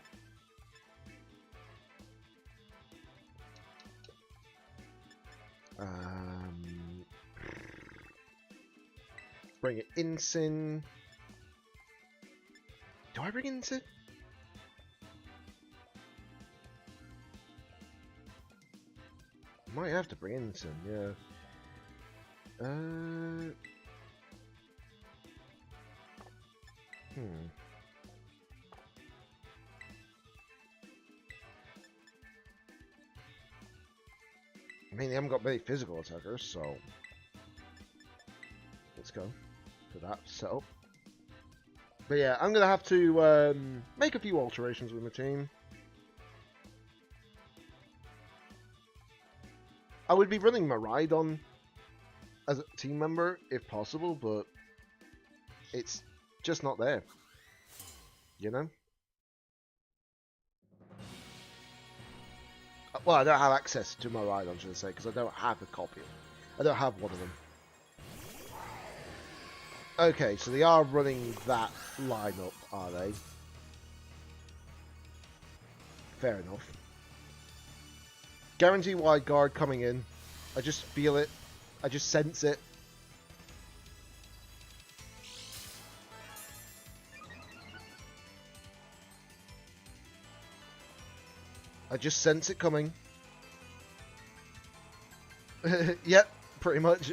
Bring it Incin. Do I bring Incin? Might have to bring Incin, yeah. I mean, they haven't got many physical attackers, so let's go for that setup. But yeah, I'm gonna have to make a few alterations with my team. I would be running Miraidon as a team member if possible, but it's just not there. You know? Well, I don't have access to Miraidon, should I say, because I don't have a copy. I don't have one of them. Okay, so they are running that lineup, are they? Fair enough. Guarantee wide guard coming in. I just feel it. I just sense it. I just sense it coming. Yep, pretty much.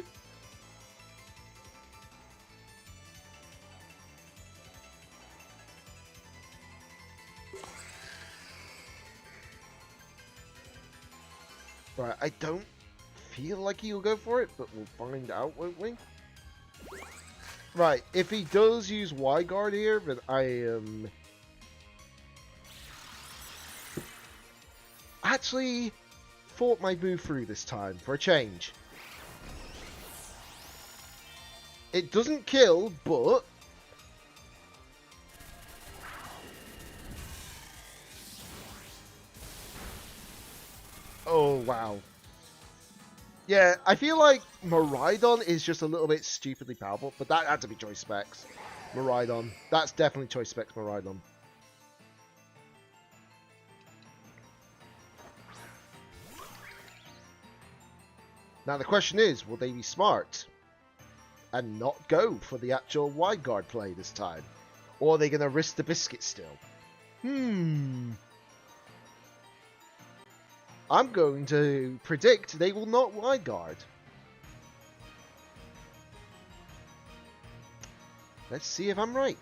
Right, I don't feel like he'll go for it, but we'll find out, won't we? Right, if he does use Y-Guard here, then I am... actually thought my move through this time, for a change. It doesn't kill, but... oh, wow. Yeah, I feel like Miraidon is just a little bit stupidly powerful, but that had to be choice specs. Miraidon. That's definitely choice specs Miraidon. Now the question is, will they be smart and not go for the actual wide guard play this time? Or are they going to risk the biscuit still? I'm going to predict they will not wide guard. Let's see if I'm right.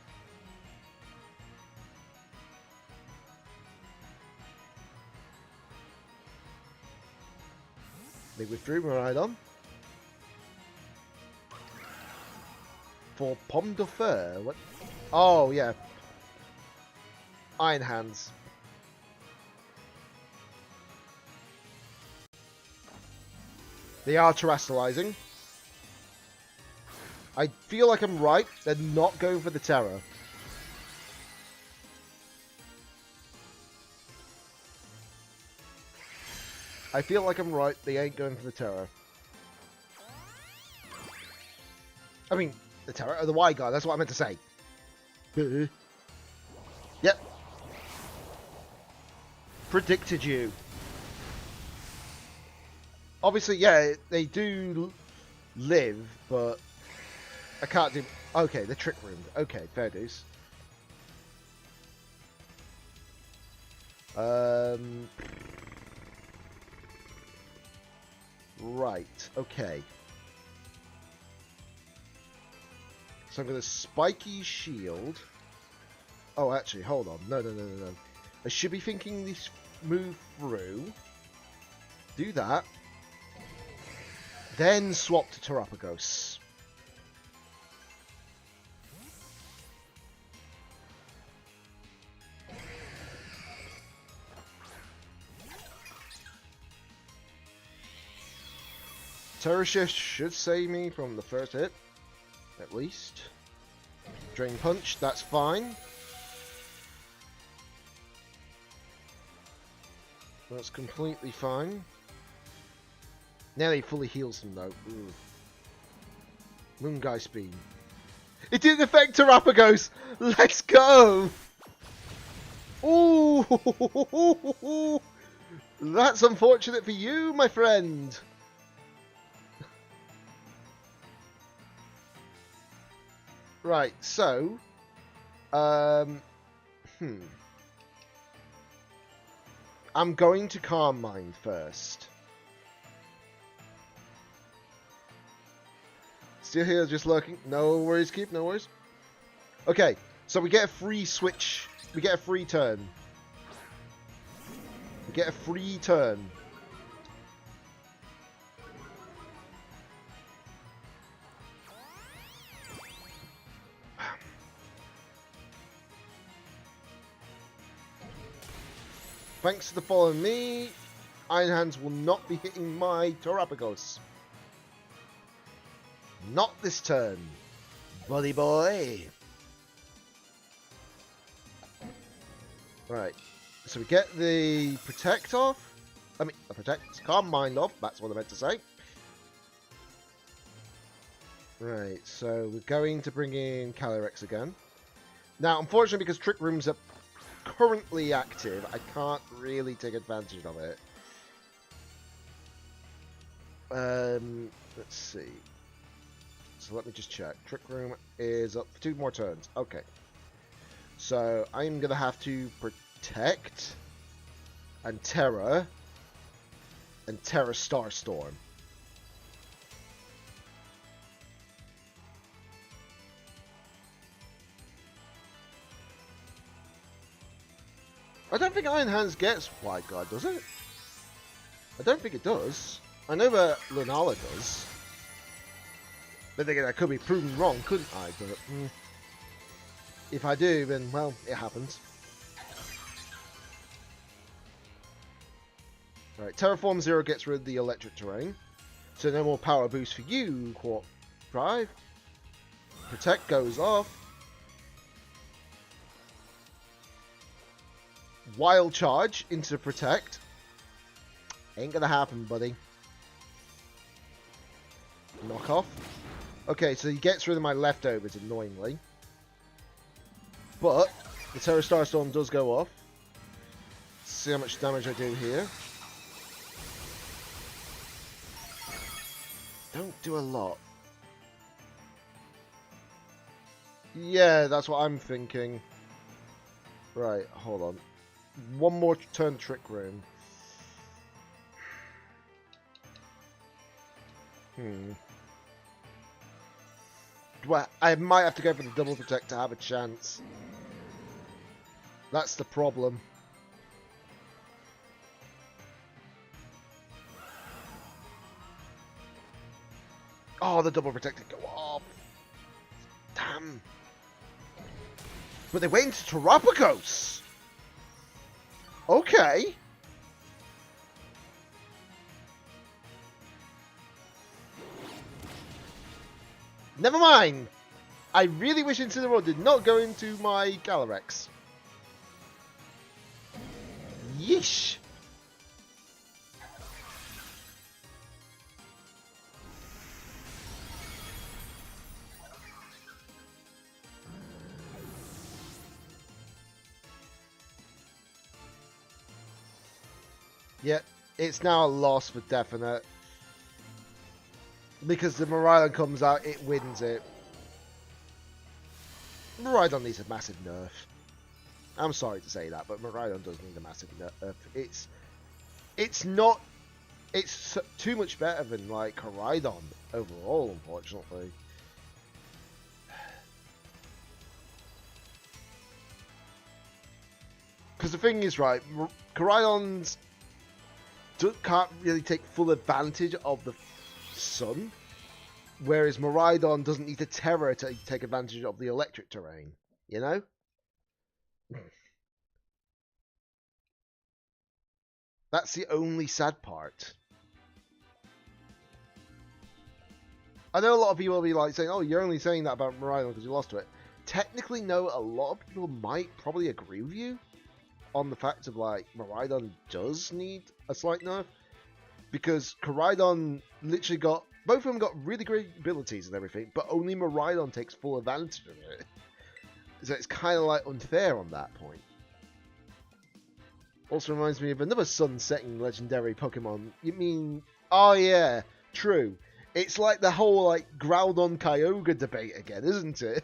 They withdrew Miraidon. For Pomme de Fer. What? Oh, yeah. Iron Hands. They are terrestrializing. I feel like I'm right. They're not going for the Terror. I feel like I'm right. They ain't going for the Terror. I mean, the Terror or the Wide Guard. That's what I meant to say. Yep. Predicted you. Obviously, yeah, they do live, but I can't do... Okay, the Trick Room. Okay, fair dues. Right, okay. So I'm going to Spiky Shield. Oh, actually, hold on. No. I should be thinking this move through. Do that. Then swap to Terapagos. Terror Shift should save me from the first hit, at least. Drain Punch, that's fine. That's completely fine. Now he fully heals them though. Ooh. Moongeist Beam. It didn't affect Terapagos! Let's go! Ooh! That's unfortunate for you, my friend! Right, so... I'm going to Calm Mind first. Still here, just lurking. No worries, Keep, no worries. Okay, so we get a free switch. We get a free turn. We get a free turn. Thanks to the following me, Iron Hands will not be hitting my Terapagos. Not this turn, buddy boy. Right, so we get the Protect off. I mean, the Protect, Calm Mind off, that's what I meant to say. Right, so we're going to bring in Calyrex again. Now, unfortunately, because Trick Rooms are currently active, I can't really take advantage of it. Let's see. So let me just check. Trick Room is up for 2 more turns. Okay. So I'm going to have to Protect and Terror and Terra Starstorm. I don't think Iron Hands gets Wide Guard, does it? I don't think it does. I know that Lunala does. But then again, I could be proven wrong, couldn't I? But if I do, then, well, it happens. Right, Terraform Zero gets rid of the electric terrain. So no more power boost for you, Quark Drive. Protect goes off. Wild Charge into Protect. Ain't gonna happen, buddy. Knockoff. Okay, so he gets rid of my leftovers, annoyingly. But the Terra Starstorm does go off. See how much damage I do here. Don't do a lot. Yeah, that's what I'm thinking. Right, hold on. One more turn Trick Room. Well, I might have to go for the double protect to have a chance. That's the problem. Oh, the double protect did go off. Damn. But they went into Terapagos. Okay. Never mind. I really wish Incineroar did not go into my Calyrex. Yeesh. Yeah, it's now a loss for definite. Because the Miraidon comes out, it wins it. Miraidon needs a massive nerf. I'm sorry to say that, but Miraidon does need a massive nerf. It's not... It's too much better than, like, Koraidon overall, unfortunately. Because the thing is, right, Koraidons can't really take full advantage of the sun, whereas Miraidon doesn't need the Terra to take advantage of the electric terrain, you know? That's the only sad part. I know a lot of people will be like saying, oh, you're only saying that about Miraidon because you lost to it. Technically, no, a lot of people might probably agree with you on the fact of, like, Miraidon does need a slight nerf, because Koraidon literally got, both of them got really great abilities and everything, but only Miraidon takes full advantage of it. So it's kind of like unfair on that point. Also reminds me of another sun-setting legendary Pokemon. You mean, oh yeah, true. It's like the whole, like, Groudon Kyogre debate again, isn't it?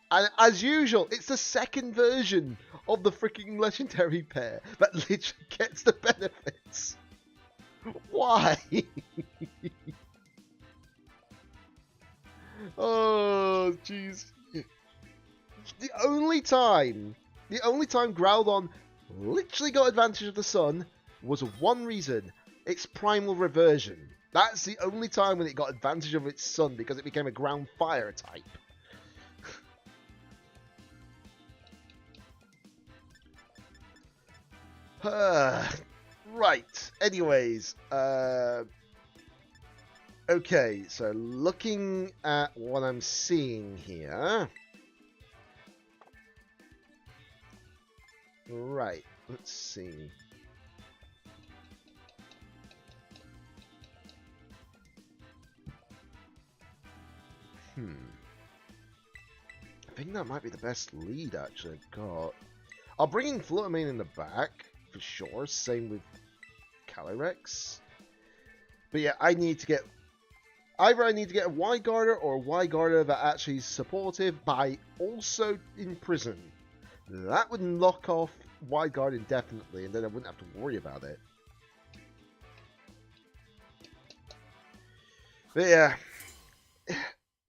And as usual, it's the second version of the freaking legendary pair that literally gets the benefits. Why? Oh, jeez. The only time Groudon literally got advantage of the sun was one reason. Its primal reversion. That's the only time when it got advantage of its sun, because it became a ground fire type. Right. Anyways, okay, so looking at what I'm seeing here. Right, let's see. I think that might be the best lead, actually, I've got. I'll bring in Fluttermane in the back, for sure. Same with Calyrex. But yeah, I need to get... Either I need to get a Y-Guarder or a Y-Guarder that actually is supportive, but also in prison. That would knock off Y-Guard indefinitely, and then I wouldn't have to worry about it. But yeah...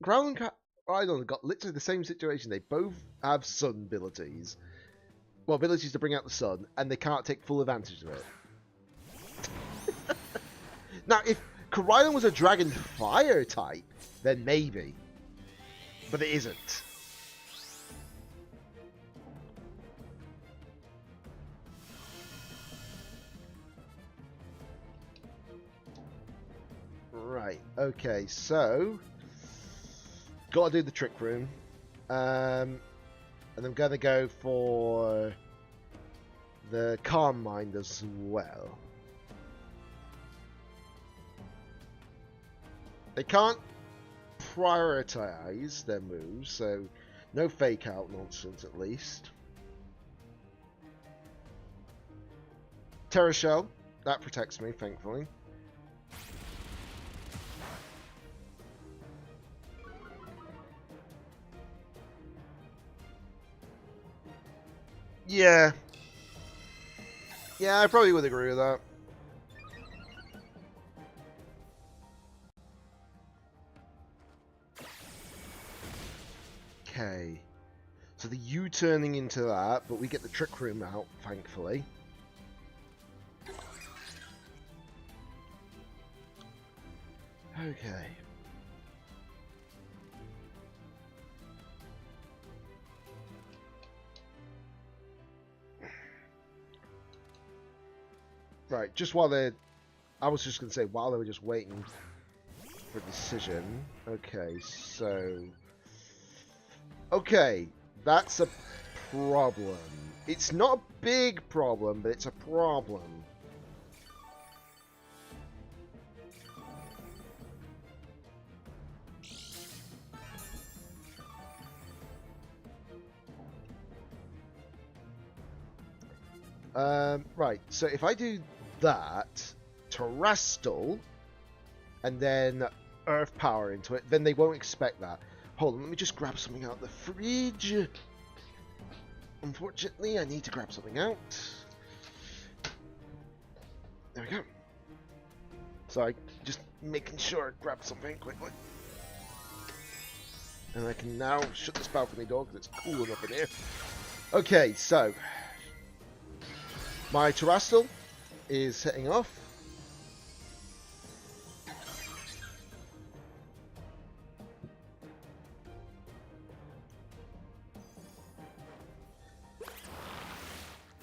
Ground and Koraidon got literally the same situation. They both have sun abilities. Well, abilities to bring out the sun, and they can't take full advantage of it. Now, if Koraidon was a Dragon Fire type, then maybe. But it isn't. Right, okay, so... Gotta do the Trick Room. And I'm going to go for the Calm Mind as well. They can't prioritize their moves, so no fake out nonsense at least. Terra Shell, that protects me, thankfully. Yeah. Yeah, I probably would agree with that. Okay. So the U-turning into that, but we get the Trick Room out, thankfully. Okay. Right, just while they're... I was just going to say, while they were just waiting for a decision. Okay, so... Okay, that's a problem. It's not a big problem, but it's a problem. Right, so if I do that, Terrestrial, and then Earth Power into it, then they won't expect that. Hold on, let me just grab something out of the fridge. Unfortunately, I need to grab something out. There we go. Sorry, just making sure I grab something quickly. And I can now shut this balcony door because it's cool enough in here. Okay, so... my Terrestrial is heading off.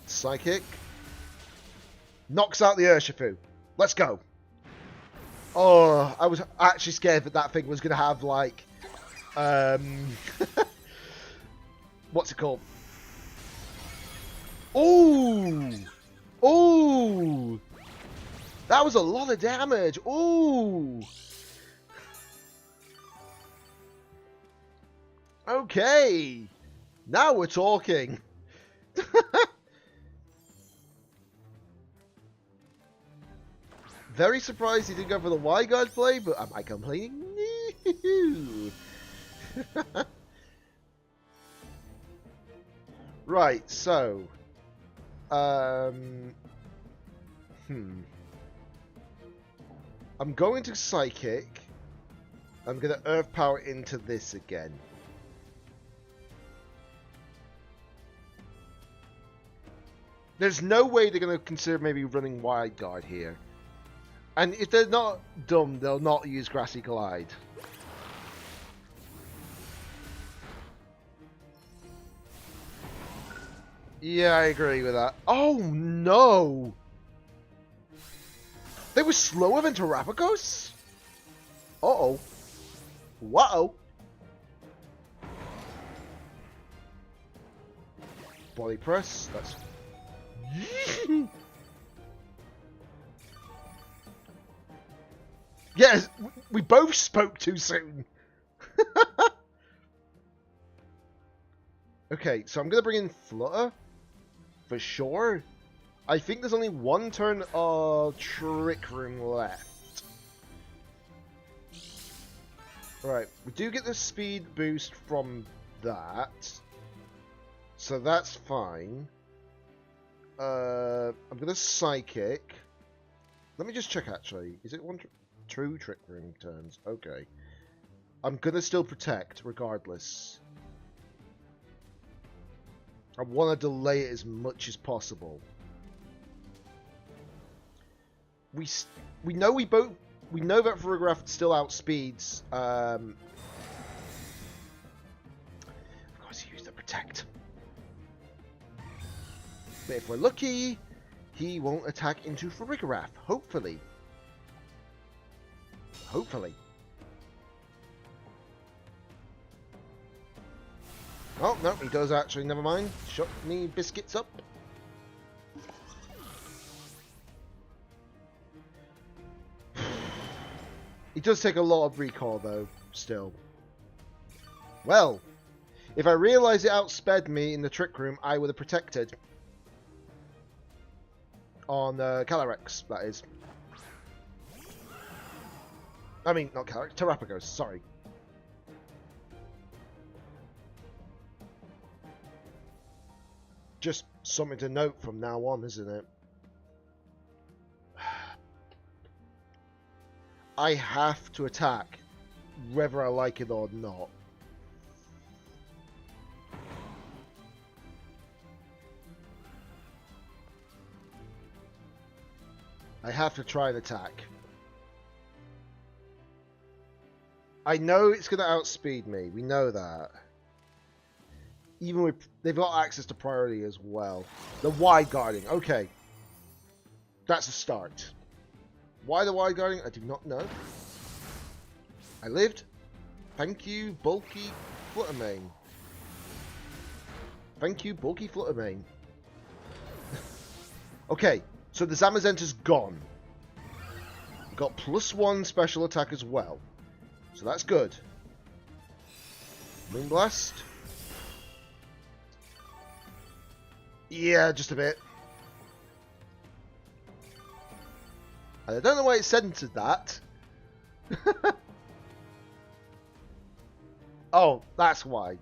Psychic. Knocks out the Urshifu. Let's go. Oh, I was actually scared that that thing was going to have, like... what's it called? Ooh! Ooh! That was a lot of damage. Ooh! Okay. Now we're talking. Very surprised he didn't go for the Y-Guard play, but am I complaining? No. Right, so... I'm going to Psychic. I'm going to Earth Power into this again. There's no way they're going to consider maybe running Wide Guard here. And if they're not dumb, they'll not use Grassy Glide. Yeah, I agree with that. Oh, no! They were slower than Terrapagos? Uh-oh. Whoa. Body press. That's... Yes, we both spoke too soon. Okay, so I'm going to bring in Flutter. For sure. I think there's only one turn of Trick Room left. Right, we do get the speed boost from that. So that's fine. I'm going to Psychic. Let me just check actually. Is it one true Trick Room turns? Okay. I'm going to still Protect regardless. I want to delay it as much as possible. We know we know that Farigiraf still outspeeds. Of course, he used the Protect. But if we're lucky, he won't attack into Farigiraf. Hopefully. Hopefully. Oh, no, he does actually, never mind. Shut me biscuits up. It does take a lot of recall, though, still. Well, if I realised it outsped me in the Trick Room, I would have protected. On Calyrex, that is. I mean, not Calyrex, Terrapagos, sorry. Just something to note from now on, isn't it? I have to attack, whether I like it or not. I have to try and attack. I know it's going to outspeed me. We know that. Even with... They've got access to priority as well. The wide guarding. Okay. That's a start. Why the wide guarding? I do not know. I lived. Thank you, bulky Fluttermane. Thank you, bulky Fluttermane. Okay, so the Zamazenta's gone. Got +1 special attack as well. So that's good. Moonblast. Yeah, just a bit. And I don't know why it censored that. Oh, that's why.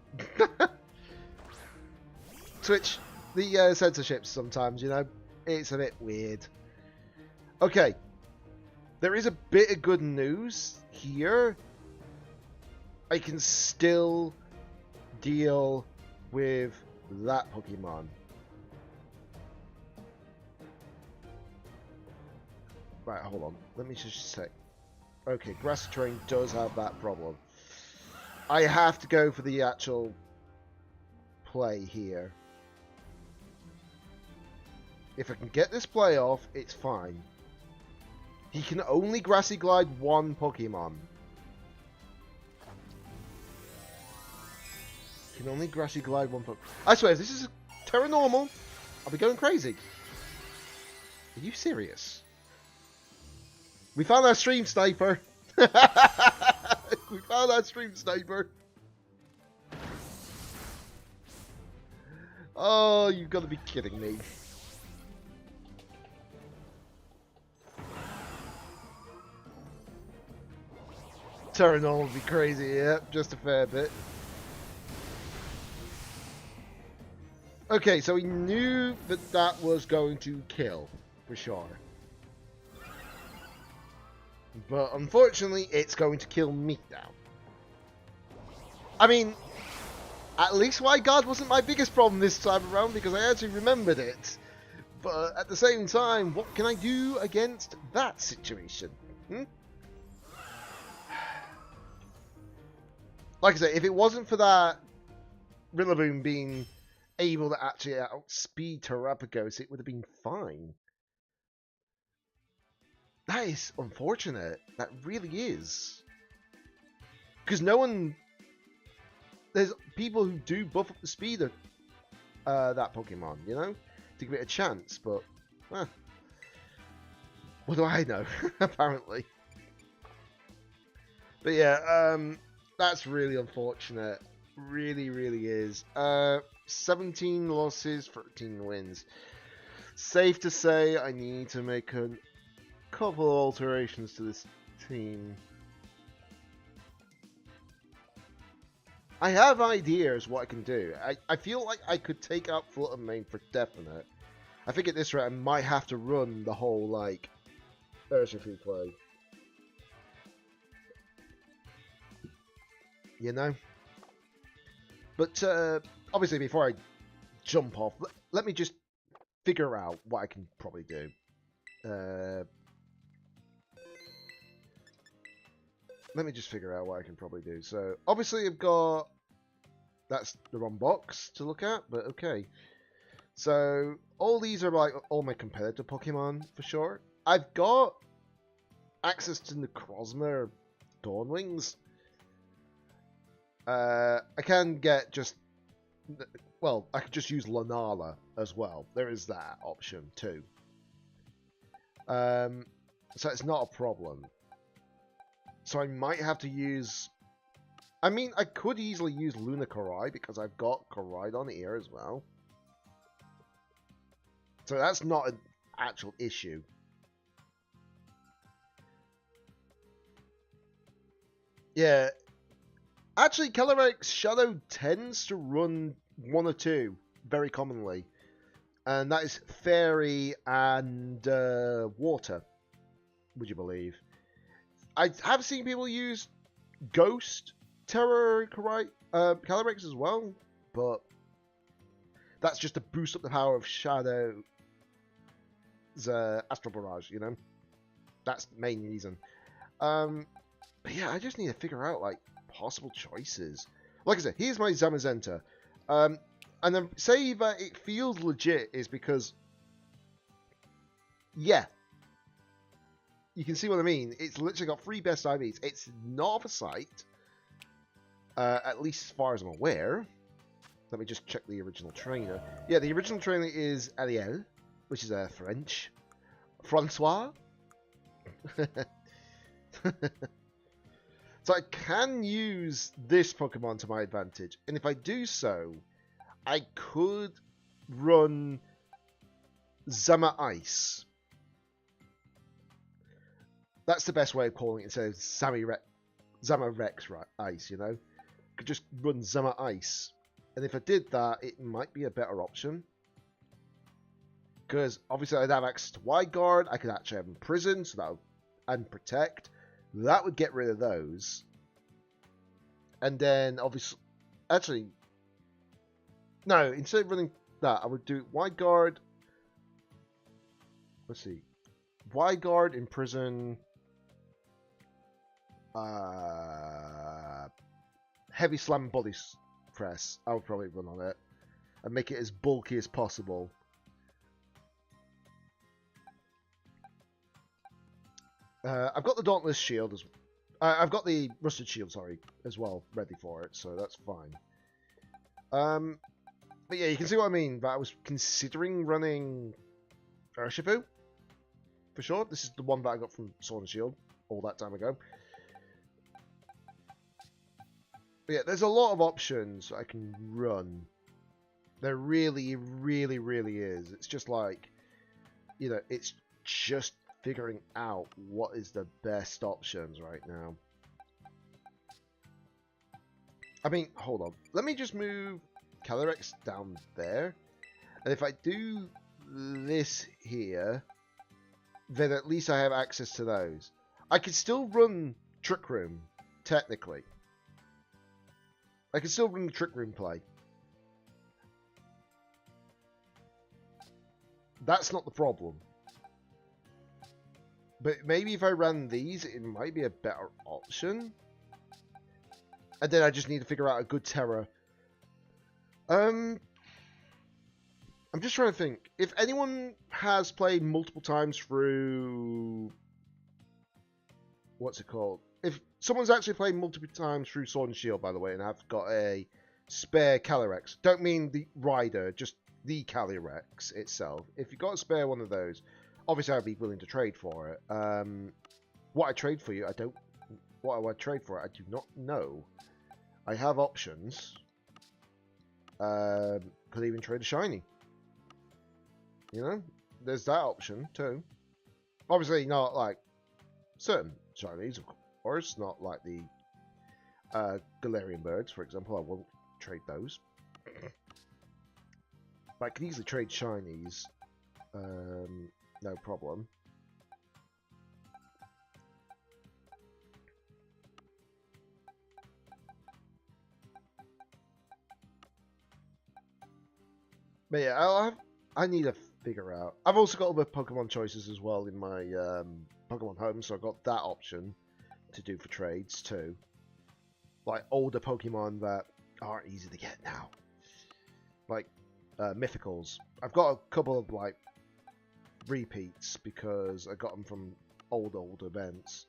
Twitch, the censorships sometimes, you know, it's a bit weird. Okay. There is a bit of good news here. I can still deal with that Pokemon. Right, hold on. Let me just check. Okay, Grass Terrain does have that problem. I have to go for the actual play here. If I can get this play off, it's fine. He can only Grassy Glide one Pokemon. He can only Grassy Glide one Pokemon. I swear, if this is a Terra Normal, I'll be going crazy. Are you serious? We found our stream sniper. We found our stream sniper. Oh, you've got to be kidding me. Terranol would be crazy, yeah, just a fair bit. Okay, so we knew that that was going to kill, for sure. But unfortunately, it's going to kill me now. I mean, at least Wide Guard wasn't my biggest problem this time around because I actually remembered it. But at the same time, what can I do against that situation? Like I say, if it wasn't for that Rillaboom being able to actually outspeed Terrapagos, it would have been fine. That is unfortunate. That really is. Because no one... There's people who do buff up the speed of that Pokemon, you know? To give it a chance, but... what do I know? Apparently. But yeah, that's really unfortunate. Really, really is. 17 losses, 13 wins. Safe to say I need to make a couple of alterations to this team. I have ideas what I can do. I feel like I could take out Fluttermane for definite. I think at this rate I might have to run the whole, like, Urshifu play. You know? But, obviously before I jump off, let me just figure out what I can probably do. Let me just figure out what I can probably do. So, obviously I've got... That's the wrong box to look at, but okay. So, all these are like all my competitor Pokemon, for sure. I've got access to Necrozma, Dawnwings. I can get just... Well, I could just use Lunala as well. There is that option too. So it's not a problem. So I might have to use... I mean, I could easily use Luna Korai because I've got Koraidon here as well. So that's not an actual issue. Yeah. Actually, Calyrex Shadow tends to run one or two very commonly. And that is Fairy and Water, would you believe? I have seen people use Ghost Terror Calyrex as well, but that's just to boost up the power of Shadow's Astral Barrage, you know? That's the main reason. But yeah, I just need to figure out, like, possible choices. Like I said, here's my Zamazenta. And then say that it feels legit is because, yeah, you can see what I mean. It's literally got 3 best IVs. It's not off a site, at least as far as I'm aware. Let me just check the original trainer. Yeah, the original trainer is Ariel, which is French. Francois. So I can use this Pokemon to my advantage. And if I do so, I could run Zama Ice. That's the best way of calling it instead of Zama Rex Ice, you know? Could just run Zama Ice. And if I did that, it might be a better option. Because obviously I'd have access to Wide Guard, I could actually have Imprison, so that would, and Protect. That would get rid of those. And then obviously, actually, no, instead of running that, I would do Wide Guard. Let's see. Wide Guard, Imprison, Heavy Slam, Body Press. I would probably run on it and make it as bulky as possible. I've got the Dauntless Shield as I've got the Rusted Shield, sorry, as well, ready for it, so that's fine. But yeah, you can see what I mean. But I was considering running Urshifu for sure. This is the one that I got from Sword and Shield all that time ago. But yeah, there's a lot of options I can run. There really, really, really is. It's just like, you know, it's just figuring out what is the best options right now. I mean, hold on. Let me just move Calyrex down there. And if I do this here, then at least I have access to those. I can still run Trick Room, technically. I can still run the Trick Room play. That's not the problem. But maybe if I ran these, it might be a better option. And then I just need to figure out a good terror. I'm just trying to think. If anyone has played multiple times through... What's it called? If someone's actually played multiple times through Sword and Shield, by the way, and have got a spare Calyrex. Don't mean the rider, just the Calyrex itself. If you've got a spare one of those... Obviously, I'd be willing to trade for it. What I trade for you, I don't... What I would trade for it, I do not know. I have options. Could even trade a shiny. You know? There's that option, too. Obviously, not like certain shinies, of course. Not like the Galarian birds, for example. I won't trade those. But I can easily trade shinies. No problem. But yeah, I need to figure out. I've also got other Pokemon choices as well in my Pokemon Home, so I've got that option to do for trades too. Like older Pokemon that aren't easy to get now. Like Mythicals. I've got a couple of like repeats because I got them from old events.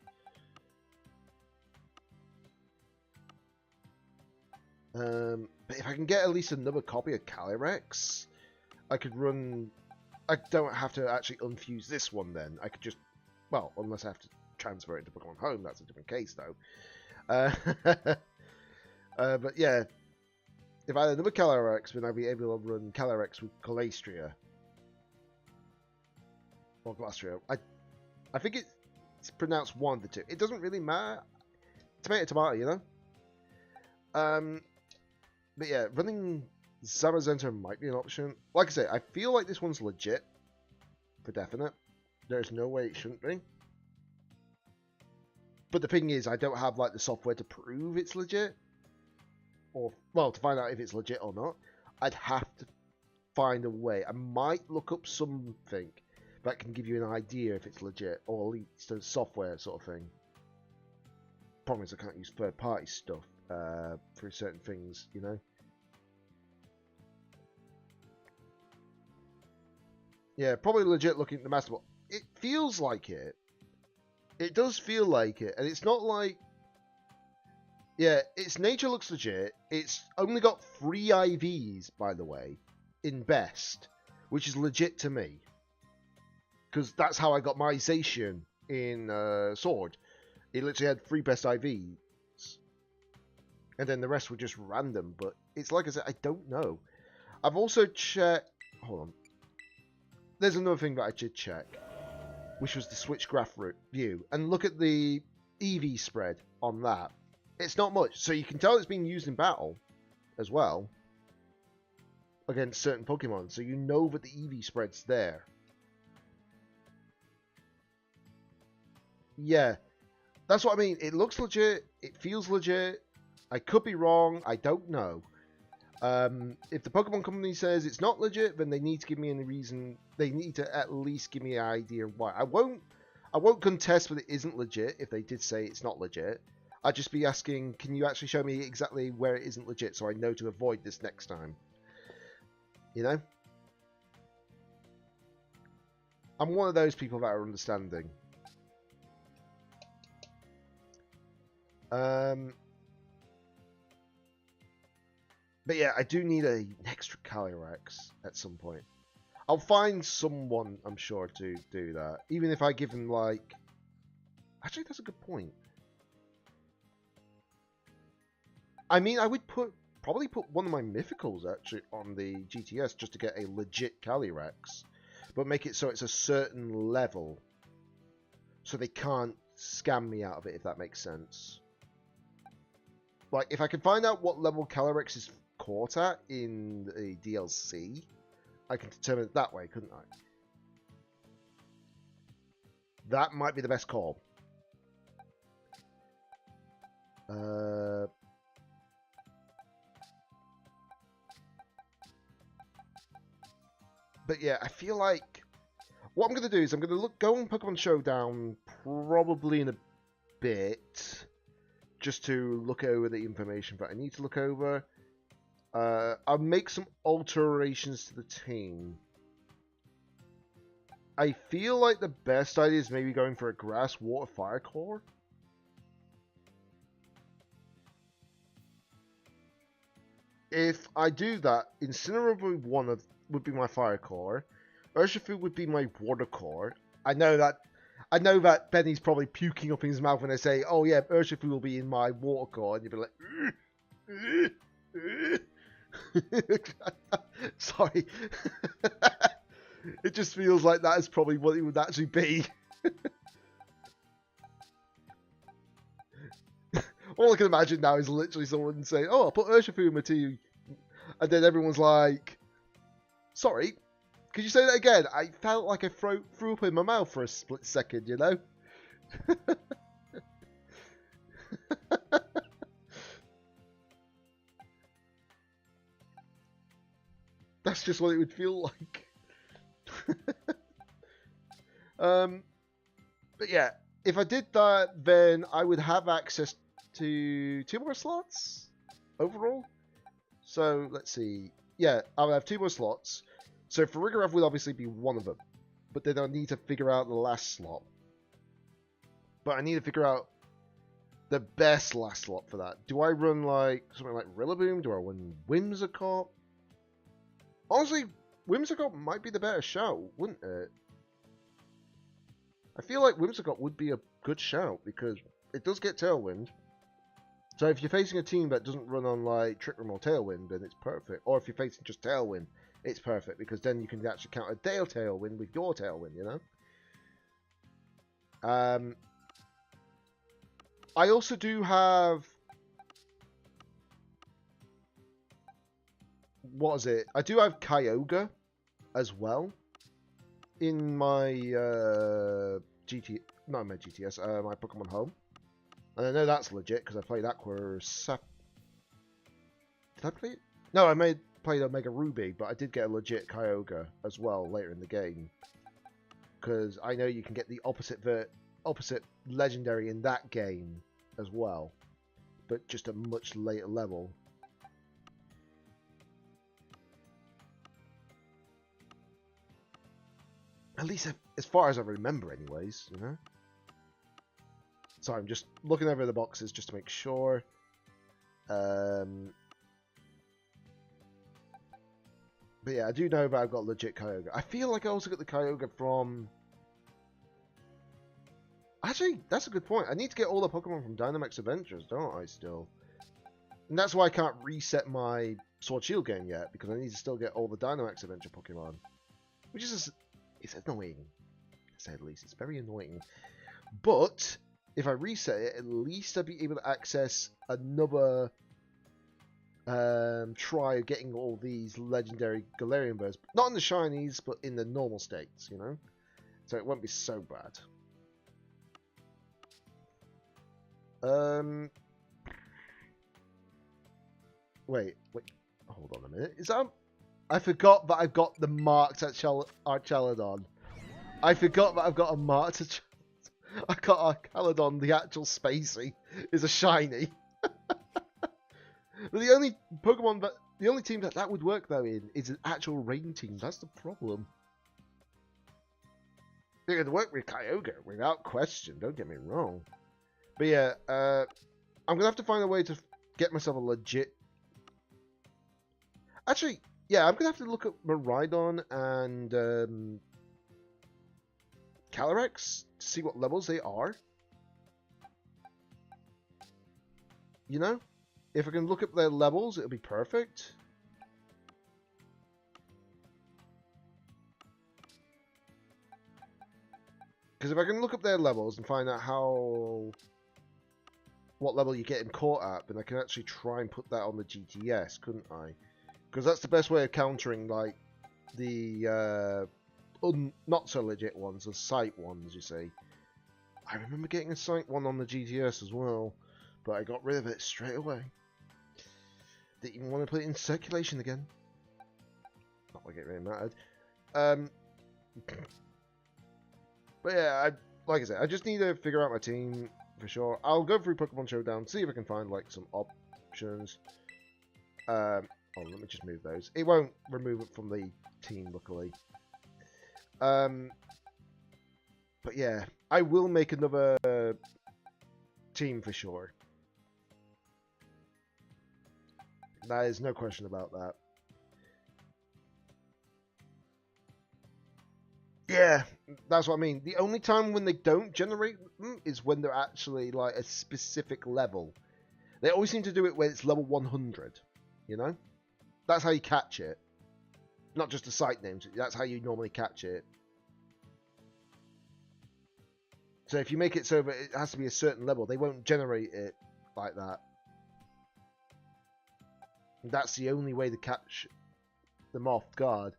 But if I can get at least another copy of Calyrex, I could run... I don't have to actually unfuse this one then. I could just... Well, unless I have to transfer it to Pokemon Home. That's a different case, though. But yeah, if I had another Calyrex, then I'd be able to run Calyrex with Calastria. Or Glastria. I think it's pronounced one of the two. It doesn't really matter. Tomato, tomato, you know? But yeah, running Zamazenta might be an option. Like I say, I feel like this one's legit. For definite. There's no way it shouldn't be. But the thing is, I don't have like the software to prove it's legit. Or, well, to find out if it's legit or not. I'd have to find a way. I might look up something that can give you an idea if it's legit. Or at least a software sort of thing. Problem is I can't use third-party stuff for certain things, you know? Yeah, probably legit looking at the Master Ball. It feels like it. It does feel like it. And it's not like... Yeah, its nature looks legit. It's only got 3 IVs, by the way, in Best. Which is legit to me. Because that's how I got my Zacian in Sword. It literally had 3 Best IVs. And then the rest were just random. But it's like I said, I don't know. I've also checked... Hold on. There's another thing that I did check, which was the switch graph view. And look at the EV spread on that. It's not much. So you can tell it's being used in battle as well against certain Pokemon. So you know that the EV spread's there. Yeah, that's what I mean. It looks legit. It feels legit. I could be wrong. I don't know. If the Pokemon company says it's not legit, then they need to give me any reason. They need to at least give me an idea of why. I won't contest that it isn't legit if they did say it's not legit. I'd just be asking, can you actually show me exactly where it isn't legit so I know to avoid this next time? You know? I'm one of those people that are understanding. But yeah, I do need an extra Calyrex at some point. I'll find someone, I'm sure, to do that. Even if I give them, like... Actually, that's a good point. I mean, I would probably put one of my Mythicals, actually, on the GTS just to get a legit Calyrex. But make it so it's a certain level. So they can't scam me out of it, if that makes sense. Like, if I can find out what level Calyrex is caught at in the DLC, I can determine it that way, couldn't I? That might be the best call. But yeah, I feel like what I'm going to do is I'm going to go on Pokemon Showdown probably in a bit, just to look over the information that I need to look over. I'll make some alterations to the team. I feel like the best idea is maybe going for a Grass, Water, Fire core. If I do that, Incineroar would be my Fire core. Urshifu would be my Water core. I know that Benny's probably puking up in his mouth when I say, "Oh yeah, Urshifu will be in my Water core," and you'll be like, sorry. It just feels like that is probably what it would actually be. All I can imagine now is literally someone saying, "Oh, I'll put Urshifu in my tea," and then everyone's like, "Sorry, could you say that again?" I felt like I threw up in my mouth for a split second, you know? That's just what it would feel like. But yeah, if I did that, then I would have access to 2 more slots overall. So let's see. Yeah, I'll have 2 more slots. So Farigiraf will obviously be one of them, but then I'll need to figure out the last slot. But I need to figure out the best last slot for that. Do I run like something like Rillaboom? Do I run Whimsicott? Honestly, Whimsicott might be the better shout, wouldn't it? I feel like Whimsicott would be a good shout because it does get Tailwind. So if you're facing a team that doesn't run on like Trick Room or Tailwind, then it's perfect. Or if you're facing just Tailwind, it's perfect because then you can actually counter their Tailwind with your Tailwind, you know? I also do have... What is it? I do have Kyogre as well in my not my GTS, my Pokemon Home. And I know that's legit because I played Aqua Did I play it? No, I played Omega Ruby, but I did get a legit Kyogre as well later in the game. Because I know you can get the opposite legendary in that game as well, but just a much later level. At least as far as I remember anyways, you know? So I'm just looking over the boxes just to make sure. But yeah, I do know that I've got legit Kyogre. I feel like I also got the Kyogre from... Actually, that's a good point. I need to get all the Pokemon from Dynamax Adventures, don't I, still? And that's why I can't reset my Sword Shield game yet, because I need to still get all the Dynamax Adventure Pokemon. Which is... It's annoying, to say the least. It's very annoying. But, if I reset it, at least I'll be able to access another try of getting all these legendary Galarian birds. Not in the shinies, but in the normal states, you know? So it won't be so bad. Wait, hold on a minute. Is that... I forgot that I've got the marked Archaludon. I forgot that I've got a marked... I got Archaludon, the actual Spacey, is a shiny. But the only Pokemon that... The only team that would work though in is an actual rain team. That's the problem. It could work with Kyogre, without question. Don't get me wrong. But yeah, I'm going to have to find a way to get myself a legit... Actually... Yeah, I'm going to have to look at Miraidon and Calyrex to see what levels they are. You know? If I can look up their levels, it'll be perfect. Because if I can look up their levels and find out what level you get in caught at, then I can actually try and put that on the GTS, couldn't I? Because that's the best way of countering, like, the not so legit ones, the sight ones, you see. I remember getting a sight one on the GTS as well, but I got rid of it straight away. Didn't even want to put it in circulation again. Not like it really mattered. But yeah, like I said, I just need to figure out my team for sure. I'll go through Pokemon Showdown, see if I can find, like, some options. Oh, let me just move those. It won't remove it from the team, luckily. But yeah, I will make another team for sure. There is no question about that. Yeah, that's what I mean. The only time when they don't generate them is when they're actually like a specific level. They always seem to do it when it's level 100, you know? That's how you catch it. Not just the site names, that's how you normally catch it. So if you make it so that it has to be a certain level, they won't generate it like that. That's the only way to catch them off guard.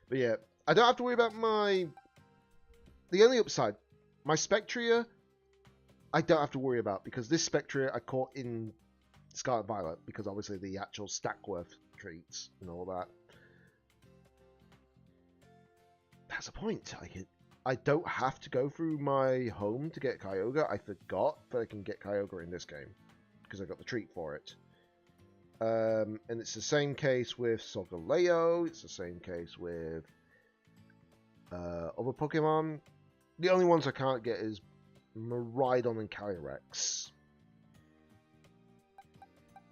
But yeah, I don't have to worry about my... The only upside, my Spectria, I don't have to worry about, because this Spectria I caught in Scarlet Violet, because obviously the actual Stackworth treats and all that. That's the point. I don't have to go through my home to get Kyogre. I forgot that I can get Kyogre in this game, because I got the treat for it. And it's the same case with Solgaleo, it's the same case with other Pokemon. The only ones I can't get is Miraidon and Calyrex.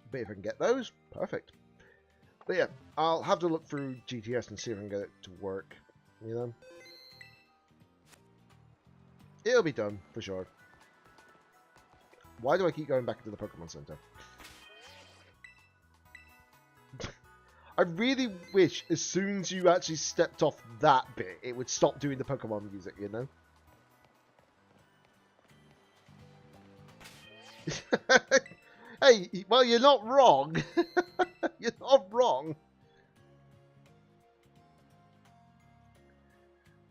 But if I can get those, perfect. But yeah, I'll have to look through GTS and see if I can get it to work. You know? It'll be done, for sure. Why do I keep going back into the Pokemon Center? I really wish as soon as you actually stepped off that bit, it would stop doing the Pokemon music, you know? Hey, well, you're not wrong. You're not wrong.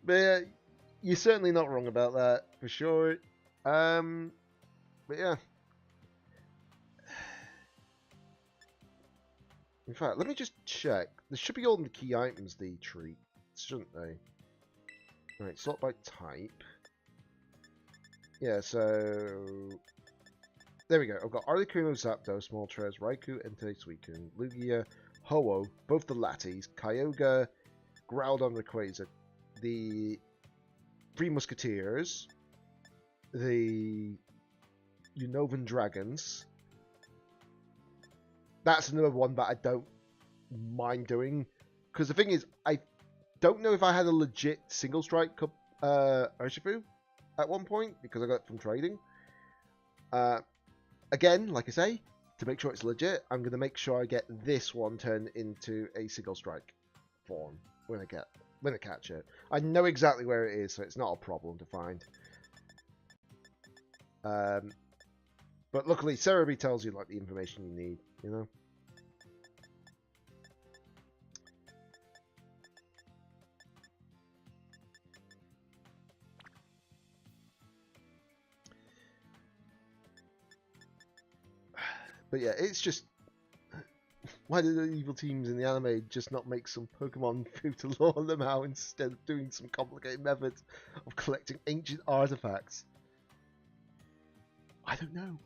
But you're certainly not wrong about that, for sure. But yeah. In fact, let me just check. There should be all the key items, the treats, shouldn't they? Right, sort by type. Yeah, so... There we go. I've got Articuno, Zapdos, Moltres, Raikou, Entei, Suicune, Lugia, Ho-Oh, both the Latties, Kyogre, Groudon, Rayquaza, the Three Musketeers, the Unovan Dragons. That's another one that I don't mind doing. Because the thing is, I don't know if I had a legit single strike Urshifu at one point, because I got it from trading. Again, like I say, to make sure it's legit, I'm going to make sure I get this one turned into a single strike form when I catch it. I know exactly where it is, so it's not a problem to find. But luckily, Cerebi tells you like the information you need, you know. But yeah, it's just... Why do the evil teams in the anime just not make some Pokemon food to lure them out instead of doing some complicated methods of collecting ancient artifacts? I don't know.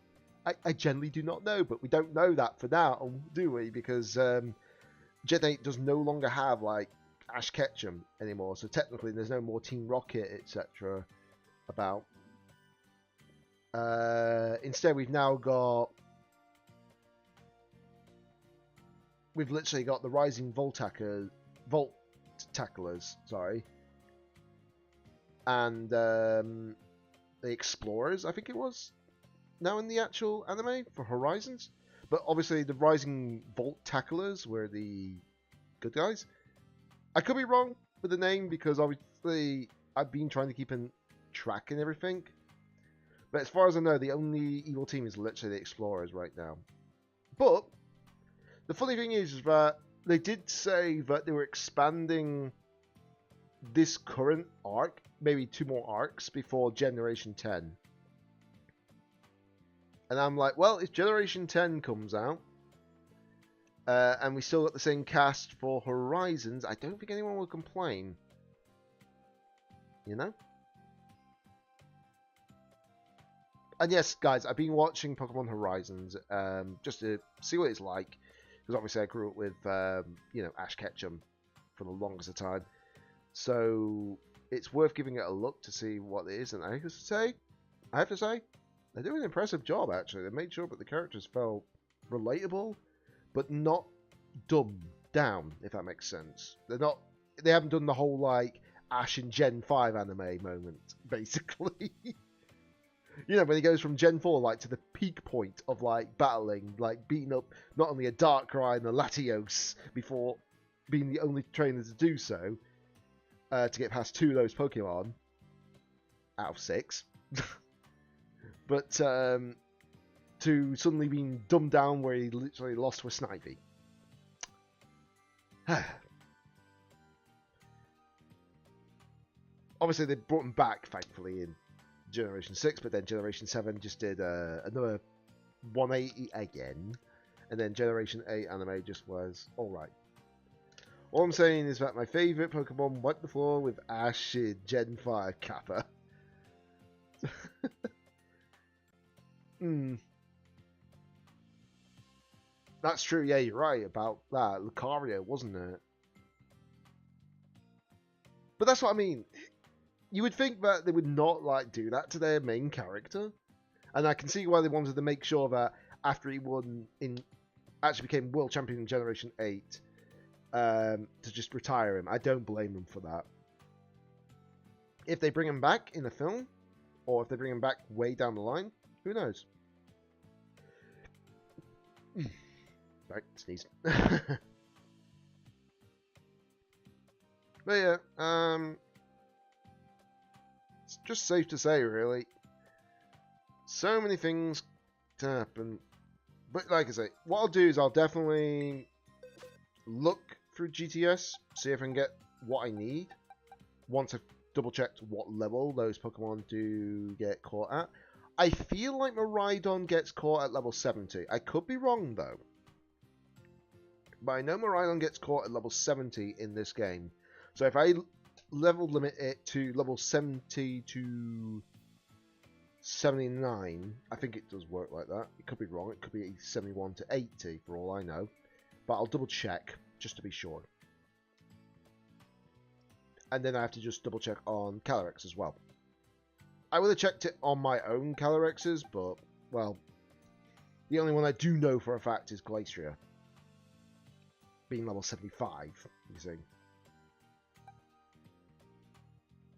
I generally do not know, but we don't know that for now, do we? Because Gen 8 does no longer have, like, Ash Ketchum anymore, so technically there's no more Team Rocket, etc. about. Instead, we've now got... We've literally got the Rising Volt Tacklers, sorry. And the Explorers, I think it was, now in the actual anime for Horizons. But obviously the Rising Volt Tacklers were the good guys. I could be wrong with the name because obviously I've been trying to keep in track and everything. But as far as I know, the only evil team is literally the Explorers right now. But the funny thing is that they did say that they were expanding this current arc, maybe 2 more arcs, before Generation 10. And I'm like, well, if Generation 10 comes out, and we still got the same cast for Horizons, I don't think anyone will complain. You know? And yes, guys, I've been watching Pokemon Horizons, just to see what it's like. Because obviously I grew up with, you know, Ash Ketchum for the longest of time. So it's worth giving it a look to see what it is. And I have to say, they do an impressive job, actually. They made sure that the characters felt relatable, but not dumbed down, if that makes sense. They haven't done the whole, like, Ash in Gen 5 anime moment, basically. You know, when he goes from Gen 4, like, to the peak point of, like, battling, like, beating up not only a Darkrai and a Latios before being the only trainer to do so, to get past 2 of those Pokemon out of 6. But, to suddenly being dumbed down where he literally lost to a Snivy. Obviously, they brought him back, thankfully, in Generation 6, but then Generation 7 just did another 180 again, and then Generation 8 anime just was alright. All I'm saying is that my favourite Pokemon wiped the floor with Ash in Gen 5 Kappa. That's true, yeah, you're right about that. Lucario, wasn't it? But that's what I mean. You would think that they would not like do that to their main character, and I can see why they wanted to make sure that after he actually became world champion in Generation 8, to just retire him. I don't blame them for that. If they bring him back in a film, or if they bring him back way down the line, who knows? Right, sneeze. But yeah, it's just safe to say, really. So many things to happen. But like I say, what I'll do is I'll definitely look through GTS, see if I can get what I need. Once I've double checked what level those Pokemon do get caught at. I feel like Miraidon gets caught at level 70. I could be wrong though. But I know Miraidon gets caught at level 70 in this game. So if I level limit it to level 70 to 79, I think it does work like that. It could be wrong. It could be 71 to 80 for all I know. But I'll double check just to be sure. And then I have to just double check on Calyrex as well. I would have checked it on my own Calyrexes, but, well, the only one I do know for a fact is Glacier. Being level 75, you see.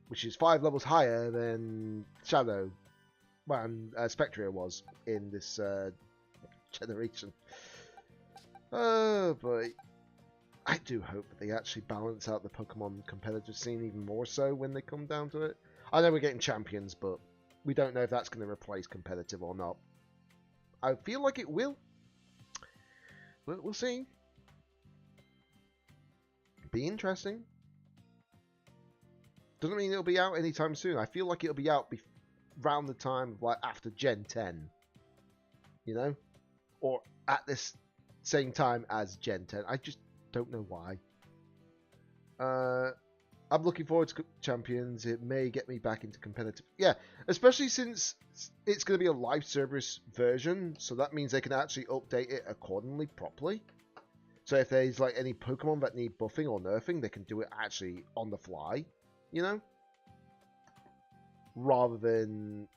Which is 5 levels higher than Shadow, well, and Spectria was in this generation. Oh boy. I do hope that they actually balance out the Pokemon competitive scene even more so when they come down to it. I know we're getting champions, but we don't know if that's going to replace competitive or not. I feel like it will. We'll see. Be interesting. Doesn't mean it'll be out anytime soon. I feel like it'll be out around the time of, like, after Gen 10. You know? Or at this same time as Gen 10. I just don't know why. I'm looking forward to Champions. It may get me back into competitive. Yeah, especially since it's going to be a live service version. So that means they can actually update it accordingly, properly. So if there's like any Pokemon that need buffing or nerfing, they can do it actually on the fly. You know? Rather than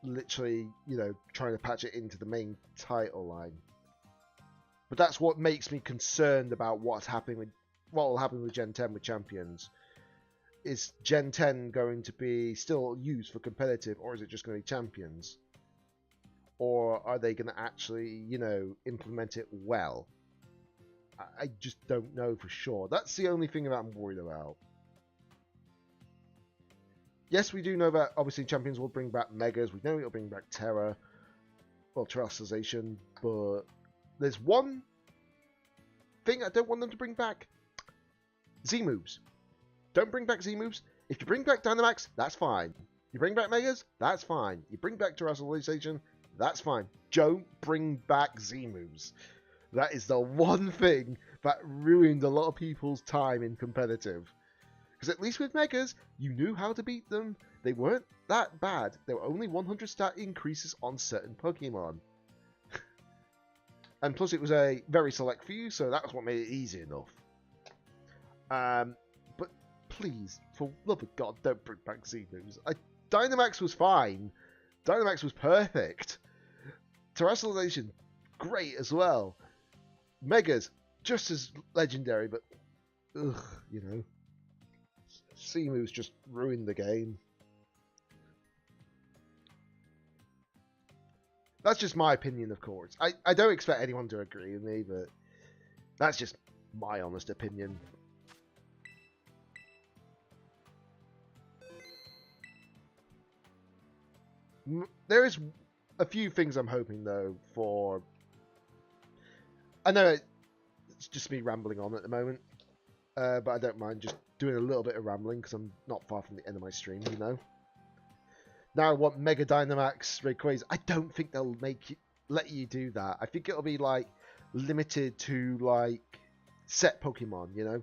literally, you know, trying to patch it into the main title line. But that's what makes me concerned about what will happen with Gen 10 with Champions. Is Gen 10 going to be still used for competitive, or is it just going to be Champions? Or are they going to actually, you know, implement it well? I just don't know for sure. That's the only thing that I'm worried about. Yes, we do know that obviously Champions will bring back Megas. We know it'll bring back Terra, well, Terrestrialization, but there's one thing I don't want them to bring back. Z-moves. Don't bring back Z-moves. If you bring back Dynamax, that's fine. You bring back Megas, that's fine. You bring back Terrestrialization, that's fine. Don't bring back Z-moves. That is the one thing that ruined a lot of people's time in competitive. Because at least with Megas, you knew how to beat them. They weren't that bad. There were only 100 stat increases on certain Pokemon. And plus it was a very select few, so that was what made it easy enough. But please, for love of God, don't bring back Z-moves. Dynamax was fine. Dynamax was perfect. Terrestrialization, great as well. Megas, just as legendary, but ugh, you know. Z-moves just ruined the game. That's just my opinion, of course. I don't expect anyone to agree with me, but that's just my honest opinion. There is a few things I'm hoping, though, for... I know it's just me rambling on at the moment, but I don't mind just doing a little bit of rambling, because I'm not far from the end of my stream, you know. Now I want Mega Dynamax Rayquaza. I don't think they'll let you do that. I think it'll be, like, limited to, like, set Pokemon, you know.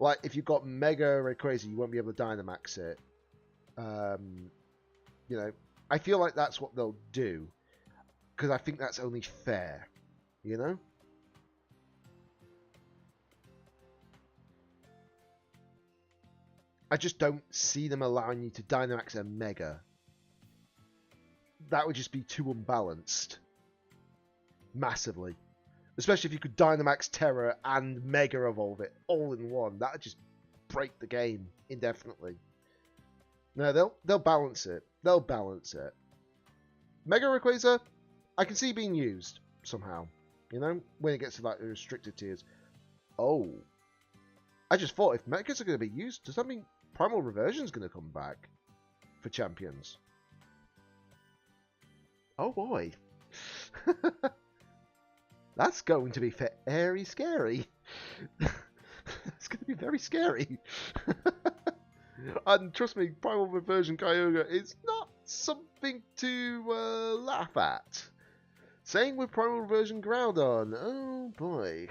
Like, if you've got Mega Rayquaza, you won't be able to Dynamax it. You know, I feel like that's what they'll do, because I think that's only fair, you know? I just don't see them allowing you to Dynamax a Mega. That would just be too unbalanced. Massively. Especially if you could Dynamax Terra and Mega Evolve it all in one. That would just break the game indefinitely. No, they'll balance it. They'll balance it. Mega Rayquaza, I can see being used somehow. You know, when it gets to like the restricted tiers. Oh. I just thought if Megas are going to be used, does that mean Primal Reversion's going to come back for champions? Oh boy. That's going to be very scary. It's going to be very scary. And trust me, Primal Reversion Kyogre is not something to laugh at. Same with Primal Reversion Groudon. Oh boy.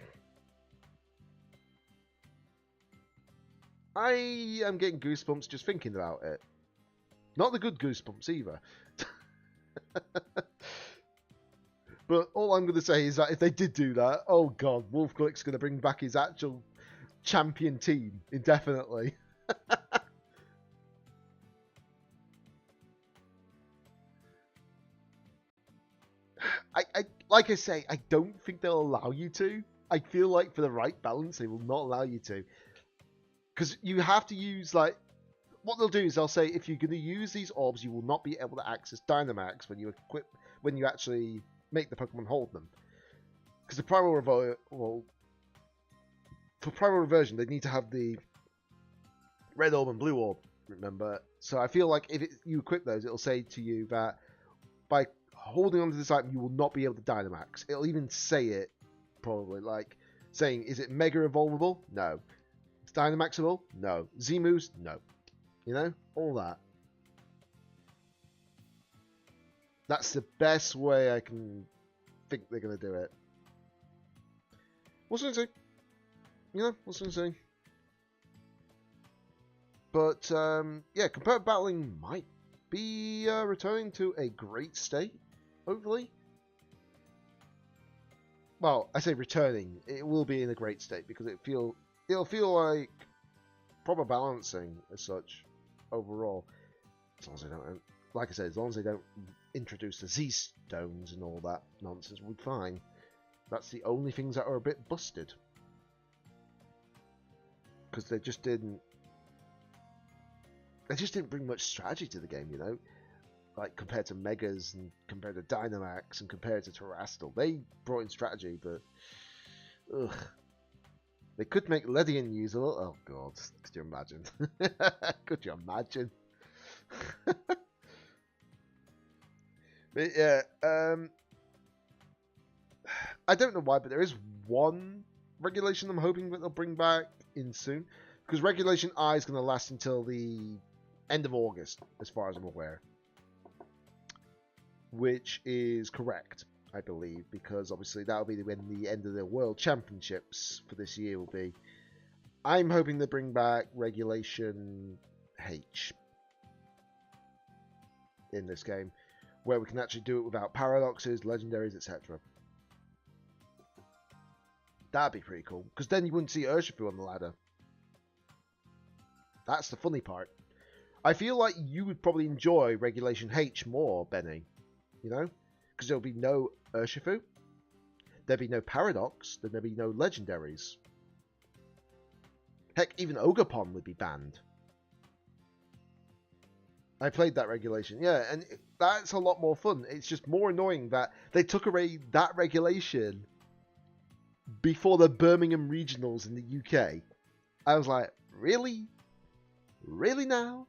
I am getting goosebumps just thinking about it. Not the good goosebumps either. But all I'm going to say is that if they did do that, oh god, Wolfclick's going to bring back his actual champion team indefinitely. I like I say, I don't think they'll allow you to. I feel like for the right balance, they will not allow you to. Because you have to use, like, what they'll do is they'll say if you're going to use these orbs, you will not be able to access Dynamax when you actually make the Pokemon hold them. Because the Primal for Primal Reversion, they need to have the Red Orb and Blue Orb, remember? So I feel like if you equip those, it'll say to you that by holding onto this item, you will not be able to Dynamax. It'll even say it, probably, like, saying, is it Mega Evolvable? No. It's Dynamaxable? No. Z-moves? No. You know? All that. That's the best way I can think they're going to do it. We'll soon see. You know, we'll soon see. But, yeah, competitive battling might be returning to a great state, hopefully. Well, I say returning. It will be in a great state because it'll feel like proper balancing as such overall. As long as they don't, like I said, as long as they don't introduce the Z-stones and all that nonsense, we'll be fine. That's the only things that are a bit busted. Because they just didn't bring much strategy to the game, you know? Like, compared to Megas, and compared to Dynamax, and compared to Terastal. They brought in strategy, but... ugh. They could make Ledian use a little... oh, God. Could you imagine? Could you imagine? But, yeah, I don't know why, but there is one regulation I'm hoping that they'll bring back in soon. Because Regulation I is going to last until the end of August, as far as I'm aware. Which is correct, I believe, because obviously that'll be when the end of the World Championships for this year will be. I'm hoping they bring back Regulation H in this game, where we can actually do it without paradoxes, legendaries, etc. That'd be pretty cool, because then you wouldn't see Urshifu on the ladder. That's the funny part. I feel like you would probably enjoy Regulation H more, Benny. You know? Because there'll be no Urshifu. There'll be no Paradox. There'll be no Legendaries. Heck, even Ogerpon would be banned. I played that regulation. Yeah, and that's a lot more fun. It's just more annoying that they took away that regulation before the Birmingham Regionals in the UK. I was like, really? Really now?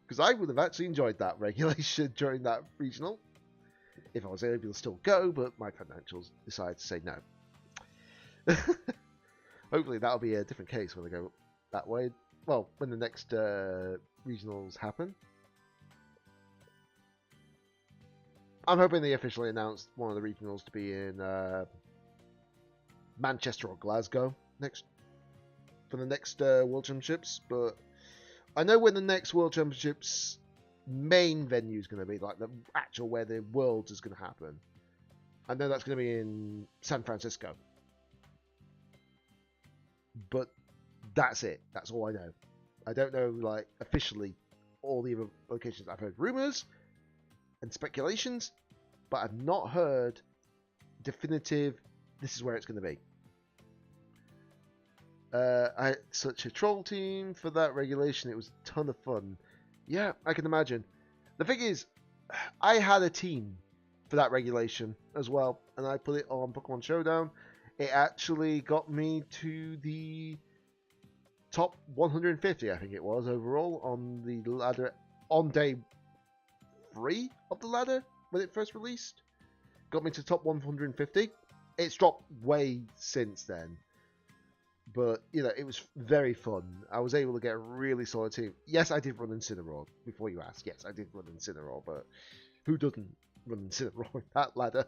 Because I would have actually enjoyed that regulation during that regional if I was able to still go, but my financials decided to say no. Hopefully that'll be a different case when they go that way. Well, when the next regionals happen. I'm hoping they officially announced one of the regionals to be in Manchester or Glasgow for the next World Championships, but I know when the next World Championships main venue is going to be, like the actual where the Worlds is going to happen. I know that's going to be in San Francisco. But that's it. That's all I know. I don't know, like, officially all the other locations. I've heard rumours and speculations, but I've not heard definitive, this is where it's going to be. I had such a troll team for that regulation. It was a ton of fun. Yeah, I can imagine. The thing is, I had a team for that regulation as well, and I put it on Pokemon Showdown. It actually got me to the top 150, I think it was, overall on the ladder on day 3 of the ladder when it first released. Got me to top 150. It's dropped way since then. But, you know, it was very fun. I was able to get a really solid team. Yes, I did run Incineroar, before you ask. Yes, I did run Incineroar, but who doesn't run Incineroar in that ladder?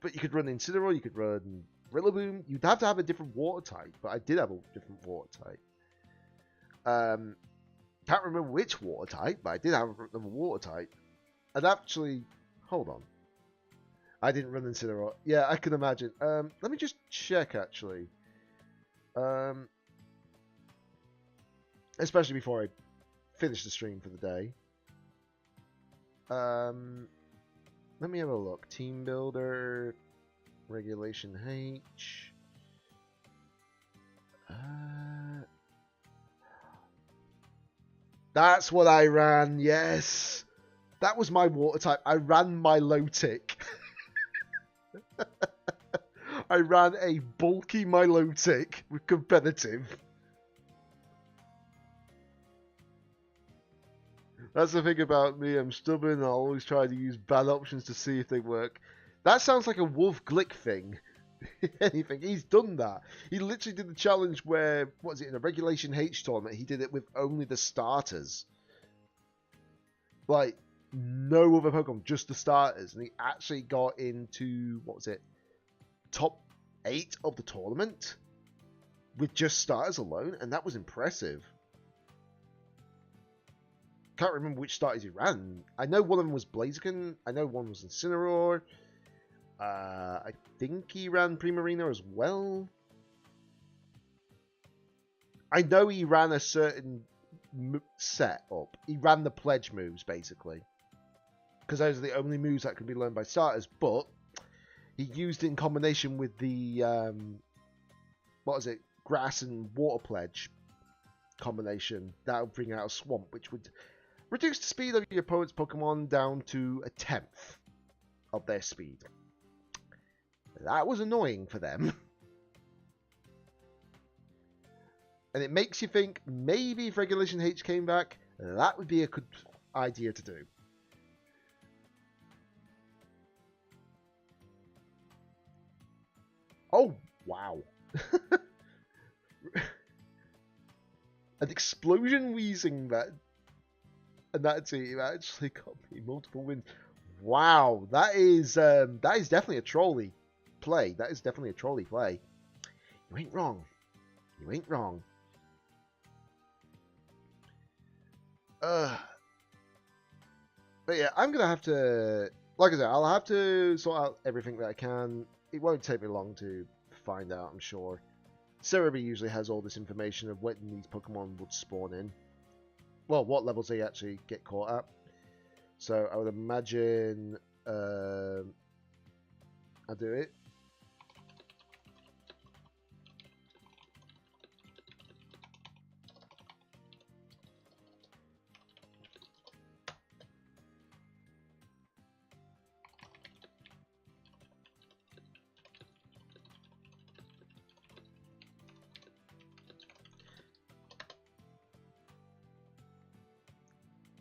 But you could run Incineroar, you could run Rillaboom. You'd have to have a different water type, but I did have a different water type. Can't remember which water type, but I did have a water type. And actually, hold on. I didn't run Incineroar. Yeah, I can imagine. Let me just check, actually. Especially before I finish the stream for the day. Let me have a look. Team Builder, Regulation H. That's what I ran, yes! That was my water type. I ran Milotic. I ran a bulky Milotic with competitive. That's the thing about me. I'm stubborn. I always try to use bad options to see if they work. That sounds like a Wolf Glick thing. Anything. He's done that. He literally did the challenge where, what was it, in a Regulation H tournament, he did it with only the starters. Like, no other Pokemon, just the starters. And he actually got into, what was it, top 8 of the tournament with just starters alone, and that was impressive. Can't remember which starters he ran. I know one of them was Blaziken. I know one was Incineroar. I think he ran Primarina as well. I know he ran a certain set up. He ran the pledge moves, basically. Because those are the only moves that can be learned by starters, but he used it in combination with the, what was it, grass and water pledge combination. That would bring out a swamp, which would reduce the speed of your opponent's Pokemon down to 1/10 of their speed. That was annoying for them. And it makes you think, maybe if Regulation H came back, that would be a good idea to do. Oh, wow. An explosion wheezing that, and that team actually got me multiple wins. Wow, that is definitely a trolley play. That is definitely a trolley play. You ain't wrong. You ain't wrong. But yeah, I'm gonna have to, like I said, I'll have to sort out everything that I can. It won't take me long to find out, I'm sure. Cerebi usually has all this information of when these Pokemon would spawn in. Well, what levels they actually get caught at. So I would imagine I'll do it.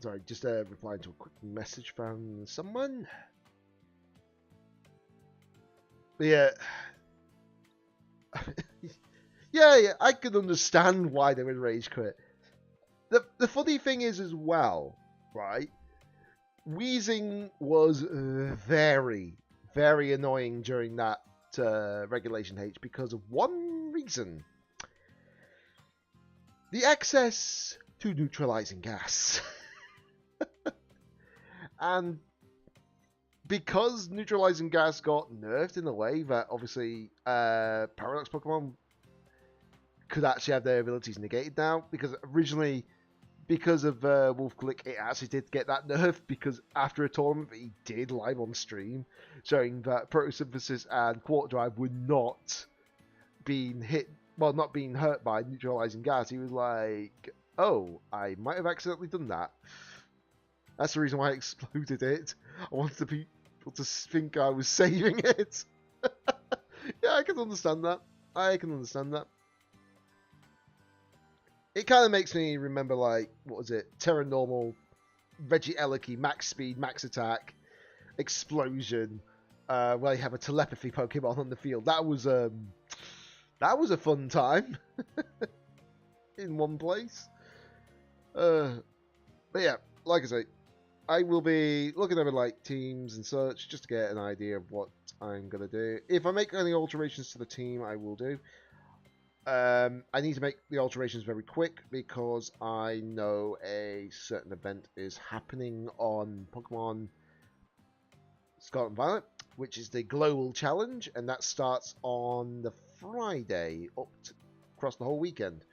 Sorry, just replying to a quick message from someone. But yeah. yeah, I can understand why they would rage quit. The funny thing is as well, right? Wheezing was very, very annoying during that Regulation H because of one reason. The access to neutralizing gas. And because neutralizing gas got nerfed in a way that obviously Paradox Pokemon could actually have their abilities negated now, because originally because of Wolf Glick, it actually did get that nerf because after a tournament that he did live on stream, showing that photosynthesis and quarter drive were not being hit, well, not being hurt by neutralizing gas. He was like, "Oh, I might have accidentally done that." That's the reason why I exploded it. I wanted the people to think I was saving it. Yeah, I can understand that. I can understand that. It kind of makes me remember, like, what was it? Terra Normal, Reggie Ellicky, max speed, max attack, explosion, where you have a telepathy Pokemon on the field. That was a fun time in one place. But yeah, like I say, I will be looking over like teams and such just to get an idea of what I'm gonna do. If I make any alterations to the team, I will do. I need to make the alterations very quick because I know a certain event is happening on Pokemon Scarlet and Violet, which is the Global Challenge, and that starts on the Friday across the whole weekend.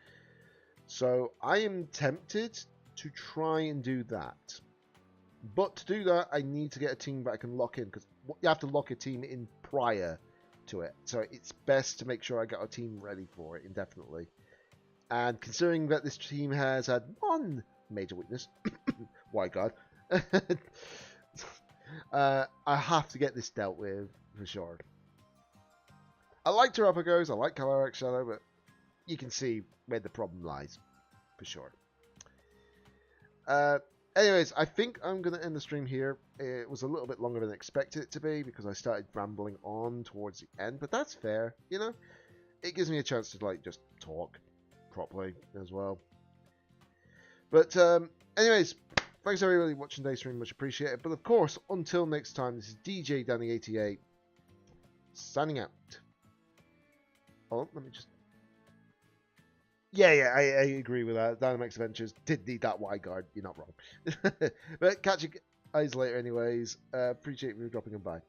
So I am tempted to try and do that. But to do that, I need to get a team that I can lock in, because you have to lock a team in prior to it. So it's best to make sure I got a team ready for it indefinitely. And considering that this team has had one major weakness, why God, I have to get this dealt with for sure. I like Terrapagos, I like Calyrex Shadow, but you can see where the problem lies for sure. Anyways, I think I'm going to end the stream here. It was a little bit longer than I expected it to be because I started rambling on towards the end, but that's fair, you know? It gives me a chance to, like, just talk properly as well. But, anyways, thanks everybody watching today's stream, much appreciated. But of course, until next time, this is DJ Danny88, signing out. Oh, let me just... Yeah, I agree with that. Dynamax Adventures did need that Y guard. You're not wrong. But catch you guys later anyways. Appreciate you dropping in by.